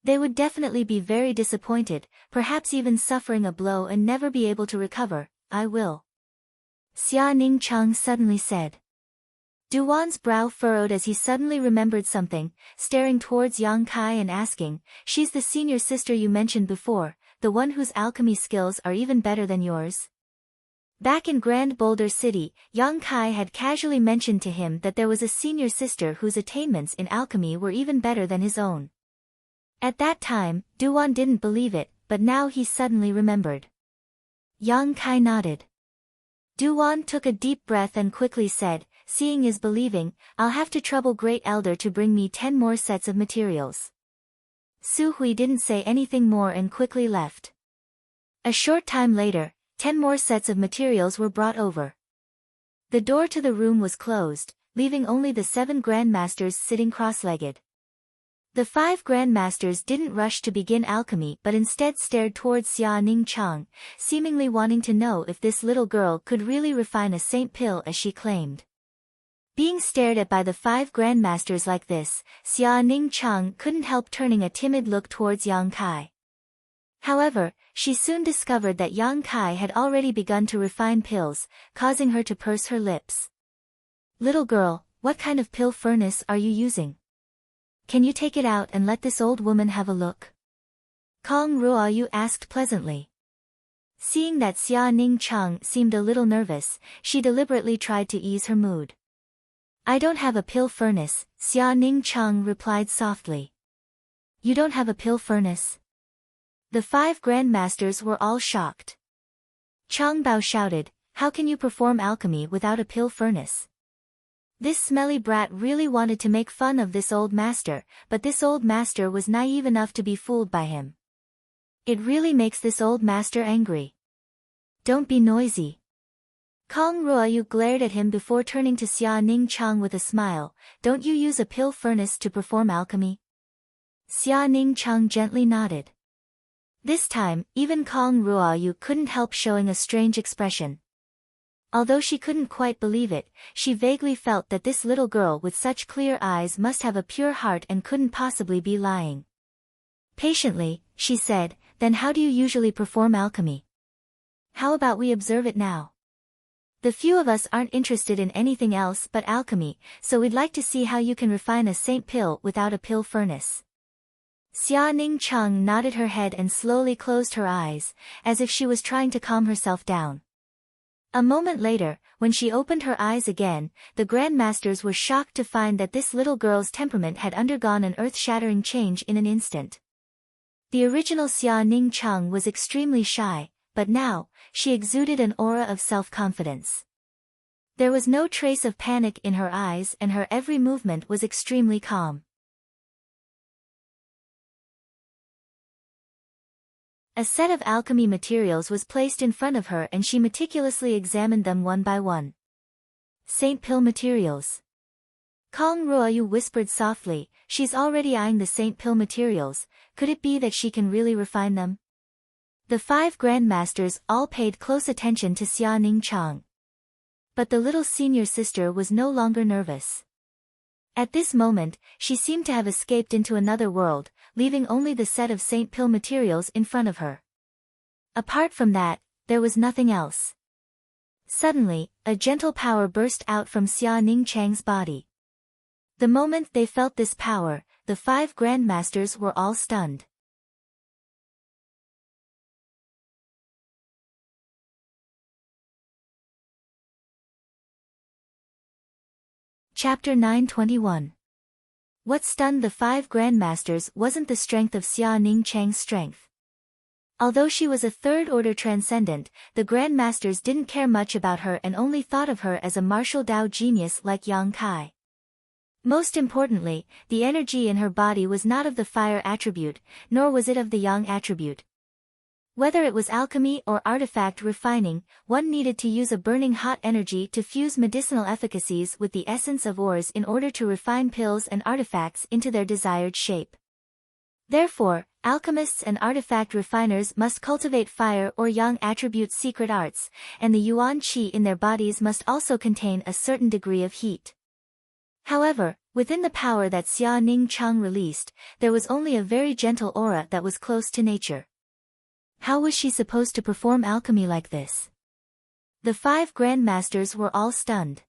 They would definitely be very disappointed, perhaps even suffering a blow and never be able to recover. "I will." Xia Ning Chang suddenly said. Duwan's brow furrowed as he suddenly remembered something, staring towards Yang Kai and asking, "She's the senior sister you mentioned before, the one whose alchemy skills are even better than yours?" Back in Grand Boulder City, Yang Kai had casually mentioned to him that there was a senior sister whose attainments in alchemy were even better than his own. At that time, Duwan didn't believe it, but now he suddenly remembered. Yang Kai nodded. Duwan took a deep breath and quickly said, "Seeing is believing, I'll have to trouble Great Elder to bring me 10 more sets of materials." Su Hui didn't say anything more and quickly left. A short time later, 10 more sets of materials were brought over. The door to the room was closed, leaving only the 7 grandmasters sitting cross-legged. The 5 grandmasters didn't rush to begin alchemy but instead stared towards Xia Ningchang, seemingly wanting to know if this little girl could really refine a saint pill as she claimed. Being stared at by the 5 grandmasters like this, Xia Ningchang couldn't help turning a timid look towards Yang Kai. However, she soon discovered that Yang Kai had already begun to refine pills, causing her to purse her lips. "Little girl, what kind of pill furnace are you using? Can you take it out and let this old woman have a look?" Kong Ruoyu asked pleasantly. Seeing that Xia Ningchang seemed a little nervous, she deliberately tried to ease her mood. "I don't have a pill furnace," Xia Ningchang replied softly. "You don't have a pill furnace?" The 5 grandmasters were all shocked. Chang Bao shouted, "How can you perform alchemy without a pill furnace?" This smelly brat really wanted to make fun of this old master, but this old master was naive enough to be fooled by him. It really makes this old master angry. "Don't be noisy." Kong Ruoyu glared at him before turning to Xia Ningchang with a smile. "Don't you use a pill furnace to perform alchemy?" Xia Ningchang gently nodded. This time, even Kong Ruoyu couldn't help showing a strange expression. Although she couldn't quite believe it, she vaguely felt that this little girl with such clear eyes must have a pure heart and couldn't possibly be lying. Patiently, she said, "Then how do you usually perform alchemy? How about we observe it now? The few of us aren't interested in anything else but alchemy, so we'd like to see how you can refine a saint pill without a pill furnace." Xia Ningchang nodded her head and slowly closed her eyes, as if she was trying to calm herself down. A moment later, when she opened her eyes again, the grandmasters were shocked to find that this little girl's temperament had undergone an earth-shattering change in an instant. The original Xia Ningchang was extremely shy, but now, she exuded an aura of self-confidence. There was no trace of panic in her eyes and her every movement was extremely calm. A set of alchemy materials was placed in front of her and she meticulously examined them one by one. "Saint pill materials." Kong Ruoyu whispered softly, "She's already eyeing the saint pill materials, could it be that she can really refine them?" The 5 grandmasters all paid close attention to Xia Ningchang. But the little senior sister was no longer nervous. At this moment, she seemed to have escaped into another world, leaving only the set of saint pill materials in front of her. Apart from that, there was nothing else. Suddenly, a gentle power burst out from Xia Ningchang's body. The moment they felt this power, the 5 grandmasters were all stunned. Chapter 921. What stunned the 5 grandmasters wasn't the strength of Xia Ningchang's strength. Although she was a third-order transcendent, the grandmasters didn't care much about her and only thought of her as a martial Dao genius like Yang Kai. Most importantly, the energy in her body was not of the fire attribute, nor was it of the yang attribute. Whether it was alchemy or artifact refining, one needed to use a burning hot energy to fuse medicinal efficacies with the essence of ores in order to refine pills and artifacts into their desired shape. Therefore, alchemists and artifact refiners must cultivate fire or yang attribute secret arts, and the yuan qi in their bodies must also contain a certain degree of heat. However, within the power that Xia Ningchang released, there was only a very gentle aura that was close to nature. How was she supposed to perform alchemy like this? The 5 grandmasters were all stunned.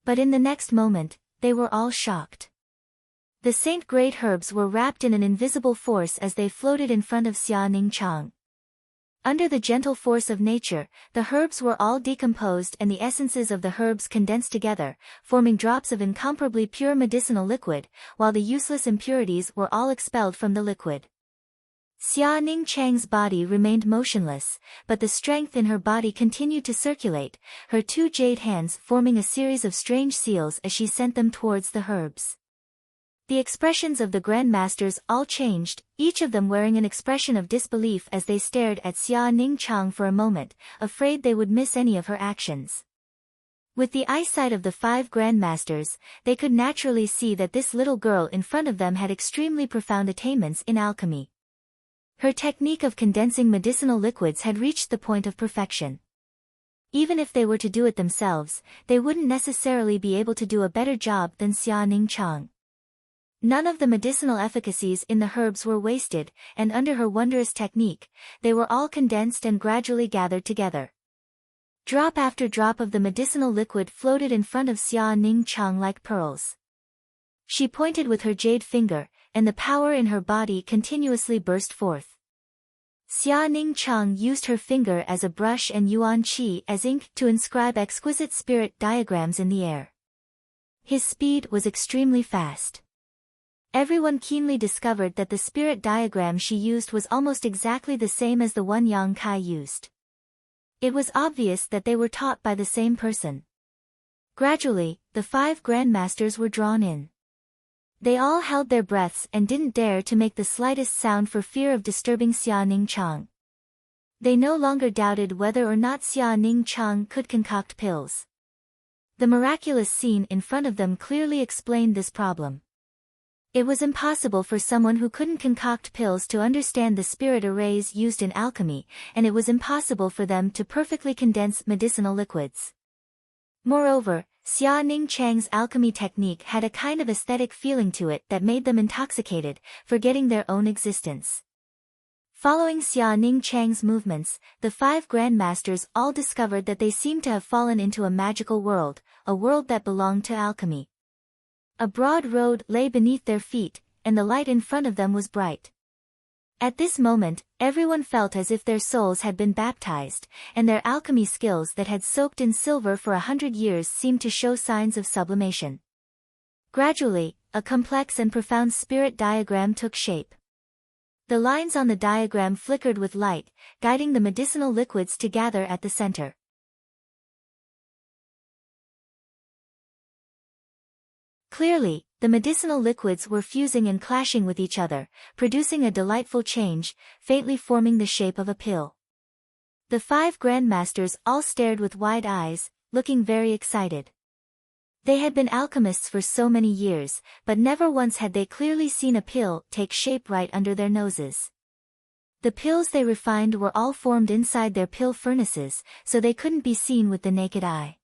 But in the next moment, they were all shocked. The saint great herbs were wrapped in an invisible force as they floated in front of Xia Ningchang. Under the gentle force of nature, the herbs were all decomposed and the essences of the herbs condensed together, forming drops of incomparably pure medicinal liquid, while the useless impurities were all expelled from the liquid. Xia Ningchang's body remained motionless, but the strength in her body continued to circulate, her 2 jade hands forming a series of strange seals as she sent them towards the herbs. The expressions of the grandmasters all changed, each of them wearing an expression of disbelief as they stared at Xia Ningchang for a moment, afraid they would miss any of her actions. With the eyesight of the 5 grandmasters, they could naturally see that this little girl in front of them had extremely profound attainments in alchemy. Her technique of condensing medicinal liquids had reached the point of perfection. Even if they were to do it themselves, they wouldn't necessarily be able to do a better job than Xia Ningchang. None of the medicinal efficacies in the herbs were wasted, and under her wondrous technique, they were all condensed and gradually gathered together. Drop after drop of the medicinal liquid floated in front of Xia Ningchang like pearls. She pointed with her jade finger, and the power in her body continuously burst forth. Xia Ningchang used her finger as a brush and yuan qi as ink to inscribe exquisite spirit diagrams in the air. His speed was extremely fast. Everyone keenly discovered that the spirit diagram she used was almost exactly the same as the one Yang Kai used. It was obvious that they were taught by the same person. Gradually, the 5 grandmasters were drawn in. They all held their breaths and didn't dare to make the slightest sound for fear of disturbing Xia Ningchang. They no longer doubted whether or not Xia Ningchang could concoct pills. The miraculous scene in front of them clearly explained this problem. It was impossible for someone who couldn't concoct pills to understand the spirit arrays used in alchemy, and it was impossible for them to perfectly condense medicinal liquids. Moreover, Xia Ningchang's alchemy technique had a kind of aesthetic feeling to it that made them intoxicated, forgetting their own existence. Following Xia Ningchang's movements, the 5 grandmasters all discovered that they seemed to have fallen into a magical world, a world that belonged to alchemy. A broad road lay beneath their feet, and the light in front of them was bright. At this moment, everyone felt as if their souls had been baptized, and their alchemy skills that had soaked in silver for 100 years seemed to show signs of sublimation. Gradually, a complex and profound spirit diagram took shape. The lines on the diagram flickered with light, guiding the medicinal liquids to gather at the center. Clearly, the medicinal liquids were fusing and clashing with each other, producing a delightful change, faintly forming the shape of a pill. The 5 grandmasters all stared with wide eyes, looking very excited. They had been alchemists for so many years, but never once had they clearly seen a pill take shape right under their noses. The pills they refined were all formed inside their pill furnaces, so they couldn't be seen with the naked eye.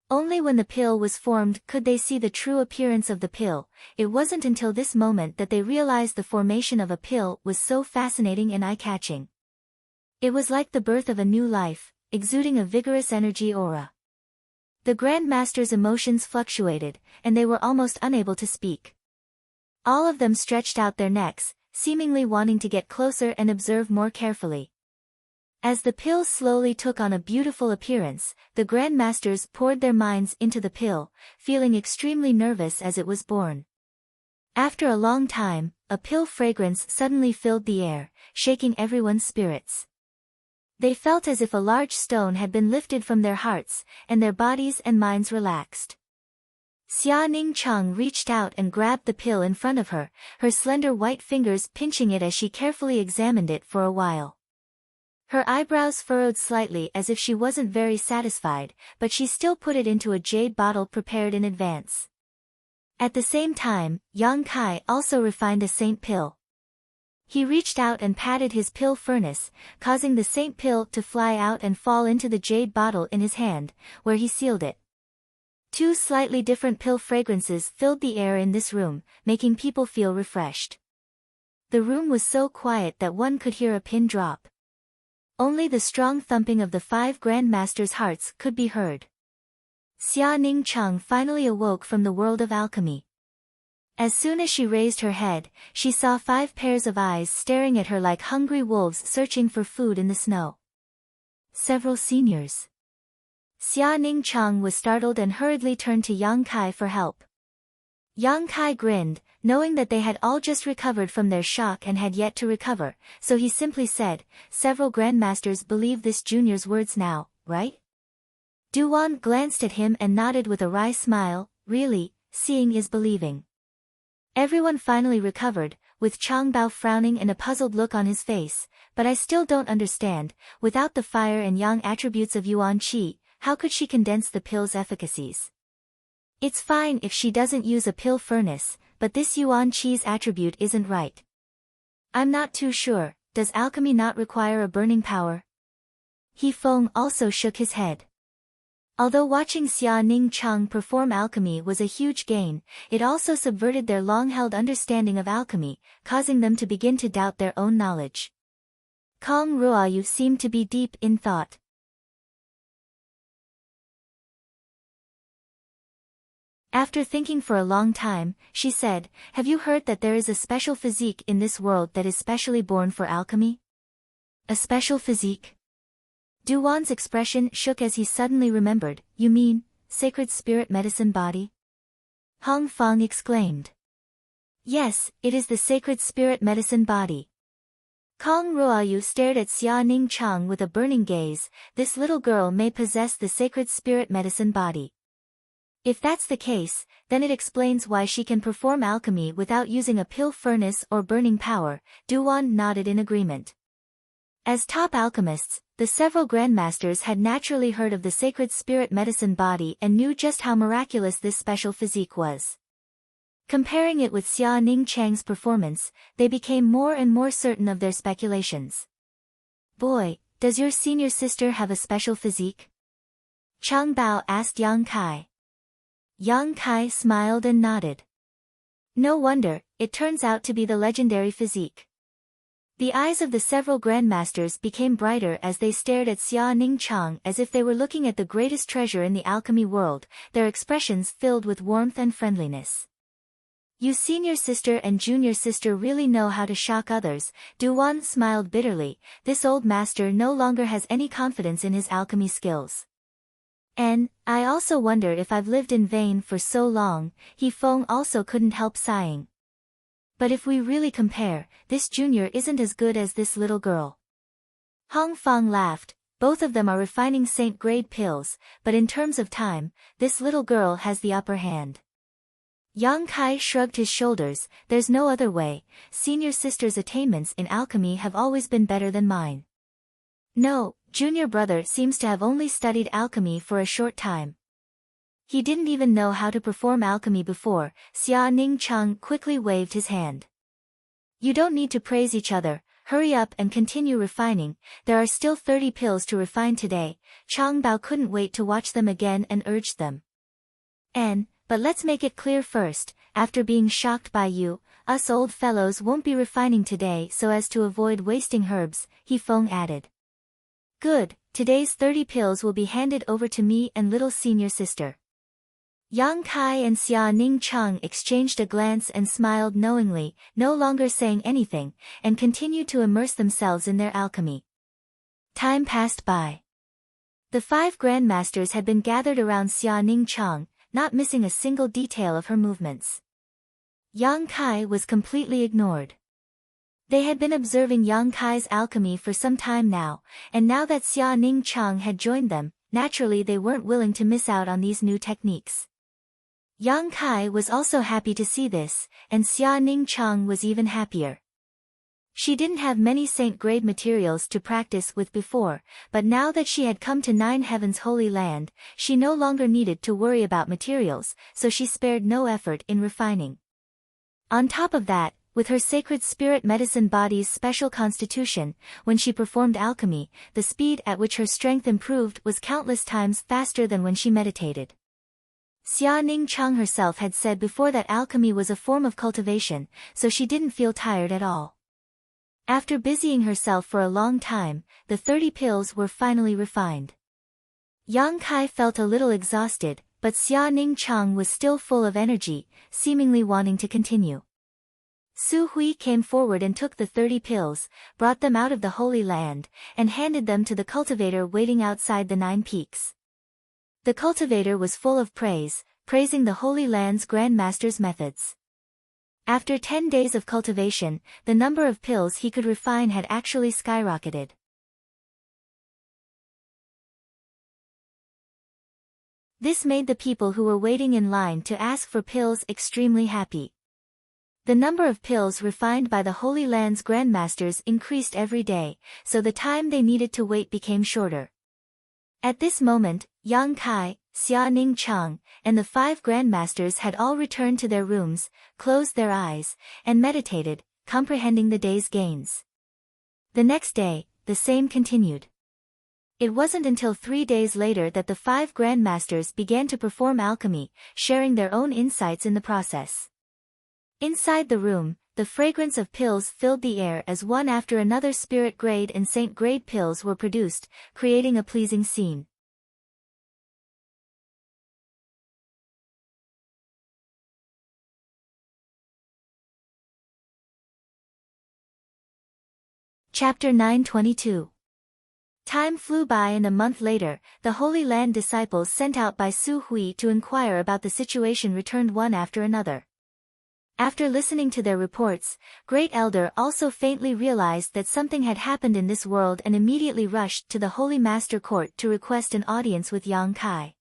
Only when the pill was formed could they see the true appearance of the pill. It wasn't until this moment that they realized the formation of a pill was so fascinating and eye-catching. It was like the birth of a new life, exuding a vigorous energy aura. The grandmasters' emotions fluctuated, and they were almost unable to speak. All of them stretched out their necks, seemingly wanting to get closer and observe more carefully. As the pill slowly took on a beautiful appearance, the grandmasters poured their minds into the pill, feeling extremely nervous as it was born. After a long time, a pill fragrance suddenly filled the air, shaking everyone's spirits. They felt as if a large stone had been lifted from their hearts, and their bodies and minds relaxed. Xia Ningchang reached out and grabbed the pill in front of her, her slender white fingers pinching it as she carefully examined it for a while. Her eyebrows furrowed slightly as if she wasn't very satisfied, but she still put it into a jade bottle prepared in advance. At the same time, Yang Kai also refined a saint pill. He reached out and patted his pill furnace, causing the saint pill to fly out and fall into the jade bottle in his hand, where he sealed it. 2 slightly different pill fragrances filled the air in this room, making people feel refreshed. The room was so quiet that one could hear a pin drop. Only the strong thumping of the 5 grandmasters' hearts could be heard. Xia Ningchang finally awoke from the world of alchemy. As soon as she raised her head, she saw 5 pairs of eyes staring at her like hungry wolves searching for food in the snow. Several seniors. Xia Ningchang was startled and hurriedly turned to Yang Kai for help. Yang Kai grinned, knowing that they had all just recovered from their shock and had yet to recover, so he simply said, "Several grandmasters believe this junior's words now, right?" Duan glanced at him and nodded with a wry smile, "Really, seeing is believing." Everyone finally recovered, with Changbao frowning and a puzzled look on his face. But I still don't understand, without the fire and yang attributes of Yuan Qi, how could she condense the pill's efficacies? It's fine if she doesn't use a pill furnace, but this Yuan Qi's attribute isn't right. I'm not too sure, does alchemy not require a burning power? He Feng also shook his head. Although watching Xia Ning Chang perform alchemy was a huge gain, it also subverted their long-held understanding of alchemy, causing them to begin to doubt their own knowledge. Kong Ruoyu seemed to be deep in thought. After thinking for a long time, she said, "Have you heard that there is a special physique in this world that is specially born for alchemy?" A special physique? Duwan's expression shook as he suddenly remembered. You mean, sacred spirit medicine body? Hong Feng exclaimed. Yes, it is the sacred spirit medicine body. Kong Ruoyu stared at Xia Ning Chang with a burning gaze. This little girl may possess the sacred spirit medicine body. If that's the case, then it explains why she can perform alchemy without using a pill furnace or burning power. Duwan nodded in agreement. As top alchemists, the several grandmasters had naturally heard of the sacred spirit medicine body and knew just how miraculous this special physique was. Comparing it with Xia Ning Chang's performance, they became more and more certain of their speculations. Boy, does your senior sister have a special physique? Chang Bao asked Yang Kai. Yang Kai smiled and nodded. No wonder, it turns out to be the legendary physique. The eyes of the several grandmasters became brighter as they stared at Xia Ning Chang as if they were looking at the greatest treasure in the alchemy world, their expressions filled with warmth and friendliness. You senior sister and junior sister really know how to shock others. Duwan smiled bitterly. This old master no longer has any confidence in his alchemy skills. And, I also wonder if I've lived in vain for so long. He Feng also couldn't help sighing. But if we really compare, this junior isn't as good as this little girl. Hong Feng laughed. Both of them are refining saint-grade pills, but in terms of time, this little girl has the upper hand. Yang Kai shrugged his shoulders. There's no other way. Senior sister's attainments in alchemy have always been better than mine. No, junior brother seems to have only studied alchemy for a short time. He didn't even know how to perform alchemy before. Xia Ning Chang quickly waved his hand. You don't need to praise each other. Hurry up and continue refining. There are still 30 pills to refine today. Chang Bao couldn't wait to watch them again and urged them. But let's make it clear first, after being shocked by you, us old fellows won't be refining today so as to avoid wasting herbs, He Feng added. Good, today's 30 pills will be handed over to me and little senior sister. Yang Kai and Xia Ning Chang exchanged a glance and smiled knowingly, no longer saying anything, and continued to immerse themselves in their alchemy. Time passed by. The 5 grandmasters had been gathered around Xia Ning Chang, not missing a single detail of her movements. Yang Kai was completely ignored. They had been observing Yang Kai's alchemy for some time now, and now that Xia Ning Chang had joined them, naturally they weren't willing to miss out on these new techniques. Yang Kai was also happy to see this, and Xia Ning Chang was even happier. She didn't have many saint-grade materials to practice with before, but now that she had come to Nine Heaven's Holy Land, she no longer needed to worry about materials, so she spared no effort in refining. On top of that, with her sacred spirit medicine body's special constitution, when she performed alchemy, the speed at which her strength improved was countless times faster than when she meditated. Xia Ning Chang herself had said before that alchemy was a form of cultivation, so she didn't feel tired at all. After busying herself for a long time, the 30 pills were finally refined. Yang Kai felt a little exhausted, but Xia Ning Chang was still full of energy, seemingly wanting to continue. Su Hui came forward and took the 30 pills, brought them out of the Holy Land, and handed them to the cultivator waiting outside the 9 peaks. The cultivator was full of praise, praising the Holy Land's Grandmaster's methods. After 10 days of cultivation, the number of pills he could refine had actually skyrocketed. This made the people who were waiting in line to ask for pills extremely happy. The number of pills refined by the Holy Land's grandmasters increased every day, so the time they needed to wait became shorter. At this moment, Yang Kai, Xia Ning Chang, and the 5 grandmasters had all returned to their rooms, closed their eyes, and meditated, comprehending the day's gains. The next day, the same continued. It wasn't until 3 days later that the 5 grandmasters began to perform alchemy, sharing their own insights in the process. Inside the room, the fragrance of pills filled the air as one after another spirit grade and saint grade pills were produced, creating a pleasing scene. Chapter 922. Time flew by and a month later, the Holy Land disciples sent out by Su Hui to inquire about the situation returned one after another. After listening to their reports, Great Elder also faintly realized that something had happened in this world and immediately rushed to the Holy Master Court to request an audience with Yang Kai.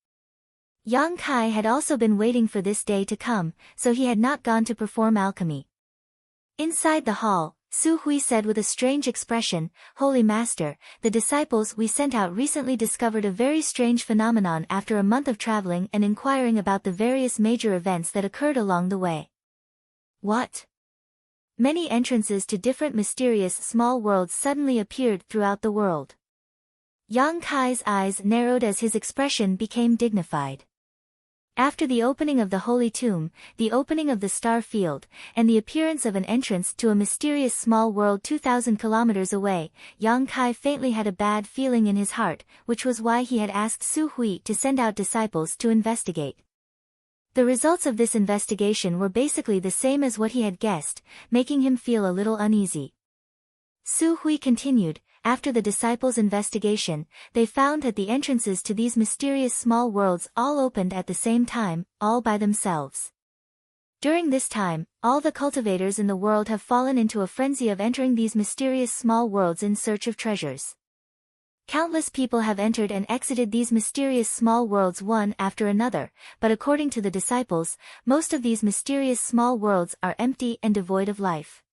Yang Kai had also been waiting for this day to come, so he had not gone to perform alchemy. Inside the hall, Su Hui said with a strange expression, "Holy Master, the disciples we sent out recently discovered a very strange phenomenon after a month of traveling and inquiring about the various major events that occurred along the way." What? Many entrances to different mysterious small worlds suddenly appeared throughout the world. Yang Kai's eyes narrowed as his expression became dignified. After the opening of the Holy Tomb, the opening of the Star Field, and the appearance of an entrance to a mysterious small world 2,000 kilometers away, Yang Kai faintly had a bad feeling in his heart, which was why he had asked Su Hui to send out disciples to investigate. The results of this investigation were basically the same as what he had guessed, making him feel a little uneasy. Su Hui continued, "After the disciples' investigation, they found that the entrances to these mysterious small worlds all opened at the same time, all by themselves. During this time, all the cultivators in the world have fallen into a frenzy of entering these mysterious small worlds in search of treasures. Countless people have entered and exited these mysterious small worlds one after another, but according to the disciples, most of these mysterious small worlds are empty and devoid of life.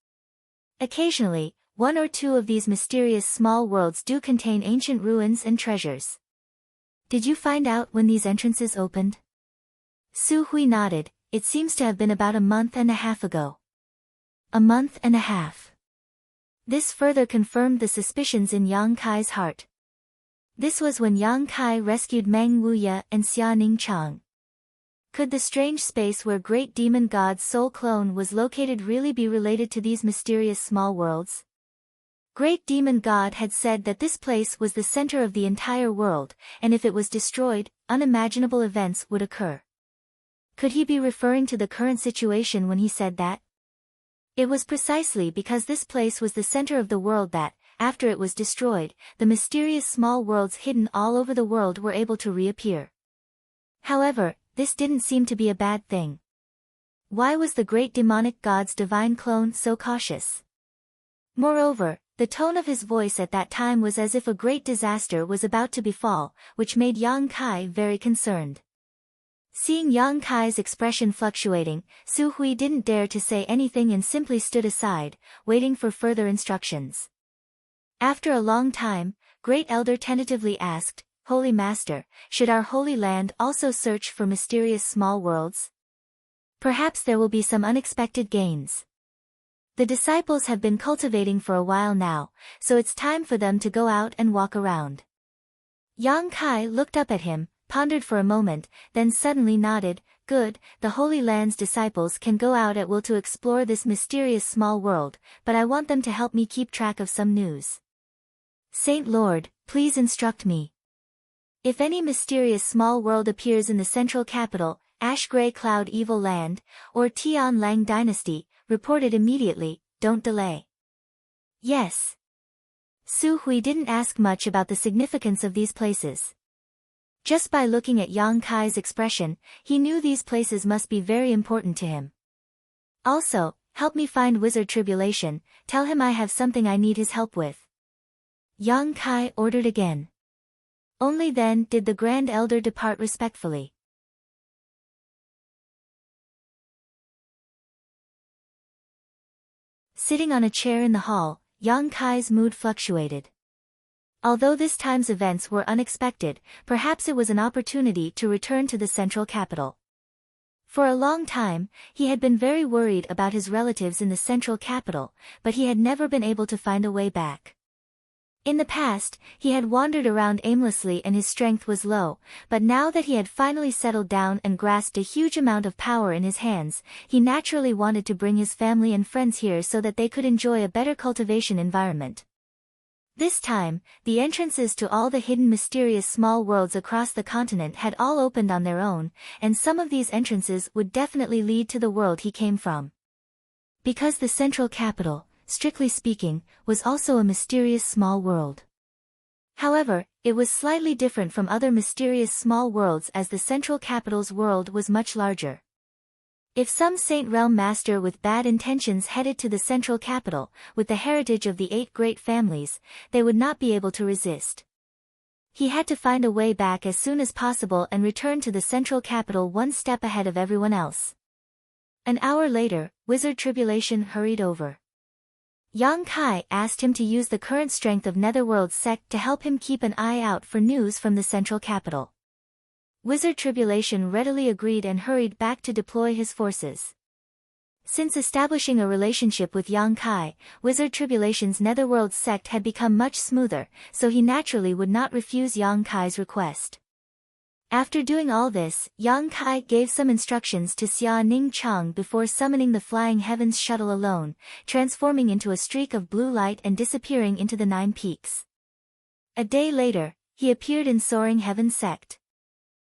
Occasionally, 1 or 2 of these mysterious small worlds do contain ancient ruins and treasures. Did you find out when these entrances opened?" Su Hui nodded. "It seems to have been about a month and a half ago." A month and a half. This further confirmed the suspicions in Yang Kai's heart. This was when Yang Kai rescued Meng Wuya and Xia Ning Chang. Could the strange space where Great Demon God's soul clone was located really be related to these mysterious small worlds? Great Demon God had said that this place was the center of the entire world, and if it was destroyed, unimaginable events would occur. Could he be referring to the current situation when he said that? It was precisely because this place was the center of the world that, after it was destroyed, the mysterious small worlds hidden all over the world were able to reappear. However, this didn't seem to be a bad thing. Why was the great demonic god's divine clone so cautious? Moreover, the tone of his voice at that time was as if a great disaster was about to befall, which made Yang Kai very concerned. Seeing Yang Kai's expression fluctuating, Su Hui didn't dare to say anything and simply stood aside, waiting for further instructions. After a long time, Great Elder tentatively asked, "Holy Master, should our Holy Land also search for mysterious small worlds? Perhaps there will be some unexpected gains. The disciples have been cultivating for a while now, so it's time for them to go out and walk around." Yang Kai looked up at him, pondered for a moment, then suddenly nodded, "Good, the Holy Land's disciples can go out at will to explore this mysterious small world, but I want them to help me keep track of some news. Saint Lord, please instruct me. If any mysterious small world appears in the central capital, Ash Grey Cloud Evil Land, or Tian Lang Dynasty, report it immediately, don't delay." "Yes." Su Hui didn't ask much about the significance of these places. Just by looking at Yang Kai's expression, he knew these places must be very important to him. "Also, help me find Wizard Tribulation, tell him I have something I need his help with." Yang Kai ordered again. Only then did the Grand Elder depart respectfully. Sitting on a chair in the hall, Yang Kai's mood fluctuated. Although this time's events were unexpected, perhaps it was an opportunity to return to the central capital. For a long time, he had been very worried about his relatives in the central capital, but he had never been able to find a way back. In the past, he had wandered around aimlessly and his strength was low, but now that he had finally settled down and grasped a huge amount of power in his hands, he naturally wanted to bring his family and friends here so that they could enjoy a better cultivation environment. This time, the entrances to all the hidden mysterious small worlds across the continent had all opened on their own, and some of these entrances would definitely lead to the world he came from. Because the central capital, strictly speaking, was also a mysterious small world. However, it was slightly different from other mysterious small worlds as the central capital's world was much larger. If some Saint Realm master with bad intentions headed to the central capital, with the heritage of the 8 great families, they would not be able to resist. He had to find a way back as soon as possible and return to the central capital one step ahead of everyone else. An hour later, Wizard Tribulation hurried over. Yang Kai asked him to use the current strength of Netherworld's sect to help him keep an eye out for news from the central capital. Wizard Tribulation readily agreed and hurried back to deploy his forces. Since establishing a relationship with Yang Kai, Wizard Tribulation's Netherworld sect had become much smoother, so he naturally would not refuse Yang Kai's request. After doing all this, Yang Kai gave some instructions to Xia Ning Chang before summoning the Flying Heavens shuttle alone, transforming into a streak of blue light and disappearing into the 9 peaks. A day later, he appeared in Soaring Heaven sect.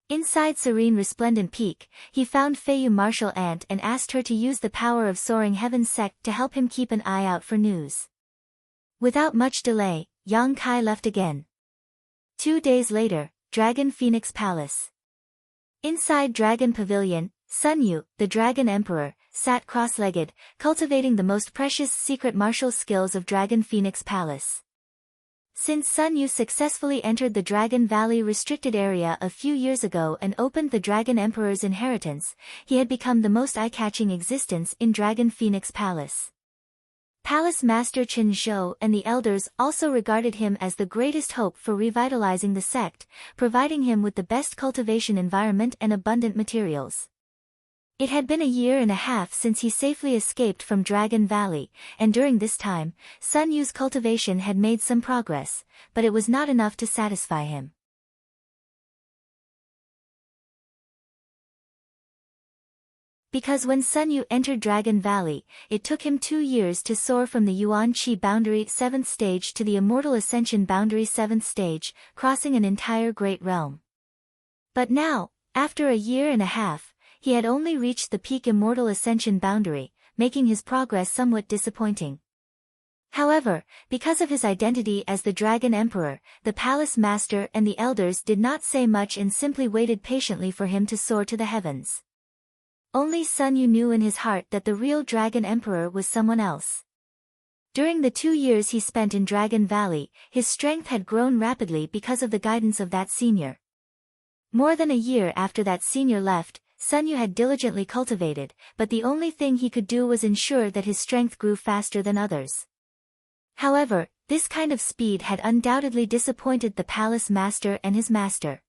Inside Serene Resplendent Peak, he found Feiyu Martial Ant and asked her to use the power of Soaring Heaven sect to help him keep an eye out for news. Without much delay, Yang Kai left again. 2 days later, Dragon Phoenix Palace. Inside Dragon Pavilion, Sun Yu, the Dragon Emperor, sat cross-legged, cultivating the most precious secret martial skills of Dragon Phoenix Palace. Since Sun Yu successfully entered the Dragon Valley restricted area a few years ago and opened the Dragon Emperor's inheritance, he had become the most eye-catching existence in Dragon Phoenix Palace. Palace Master Chen Zhou and the elders also regarded him as the greatest hope for revitalizing the sect, providing him with the best cultivation environment and abundant materials. It had been a year and a half since he safely escaped from Dragon Valley, and during this time, Sun Yu's cultivation had made some progress, but it was not enough to satisfy him. Because when Sun Yu entered Dragon Valley, it took him 2 years to soar from the Yuan Qi Boundary 7th stage to the Immortal Ascension Boundary 7th stage, crossing an entire great realm. But now, after a year and a half, he had only reached the peak Immortal Ascension boundary, making his progress somewhat disappointing. However, because of his identity as the Dragon Emperor, the Palace Master and the elders did not say much and simply waited patiently for him to soar to the heavens. Only Sun Yu knew in his heart that the real Dragon Emperor was someone else. During the 2 years he spent in Dragon Valley, his strength had grown rapidly because of the guidance of that senior. More than a year after that senior left, Sun Yu had diligently cultivated, but the only thing he could do was ensure that his strength grew faster than others. However, this kind of speed had undoubtedly disappointed the Palace Master and his master.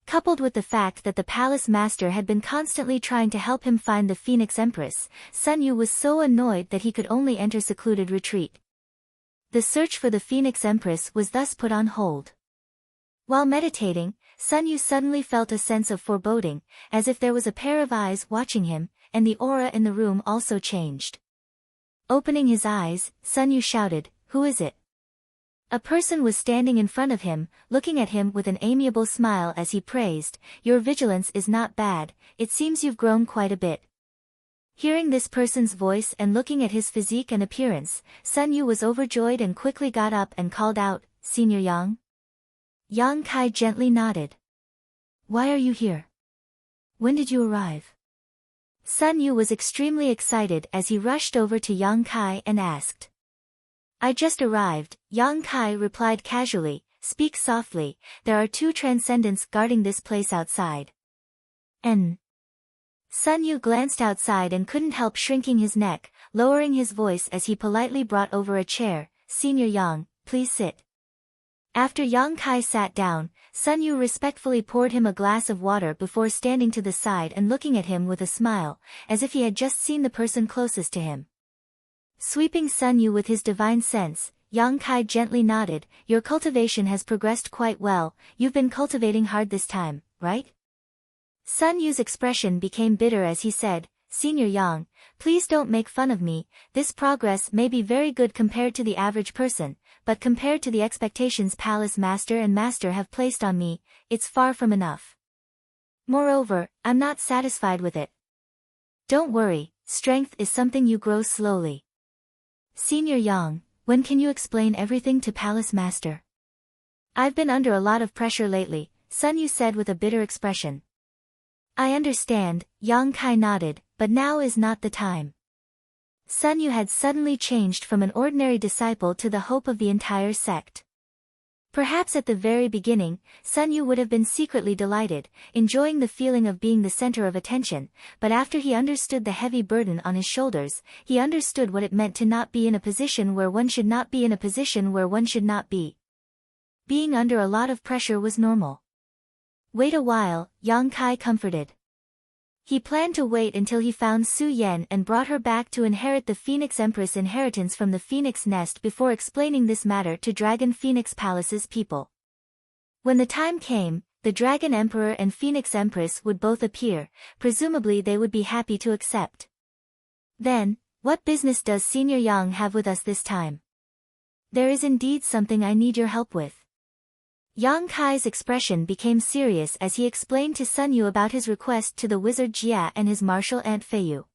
Coupled with the fact that the Palace Master had been constantly trying to help him find the Phoenix Empress, Sun Yu was so annoyed that he could only enter secluded retreat. The search for the Phoenix Empress was thus put on hold. While meditating, Sun Yu suddenly felt a sense of foreboding, as if there was a pair of eyes watching him, and the aura in the room also changed. Opening his eyes, Sun Yu shouted, "Who is it?" A person was standing in front of him, looking at him with an amiable smile as he praised, "Your vigilance is not bad, it seems you've grown quite a bit." Hearing this person's voice and looking at his physique and appearance, Sun Yu was overjoyed and quickly got up and called out, "Senior Yang?" Yang Kai gently nodded. "Why are you here? When did you arrive?" Sun Yu was extremely excited as he rushed over to Yang Kai and asked. "I just arrived," Yang Kai replied casually, "Speak softly, there are 2 transcendents guarding this place outside." Sun Yu glanced outside and couldn't help shrinking his neck, lowering his voice as he politely brought over a chair. "Senior Yang, please sit." After Yang Kai sat down, Sun Yu respectfully poured him a glass of water before standing to the side and looking at him with a smile, as if he had just seen the person closest to him. Sweeping Sun Yu with his divine sense, Yang Kai gently nodded. "Your cultivation has progressed quite well. You've been cultivating hard this time, right?" Sun Yu's expression became bitter as he said, "Senior Yang, please don't make fun of me. This progress may be very good compared to the average person, but compared to the expectations Palace Master and Master have placed on me, it's far from enough. Moreover, I'm not satisfied with it. Don't worry, strength is something you grow slowly. Senior Yang, when can you explain everything to Palace Master?" "I've been under a lot of pressure lately," Sun Yu said with a bitter expression. "I understand," Yang Kai nodded, "but now is not the time." Sun Yu had suddenly changed from an ordinary disciple to the hope of the entire sect. Perhaps at the very beginning, Sun Yu would have been secretly delighted, enjoying the feeling of being the center of attention, but after he understood the heavy burden on his shoulders, he understood what it meant to not be in a position where one should not be in a position where one should not be. Being under a lot of pressure was normal. "Wait a while," Yang Kai comforted. He planned to wait until he found Su Yan and brought her back to inherit the Phoenix Empress inheritance from the Phoenix Nest before explaining this matter to Dragon Phoenix Palace's people. When the time came, the Dragon Emperor and Phoenix Empress would both appear. Presumably they would be happy to accept. "Then, what business does Senior Yang have with us this time? There is indeed something I need your help with." Yang Kai's expression became serious as he explained to Sun Yu about his request to the wizard Jia and his martial aunt Feiyu.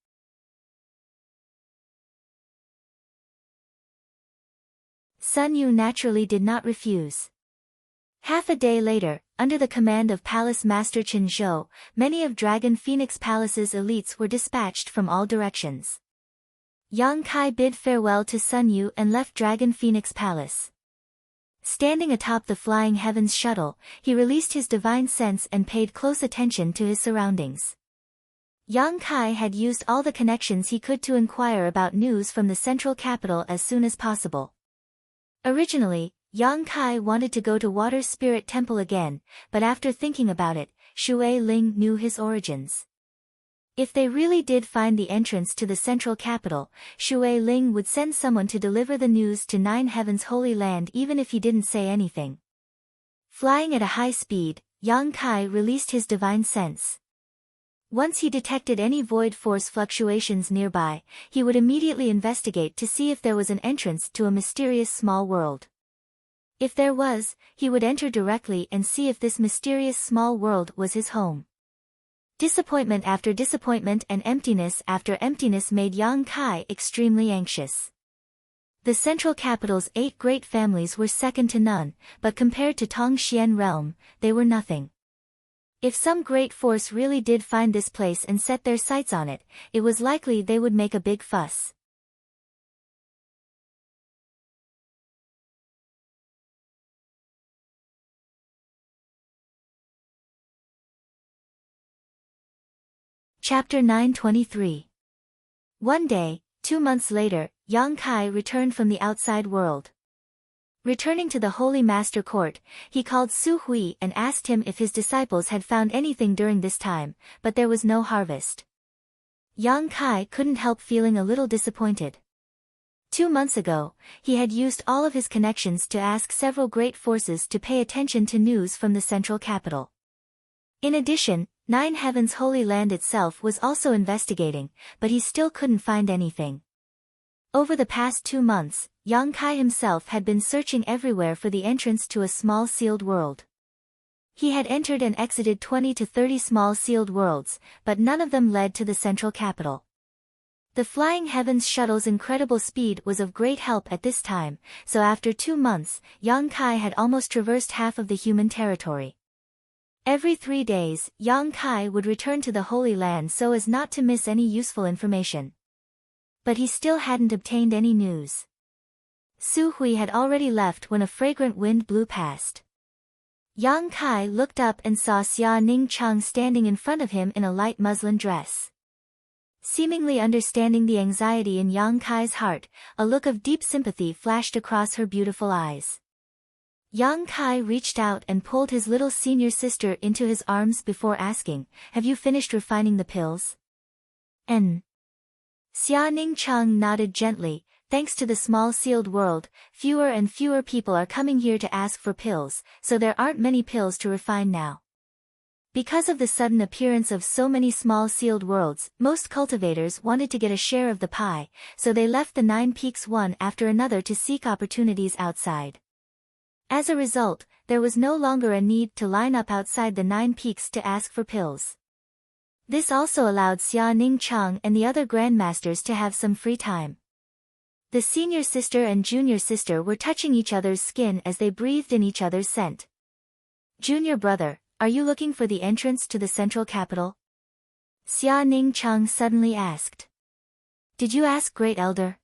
Sun Yu naturally did not refuse. Half a day later, under the command of Palace Master Chen Zhou, many of Dragon Phoenix Palace's elites were dispatched from all directions. Yang Kai bid farewell to Sun Yu and left Dragon Phoenix Palace. Standing atop the Flying Heavens shuttle, he released his divine sense and paid close attention to his surroundings. Yang Kai had used all the connections he could to inquire about news from the central capital as soon as possible. Originally, Yang Kai wanted to go to Water Spirit Temple again, but after thinking about it, Shui Ling knew his origins. If they really did find the entrance to the central capital, Shui Ling would send someone to deliver the news to Nine Heaven's Holy Land even if he didn't say anything. Flying at a high speed, Yang Kai released his divine sense. Once he detected any void force fluctuations nearby, he would immediately investigate to see if there was an entrance to a mysterious small world. If there was, he would enter directly and see if this mysterious small world was his home. Disappointment after disappointment and emptiness after emptiness made Yang Kai extremely anxious. The central capital's 8 great families were second to none, but compared to Tongxian realm, they were nothing. If some great force really did find this place and set their sights on it, it was likely they would make a big fuss. Chapter 923. One day, 2 months later, Yang Kai returned from the outside world. Returning to the Holy Master Court, he called Su Hui and asked him if his disciples had found anything during this time, but there was no harvest. Yang Kai couldn't help feeling a little disappointed. 2 months ago, he had used all of his connections to ask several great forces to pay attention to news from the central capital. In addition, Nine Heaven's Holy Land itself was also investigating, but he still couldn't find anything. Over the past 2 months, Yang Kai himself had been searching everywhere for the entrance to a small sealed world. He had entered and exited 20 to 30 small sealed worlds, but none of them led to the central capital. The Flying Heavens shuttle's incredible speed was of great help at this time, so after 2 months, Yang Kai had almost traversed half of the human territory. Every 3 days, Yang Kai would return to the Holy Land so as not to miss any useful information. But he still hadn't obtained any news. Su Hui had already left when a fragrant wind blew past. Yang Kai looked up and saw Xia Ning Chang standing in front of him in a light muslin dress. Seemingly understanding the anxiety in Yang Kai's heart, a look of deep sympathy flashed across her beautiful eyes. Yang Kai reached out and pulled his little senior sister into his arms before asking, "Have you finished refining the pills?" Xia Ning Cheng nodded gently. "Thanks to the small sealed world, fewer and fewer people are coming here to ask for pills, so there aren't many pills to refine now. Because of the sudden appearance of so many small sealed worlds, most cultivators wanted to get a share of the pie, so they left the 9 peaks one after another to seek opportunities outside. As a result, there was no longer a need to line up outside the 9 peaks to ask for pills. This also allowed Xia Ning Cheng and the other grandmasters to have some free time. The senior sister and junior sister were touching each other's skin as they breathed in each other's scent. "Junior brother, are you looking for the entrance to the central capital?" Xia Ning Cheng suddenly asked. "Did you ask Great Elder?"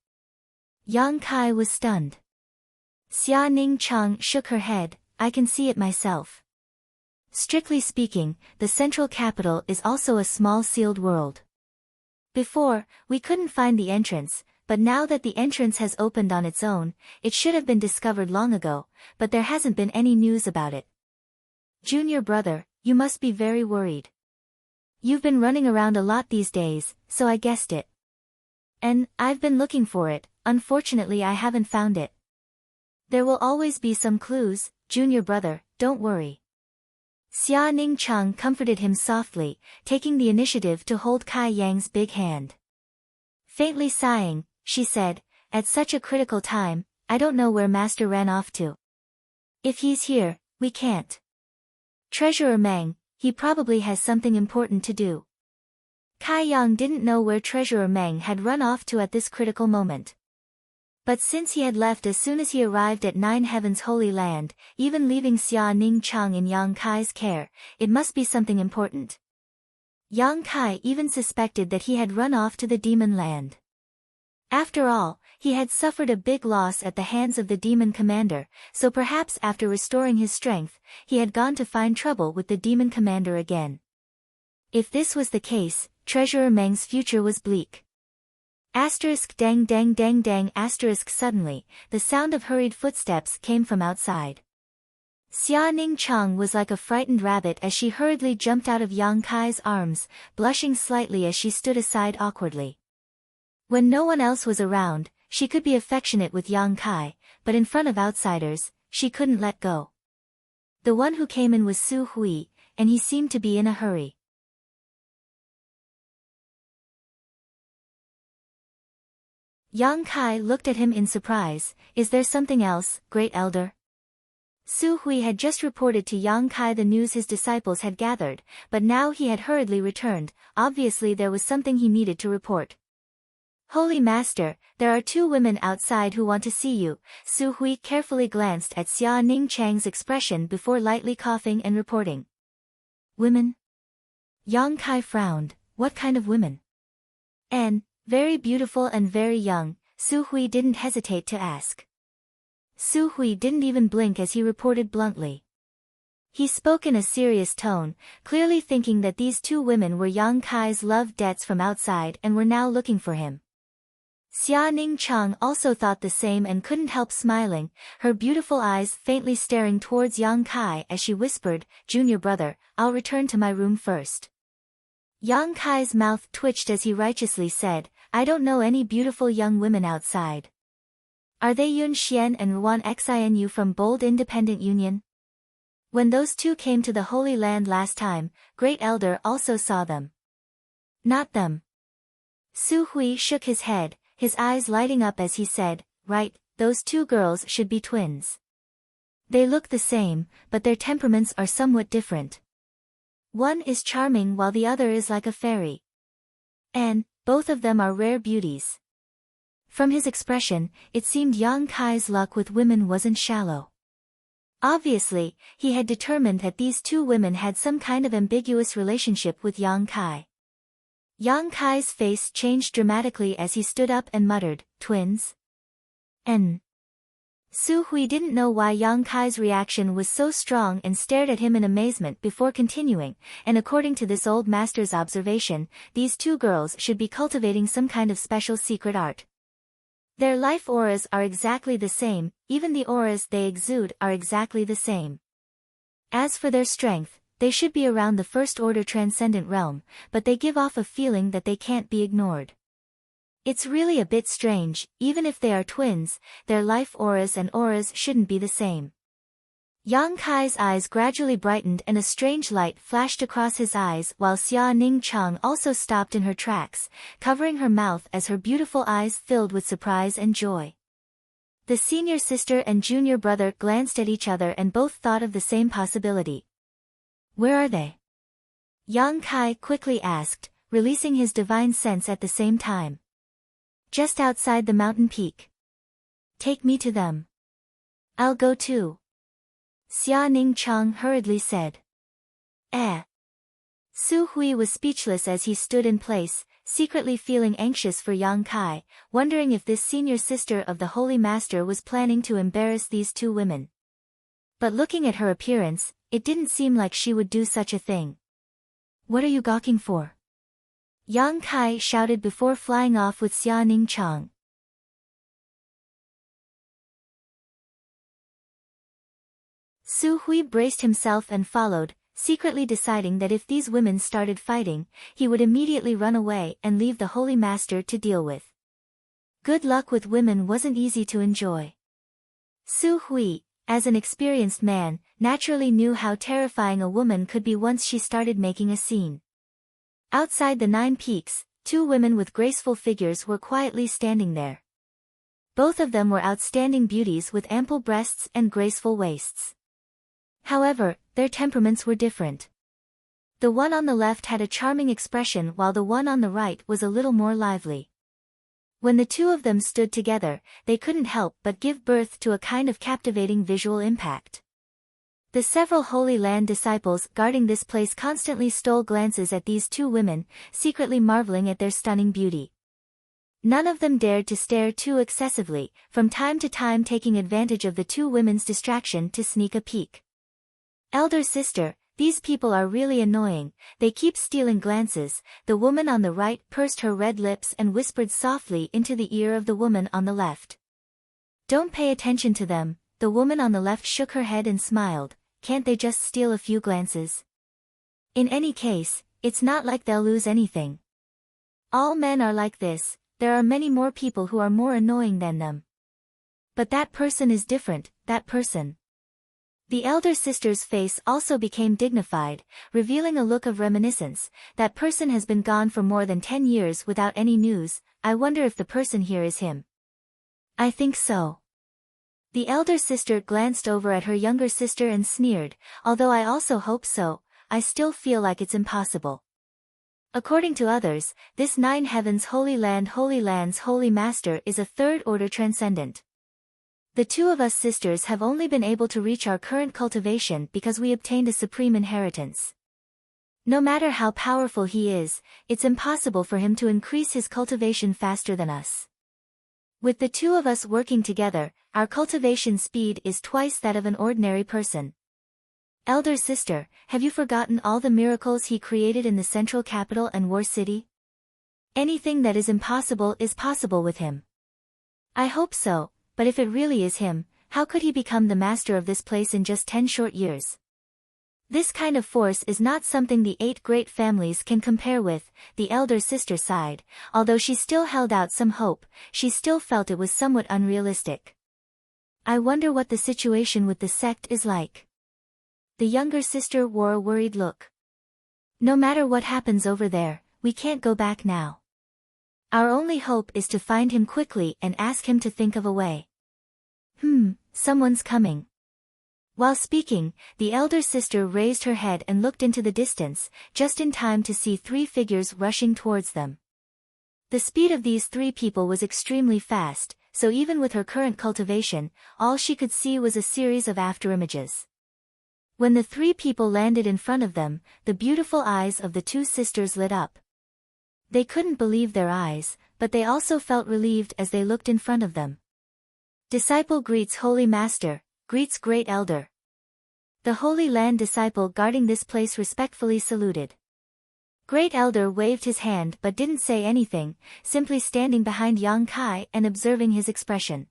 Yang Kai was stunned. Xia Ning Cheng shook her head. "I can see it myself. Strictly speaking, the central capital is also a small sealed world. Before, we couldn't find the entrance, but now that the entrance has opened on its own, it should have been discovered long ago, but there hasn't been any news about it. Junior brother, you must be very worried. You've been running around a lot these days, so I guessed it. And I've been looking for it, unfortunately I haven't found it. There will always be some clues, junior brother, don't worry." Xia Ning Cheng comforted him softly, taking the initiative to hold Kai Yang's big hand. Faintly sighing, she said, "At such a critical time, I don't know where Master ran off to. If he's here, we can't. Treasurer Meng, he probably has something important to do." Kai Yang didn't know where Treasurer Meng had run off to at this critical moment. But since he had left as soon as he arrived at Nine Heaven's Holy Land, even leaving Xia Ning Cheng in Yang Kai's care, it must be something important. Yang Kai even suspected that he had run off to the Demon Land. After all, he had suffered a big loss at the hands of the Demon Commander, so perhaps after restoring his strength, he had gone to find trouble with the Demon Commander again. If this was the case, Treasurer Meng's future was bleak. Dang dang dang dang suddenly, the sound of hurried footsteps came from outside. Xia Ning Cheng was like a frightened rabbit as she hurriedly jumped out of Yang Kai's arms, blushing slightly as she stood aside awkwardly. When no one else was around, she could be affectionate with Yang Kai, but in front of outsiders, she couldn't let go. The one who came in was Su Hui, and he seemed to be in a hurry. Yang Kai looked at him in surprise. "Is there something else, Great Elder?" Su Hui had just reported to Yang Kai the news his disciples had gathered, but now he had hurriedly returned. Obviously there was something he needed to report. "Holy Master, there are 2 women outside who want to see you." Su Hui carefully glanced at Xia Ning Cheng's expression before lightly coughing and reporting. "Women?" Yang Kai frowned. "What kind of women?" "And very beautiful and very young," Su Hui didn't hesitate to ask. Su Hui didn't even blink as he reported bluntly. He spoke in a serious tone, clearly thinking that these 2 women were Yang Kai's love debts from outside and were now looking for him. Xia Ning Cheng also thought the same and couldn't help smiling, her beautiful eyes faintly staring towards Yang Kai as she whispered, "Junior brother, I'll return to my room first." Yang Kai's mouth twitched as he righteously said, "I don't know any beautiful young women outside. Are they Yun Xian and Ruan Xinu from Bold Independent Union?" When those 2 came to the Holy Land last time, Great Elder also saw them. "Not them." Su Hui shook his head, his eyes lighting up as he said, "Right, those 2 girls should be twins. They look the same, but their temperaments are somewhat different. One is charming while the other is like a fairy. And both of them are rare beauties." From his expression, it seemed Yang Kai's luck with women wasn't shallow. Obviously, he had determined that these 2 women had some kind of ambiguous relationship with Yang Kai. Yang Kai's face changed dramatically as he stood up and muttered, "Twins? Su Hui didn't know why Yang Kai's reaction was so strong and stared at him in amazement before continuing, and according to this old master's observation, these two girls should be cultivating some kind of special secret art. Their life auras are exactly the same, even the auras they exude are exactly the same. As for their strength, they should be around the first-order transcendent realm, but they give off a feeling that they can't be ignored. It's really a bit strange, even if they are twins, their life auras and auras shouldn't be the same. Yang Kai's eyes gradually brightened and a strange light flashed across his eyes while Xia Ning Chang also stopped in her tracks, covering her mouth as her beautiful eyes filled with surprise and joy. The senior sister and junior brother glanced at each other and both thought of the same possibility. Where are they? Yang Kai quickly asked, releasing his divine sense at the same time. Just outside the mountain peak. Take me to them. I'll go too. Xia Ning Chang hurriedly said. Su Hui was speechless as he stood in place, secretly feeling anxious for Yang Kai, wondering if this senior sister of the Holy Master was planning to embarrass these two women. But looking at her appearance, it didn't seem like she would do such a thing. What are you gawking for? Yang Kai shouted before flying off with Xia Ning Chang. Su Hui braced himself and followed, secretly deciding that if these women started fighting, he would immediately run away and leave the Holy Master to deal with. Good luck with women wasn't easy to enjoy. Su Hui, as an experienced man, naturally knew how terrifying a woman could be once she started making a scene. Outside the 9 peaks, 2 women with graceful figures were quietly standing there. Both of them were outstanding beauties with ample breasts and graceful waists. However, their temperaments were different. The one on the left had a charming expression while the one on the right was a little more lively. When the two of them stood together, they couldn't help but give birth to a kind of captivating visual impact. The several Holy Land disciples guarding this place constantly stole glances at these two women, secretly marveling at their stunning beauty. None of them dared to stare too excessively, from time to time taking advantage of the two women's distraction to sneak a peek. Elder sister, these people are really annoying, they keep stealing glances. The woman on the right pursed her red lips and whispered softly into the ear of the woman on the left. Don't pay attention to them. The woman on the left shook her head and smiled. Can't they just steal a few glances? In any case, it's not like they'll lose anything. All men are like this, there are many more people who are more annoying than them. But that person is different, that person. The elder sister's face also became dignified, revealing a look of reminiscence. That person has been gone for more than 10 years without any news. I wonder if the person here is him. I think so. The elder sister glanced over at her younger sister and sneered, although I also hope so, I still feel like it's impossible. According to others, this 9 heavens Holy Land Holy Land's Holy Master is a third-order transcendent. The two of us sisters have only been able to reach our current cultivation because we obtained a supreme inheritance. No matter how powerful he is, it's impossible for him to increase his cultivation faster than us. With the two of us working together, our cultivation speed is twice that of an ordinary person. Elder sister, have you forgotten all the miracles he created in the central capital and war city? Anything that is impossible is possible with him. I hope so. But if it really is him, how could he become the master of this place in just 10 short years? This kind of force is not something the 8 great families can compare with, the elder sister sighed. Although she still held out some hope, she still felt it was somewhat unrealistic. I wonder what the situation with the sect is like. The younger sister wore a worried look. No matter what happens over there, we can't go back now. Our only hope is to find him quickly and ask him to think of a way. Someone's coming. While speaking, the elder sister raised her head and looked into the distance, just in time to see 3 figures rushing towards them. The speed of these 3 people was extremely fast, so even with her current cultivation, all she could see was a series of afterimages. When the 3 people landed in front of them, the beautiful eyes of the 2 sisters lit up. They couldn't believe their eyes, but they also felt relieved as they looked in front of them. Disciple greets Holy Master, greets Great Elder. The Holy Land disciple guarding this place respectfully saluted. Great Elder waved his hand but didn't say anything, simply standing behind Yang Kai and observing his expression.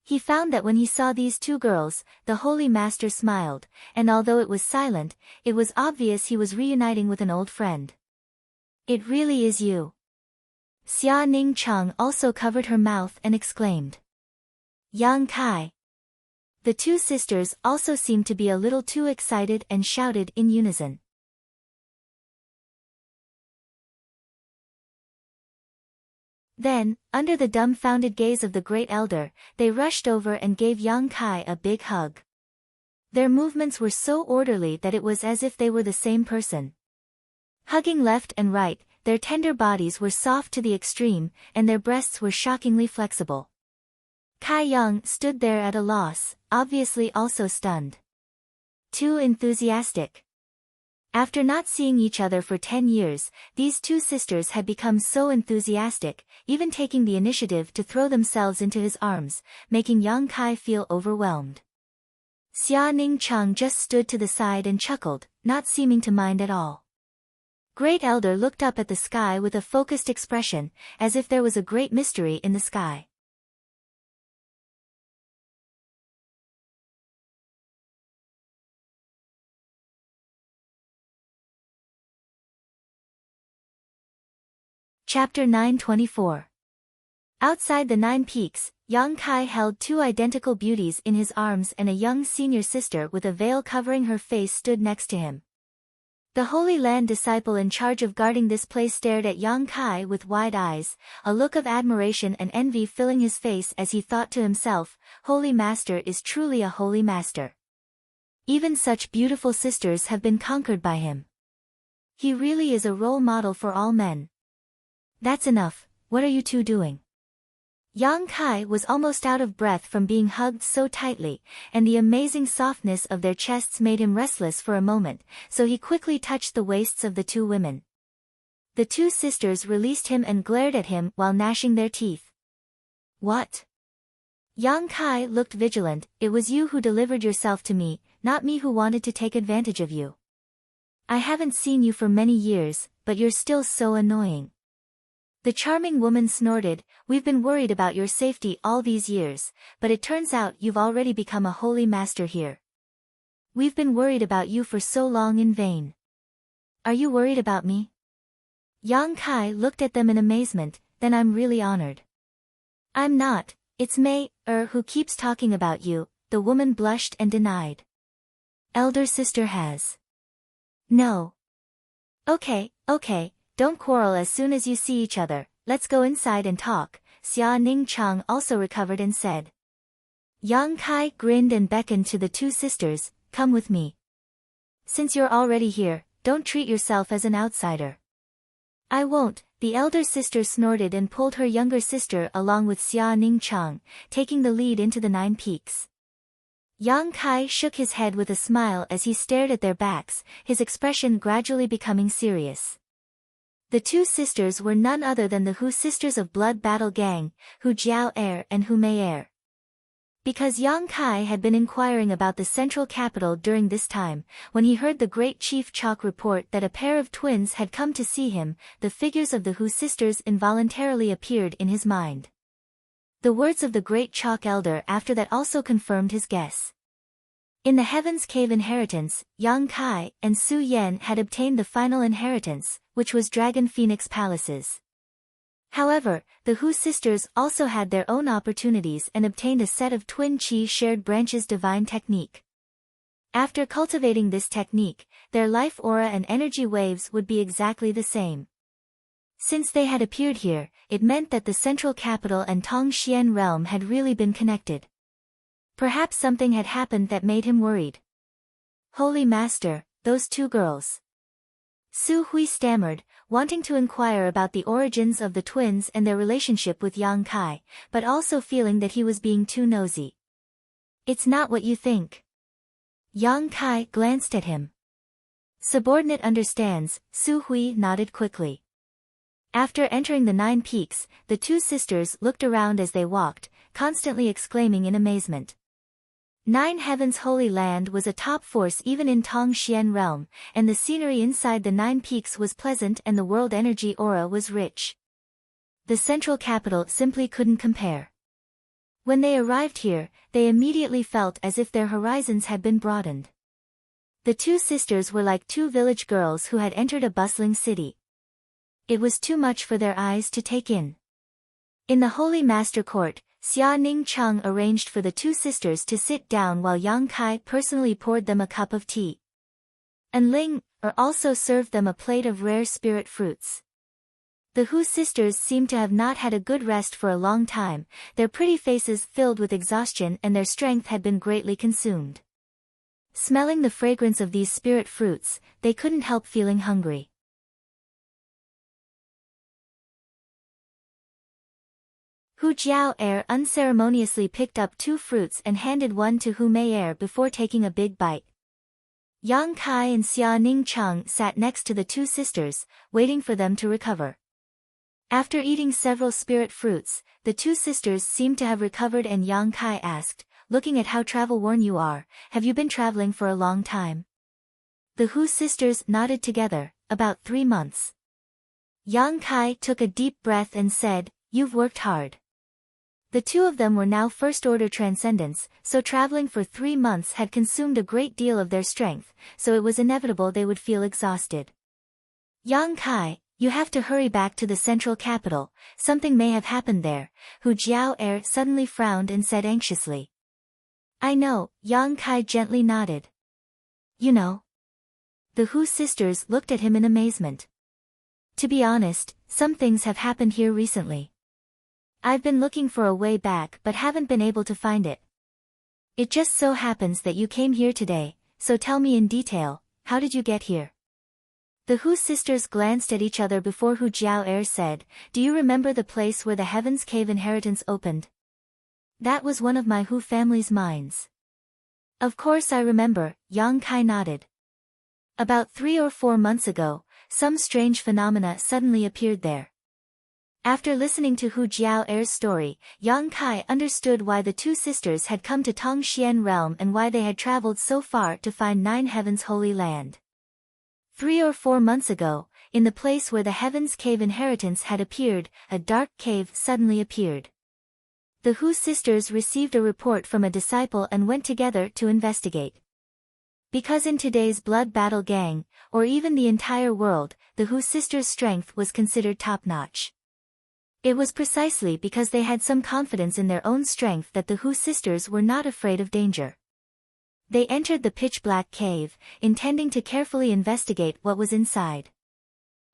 He found that when he saw these two girls, the Holy Master smiled, and although it was silent, it was obvious he was reuniting with an old friend. It really is you. Xia Ning Cheng also covered her mouth and exclaimed. Yang Kai. The two sisters also seemed to be a little too excited and shouted in unison. Then, under the dumbfounded gaze of the Great Elder, they rushed over and gave Yang Kai a big hug. Their movements were so orderly that it was as if they were the same person. Hugging left and right, their tender bodies were soft to the extreme, and their breasts were shockingly flexible. Kai Yang stood there at a loss, obviously also stunned. Too enthusiastic. After not seeing each other for 10 years, these two sisters had become so enthusiastic, even taking the initiative to throw themselves into his arms, making Yang Kai feel overwhelmed. Xia Ning Cheng just stood to the side and chuckled, not seeming to mind at all. Great Elder looked up at the sky with a focused expression, as if there was a great mystery in the sky. Chapter 924. Outside the 9 peaks, Yang Kai held 2 identical beauties in his arms, and a young senior sister with a veil covering her face stood next to him. The Holy Land disciple in charge of guarding this place stared at Yang Kai with wide eyes, a look of admiration and envy filling his face as he thought to himself, Holy Master is truly a holy master. Even such beautiful sisters have been conquered by him. He really is a role model for all men. That's enough, what are you two doing? Yang Kai was almost out of breath from being hugged so tightly, and the amazing softness of their chests made him restless for a moment, so he quickly touched the waists of the 2 women. The 2 sisters released him and glared at him while gnashing their teeth. What? Yang Kai looked vigilant. It was you who delivered yourself to me, not me who wanted to take advantage of you. I haven't seen you for many years, but you're still so annoying. The charming woman snorted, we've been worried about your safety all these years, but it turns out you've already become a holy master here. We've been worried about you for so long in vain. Are you worried about me? Yang Kai looked at them in amazement, then I'm really honored. I'm not, it's Mei, who keeps talking about you, the woman blushed and denied. Elder sister has. No. Okay, don't quarrel as soon as you see each other, let's go inside and talk, Xia Ning Cheng also recovered and said. Yang Kai grinned and beckoned to the 2 sisters, come with me. Since you're already here, don't treat yourself as an outsider. I won't, the elder sister snorted and pulled her younger sister along with Xia Ning Cheng, taking the lead into the 9 peaks. Yang Kai shook his head with a smile as he stared at their backs, his expression gradually becoming serious. The 2 sisters were none other than the Hu sisters of Blood Battle Gang, Hu Jiao Er and Hu Mei Er. Because Yang Kai had been inquiring about the central capital during this time, when he heard the great Chief Chalk report that a pair of twins had come to see him, the figures of the Hu sisters involuntarily appeared in his mind. The words of the great Chalk elder after that also confirmed his guess. In the Heaven's Cave inheritance, Yang Kai and Su Yan had obtained the final inheritance, which was Dragon Phoenix Palaces. However, the Hu sisters also had their own opportunities and obtained a set of twin chi shared branches divine technique. After cultivating this technique, their life aura and energy waves would be exactly the same. Since they had appeared here, it meant that the central capital and Tongxian realm had really been connected. Perhaps something had happened that made him worried. Holy Master, those 2 girls. Su Hui stammered, wanting to inquire about the origins of the twins and their relationship with Yang Kai, but also feeling that he was being too nosy. It's not what you think. Yang Kai glanced at him. Subordinate understands, Su Hui nodded quickly. After entering the 9 peaks, the 2 sisters looked around as they walked, constantly exclaiming in amazement. Nine Heavens Holy Land was a top force even in Tongxian realm, and the scenery inside the Nine Peaks was pleasant and the world energy aura was rich. The central capital simply couldn't compare. When they arrived here, they immediately felt as if their horizons had been broadened. The two sisters were like two village girls who had entered a bustling city. It was too much for their eyes to take in. In the Holy Master Court, Xia Ning Cheng arranged for the two sisters to sit down while Yang Kai personally poured them a cup of tea. And Ling also served them a plate of rare spirit fruits. The Hu sisters seemed to have not had a good rest for a long time, their pretty faces filled with exhaustion and their strength had been greatly consumed. Smelling the fragrance of these spirit fruits, they couldn't help feeling hungry. Hu Jiao unceremoniously picked up two fruits and handed one to Hu Mei before taking a big bite. Yang Kai and Xia Ning Cheng sat next to the two sisters, waiting for them to recover. After eating several spirit fruits, the two sisters seemed to have recovered and Yang Kai asked, looking at how travel-worn you are, have you been traveling for a long time? The Hu sisters nodded together, about 3 months. Yang Kai took a deep breath and said, you've worked hard. The two of them were now first-order transcendents, so traveling for 3 months had consumed a great deal of their strength, so it was inevitable they would feel exhausted. Yang Kai, you have to hurry back to the central capital, something may have happened there, Hu Jiao suddenly frowned and said anxiously. I know, Yang Kai gently nodded. You know? The Hu sisters looked at him in amazement. To be honest, some things have happened here recently. I've been looking for a way back but haven't been able to find it. It just so happens that you came here today, so tell me in detail, how did you get here? The Hu sisters glanced at each other before Hu Jiao said, do you remember the place where the Heaven's Cave inheritance opened? That was one of my Hu family's mines. Of course I remember, Yang Kai nodded. About 3 or 4 months ago, some strange phenomena suddenly appeared there. After listening to Hu Jiao's story, Yang Kai understood why the two sisters had come to Tongxian realm and why they had traveled so far to find Nine Heavens Holy Land. 3 or 4 months ago, in the place where the Heaven's Cave inheritance had appeared, a dark cave suddenly appeared. The Hu sisters received a report from a disciple and went together to investigate. Because in today's blood battle gang, or even the entire world, the Hu sisters' strength was considered top-notch. It was precisely because they had some confidence in their own strength that the Hu sisters were not afraid of danger. They entered the pitch-black cave, intending to carefully investigate what was inside.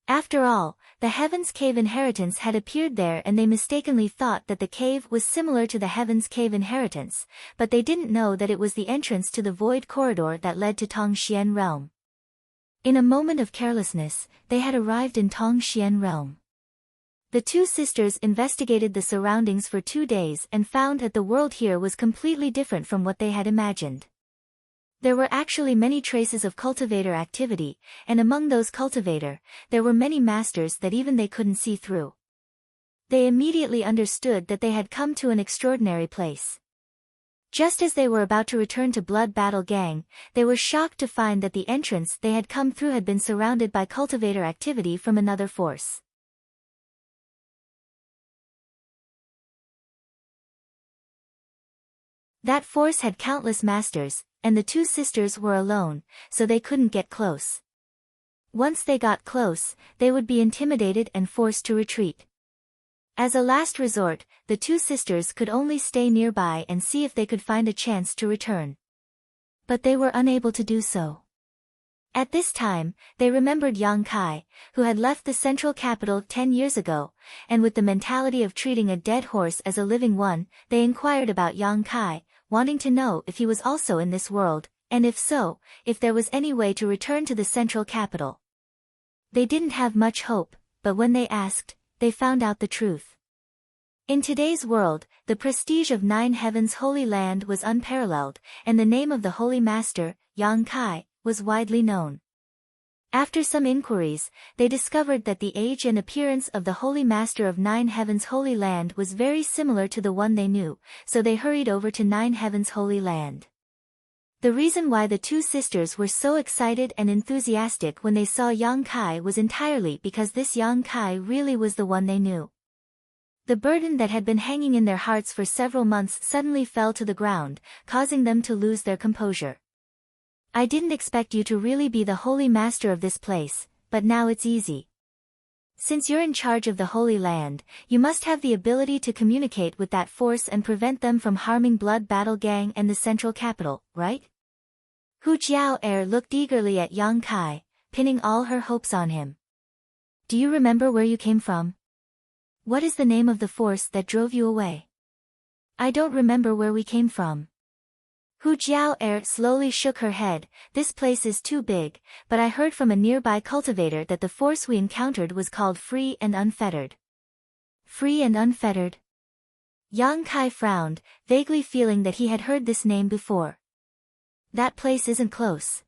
After all, the Heaven's Cave inheritance had appeared there and they mistakenly thought that the cave was similar to the Heaven's Cave inheritance, but they didn't know that it was the entrance to the void corridor that led to Tongxian realm. In a moment of carelessness, they had arrived in Tongxian realm. The two sisters investigated the surroundings for 2 days and found that the world here was completely different from what they had imagined. There were actually many traces of cultivator activity, and among those cultivator, there were many masters that even they couldn't see through. They immediately understood that they had come to an extraordinary place. Just as they were about to return to Blood Battle Gang, they were shocked to find that the entrance they had come through had been surrounded by cultivator activity from another force. That force had countless masters, and the two sisters were alone, so they couldn't get close. Once they got close, they would be intimidated and forced to retreat. As a last resort, the two sisters could only stay nearby and see if they could find a chance to return. But they were unable to do so. At this time, they remembered Yang Kai, who had left the central capital 10 years ago, and with the mentality of treating a dead horse as a living one, they inquired about Yang Kai, wanting to know if he was also in this world, and if so, if there was any way to return to the central capital. They didn't have much hope, but when they asked, they found out the truth. In today's world, the prestige of Nine Heavens Holy Land was unparalleled, and the name of the Holy Master, Yang Kai, was widely known. After some inquiries, they discovered that the age and appearance of the Holy Master of Nine Heavens' Holy Land was very similar to the one they knew, so they hurried over to Nine Heavens' Holy Land. The reason why the two sisters were so excited and enthusiastic when they saw Yang Kai was entirely because this Yang Kai really was the one they knew. The burden that had been hanging in their hearts for several months suddenly fell to the ground, causing them to lose their composure. I didn't expect you to really be the Holy Master of this place, but now it's easy. Since you're in charge of the Holy Land, you must have the ability to communicate with that force and prevent them from harming Blood Battle Gang and the central capital, right? Hu Jiao looked eagerly at Yang Kai, pinning all her hopes on him. Do you remember where you came from? What is the name of the force that drove you away? I don't remember where we came from. Hu Jiao slowly shook her head. This place is too big, but I heard from a nearby cultivator that the force we encountered was called Free and Unfettered. Free and Unfettered? Yang Kai frowned, vaguely feeling that he had heard this name before. That place isn't close.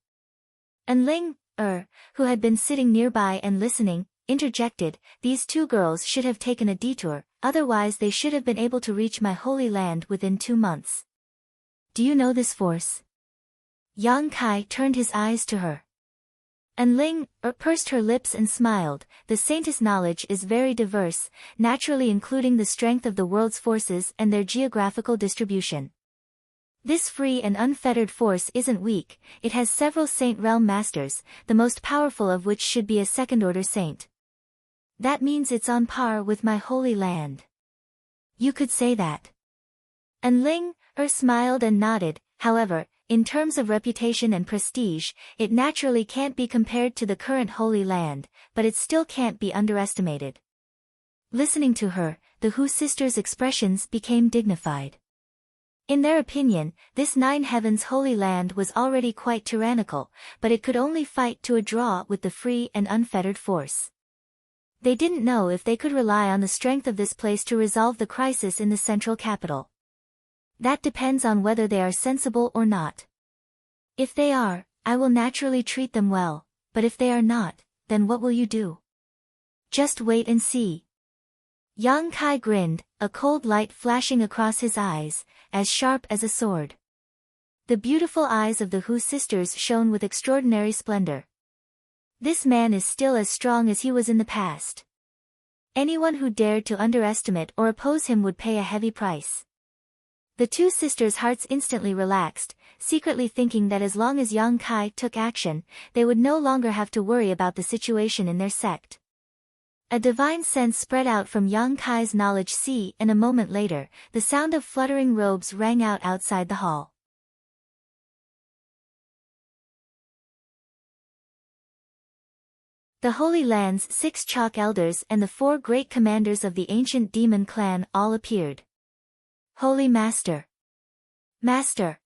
And Ling, who had been sitting nearby and listening, interjected, these two girls should have taken a detour, otherwise they should have been able to reach my holy land within 2 months. Do you know this force? Yang Kai turned his eyes to her. And Ling, pursed her lips and smiled, the saintess knowledge is very diverse, naturally including the strength of the world's forces and their geographical distribution. This free and unfettered force isn't weak, it has several saint realm masters, the most powerful of which should be a second-order saint. That means it's on par with my holy land. You could say that. And Ling, smiled and nodded, however, in terms of reputation and prestige, it naturally can't be compared to the current Holy Land, but it still can't be underestimated. Listening to her, the Hu sisters' expressions became dignified. In their opinion, this Nine Heavens Holy Land was already quite tyrannical, but it could only fight to a draw with the free and unfettered force. They didn't know if they could rely on the strength of this place to resolve the crisis in the central capital. That depends on whether they are sensible or not. If they are, I will naturally treat them well, but if they are not, then what will you do? Just wait and see. Yang Kai grinned, a cold light flashing across his eyes, as sharp as a sword. The beautiful eyes of the Hu sisters shone with extraordinary splendor. This man is still as strong as he was in the past. Anyone who dared to underestimate or oppose him would pay a heavy price. The two sisters' hearts instantly relaxed, secretly thinking that as long as Yang Kai took action, they would no longer have to worry about the situation in their sect. A divine sense spread out from Yang Kai's knowledge sea, and a moment later, the sound of fluttering robes rang out outside the hall. The Holy Land's 6 chalk elders and the 4 great commanders of the ancient demon clan all appeared. Holy Master! Master!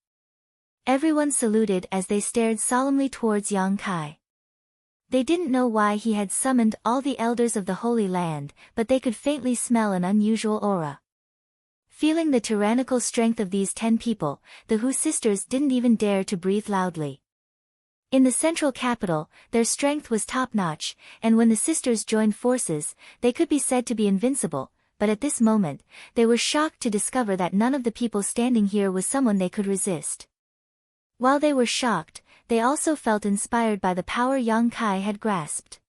Everyone saluted as they stared solemnly towards Yang Kai. They didn't know why he had summoned all the elders of the Holy Land, but they could faintly smell an unusual aura. Feeling the tyrannical strength of these 10 people, the Hu sisters didn't even dare to breathe loudly. In the central capital, their strength was top-notch, and when the sisters joined forces, they could be said to be invincible, but at this moment, they were shocked to discover that none of the people standing here was someone they could resist. While they were shocked, they also felt inspired by the power Yang Kai had grasped.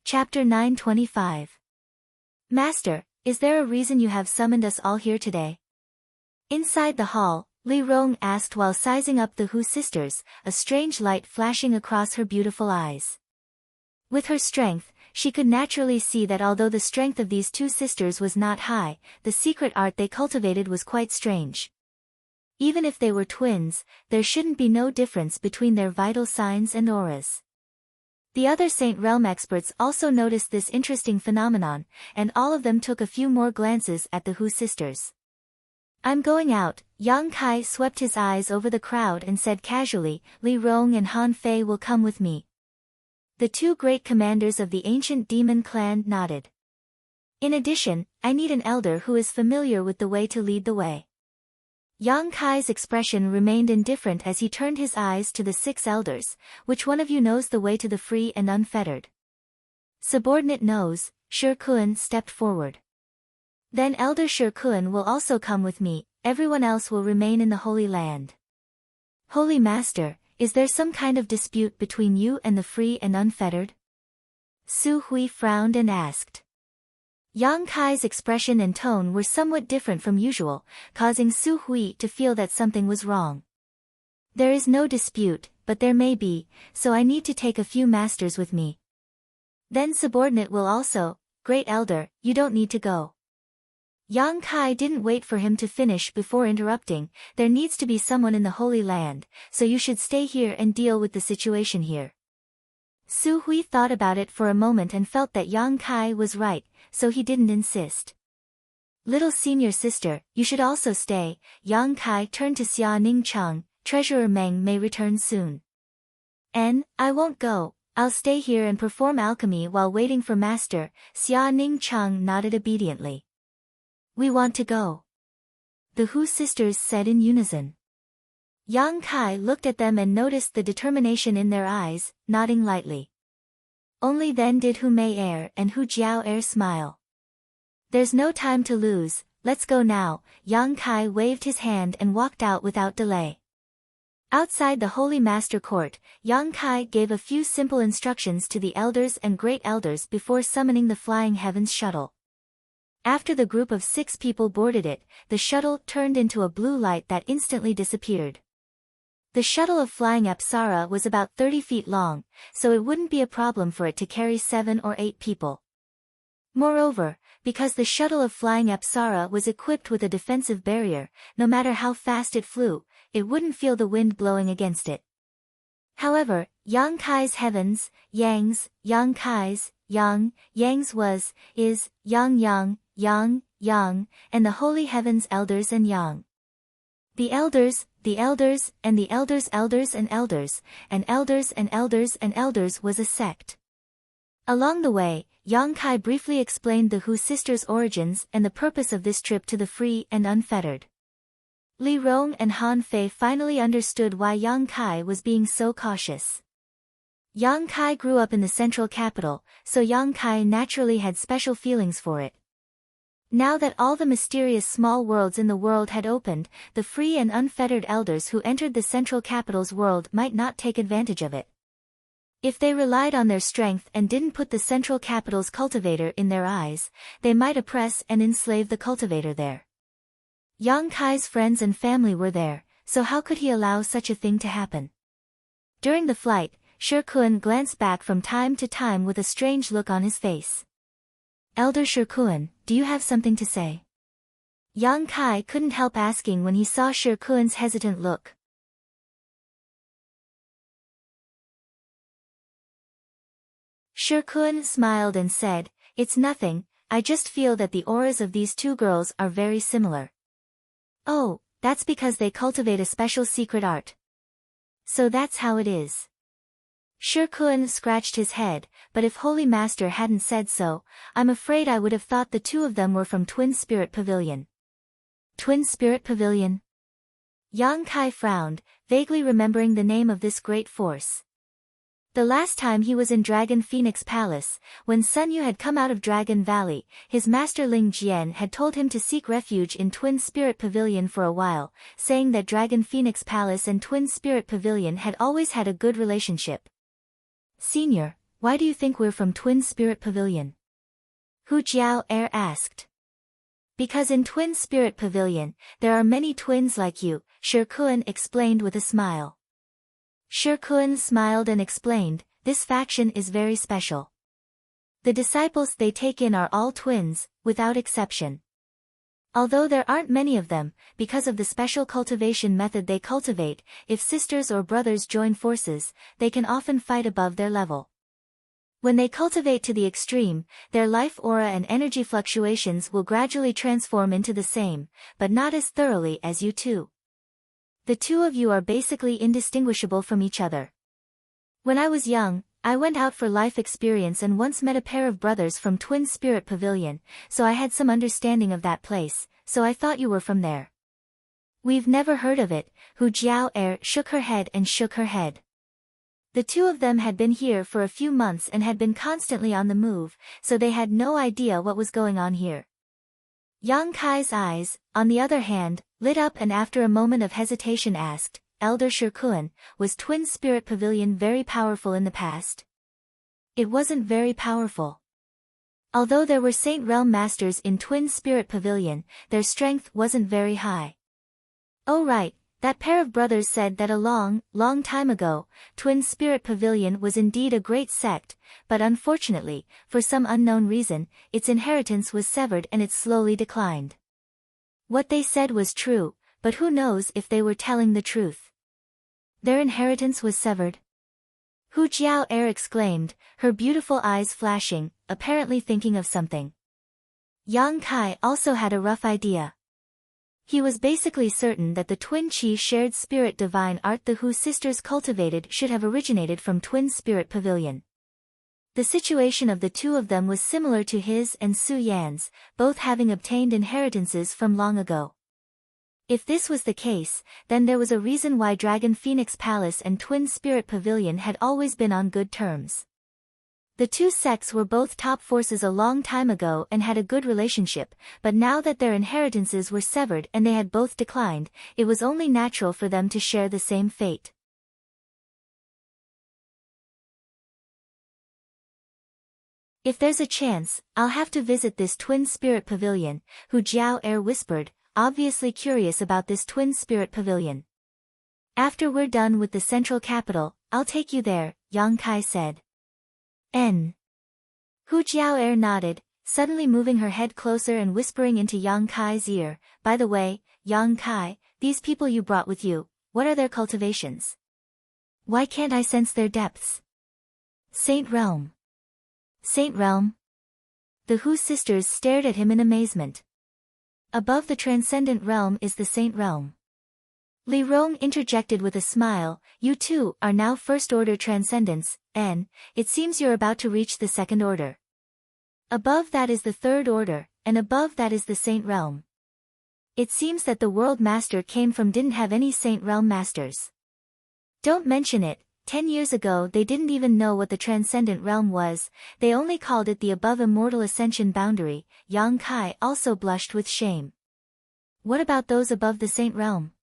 Chapter 925. Master, is there a reason you have summoned us all here today? Inside the hall, Li Rong asked while sizing up the Hu sisters, a strange light flashing across her beautiful eyes. With her strength, she could naturally see that although the strength of these two sisters was not high, the secret art they cultivated was quite strange. Even if they were twins, there shouldn't be no difference between their vital signs and auras. The other Saint Realm experts also noticed this interesting phenomenon, and all of them took a few more glances at the Hu sisters. I'm going out. Yang Kai swept his eyes over the crowd and said casually, Li Rong and Han Fei will come with me. The 2 great commanders of the ancient demon clan nodded. In addition, I need an elder who is familiar with the way to lead the way. Yang Kai's expression remained indifferent as he turned his eyes to the 6 elders. Which one of you knows the way to the free and unfettered? Subordinate knows. Shikuan stepped forward. Then Elder Shikuan will also come with me, everyone else will remain in the Holy Land. Holy Master, is there some kind of dispute between you and the free and unfettered? Su Hui frowned and asked. Yang Kai's expression and tone were somewhat different from usual, causing Su Hui to feel that something was wrong. There is no dispute, but there may be, so I need to take a few masters with me. Then subordinate will also. Great Elder, you don't need to go. Yang Kai didn't wait for him to finish before interrupting. There needs to be someone in the Holy Land, so you should stay here and deal with the situation here. Su Hui thought about it for a moment and felt that Yang Kai was right, so he didn't insist. Little senior sister, you should also stay. Yang Kai turned to Xia Ning Cheng. Treasurer Meng may return soon. I won't go. I'll stay here and perform alchemy while waiting for Master. Xia Ning Cheng nodded obediently. We want to go. The Hu sisters said in unison. Yang Kai looked at them and noticed the determination in their eyes, nodding lightly. Only then did Hu Mei Er and Hu Jiao Er smile. There's no time to lose, let's go now. Yang Kai waved his hand and walked out without delay. Outside the Holy Master Court, Yang Kai gave a few simple instructions to the elders and great elders before summoning the Flying Heavens shuttle. After the group of 6 people boarded it, the shuttle turned into a blue light that instantly disappeared. The shuttle of Flying Apsara was about 30 feet long, so it wouldn't be a problem for it to carry 7 or 8 people. Moreover, because the shuttle of Flying Apsara was equipped with a defensive barrier, no matter how fast it flew, it wouldn't feel the wind blowing against it. However, Yang Kai's heavens, Yang's, Yang Kai's, Yang, Yang's was, is, Yang Yang, Yang, Yang, and the holy heavens elders and Yang. The elders, and the elders and elders, and elders and elders and elders was a sect. Along the way, Yang Kai briefly explained the Hu sisters' origins and the purpose of this trip to the free and unfettered. Li Rong and Han Fei finally understood why Yang Kai was being so cautious. Yang Kai grew up in the central capital, so Yang Kai naturally had special feelings for it. Now that all the mysterious small worlds in the world had opened, the free and unfettered elders who entered the central capital's world might not take advantage of it. If they relied on their strength and didn't put the central capital's cultivator in their eyes, they might oppress and enslave the cultivator there. Yang Kai's friends and family were there, so how could he allow such a thing to happen? During the flight, Shikuan glanced back from time to time with a strange look on his face. Elder Shikuan, do you have something to say? Yang Kai couldn't help asking when he saw Shikuan's hesitant look. Shikuan smiled and said, It's nothing, I just feel that the auras of these 2 girls are very similar. Oh, that's because they cultivate a special secret art. So that's how it is. Shikuan scratched his head, but if Holy Master hadn't said so, I'm afraid I would have thought the 2 of them were from Twin Spirit Pavilion. Twin Spirit Pavilion? Yang Kai frowned, vaguely remembering the name of this great force. The last time he was in Dragon Phoenix Palace, when Sun Yu had come out of Dragon Valley, his master Ling Jian had told him to seek refuge in Twin Spirit Pavilion for a while, saying that Dragon Phoenix Palace and Twin Spirit Pavilion had always had a good relationship. Senior, why do you think we're from Twin Spirit Pavilion? Hu Jiao Er asked. Because in Twin Spirit Pavilion, there are many twins like you, Shikuan explained with a smile. Shikuan smiled and explained, this faction is very special. The disciples they take in are all twins, without exception. Although there aren't many of them, because of the special cultivation method they cultivate, if sisters or brothers join forces, they can often fight above their level. When they cultivate to the extreme, their life aura and energy fluctuations will gradually transform into the same, but not as thoroughly as you 2. The 2 of you are basically indistinguishable from each other. When I was young, I went out for life experience and once met a pair of brothers from Twin Spirit Pavilion, so I had some understanding of that place, so I thought you were from there. We've never heard of it. Hu Jiao shook her head and shook her head. The two of them had been here for a few months and had been constantly on the move, so they had no idea what was going on here. Yang Kai's eyes, on the other hand, lit up and after a moment of hesitation asked, Elder Shikuan, was Twin Spirit Pavilion very powerful in the past? It wasn't very powerful. Although there were Saint Realm Masters in Twin Spirit Pavilion, their strength wasn't very high. Oh right, that pair of brothers said that a long, long time ago, Twin Spirit Pavilion was indeed a great sect, but unfortunately, for some unknown reason, its inheritance was severed and it slowly declined. What they said was true, but who knows if they were telling the truth. Their inheritance was severed? Hu Jiao exclaimed, her beautiful eyes flashing, apparently thinking of something. Yang Kai also had a rough idea. He was basically certain that the twin chi shared spirit divine art the Hu sisters cultivated should have originated from Twin Spirit Pavilion. The situation of the two of them was similar to his and Su Yan's, both having obtained inheritances from long ago. If this was the case, then there was a reason why Dragon Phoenix Palace and Twin Spirit Pavilion had always been on good terms. The two sects were both top forces a long time ago and had a good relationship, but now that their inheritances were severed and they had both declined, it was only natural for them to share the same fate. If there's a chance, I'll have to visit this Twin Spirit Pavilion, Hu Jiao whispered, obviously curious about this Twin Spirit Pavilion. After we're done with the central capital, I'll take you there, Yang Kai said. Hu Jiao nodded, suddenly moving her head closer and whispering into Yang Kai's ear, by the way, Yang Kai, these people you brought with you, what are their cultivations? Why can't I sense their depths? Saint Realm. Saint Realm? The Hu sisters stared at him in amazement. Above the transcendent realm is the Saint Realm. Li Rong interjected with a smile, you two are now first-order transcendents, and it seems you're about to reach the second order. Above that is the third order, and above that is the Saint Realm. It seems that the World Master came from didn't have any Saint Realm Masters. Don't mention it, 10 years ago they didn't even know what the Transcendent Realm was, they only called it the above immortal ascension boundary. Yang Kai also blushed with shame. What about those above the Saint Realm?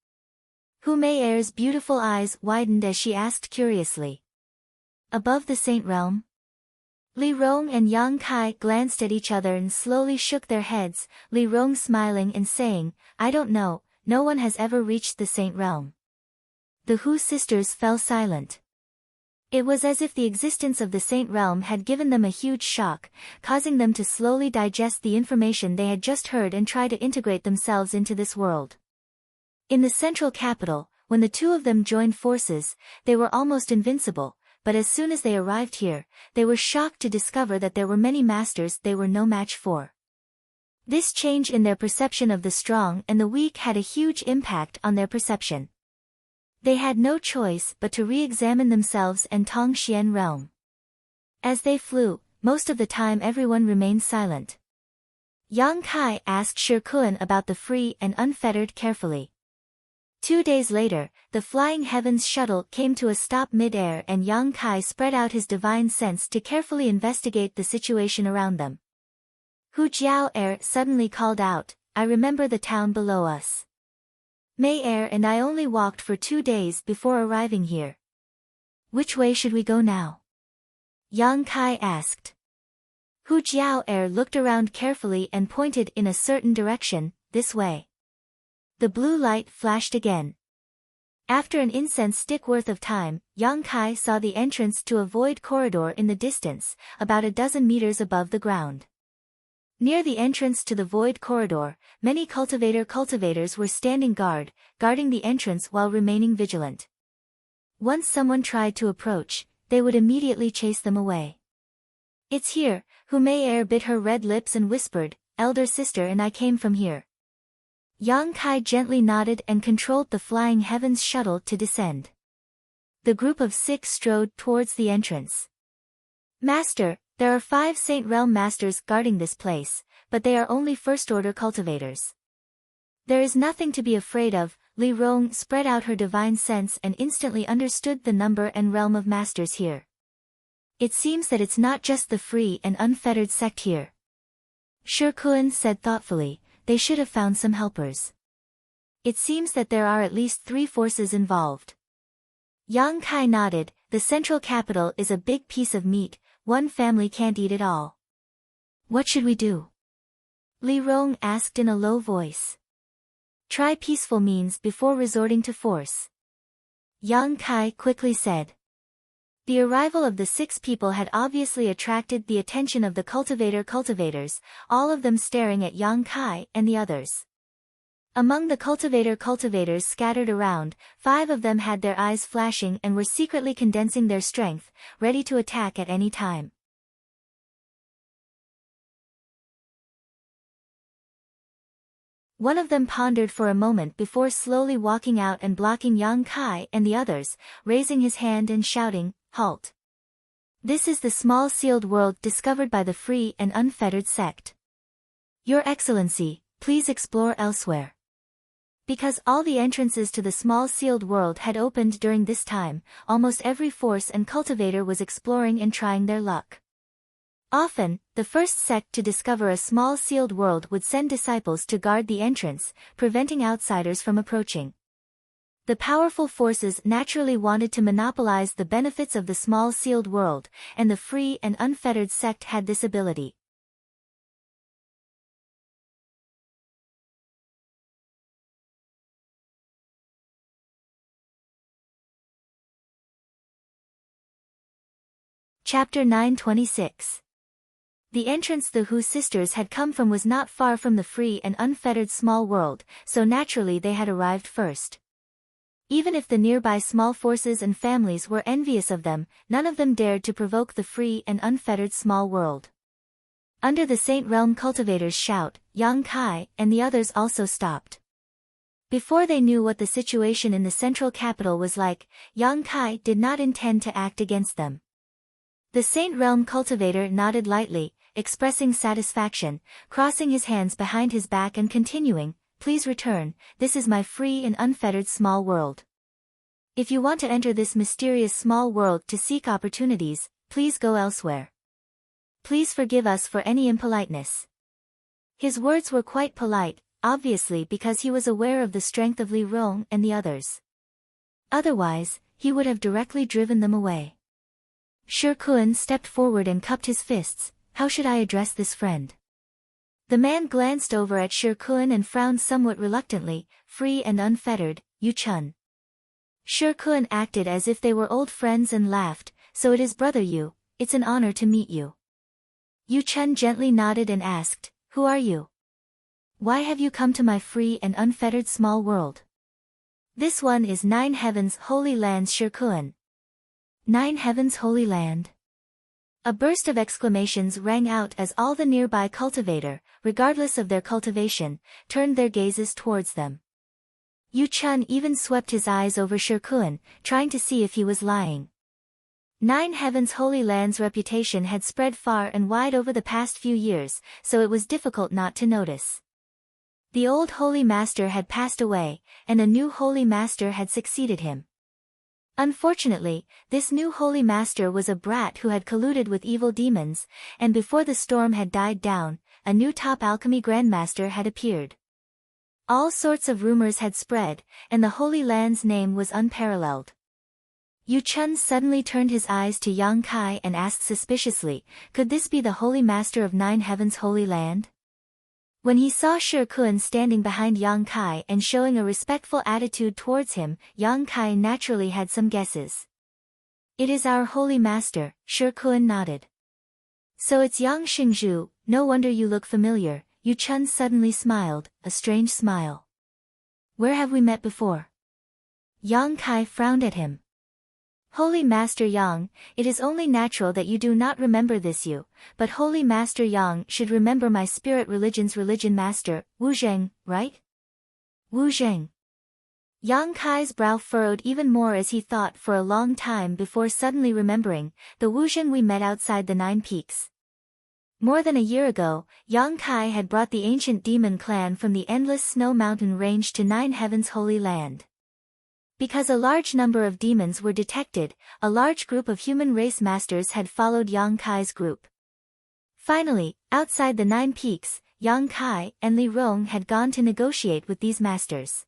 Hu Mei's beautiful eyes widened as she asked curiously. Above the Saint Realm? Li Rong and Yang Kai glanced at each other and slowly shook their heads, Li Rong smiling and saying, I don't know, no one has ever reached the Saint Realm. The Hu sisters fell silent. It was as if the existence of the Saint Realm had given them a huge shock, causing them to slowly digest the information they had just heard and try to integrate themselves into this world. In the central capital, when the two of them joined forces, they were almost invincible, but as soon as they arrived here, they were shocked to discover that there were many masters they were no match for. This change in their perception of the strong and the weak had a huge impact on their perception. They had no choice but to re-examine themselves and Tongxian realm. As they flew, most of the time everyone remained silent. Yang Kai asked Shikuan about the free and unfettered carefully. 2 days later, the Flying Heavens shuttle came to a stop mid-air and Yang Kai spread out his divine sense to carefully investigate the situation around them. Hu Jiao suddenly called out, I remember the town below us. Mei and I only walked for 2 days before arriving here. Which way should we go now? Yang Kai asked. Hu Jiao looked around carefully and pointed in a certain direction, this way. The blue light flashed again. After an incense stick worth of time, Yang Kai saw the entrance to a void corridor in the distance, about a dozen meters above the ground. Near the entrance to the void corridor, many cultivators were standing guarding the entrance while remaining vigilant. Once someone tried to approach, they would immediately chase them away. It's here, Hu Mei bit her red lips and whispered, Elder sister and I came from here. Yang Kai gently nodded and controlled the Flying Heavens shuttle to descend. The group of 6 strode towards the entrance. Master, there are 5 Saint Realm Masters guarding this place, but they are only first-order cultivators. There is nothing to be afraid of. Li Rong spread out her divine sense and instantly understood the number and realm of masters here. It seems that it's not just the free and unfettered sect here. Shi Kun said thoughtfully, they should have found some helpers. It seems that there are at least 3 forces involved. Yang Kai nodded, the central capital is a big piece of meat, one family can't eat it all. What should we do? Li Rong asked in a low voice. Try peaceful means before resorting to force. Yang Kai quickly said. The arrival of the 6 people had obviously attracted the attention of the cultivators, all of them staring at Yang Kai and the others. Among the cultivators scattered around, 5 of them had their eyes flashing and were secretly condensing their strength, ready to attack at any time. One of them pondered for a moment before slowly walking out and blocking Yang Kai and the others, raising his hand and shouting, "Halt! This is the small sealed world discovered by the free and unfettered sect. Your Excellency, please explore elsewhere." Because all the entrances to the small sealed world had opened during this time, almost every force and cultivator was exploring and trying their luck. Often, the first sect to discover a small sealed world would send disciples to guard the entrance, preventing outsiders from approaching. The powerful forces naturally wanted to monopolize the benefits of the small sealed world, and the free and unfettered sect had this ability. Chapter 926. The entrance the Hu sisters had come from was not far from the free and unfettered small world, so naturally they had arrived first. Even if the nearby small forces and families were envious of them, none of them dared to provoke the free and unfettered small world. Under the Saint Realm cultivators' shout, Yang Kai and the others also stopped. Before they knew what the situation in the central capital was like, Yang Kai did not intend to act against them. The Saint Realm cultivator nodded lightly, expressing satisfaction, crossing his hands behind his back and continuing, "Please return, this is my free and unfettered small world. If you want to enter this mysterious small world to seek opportunities, please go elsewhere. Please forgive us for any impoliteness." His words were quite polite, obviously because he was aware of the strength of Li Rong and the others. Otherwise, he would have directly driven them away. Shi Kun stepped forward and cupped his fists. How should I address this friend? The man glanced over at Shi Kun and frowned somewhat reluctantly. Free and unfettered, Yu Chun. Shi Kun acted as if they were old friends and laughed. So it is Brother Yu, it's an honor to meet you. Yu Chun gently nodded and asked, who are you? Why have you come to my free and unfettered small world? This one is 9 Heavens Holy Land's Shi Kun. 9 Heavens Holy Land. A burst of exclamations rang out as all the nearby cultivator, regardless of their cultivation, turned their gazes towards them. Yu Chun even swept his eyes over Shi Kun, trying to see if he was lying. 9 Heavens Holy Land's reputation had spread far and wide over the past few years, so it was difficult not to notice. The old Holy Master had passed away, and a new Holy Master had succeeded him. Unfortunately, this new Holy Master was a brat who had colluded with evil demons, and before the storm had died down, a new top alchemy grandmaster had appeared. All sorts of rumors had spread, and the Holy Land's name was unparalleled. Yu Chun suddenly turned his eyes to Yang Kai and asked suspiciously, could this be the Holy Master of 9 Heavens Holy Land? When he saw Shi Kun standing behind Yang Kai and showing a respectful attitude towards him, Yang Kai naturally had some guesses. It is our Holy Master, Shi Kun nodded. So it's Yang Xingzhu, no wonder you look familiar. Yu Chun suddenly smiled, a strange smile. Where have we met before? Yang Kai frowned at him. Holy Master Yang, it is only natural that you do not remember this Yu, but Holy Master Yang should remember my spirit religion's religion master, Wu Zheng, right? Wu Zheng. Yang Kai's brow furrowed even more as he thought for a long time before suddenly remembering, the Wuzhen we met outside the 9 Peaks. More than a year ago, Yang Kai had brought the ancient demon clan from the endless snow mountain range to 9 Heaven's holy land. Because a large number of demons were detected, a large group of human race masters had followed Yang Kai's group. Finally, outside the 9 Peaks, Yang Kai and Li Rong had gone to negotiate with these masters.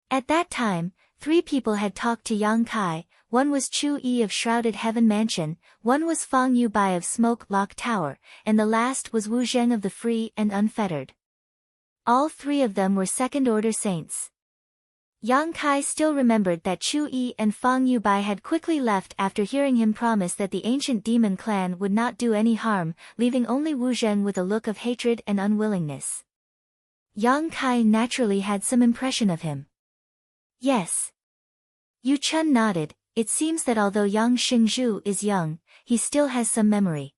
At that time, 3 people had talked to Yang Kai. One was Chu Yi of Shrouded Heaven Mansion, one was Fang Yu Bai of Smoke Lock Tower, and the last was Wu Zheng of the Free and Unfettered. All 3 of them were second-order saints. Yang Kai still remembered that Chu Yi and Fang Yu Bai had quickly left after hearing him promise that the ancient demon clan would not do any harm, leaving only Wu Zheng with a look of hatred and unwillingness. Yang Kai naturally had some impression of him. Yes. Yu Chun nodded. It seems that although Yang Xingzhu is young, he still has some memory.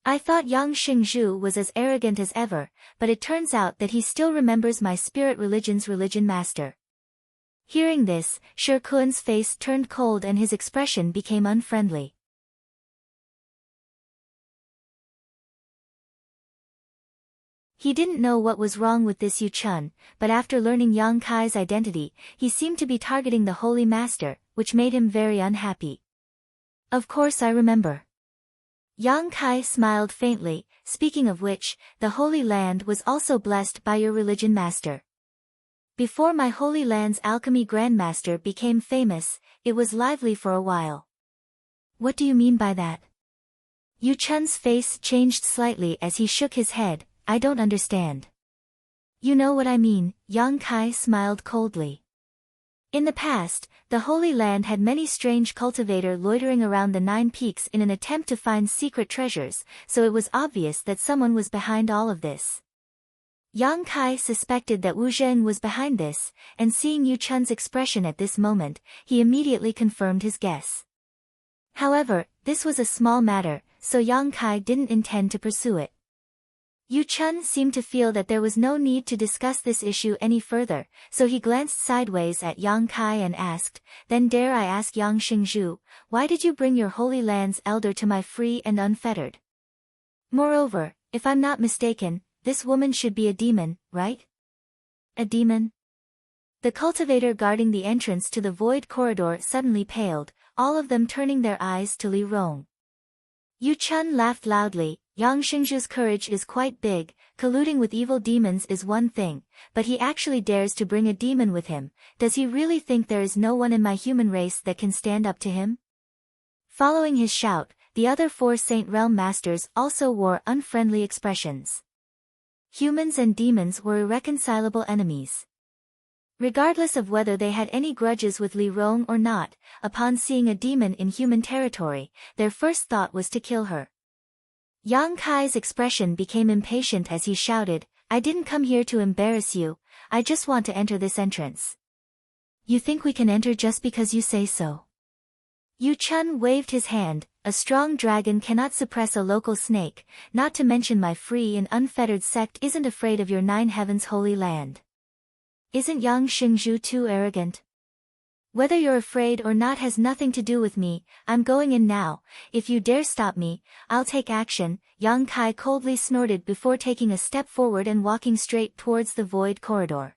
I thought Yang Xingzhu was as arrogant as ever, but it turns out that he still remembers my spirit religion's religion master. Hearing this, Shi Kuan's face turned cold and his expression became unfriendly. He didn't know what was wrong with this Yu Chun, but after learning Yang Kai's identity, he seemed to be targeting the Holy Master, which made him very unhappy. Of course I remember. Yang Kai smiled faintly, speaking of which, the Holy Land was also blessed by your religion master. Before my Holy Land's alchemy grandmaster became famous, it was lively for a while. What do you mean by that? Yu Chun's face changed slightly as he shook his head. I don't understand. You know what I mean, Yang Kai smiled coldly. In the past, the Holy Land had many strange cultivators loitering around the 9 Peaks in an attempt to find secret treasures, so it was obvious that someone was behind all of this. Yang Kai suspected that Wu Zheng was behind this, and seeing Yu Chun's expression at this moment, he immediately confirmed his guess. However, this was a small matter, so Yang Kai didn't intend to pursue it. Yu Chun seemed to feel that there was no need to discuss this issue any further, so he glanced sideways at Yang Kai and asked, "Then dare I ask Yang Xingzhu, why did you bring your Holy Land's elder to my Free and Unfettered? Moreover, if I'm not mistaken, this woman should be a demon, right?" A demon? The cultivator guarding the entrance to the void corridor suddenly paled, all of them turning their eyes to Li Rong. Yu Chun laughed loudly. Yang Xingzhu's courage is quite big, colluding with evil demons is one thing, but he actually dares to bring a demon with him. Does he really think there is no one in my human race that can stand up to him? Following his shout, the other 4 Saint Realm Masters also wore unfriendly expressions. Humans and demons were irreconcilable enemies. Regardless of whether they had any grudges with Li Rong or not, upon seeing a demon in human territory, their first thought was to kill her. Yang Kai's expression became impatient as he shouted, "I didn't come here to embarrass you, I just want to enter this entrance." "You think we can enter just because you say so?" Yu Chun waved his hand. "A strong dragon cannot suppress a local snake, not to mention my Free and Unfettered sect isn't afraid of your 9 Heavens Holy Land. Isn't Yang Xingzhu too arrogant? Whether you're afraid or not has nothing to do with me, I'm going in now, if you dare stop me, I'll take action." Yang Kai coldly snorted before taking a step forward and walking straight towards the void corridor.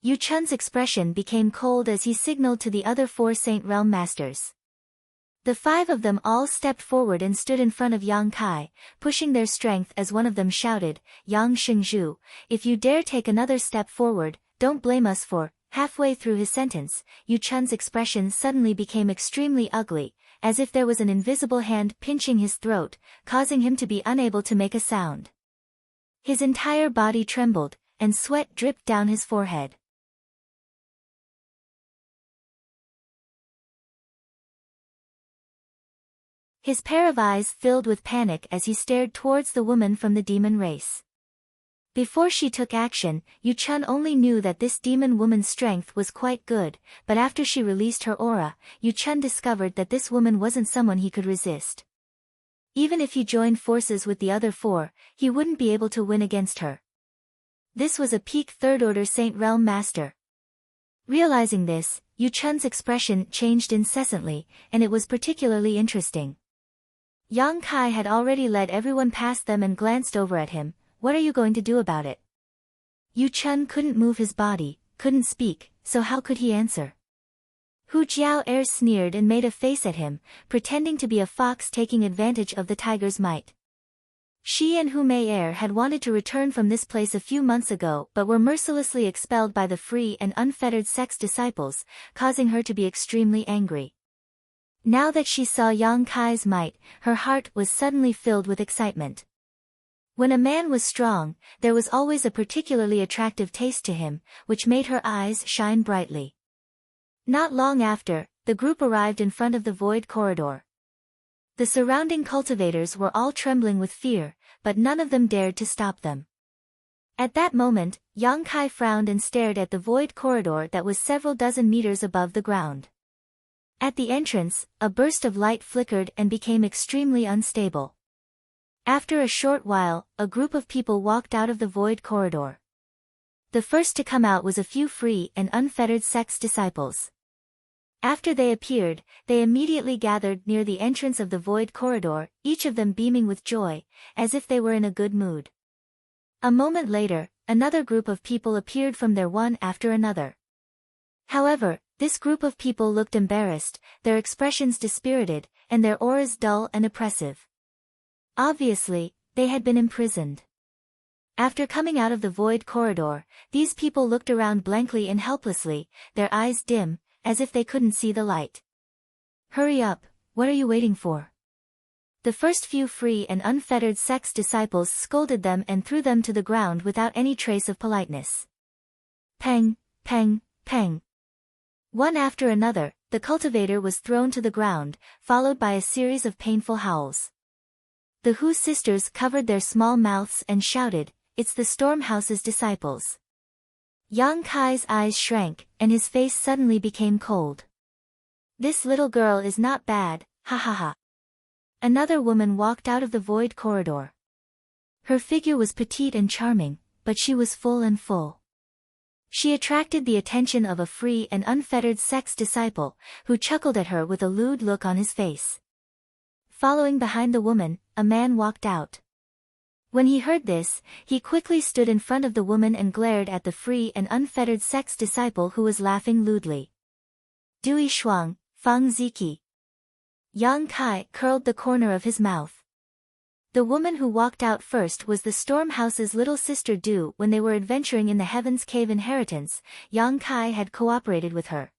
Yu Chun's expression became cold as he signaled to the other 4 Saint Realm Masters. The 5 of them all stepped forward and stood in front of Yang Kai, pushing their strength as one of them shouted, "Yang Xingzhu, if you dare take another step forward, don't blame us for..." Halfway through his sentence, Yu Chun's expression suddenly became extremely ugly, as if there was an invisible hand pinching his throat, causing him to be unable to make a sound. His entire body trembled, and sweat dripped down his forehead. His pair of eyes filled with panic as he stared towards the woman from the demon race. Before she took action, Yu Chun only knew that this demon woman's strength was quite good, but after she released her aura, Yu Chun discovered that this woman wasn't someone he could resist. Even if he joined forces with the other 4, he wouldn't be able to win against her. This was a peak 3rd-order Saint Realm Master. Realizing this, Yu Chun's expression changed incessantly, and it was particularly interesting. Yang Kai had already led everyone past them and glanced over at him. What are you going to do about it? Yu Chun couldn't move his body, couldn't speak, so how could he answer? Hu Jiao sneered and made a face at him, pretending to be a fox taking advantage of the tiger's might. She and Hu Mei had wanted to return from this place a few months ago but were mercilessly expelled by the free and unfettered sex disciples, causing her to be extremely angry. Now that she saw Yang Kai's might, her heart was suddenly filled with excitement. When a man was strong, there was always a particularly attractive taste to him, which made her eyes shine brightly. Not long after, the group arrived in front of the void corridor. The surrounding cultivators were all trembling with fear, but none of them dared to stop them. At that moment, Yang Kai frowned and stared at the void corridor that was several dozen meters above the ground. At the entrance, a burst of light flickered and became extremely unstable. After a short while, a group of people walked out of the void corridor. The first to come out was a few free and unfettered sex disciples. After they appeared, they immediately gathered near the entrance of the void corridor, each of them beaming with joy, as if they were in a good mood. A moment later, another group of people appeared from there one after another. However, this group of people looked embarrassed, their expressions dispirited, and their auras dull and oppressive. Obviously, they had been imprisoned. After coming out of the void corridor, these people looked around blankly and helplessly, their eyes dim, as if they couldn't see the light. Hurry up, what are you waiting for? The first few free and unfettered sex disciples scolded them and threw them to the ground without any trace of politeness. Peng, peng, peng. One after another, the cultivator was thrown to the ground, followed by a series of painful howls. The Hu sisters covered their small mouths and shouted, "It's the Stormhouse's disciples." Yang Kai's eyes shrank, and his face suddenly became cold. This little girl is not bad, ha ha ha. Another woman walked out of the void corridor. Her figure was petite and charming, but she was full. She attracted the attention of a free and unfettered sex disciple, who chuckled at her with a lewd look on his face. Following behind the woman, a man walked out. When he heard this, he quickly stood in front of the woman and glared at the free and unfettered sex disciple who was laughing lewdly. Dui Shuang, Fang Ziki. Yang Kai curled the corner of his mouth. The woman who walked out first was the Stormhouse's little sister Du. When they were adventuring in the Heaven's Cave inheritance, Yang Kai had cooperated with her.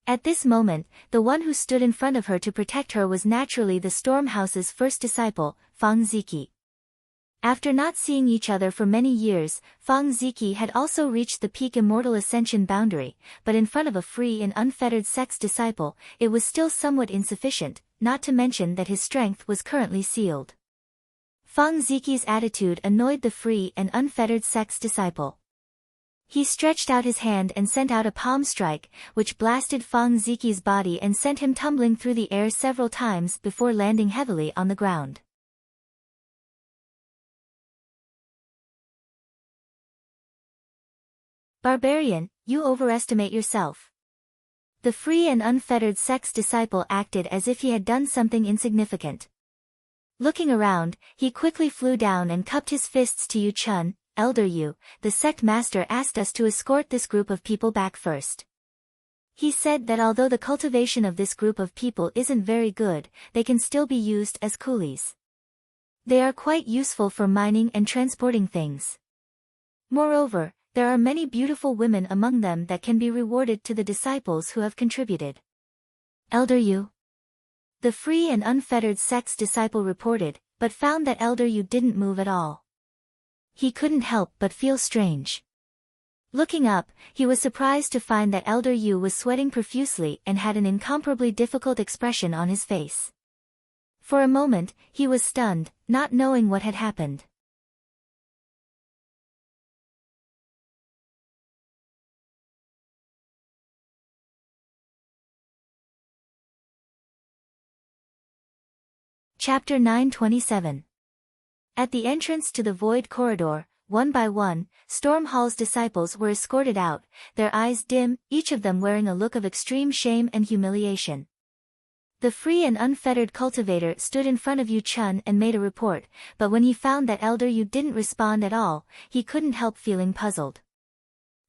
At this moment, the one who stood in front of her to protect her was naturally the Stormhouse's first disciple, Fang Ziki. After not seeing each other for many years, Fang Ziki had also reached the peak immortal ascension boundary, but in front of a free and unfettered sex disciple, it was still somewhat insufficient, not to mention that his strength was currently sealed. Fang Ziki's attitude annoyed the free and unfettered sex disciple. He stretched out his hand and sent out a palm strike, which blasted Fang Ziki's body and sent him tumbling through the air several times before landing heavily on the ground. Barbarian, you overestimate yourself. The free and unfettered sex disciple acted as if he had done something insignificant. Looking around, he quickly flew down and cupped his fists to Yu Chun. Elder Yu, the sect master asked us to escort this group of people back first. He said that although the cultivation of this group of people isn't very good, they can still be used as coolies. They are quite useful for mining and transporting things. Moreover, there are many beautiful women among them that can be rewarded to the disciples who have contributed. Elder Yu. The free and unfettered sex disciple reported, but found that Elder Yu didn't move at all. He couldn't help but feel strange. Looking up, he was surprised to find that Elder Yu was sweating profusely and had an incomparably difficult expression on his face. For a moment, he was stunned, not knowing what had happened. Chapter 927. At the entrance to the void corridor, one by one, Storm Hall's disciples were escorted out, their eyes dim, each of them wearing a look of extreme shame and humiliation. The free and unfettered cultivator stood in front of Yu Chun and made a report, but when he found that Elder Yu didn't respond at all, he couldn't help feeling puzzled.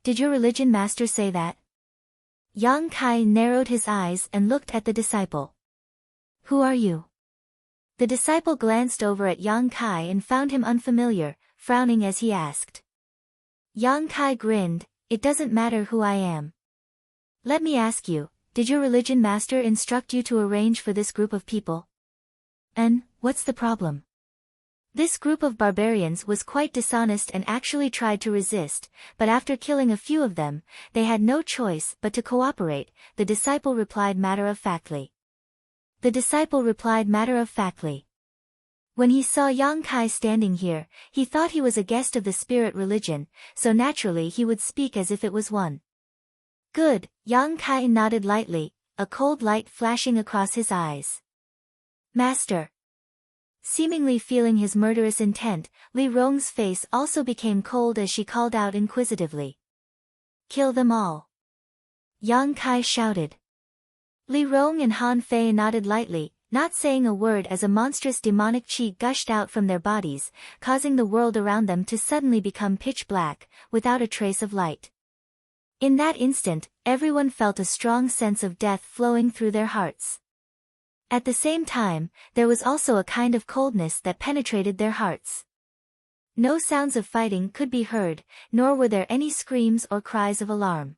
"Did your religion master say that?" Yang Kai narrowed his eyes and looked at the disciple. "Who are you?" The disciple glanced over at Yang Kai and found him unfamiliar, frowning as he asked. Yang Kai grinned, "It doesn't matter who I am. Let me ask you, did your religion master instruct you to arrange for this group of people? And, what's the problem?" This group of barbarians was quite dishonest and actually tried to resist, but after killing a few of them, they had no choice but to cooperate, the disciple replied matter-of-factly. When he saw Yang Kai standing here, he thought he was a guest of the spirit religion, so naturally he would speak as if it was one. "Good," Yang Kai nodded lightly, a cold light flashing across his eyes. "Master." Seemingly feeling his murderous intent, Li Rong's face also became cold as she called out inquisitively. "Kill them all!" Yang Kai shouted. Li Rong and Han Fei nodded lightly, not saying a word as a monstrous demonic chi gushed out from their bodies, causing the world around them to suddenly become pitch black, without a trace of light. In that instant, everyone felt a strong sense of death flowing through their hearts. At the same time, there was also a kind of coldness that penetrated their hearts. No sounds of fighting could be heard, nor were there any screams or cries of alarm.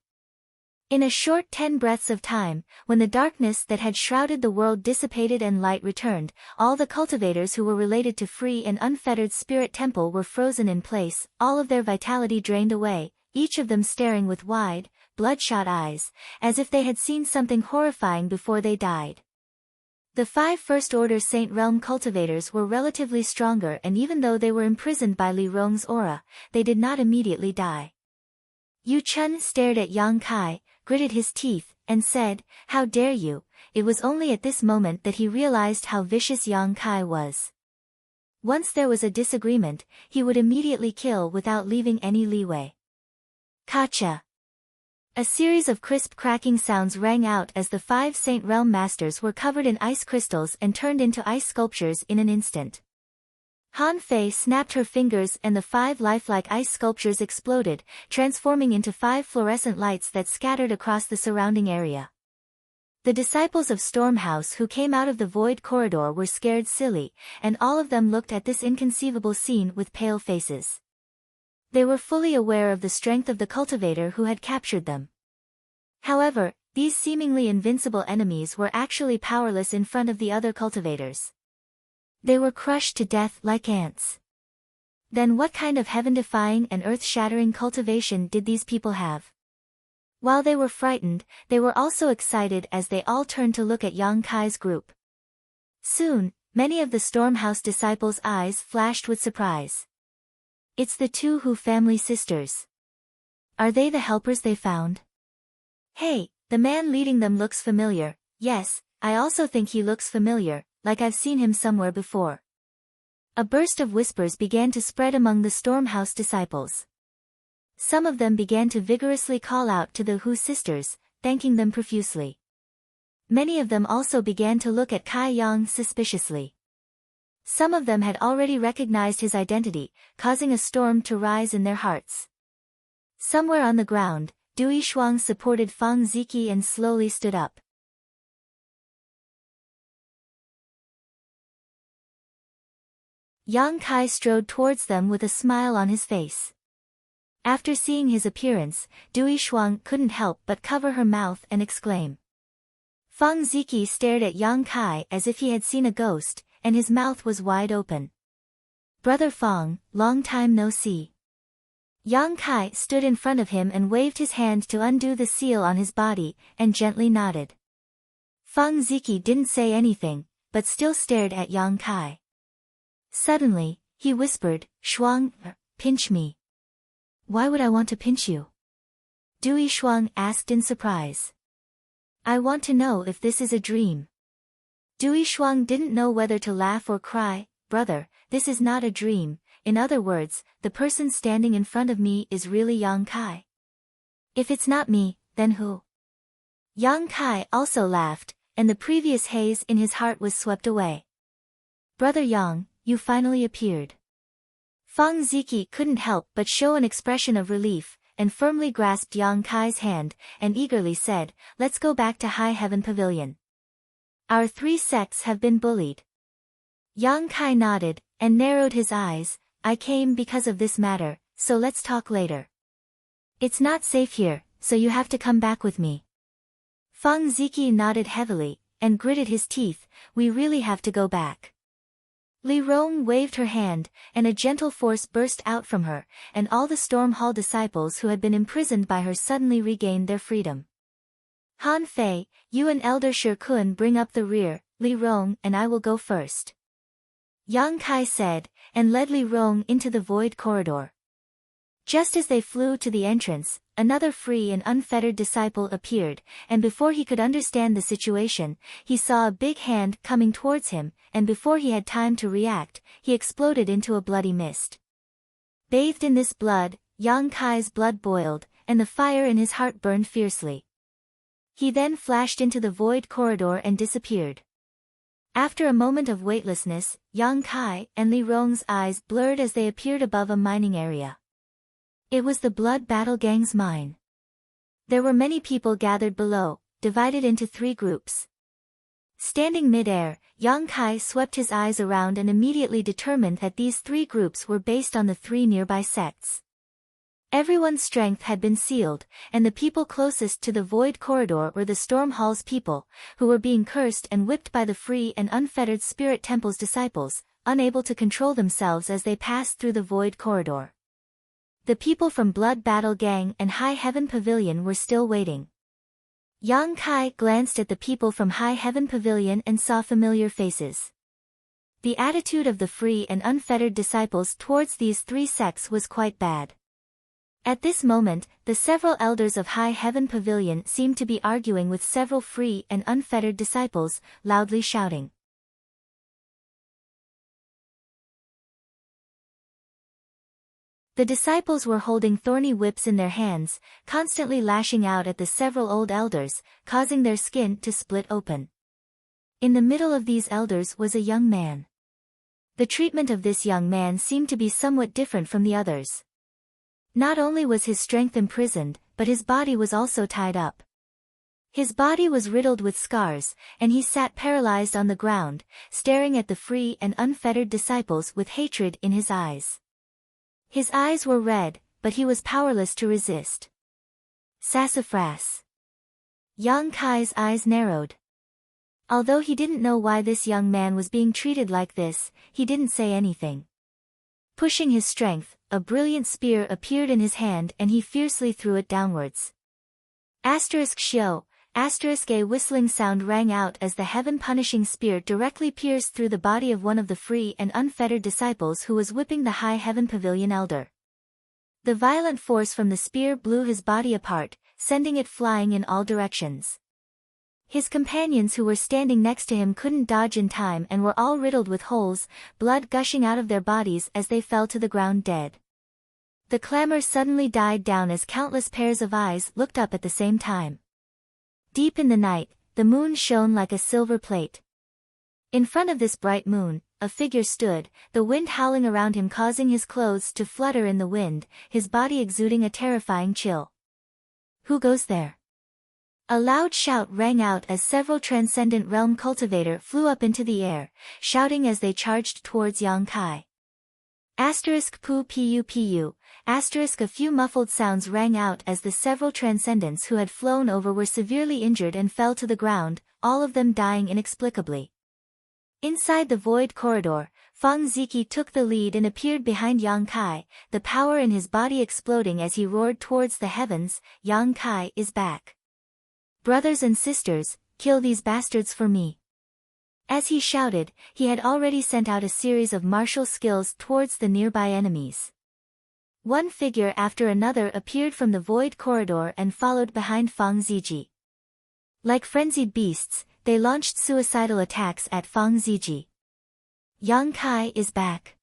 In a short 10 breaths of time, when the darkness that had shrouded the world dissipated and light returned, all the cultivators who were related to free and unfettered Spirit Temple were frozen in place, all of their vitality drained away, each of them staring with wide, bloodshot eyes, as if they had seen something horrifying before they died. The 5 First-Order Saint Realm cultivators were relatively stronger, and even though they were imprisoned by Li Rong's aura, they did not immediately die. Yu Chun stared at Yang Kai, gritted his teeth, and said, "How dare you?" It was only at this moment that he realized how vicious Yang Kai was. Once there was a disagreement, he would immediately kill without leaving any leeway. "Kacha!" A series of crisp cracking sounds rang out as the 5 Saint Realm Masters were covered in ice crystals and turned into ice sculptures in an instant. Han Fei snapped her fingers and the 5 lifelike ice sculptures exploded, transforming into 5 fluorescent lights that scattered across the surrounding area. The disciples of Stormhouse who came out of the void corridor were scared silly, and all of them looked at this inconceivable scene with pale faces. They were fully aware of the strength of the cultivator who had captured them. However, these seemingly invincible enemies were actually powerless in front of the other cultivators. They were crushed to death like ants. Then what kind of heaven-defying and earth-shattering cultivation did these people have? While they were frightened, they were also excited as they all turned to look at Yang Kai's group. Soon, many of the Stormhouse disciples' eyes flashed with surprise. It's the 2 Hu family sisters. Are they the helpers they found? Hey, the man leading them looks familiar. Yes, I also think he looks familiar, like I've seen him somewhere before. A burst of whispers began to spread among the Stormhouse disciples. Some of them began to vigorously call out to the Hu sisters, thanking them profusely. Many of them also began to look at Kai Yang suspiciously. Some of them had already recognized his identity, causing a storm to rise in their hearts. Somewhere on the ground, Dui Shuang supported Fang Ziki and slowly stood up. Yang Kai strode towards them with a smile on his face. After seeing his appearance, Dui Shuang couldn't help but cover her mouth and exclaim. Fang Ziki stared at Yang Kai as if he had seen a ghost, and his mouth was wide open. "Brother Fang, long time no see." Yang Kai stood in front of him and waved his hand to undo the seal on his body, and gently nodded. Fang Ziki didn't say anything, but still stared at Yang Kai. Suddenly, he whispered, "Shuang, pinch me." "Why would I want to pinch you?" Dui Shuang asked in surprise. "I want to know if this is a dream." Dui Shuang didn't know whether to laugh or cry. "Brother, this is not a dream. in other words, the person standing in front of me is really Yang Kai. If it's not me, then who? Yang Kai also laughed, and the previous haze in his heart was swept away. Brother Yang, you finally appeared. Feng Ziki couldn't help but show an expression of relief, and firmly grasped Yang Kai's hand, and eagerly said, let's go back to High Heaven Pavilion. Our 3 sects have been bullied. Yang Kai nodded, and narrowed his eyes. I came because of this matter, so let's talk later. It's not safe here, so you have to come back with me. Feng Ziki nodded heavily, and gritted his teeth. We really have to go back. Li Rong waved her hand, and a gentle force burst out from her, and all the Storm Hall disciples who had been imprisoned by her suddenly regained their freedom. Han Fei, you and Elder Shi Kun bring up the rear, Li Rong and I will go first. Yang Kai said, and led Li Rong into the void corridor. Just as they flew to the entrance, another free and unfettered disciple appeared, and before he could understand the situation, he saw a big hand coming towards him, and before he had time to react, he exploded into a bloody mist. Bathed in this blood, Yang Kai's blood boiled, and the fire in his heart burned fiercely. He then flashed into the void corridor and disappeared. After a moment of weightlessness, Yang Kai and Li Rong's eyes blurred as they appeared above a mining area. It was the Blood Battle Gang's mine. There were many people gathered below, divided into 3 groups. Standing mid-air, Yang Kai swept his eyes around and immediately determined that these 3 groups were based on the 3 nearby sects. Everyone's strength had been sealed, and the people closest to the void corridor were the Storm Hall's people, who were being cursed and whipped by the free and unfettered Spirit Temple's disciples, unable to control themselves as they passed through the void corridor. The people from Blood Battle Gang and High Heaven Pavilion were still waiting. Yang Kai glanced at the people from High Heaven Pavilion and saw familiar faces. The attitude of the free and unfettered disciples towards these 3 sects was quite bad. At this moment, the several elders of High Heaven Pavilion seemed to be arguing with several free and unfettered disciples, loudly shouting. The disciples were holding thorny whips in their hands, constantly lashing out at the several old elders, causing their skin to split open. In the middle of these elders was a young man. The treatment of this young man seemed to be somewhat different from the others. Not only was his strength imprisoned, but his body was also tied up. His body was riddled with scars, and he sat paralyzed on the ground, staring at the free and unfettered disciples with hatred in his eyes. His eyes were red, but he was powerless to resist. Sassafras. Yang Kai's eyes narrowed. Although he didn't know why this young man was being treated like this, he didn't say anything. Pushing his strength, a brilliant spear appeared in his hand and he fiercely threw it downwards. *Shio, *A whistling sound rang out as the heaven-punishing spear directly pierced through the body of one of the free and unfettered disciples who was whipping the High Heaven Pavilion elder. The violent force from the spear blew his body apart, sending it flying in all directions. His companions who were standing next to him couldn't dodge in time and were all riddled with holes, blood gushing out of their bodies as they fell to the ground dead. The clamor suddenly died down as countless pairs of eyes looked up at the same time. Deep in the night, the moon shone like a silver plate. In front of this bright moon, a figure stood, the wind howling around him causing his clothes to flutter in the wind, his body exuding a terrifying chill. Who goes there? A loud shout rang out as several Transcendent Realm cultivator flew up into the air, shouting as they charged towards Yang Kai. *Pu. A few muffled sounds rang out as the several transcendents who had flown over were severely injured and fell to the ground, all of them dying inexplicably. Inside the void corridor, Feng Ziki took the lead and appeared behind Yang Kai, the power in his body exploding as he roared towards the heavens. Yang Kai is back. Brothers and sisters, kill these bastards for me. As he shouted, he had already sent out a series of martial skills towards the nearby enemies. One figure after another appeared from the void corridor and followed behind Feng Ziji. Like frenzied beasts, they launched suicidal attacks at Feng Ziji. Yang Kai is back.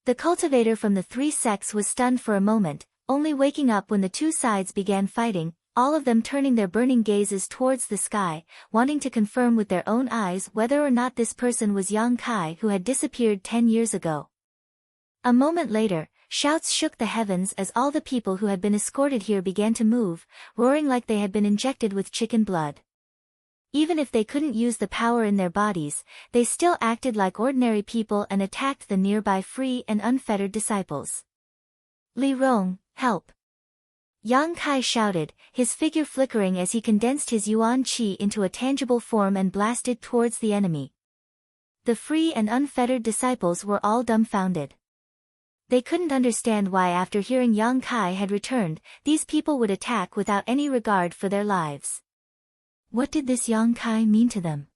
The cultivator from the three sects was stunned for a moment, only waking up when the two sides began fighting, all of them turning their burning gazes towards the sky, wanting to confirm with their own eyes whether or not this person was Yang Kai who had disappeared 10 years ago. A moment later, shouts shook the heavens as all the people who had been escorted here began to move, roaring like they had been injected with chicken blood. Even if they couldn't use the power in their bodies, they still acted like ordinary people and attacked the nearby free and unfettered disciples. Li Rong, help! Yang Kai shouted, his figure flickering as he condensed his yuan qi into a tangible form and blasted towards the enemy. The free and unfettered disciples were all dumbfounded. They couldn't understand why after hearing Yang Kai had returned, these people would attack without any regard for their lives. What did this Yang Kai mean to them?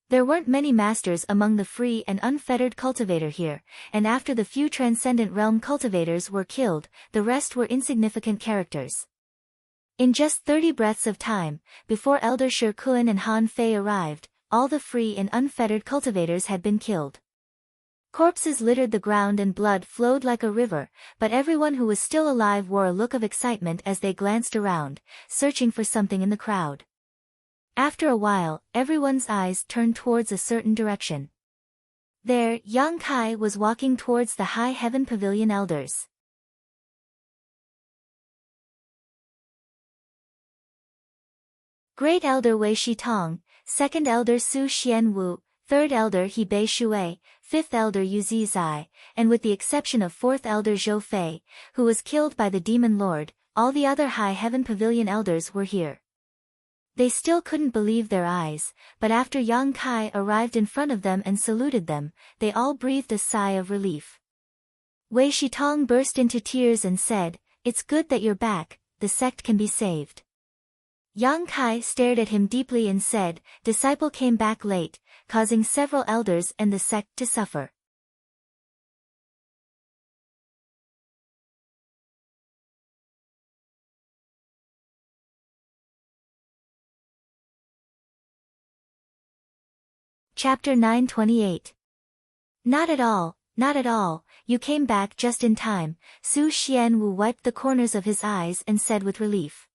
There weren't many masters among the free and unfettered cultivator here, and after the few transcendent realm cultivators were killed, the rest were insignificant characters. In just 30 breaths of time, before Elder Shi Kun and Han Fei arrived, all the free and unfettered cultivators had been killed. Corpses littered the ground and blood flowed like a river, but everyone who was still alive wore a look of excitement as they glanced around, searching for something in the crowd. After a while, everyone's eyes turned towards a certain direction. There, Yang Kai was walking towards the High Heaven Pavilion elders. Great Elder Wei Shitong, Second Elder Su Xianwu, Third Elder He Bei Shui, Fifth Elder Yu Zizai, and with the exception of Fourth Elder Zhou Fei, who was killed by the Demon Lord, all the other High Heaven Pavilion elders were here. They still couldn't believe their eyes, but after Yang Kai arrived in front of them and saluted them, they all breathed a sigh of relief. Wei Shitong burst into tears and said, "It's good that you're back, the sect can be saved." Yang Kai stared at him deeply and said, "Disciple came back late, causing several elders and the sect to suffer." Chapter 928. Not at all, not at all, you came back just in time, Su Xianwu wiped the corners of his eyes and said with relief.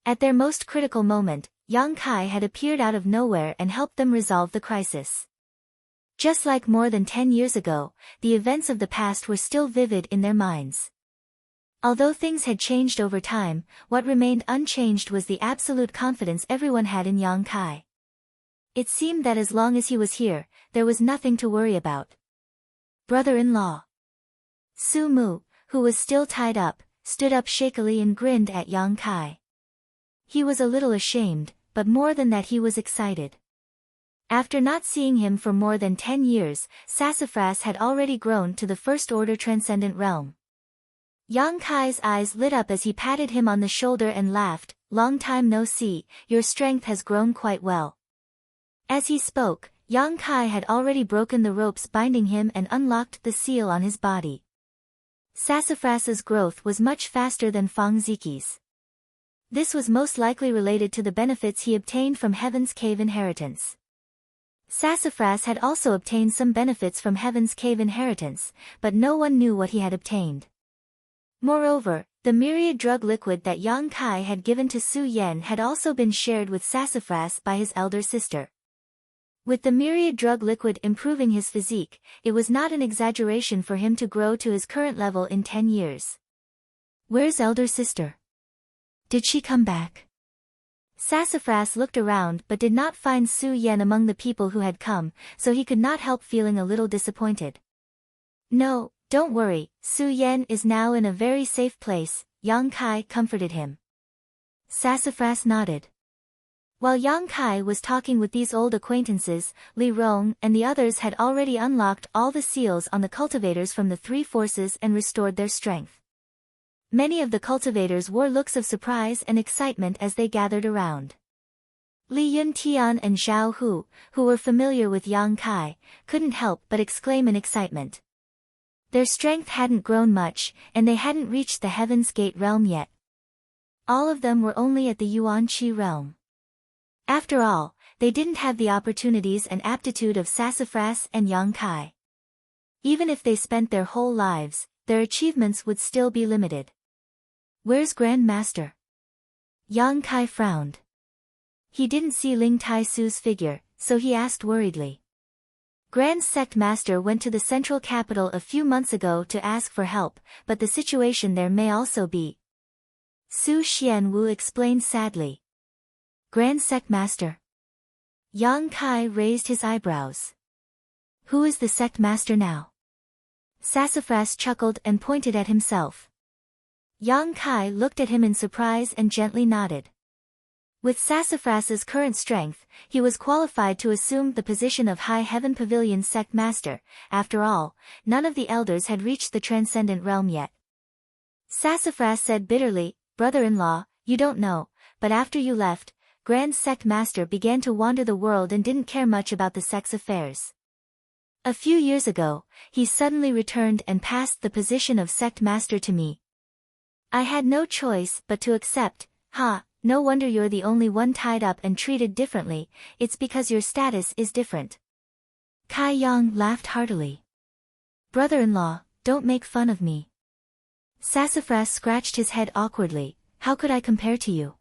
At their most critical moment, Yang Kai had appeared out of nowhere and helped them resolve the crisis. Just like more than 10 years ago, the events of the past were still vivid in their minds. Although things had changed over time, what remained unchanged was the absolute confidence everyone had in Yang Kai. It seemed that as long as he was here, there was nothing to worry about. Brother-in-law. Su Mu, who was still tied up, stood up shakily and grinned at Yang Kai. He was a little ashamed, but more than that he was excited. After not seeing him for more than 10 years, Sassafras had already grown to the First Order Transcendent Realm. Yang Kai's eyes lit up as he patted him on the shoulder and laughed, "Long time no see, your strength has grown quite well." As he spoke, Yang Kai had already broken the ropes binding him and unlocked the seal on his body. Sassafras's growth was much faster than Fang Ziqi's. This was most likely related to the benefits he obtained from Heaven's Cave inheritance. Sassafras had also obtained some benefits from Heaven's Cave inheritance, but no one knew what he had obtained. Moreover, the myriad drug liquid that Yang Kai had given to Su Yen had also been shared with Sassafras by his elder sister. With the myriad drug liquid improving his physique, it was not an exaggeration for him to grow to his current level in 10 years. Where's elder sister? Did she come back? Sassafras looked around but did not find Su Yen among the people who had come, so he could not help feeling a little disappointed. No, don't worry, Su Yen is now in a very safe place, Yang Kai comforted him. Sassafras nodded. While Yang Kai was talking with these old acquaintances, Li Rong and the others had already unlocked all the seals on the cultivators from the three forces and restored their strength. Many of the cultivators wore looks of surprise and excitement as they gathered around. Li Yuntian and Zhao Hu, who were familiar with Yang Kai, couldn't help but exclaim in excitement. Their strength hadn't grown much, and they hadn't reached the Heaven's Gate realm yet. All of them were only at the Yuan Qi realm. After all, they didn't have the opportunities and aptitude of Sassafras and Yang Kai. Even if they spent their whole lives, their achievements would still be limited. Where's Grand Master? Yang Kai frowned. He didn't see Ling Tai Su's figure, so he asked worriedly. Grand Sect Master went to the central capital a few months ago to ask for help, but the situation there may also be. Su Xianwu explained sadly. Grand Sect Master? Yang Kai raised his eyebrows. Who is the Sect Master now? Sassafras chuckled and pointed at himself. Yang Kai looked at him in surprise and gently nodded. With Sassafras's current strength, he was qualified to assume the position of High Heaven Pavilion Sect Master. After all, none of the elders had reached the Transcendent Realm yet. Sassafras said bitterly, "Brother-in-law, you don't know, but after you left, Grand Sect Master began to wander the world and didn't care much about the sect's affairs. A few years ago, he suddenly returned and passed the position of Sect Master to me. I had no choice but to accept. No wonder you're the only one tied up and treated differently, it's because your status is different." Kai Yang laughed heartily. "Brother-in-law, don't make fun of me." Sassafras scratched his head awkwardly. "How could I compare to you?"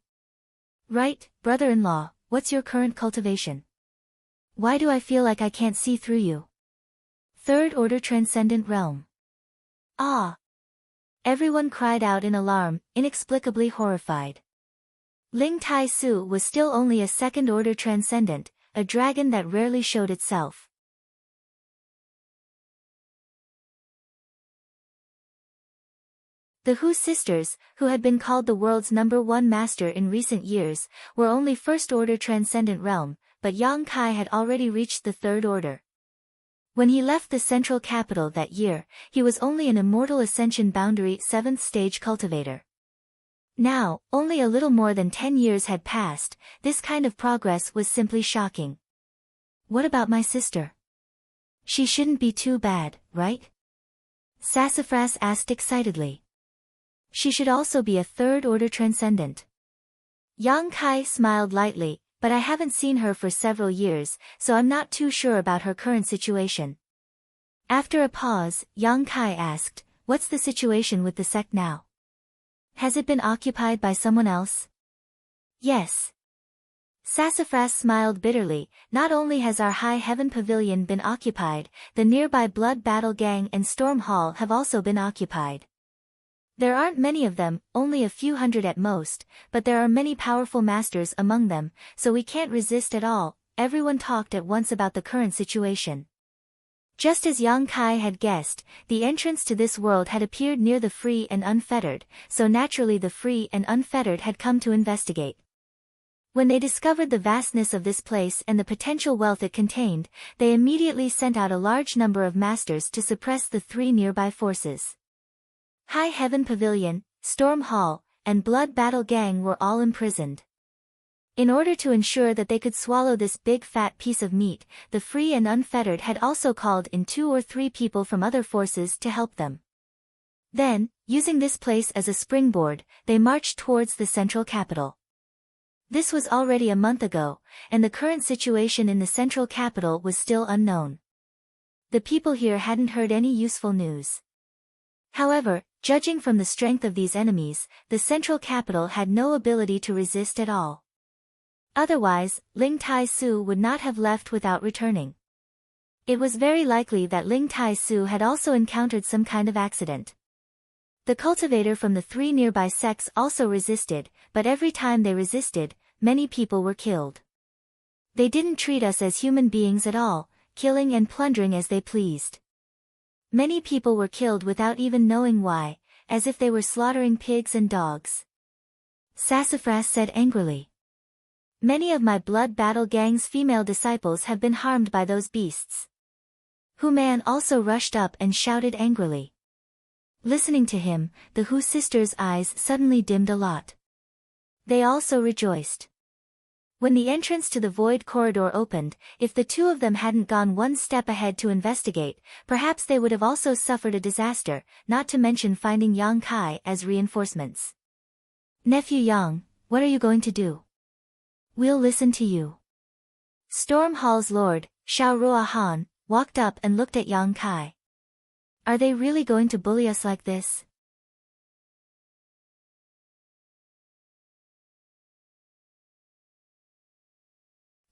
"Right, brother-in-law, what's your current cultivation? Why do I feel like I can't see through you?" "Third Order Transcendent Realm." "Ah!" Everyone cried out in alarm, inexplicably horrified. Ling Tai Su was still only a second-order transcendent, a dragon that rarely showed itself. The Hu sisters, who had been called the world's #1 master in recent years, were only first-order transcendent realm, but Yang Kai had already reached the third order. When he left the central capital that year, he was only an immortal ascension boundary 7th stage cultivator. Now, only a little more than 10 years had passed, this kind of progress was simply shocking. "What about my sister? She shouldn't be too bad, right?" Sassafras asked excitedly. "She should also be a third-order transcendent." Yang Kai smiled lightly, "But I haven't seen her for several years, so I'm not too sure about her current situation." After a pause, Yang Kai asked, "What's the situation with the sect now? Has it been occupied by someone else?" "Yes." Sassafras smiled bitterly. "Not only has our High Heaven Pavilion been occupied, the nearby Blood Battle Gang and Storm Hall have also been occupied. There aren't many of them, only a few hundred at most, but there are many powerful masters among them, so we can't resist at all." Everyone talked at once about the current situation. Just as Yang Kai had guessed, the entrance to this world had appeared near the Free and Unfettered, so naturally the Free and Unfettered had come to investigate. When they discovered the vastness of this place and the potential wealth it contained, they immediately sent out a large number of masters to suppress the 3 nearby forces. High Heaven Pavilion, Storm Hall, and Blood Battle Gang were all imprisoned. In order to ensure that they could swallow this big fat piece of meat, the Free and Unfettered had also called in 2 or 3 people from other forces to help them. Then, using this place as a springboard, they marched towards the central capital. This was already a month ago, and the current situation in the central capital was still unknown. The people here hadn't heard any useful news. However, judging from the strength of these enemies, the central capital had no ability to resist at all. Otherwise, Ling Tai Su would not have left without returning. It was very likely that Ling Tai Su had also encountered some kind of accident. The cultivator from the 3 nearby sects also resisted, but every time they resisted, many people were killed. They didn't treat us as human beings at all, killing and plundering as they pleased. Many people were killed without even knowing why, as if they were slaughtering pigs and dogs. Sassafras said angrily. "Many of my Blood Battle Gang's female disciples have been harmed by those beasts." Hu Man also rushed up and shouted angrily. Listening to him, the Hu sisters' eyes suddenly dimmed a lot. They also rejoiced. When the entrance to the void corridor opened, if the 2 of them hadn't gone one step ahead to investigate, perhaps they would have also suffered a disaster, not to mention finding Yang Kai as reinforcements. "Nephew Yang, what are you going to do?" "We'll listen to you." Storm Hall's lord, Xiao Ruahan, walked up and looked at Yang Kai. Are they really going to bully us like this?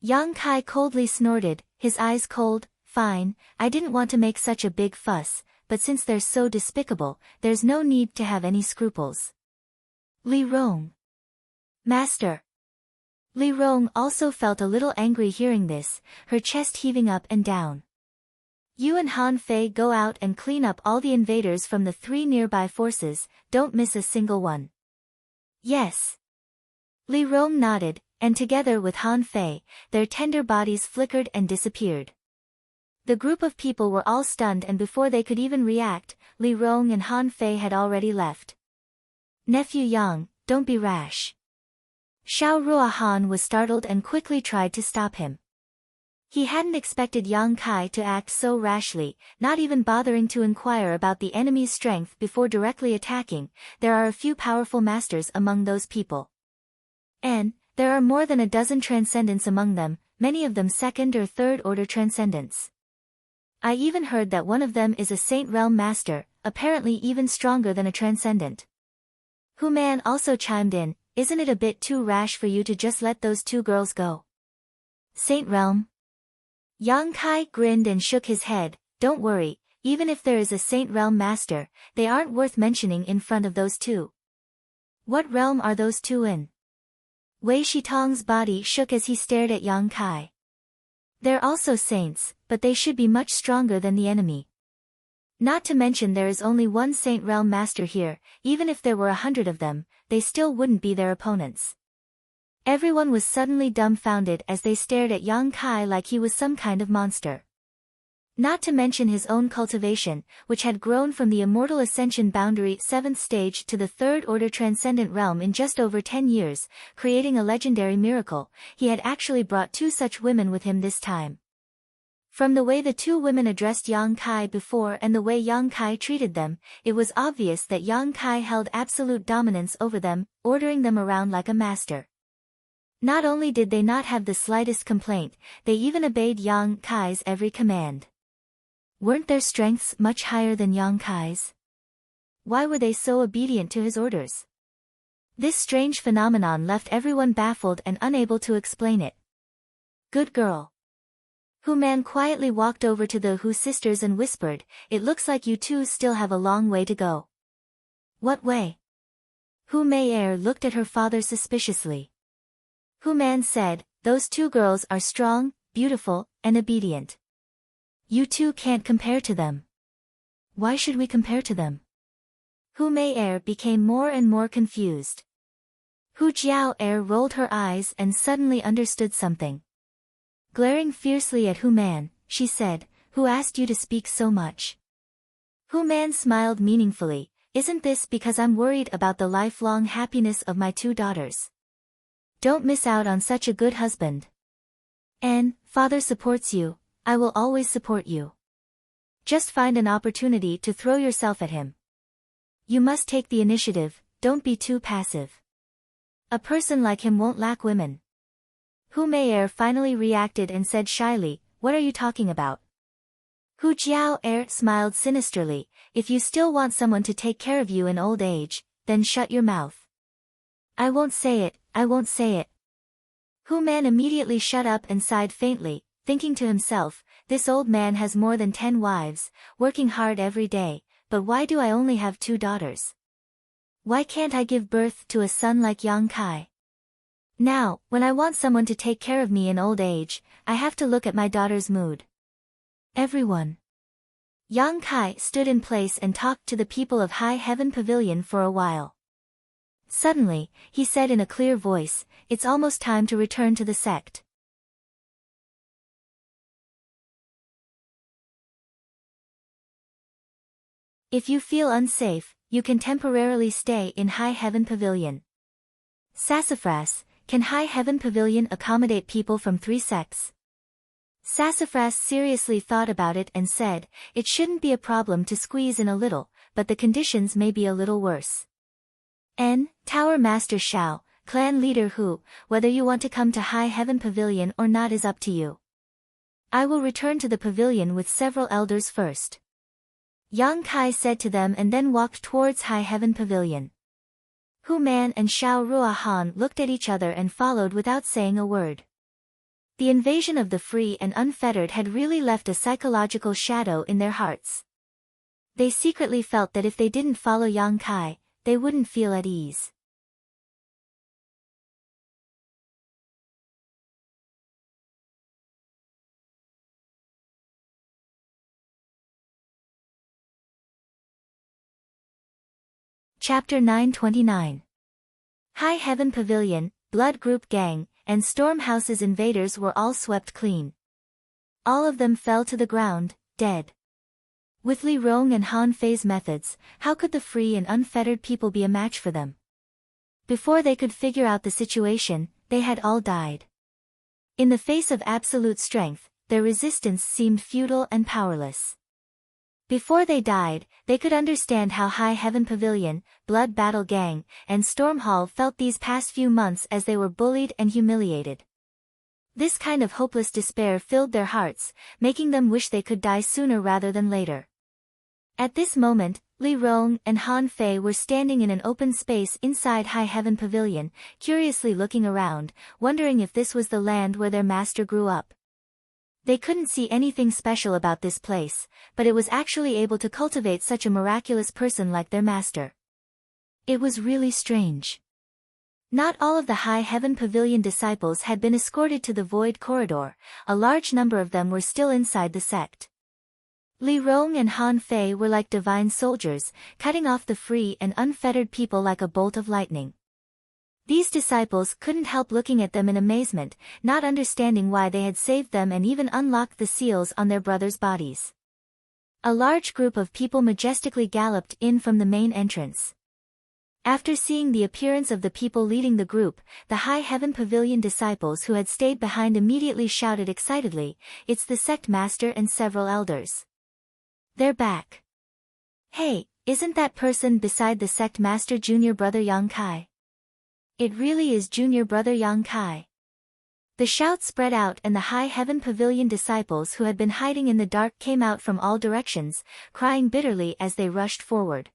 Yang Kai coldly snorted, his eyes cold. Fine, I didn't want to make such a big fuss, but since they're so despicable, there's no need to have any scruples. Li Rong. Master. Li Rong also felt a little angry hearing this, her chest heaving up and down. You and Han Fei go out and clean up all the invaders from the 3 nearby forces, don't miss a single one. Yes. Li Rong nodded, and together with Han Fei, their tender bodies flickered and disappeared. The group of people were all stunned, and before they could even react, Li Rong and Han Fei had already left. Nephew Yang, don't be rash. Xiao Ruohan was startled and quickly tried to stop him. He hadn't expected Yang Kai to act so rashly, not even bothering to inquire about the enemy's strength before directly attacking. There are a few powerful masters among those people. And there are more than a dozen transcendents among them, many of them 2nd or 3rd order transcendents. I even heard that one of them is a Saint Realm master, apparently even stronger than a transcendent. Hu Man also chimed in, isn't it a bit too rash for you to just let those 2 girls go? Saint Realm? Yang Kai grinned and shook his head, don't worry, even if there is a Saint Realm master, they aren't worth mentioning in front of those 2. What realm are those 2 in? Wei Shitong's body shook as he stared at Yang Kai. They're also saints, but they should be much stronger than the enemy. Not to mention there is only one Saint Realm master here, even if there were 100 of them, they still wouldn't be their opponents. Everyone was suddenly dumbfounded as they stared at Yang Kai like he was some kind of monster. Not to mention his own cultivation, which had grown from the Immortal Ascension boundary 7th stage to the 3rd order transcendent realm in just over 10 years, creating a legendary miracle. He had actually brought 2 such women with him this time. From the way the 2 women addressed Yang Kai before and the way Yang Kai treated them, it was obvious that Yang Kai held absolute dominance over them, ordering them around like a master. Not only did they not have the slightest complaint, they even obeyed Yang Kai's every command. Weren't their strengths much higher than Yang Kai's? Why were they so obedient to his orders? This strange phenomenon left everyone baffled and unable to explain it. Good girl. Hu Man quietly walked over to the Hu sisters and whispered, it looks like you 2 still have a long way to go. What way? Hu Mei looked at her father suspiciously. Hu Man said, those 2 girls are strong, beautiful, and obedient. You 2 can't compare to them. Why should we compare to them? Hu Mei became more and more confused. Hu Jiao rolled her eyes and suddenly understood something. Glaring fiercely at Hu Man, she said, who asked you to speak so much? Hu Man smiled meaningfully, isn't this because I'm worried about the lifelong happiness of my 2 daughters? Don't miss out on such a good husband. And, father supports you, I will always support you. Just find an opportunity to throw yourself at him. You must take the initiative, don't be too passive. A person like him won't lack women. Hu Mei finally reacted and said shyly, what are you talking about? Hu Jiao smiled sinisterly, if you still want someone to take care of you in old age, then shut your mouth. I won't say it, I won't say it. Hu Man immediately shut up and sighed faintly, thinking to himself, this old man has more than 10 wives, working hard every day, but why do I only have 2 daughters? Why can't I give birth to a son like Yang Kai? Now, when I want someone to take care of me in old age, I have to look at my daughter's mood. Everyone. Yang Kai stood in place and talked to the people of High Heaven Pavilion for a while. Suddenly, he said in a clear voice, it's almost time to return to the sect. If you feel unsafe, you can temporarily stay in High Heaven Pavilion. Sassafras, can High Heaven Pavilion accommodate people from 3 sects? Sassafras seriously thought about it and said, it shouldn't be a problem to squeeze in a little, but the conditions may be a little worse. Tower Master Xiao, Clan Leader Hu, whether you want to come to High Heaven Pavilion or not is up to you. I will return to the pavilion with several elders first. Yang Kai said to them and then walked towards High Heaven Pavilion. Hu Man and Xiao Ruahan looked at each other and followed without saying a word. The invasion of the free and unfettered had really left a psychological shadow in their hearts. They secretly felt that if they didn't follow Yang Kai, they wouldn't feel at ease. Chapter 929. High Heaven Pavilion, Blood Group Gang, and Storm House's invaders were all swept clean. All of them fell to the ground, dead. With Li Rong and Han Fei's methods, how could the free and unfettered people be a match for them? Before they could figure out the situation, they had all died. In the face of absolute strength, their resistance seemed futile and powerless. Before they died, they could understand how High Heaven Pavilion, Blood Battle Gang, and Storm Hall felt these past few months as they were bullied and humiliated. This kind of hopeless despair filled their hearts, making them wish they could die sooner rather than later. At this moment, Li Rong and Han Fei were standing in an open space inside High Heaven Pavilion, curiously looking around, wondering if this was the land where their master grew up. They couldn't see anything special about this place, but it was actually able to cultivate such a miraculous person like their master. It was really strange. Not all of the High Heaven Pavilion disciples had been escorted to the Void Corridor, a large number of them were still inside the sect. Li Rong and Han Fei were like divine soldiers, cutting off the free and unfettered people like a bolt of lightning. These disciples couldn't help looking at them in amazement, not understanding why they had saved them and even unlocked the seals on their brothers' bodies. A large group of people majestically galloped in from the main entrance. After seeing the appearance of the people leading the group, the High Heaven Pavilion disciples who had stayed behind immediately shouted excitedly, "It's the sect master and several elders. They're back. Hey, isn't that person beside the sect master junior brother Yang Kai? It really is junior brother Yang Kai." The shout spread out and the High Heaven Pavilion disciples who had been hiding in the dark came out from all directions, crying bitterly as they rushed forward.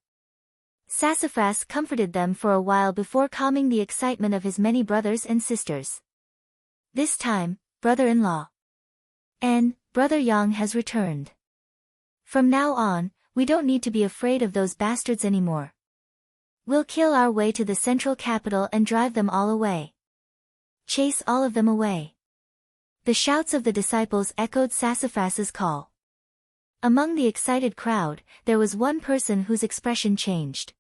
Sassafras comforted them for a while before calming the excitement of his many brothers and sisters. This time, brother-in-law and brother Yang has returned. From now on, we don't need to be afraid of those bastards anymore. We'll kill our way to the central capital and drive them all away. Chase all of them away. The shouts of the disciples echoed Sassafras's call. Among the excited crowd, there was one person whose expression changed.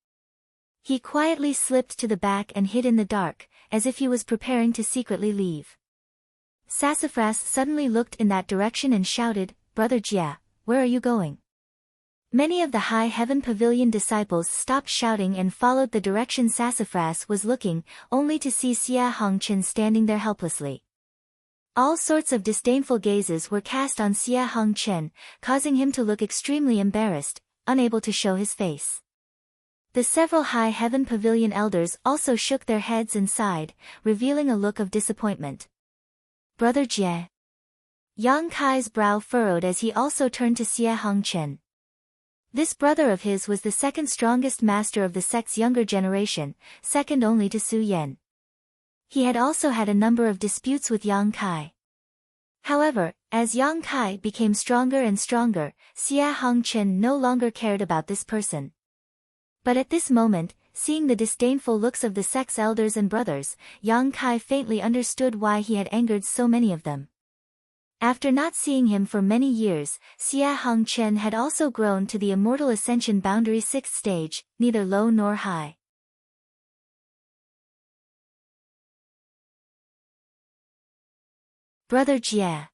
He quietly slipped to the back and hid in the dark, as if he was preparing to secretly leave. Sassafras suddenly looked in that direction and shouted, "Brother Jia, where are you going?" Many of the High Heaven Pavilion disciples stopped shouting and followed the direction Sassafras was looking, only to see Xia Hongchen standing there helplessly. All sorts of disdainful gazes were cast on Xia Hongchen, causing him to look extremely embarrassed, unable to show his face. The several High Heaven Pavilion elders also shook their heads and sighed, revealing a look of disappointment. "Brother Jie." Yang Kai's brow furrowed as he also turned to Xia Hongchen. This brother of his was the second strongest master of the sect's younger generation, second only to Su Yan. He had also had a number of disputes with Yang Kai. However, as Yang Kai became stronger and stronger, Xia Hongchen no longer cared about this person. But at this moment, seeing the disdainful looks of the sect's elders and brothers, Yang Kai faintly understood why he had angered so many of them. After not seeing him for many years, Xia Hongchen had also grown to the immortal ascension boundary 6th stage, neither low nor high. "Brother Jia."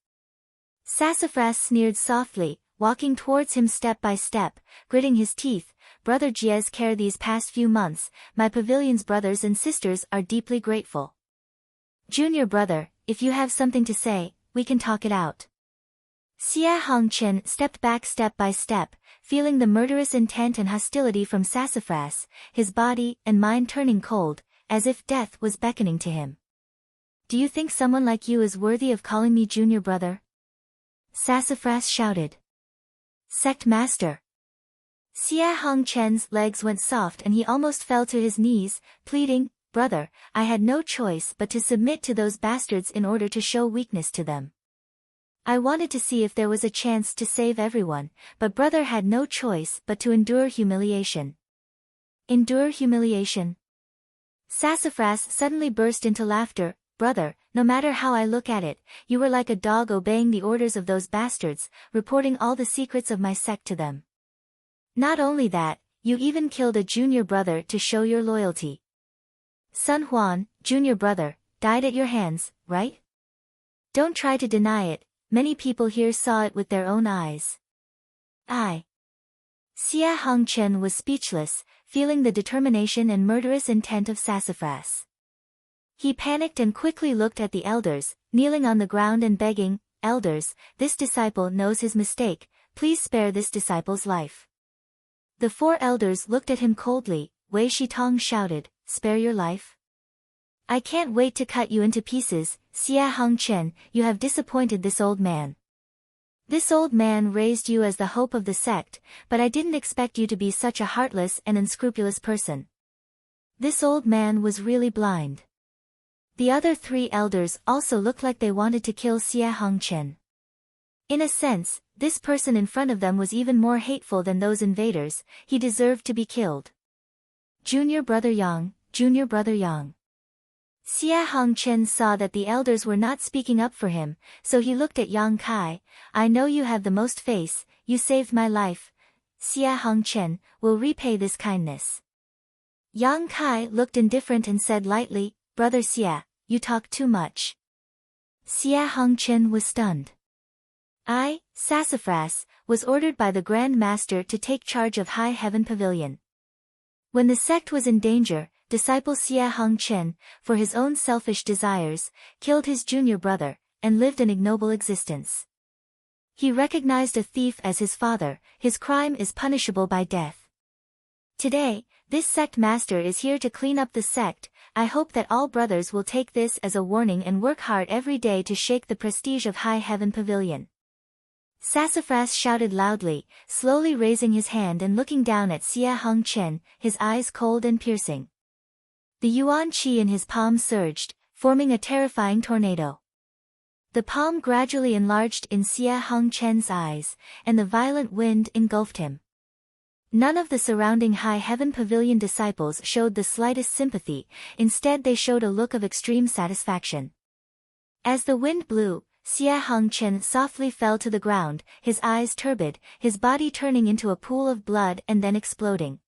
Sassafras sneered softly, walking towards him step by step, gritting his teeth. "Brother Jia's care these past few months, my pavilion's brothers and sisters are deeply grateful. Junior brother, if you have something to say, we can talk it out." Xia Hongchen stepped back step by step, feeling the murderous intent and hostility from Sassafras, his body and mind turning cold, as if death was beckoning to him. "Do you think someone like you is worthy of calling me junior brother?" Sassafras shouted. "Sect master." Xia Hongchen's legs went soft and he almost fell to his knees, pleading, "Brother, I had no choice but to submit to those bastards in order to show weakness to them. I wanted to see if there was a chance to save everyone, but brother had no choice but to endure humiliation." Endure humiliation? Sassafras suddenly burst into laughter. "Brother, no matter how I look at it, you were like a dog obeying the orders of those bastards, reporting all the secrets of my sect to them. Not only that, you even killed a junior brother to show your loyalty. Sun Huan, junior brother, died at your hands, right? Don't try to deny it, many people here saw it with their own eyes." Xia Hongchen was speechless, feeling the determination and murderous intent of Sassafras. He panicked and quickly looked at the elders, kneeling on the ground and begging, "Elders, this disciple knows his mistake, please spare this disciple's life." The 4 elders looked at him coldly. Wei Shitong shouted, "Spare your life? I can't wait to cut you into pieces, Xia Hongchen, you have disappointed this old man. This old man raised you as the hope of the sect, but I didn't expect you to be such a heartless and unscrupulous person." This old man was really blind. The other 3 elders also looked like they wanted to kill Xia Hongchen. In a sense, this person in front of them was even more hateful than those invaders, he deserved to be killed. Junior brother Yang, junior brother Yang. Xia Hongchen saw that the elders were not speaking up for him, so he looked at Yang Kai. "I know you have the most face, you saved my life. Xia Hongchen will repay this kindness." Yang Kai looked indifferent and said lightly, "Brother Xia, you talk too much." Xia Hongchen was stunned. Sassafras, was ordered by the Grand Master to take charge of High Heaven Pavilion. When the sect was in danger, disciple Xia Hongchen, for his own selfish desires, killed his junior brother, and lived an ignoble existence. He recognized a thief as his father, his crime is punishable by death. Today, this sect master is here to clean up the sect. I hope that all brothers will take this as a warning and work hard every day to shake the prestige of High Heaven Pavilion. Sassafras shouted loudly, slowly raising his hand and looking down at Xia Hongchen, his eyes cold and piercing. The yuan qi in his palm surged, forming a terrifying tornado. The palm gradually enlarged in Xia Hongchen's eyes, and the violent wind engulfed him. None of the surrounding High Heaven Pavilion disciples showed the slightest sympathy, instead they showed a look of extreme satisfaction. As the wind blew, Xia Hongchen softly fell to the ground, his eyes turbid, his body turning into a pool of blood and then exploding.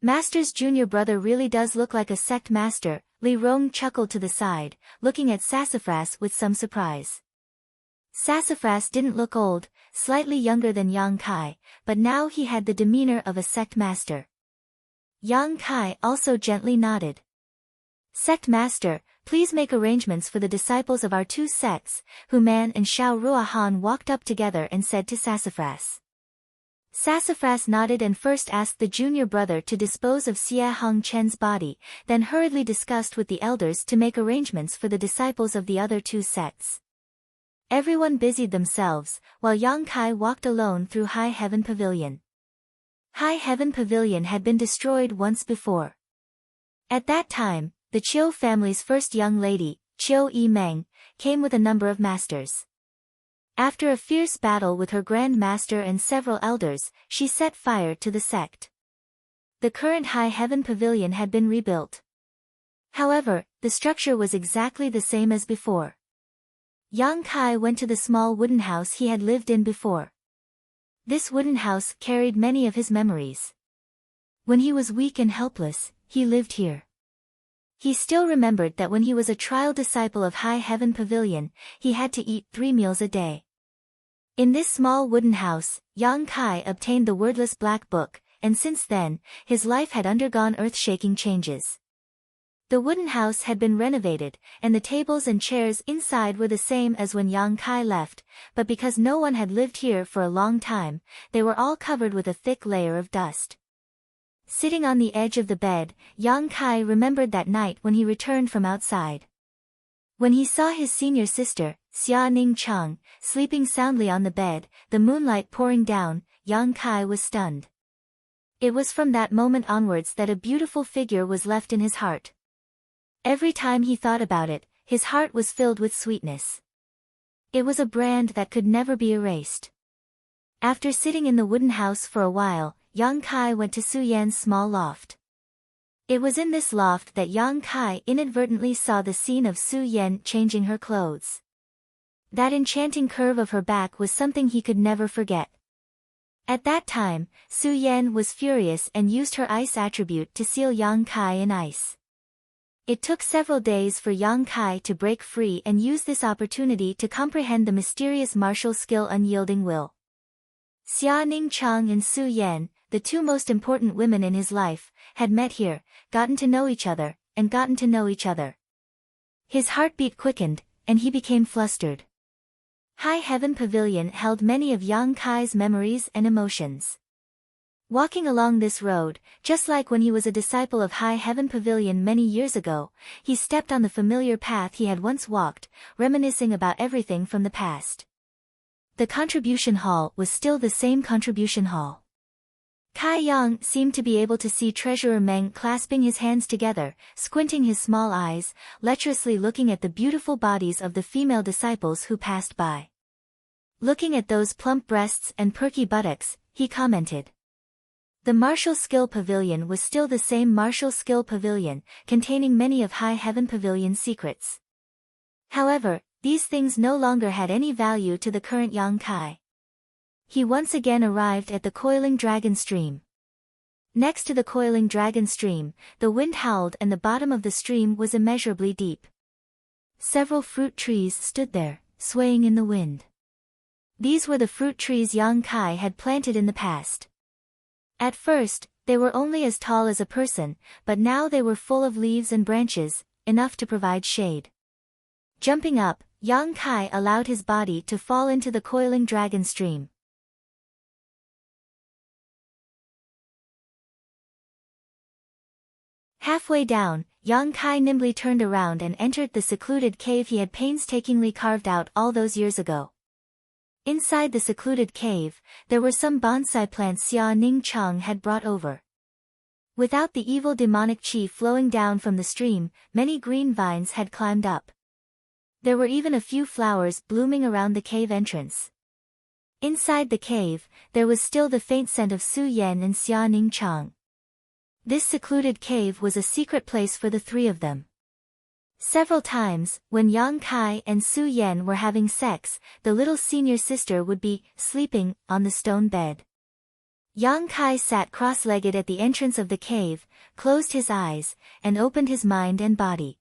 Master's junior brother really does look like a sect master, Li Rong chuckled to the side, looking at Sassafras with some surprise. Sassafras didn't look old, slightly younger than Yang Kai, but now he had the demeanor of a sect master. Yang Kai also gently nodded. "Sect master, please make arrangements for the disciples of our 2 sects," Hu Man and Xiao Ruahan walked up together and said to Sassafras. Sassafras nodded and first asked the junior brother to dispose of Xia Hongchen's body, then hurriedly discussed with the elders to make arrangements for the disciples of the other 2 sects. Everyone busied themselves, while Yang Kai walked alone through High Heaven Pavilion. High Heaven Pavilion had been destroyed once before. At that time, the Chiu family's first young lady, Chiu Yimeng, came with a number of masters. After a fierce battle with her Grand Master and several elders, she set fire to the sect. The current High Heaven Pavilion had been rebuilt. However, the structure was exactly the same as before. Yang Kai went to the small wooden house he had lived in before. This wooden house carried many of his memories. When he was weak and helpless, he lived here. He still remembered that when he was a trial disciple of High Heaven Pavilion, he had to eat 3 meals a day. In this small wooden house, Yang Kai obtained the wordless black book, and since then, his life had undergone earth-shaking changes. The wooden house had been renovated, and the tables and chairs inside were the same as when Yang Kai left, but because no one had lived here for a long time, they were all covered with a thick layer of dust. Sitting on the edge of the bed, Yang Kai remembered that night when he returned from outside. When he saw his senior sister, Xia Ning Cheng, sleeping soundly on the bed, the moonlight pouring down. Yang Kai was stunned. It was from that moment onwards that a beautiful figure was left in his heart. Every time he thought about it, his heart was filled with sweetness. It was a brand that could never be erased. After sitting in the wooden house for a while, Yang Kai went to Su Yan's small loft. It was in this loft that Yang Kai inadvertently saw the scene of Su Yan changing her clothes. That enchanting curve of her back was something he could never forget. At that time, Su Yan was furious and used her ice attribute to seal Yang Kai in ice. It took several days for Yang Kai to break free and use this opportunity to comprehend the mysterious martial skill Unyielding Will. Xia Ning Cheng and Su Yan, the two most important women in his life, had met here, gotten to know each other, and gotten to know each other. His heartbeat quickened, and he became flustered. High Heaven Pavilion held many of Yang Kai's memories and emotions. Walking along this road, just like when he was a disciple of High Heaven Pavilion many years ago, he stepped on the familiar path he had once walked, reminiscing about everything from the past. The contribution hall was still the same contribution hall. Kai Yang seemed to be able to see Treasurer Meng clasping his hands together, squinting his small eyes, lecherously looking at the beautiful bodies of the female disciples who passed by. Looking at those plump breasts and perky buttocks, he commented. The Martial Skill Pavilion was still the same Martial Skill Pavilion, containing many of High Heaven Pavilion's secrets. However, these things no longer had any value to the current Yang Kai. He once again arrived at the coiling dragon stream. Next to the coiling dragon stream, the wind howled and the bottom of the stream was immeasurably deep. Several fruit trees stood there, swaying in the wind. These were the fruit trees Yang Kai had planted in the past. At first, they were only as tall as a person, but now they were full of leaves and branches, enough to provide shade. Jumping up, Yang Kai allowed his body to fall into the coiling dragon stream. Halfway down, Yang Kai nimbly turned around and entered the secluded cave he had painstakingly carved out all those years ago. Inside the secluded cave, there were some bonsai plants Xia Ning Cheng had brought over. Without the evil demonic chi flowing down from the stream, many green vines had climbed up. There were even a few flowers blooming around the cave entrance. Inside the cave, there was still the faint scent of Su Yan and Xia Ning Cheng. This secluded cave was a secret place for the three of them. Several times, when Yang Kai and Su Yan were having sex, the little senior sister would be sleeping on the stone bed. Yang Kai sat cross-legged at the entrance of the cave, closed his eyes, and opened his mind and body.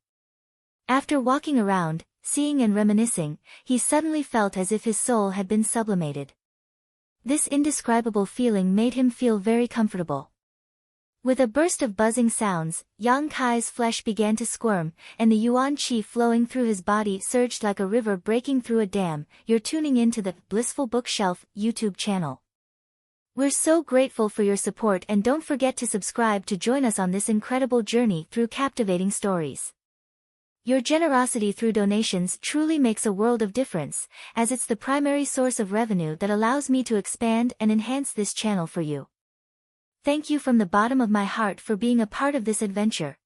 After walking around, seeing and reminiscing, he suddenly felt as if his soul had been sublimated. This indescribable feeling made him feel very comfortable. With a burst of buzzing sounds, Yang Kai's flesh began to squirm, and the yuan qi flowing through his body surged like a river breaking through a dam. You're tuning in to the Blissful Bookshelf YouTube channel. We're so grateful for your support, and don't forget to subscribe to join us on this incredible journey through captivating stories. Your generosity through donations truly makes a world of difference, as it's the primary source of revenue that allows me to expand and enhance this channel for you. Thank you from the bottom of my heart for being a part of this adventure.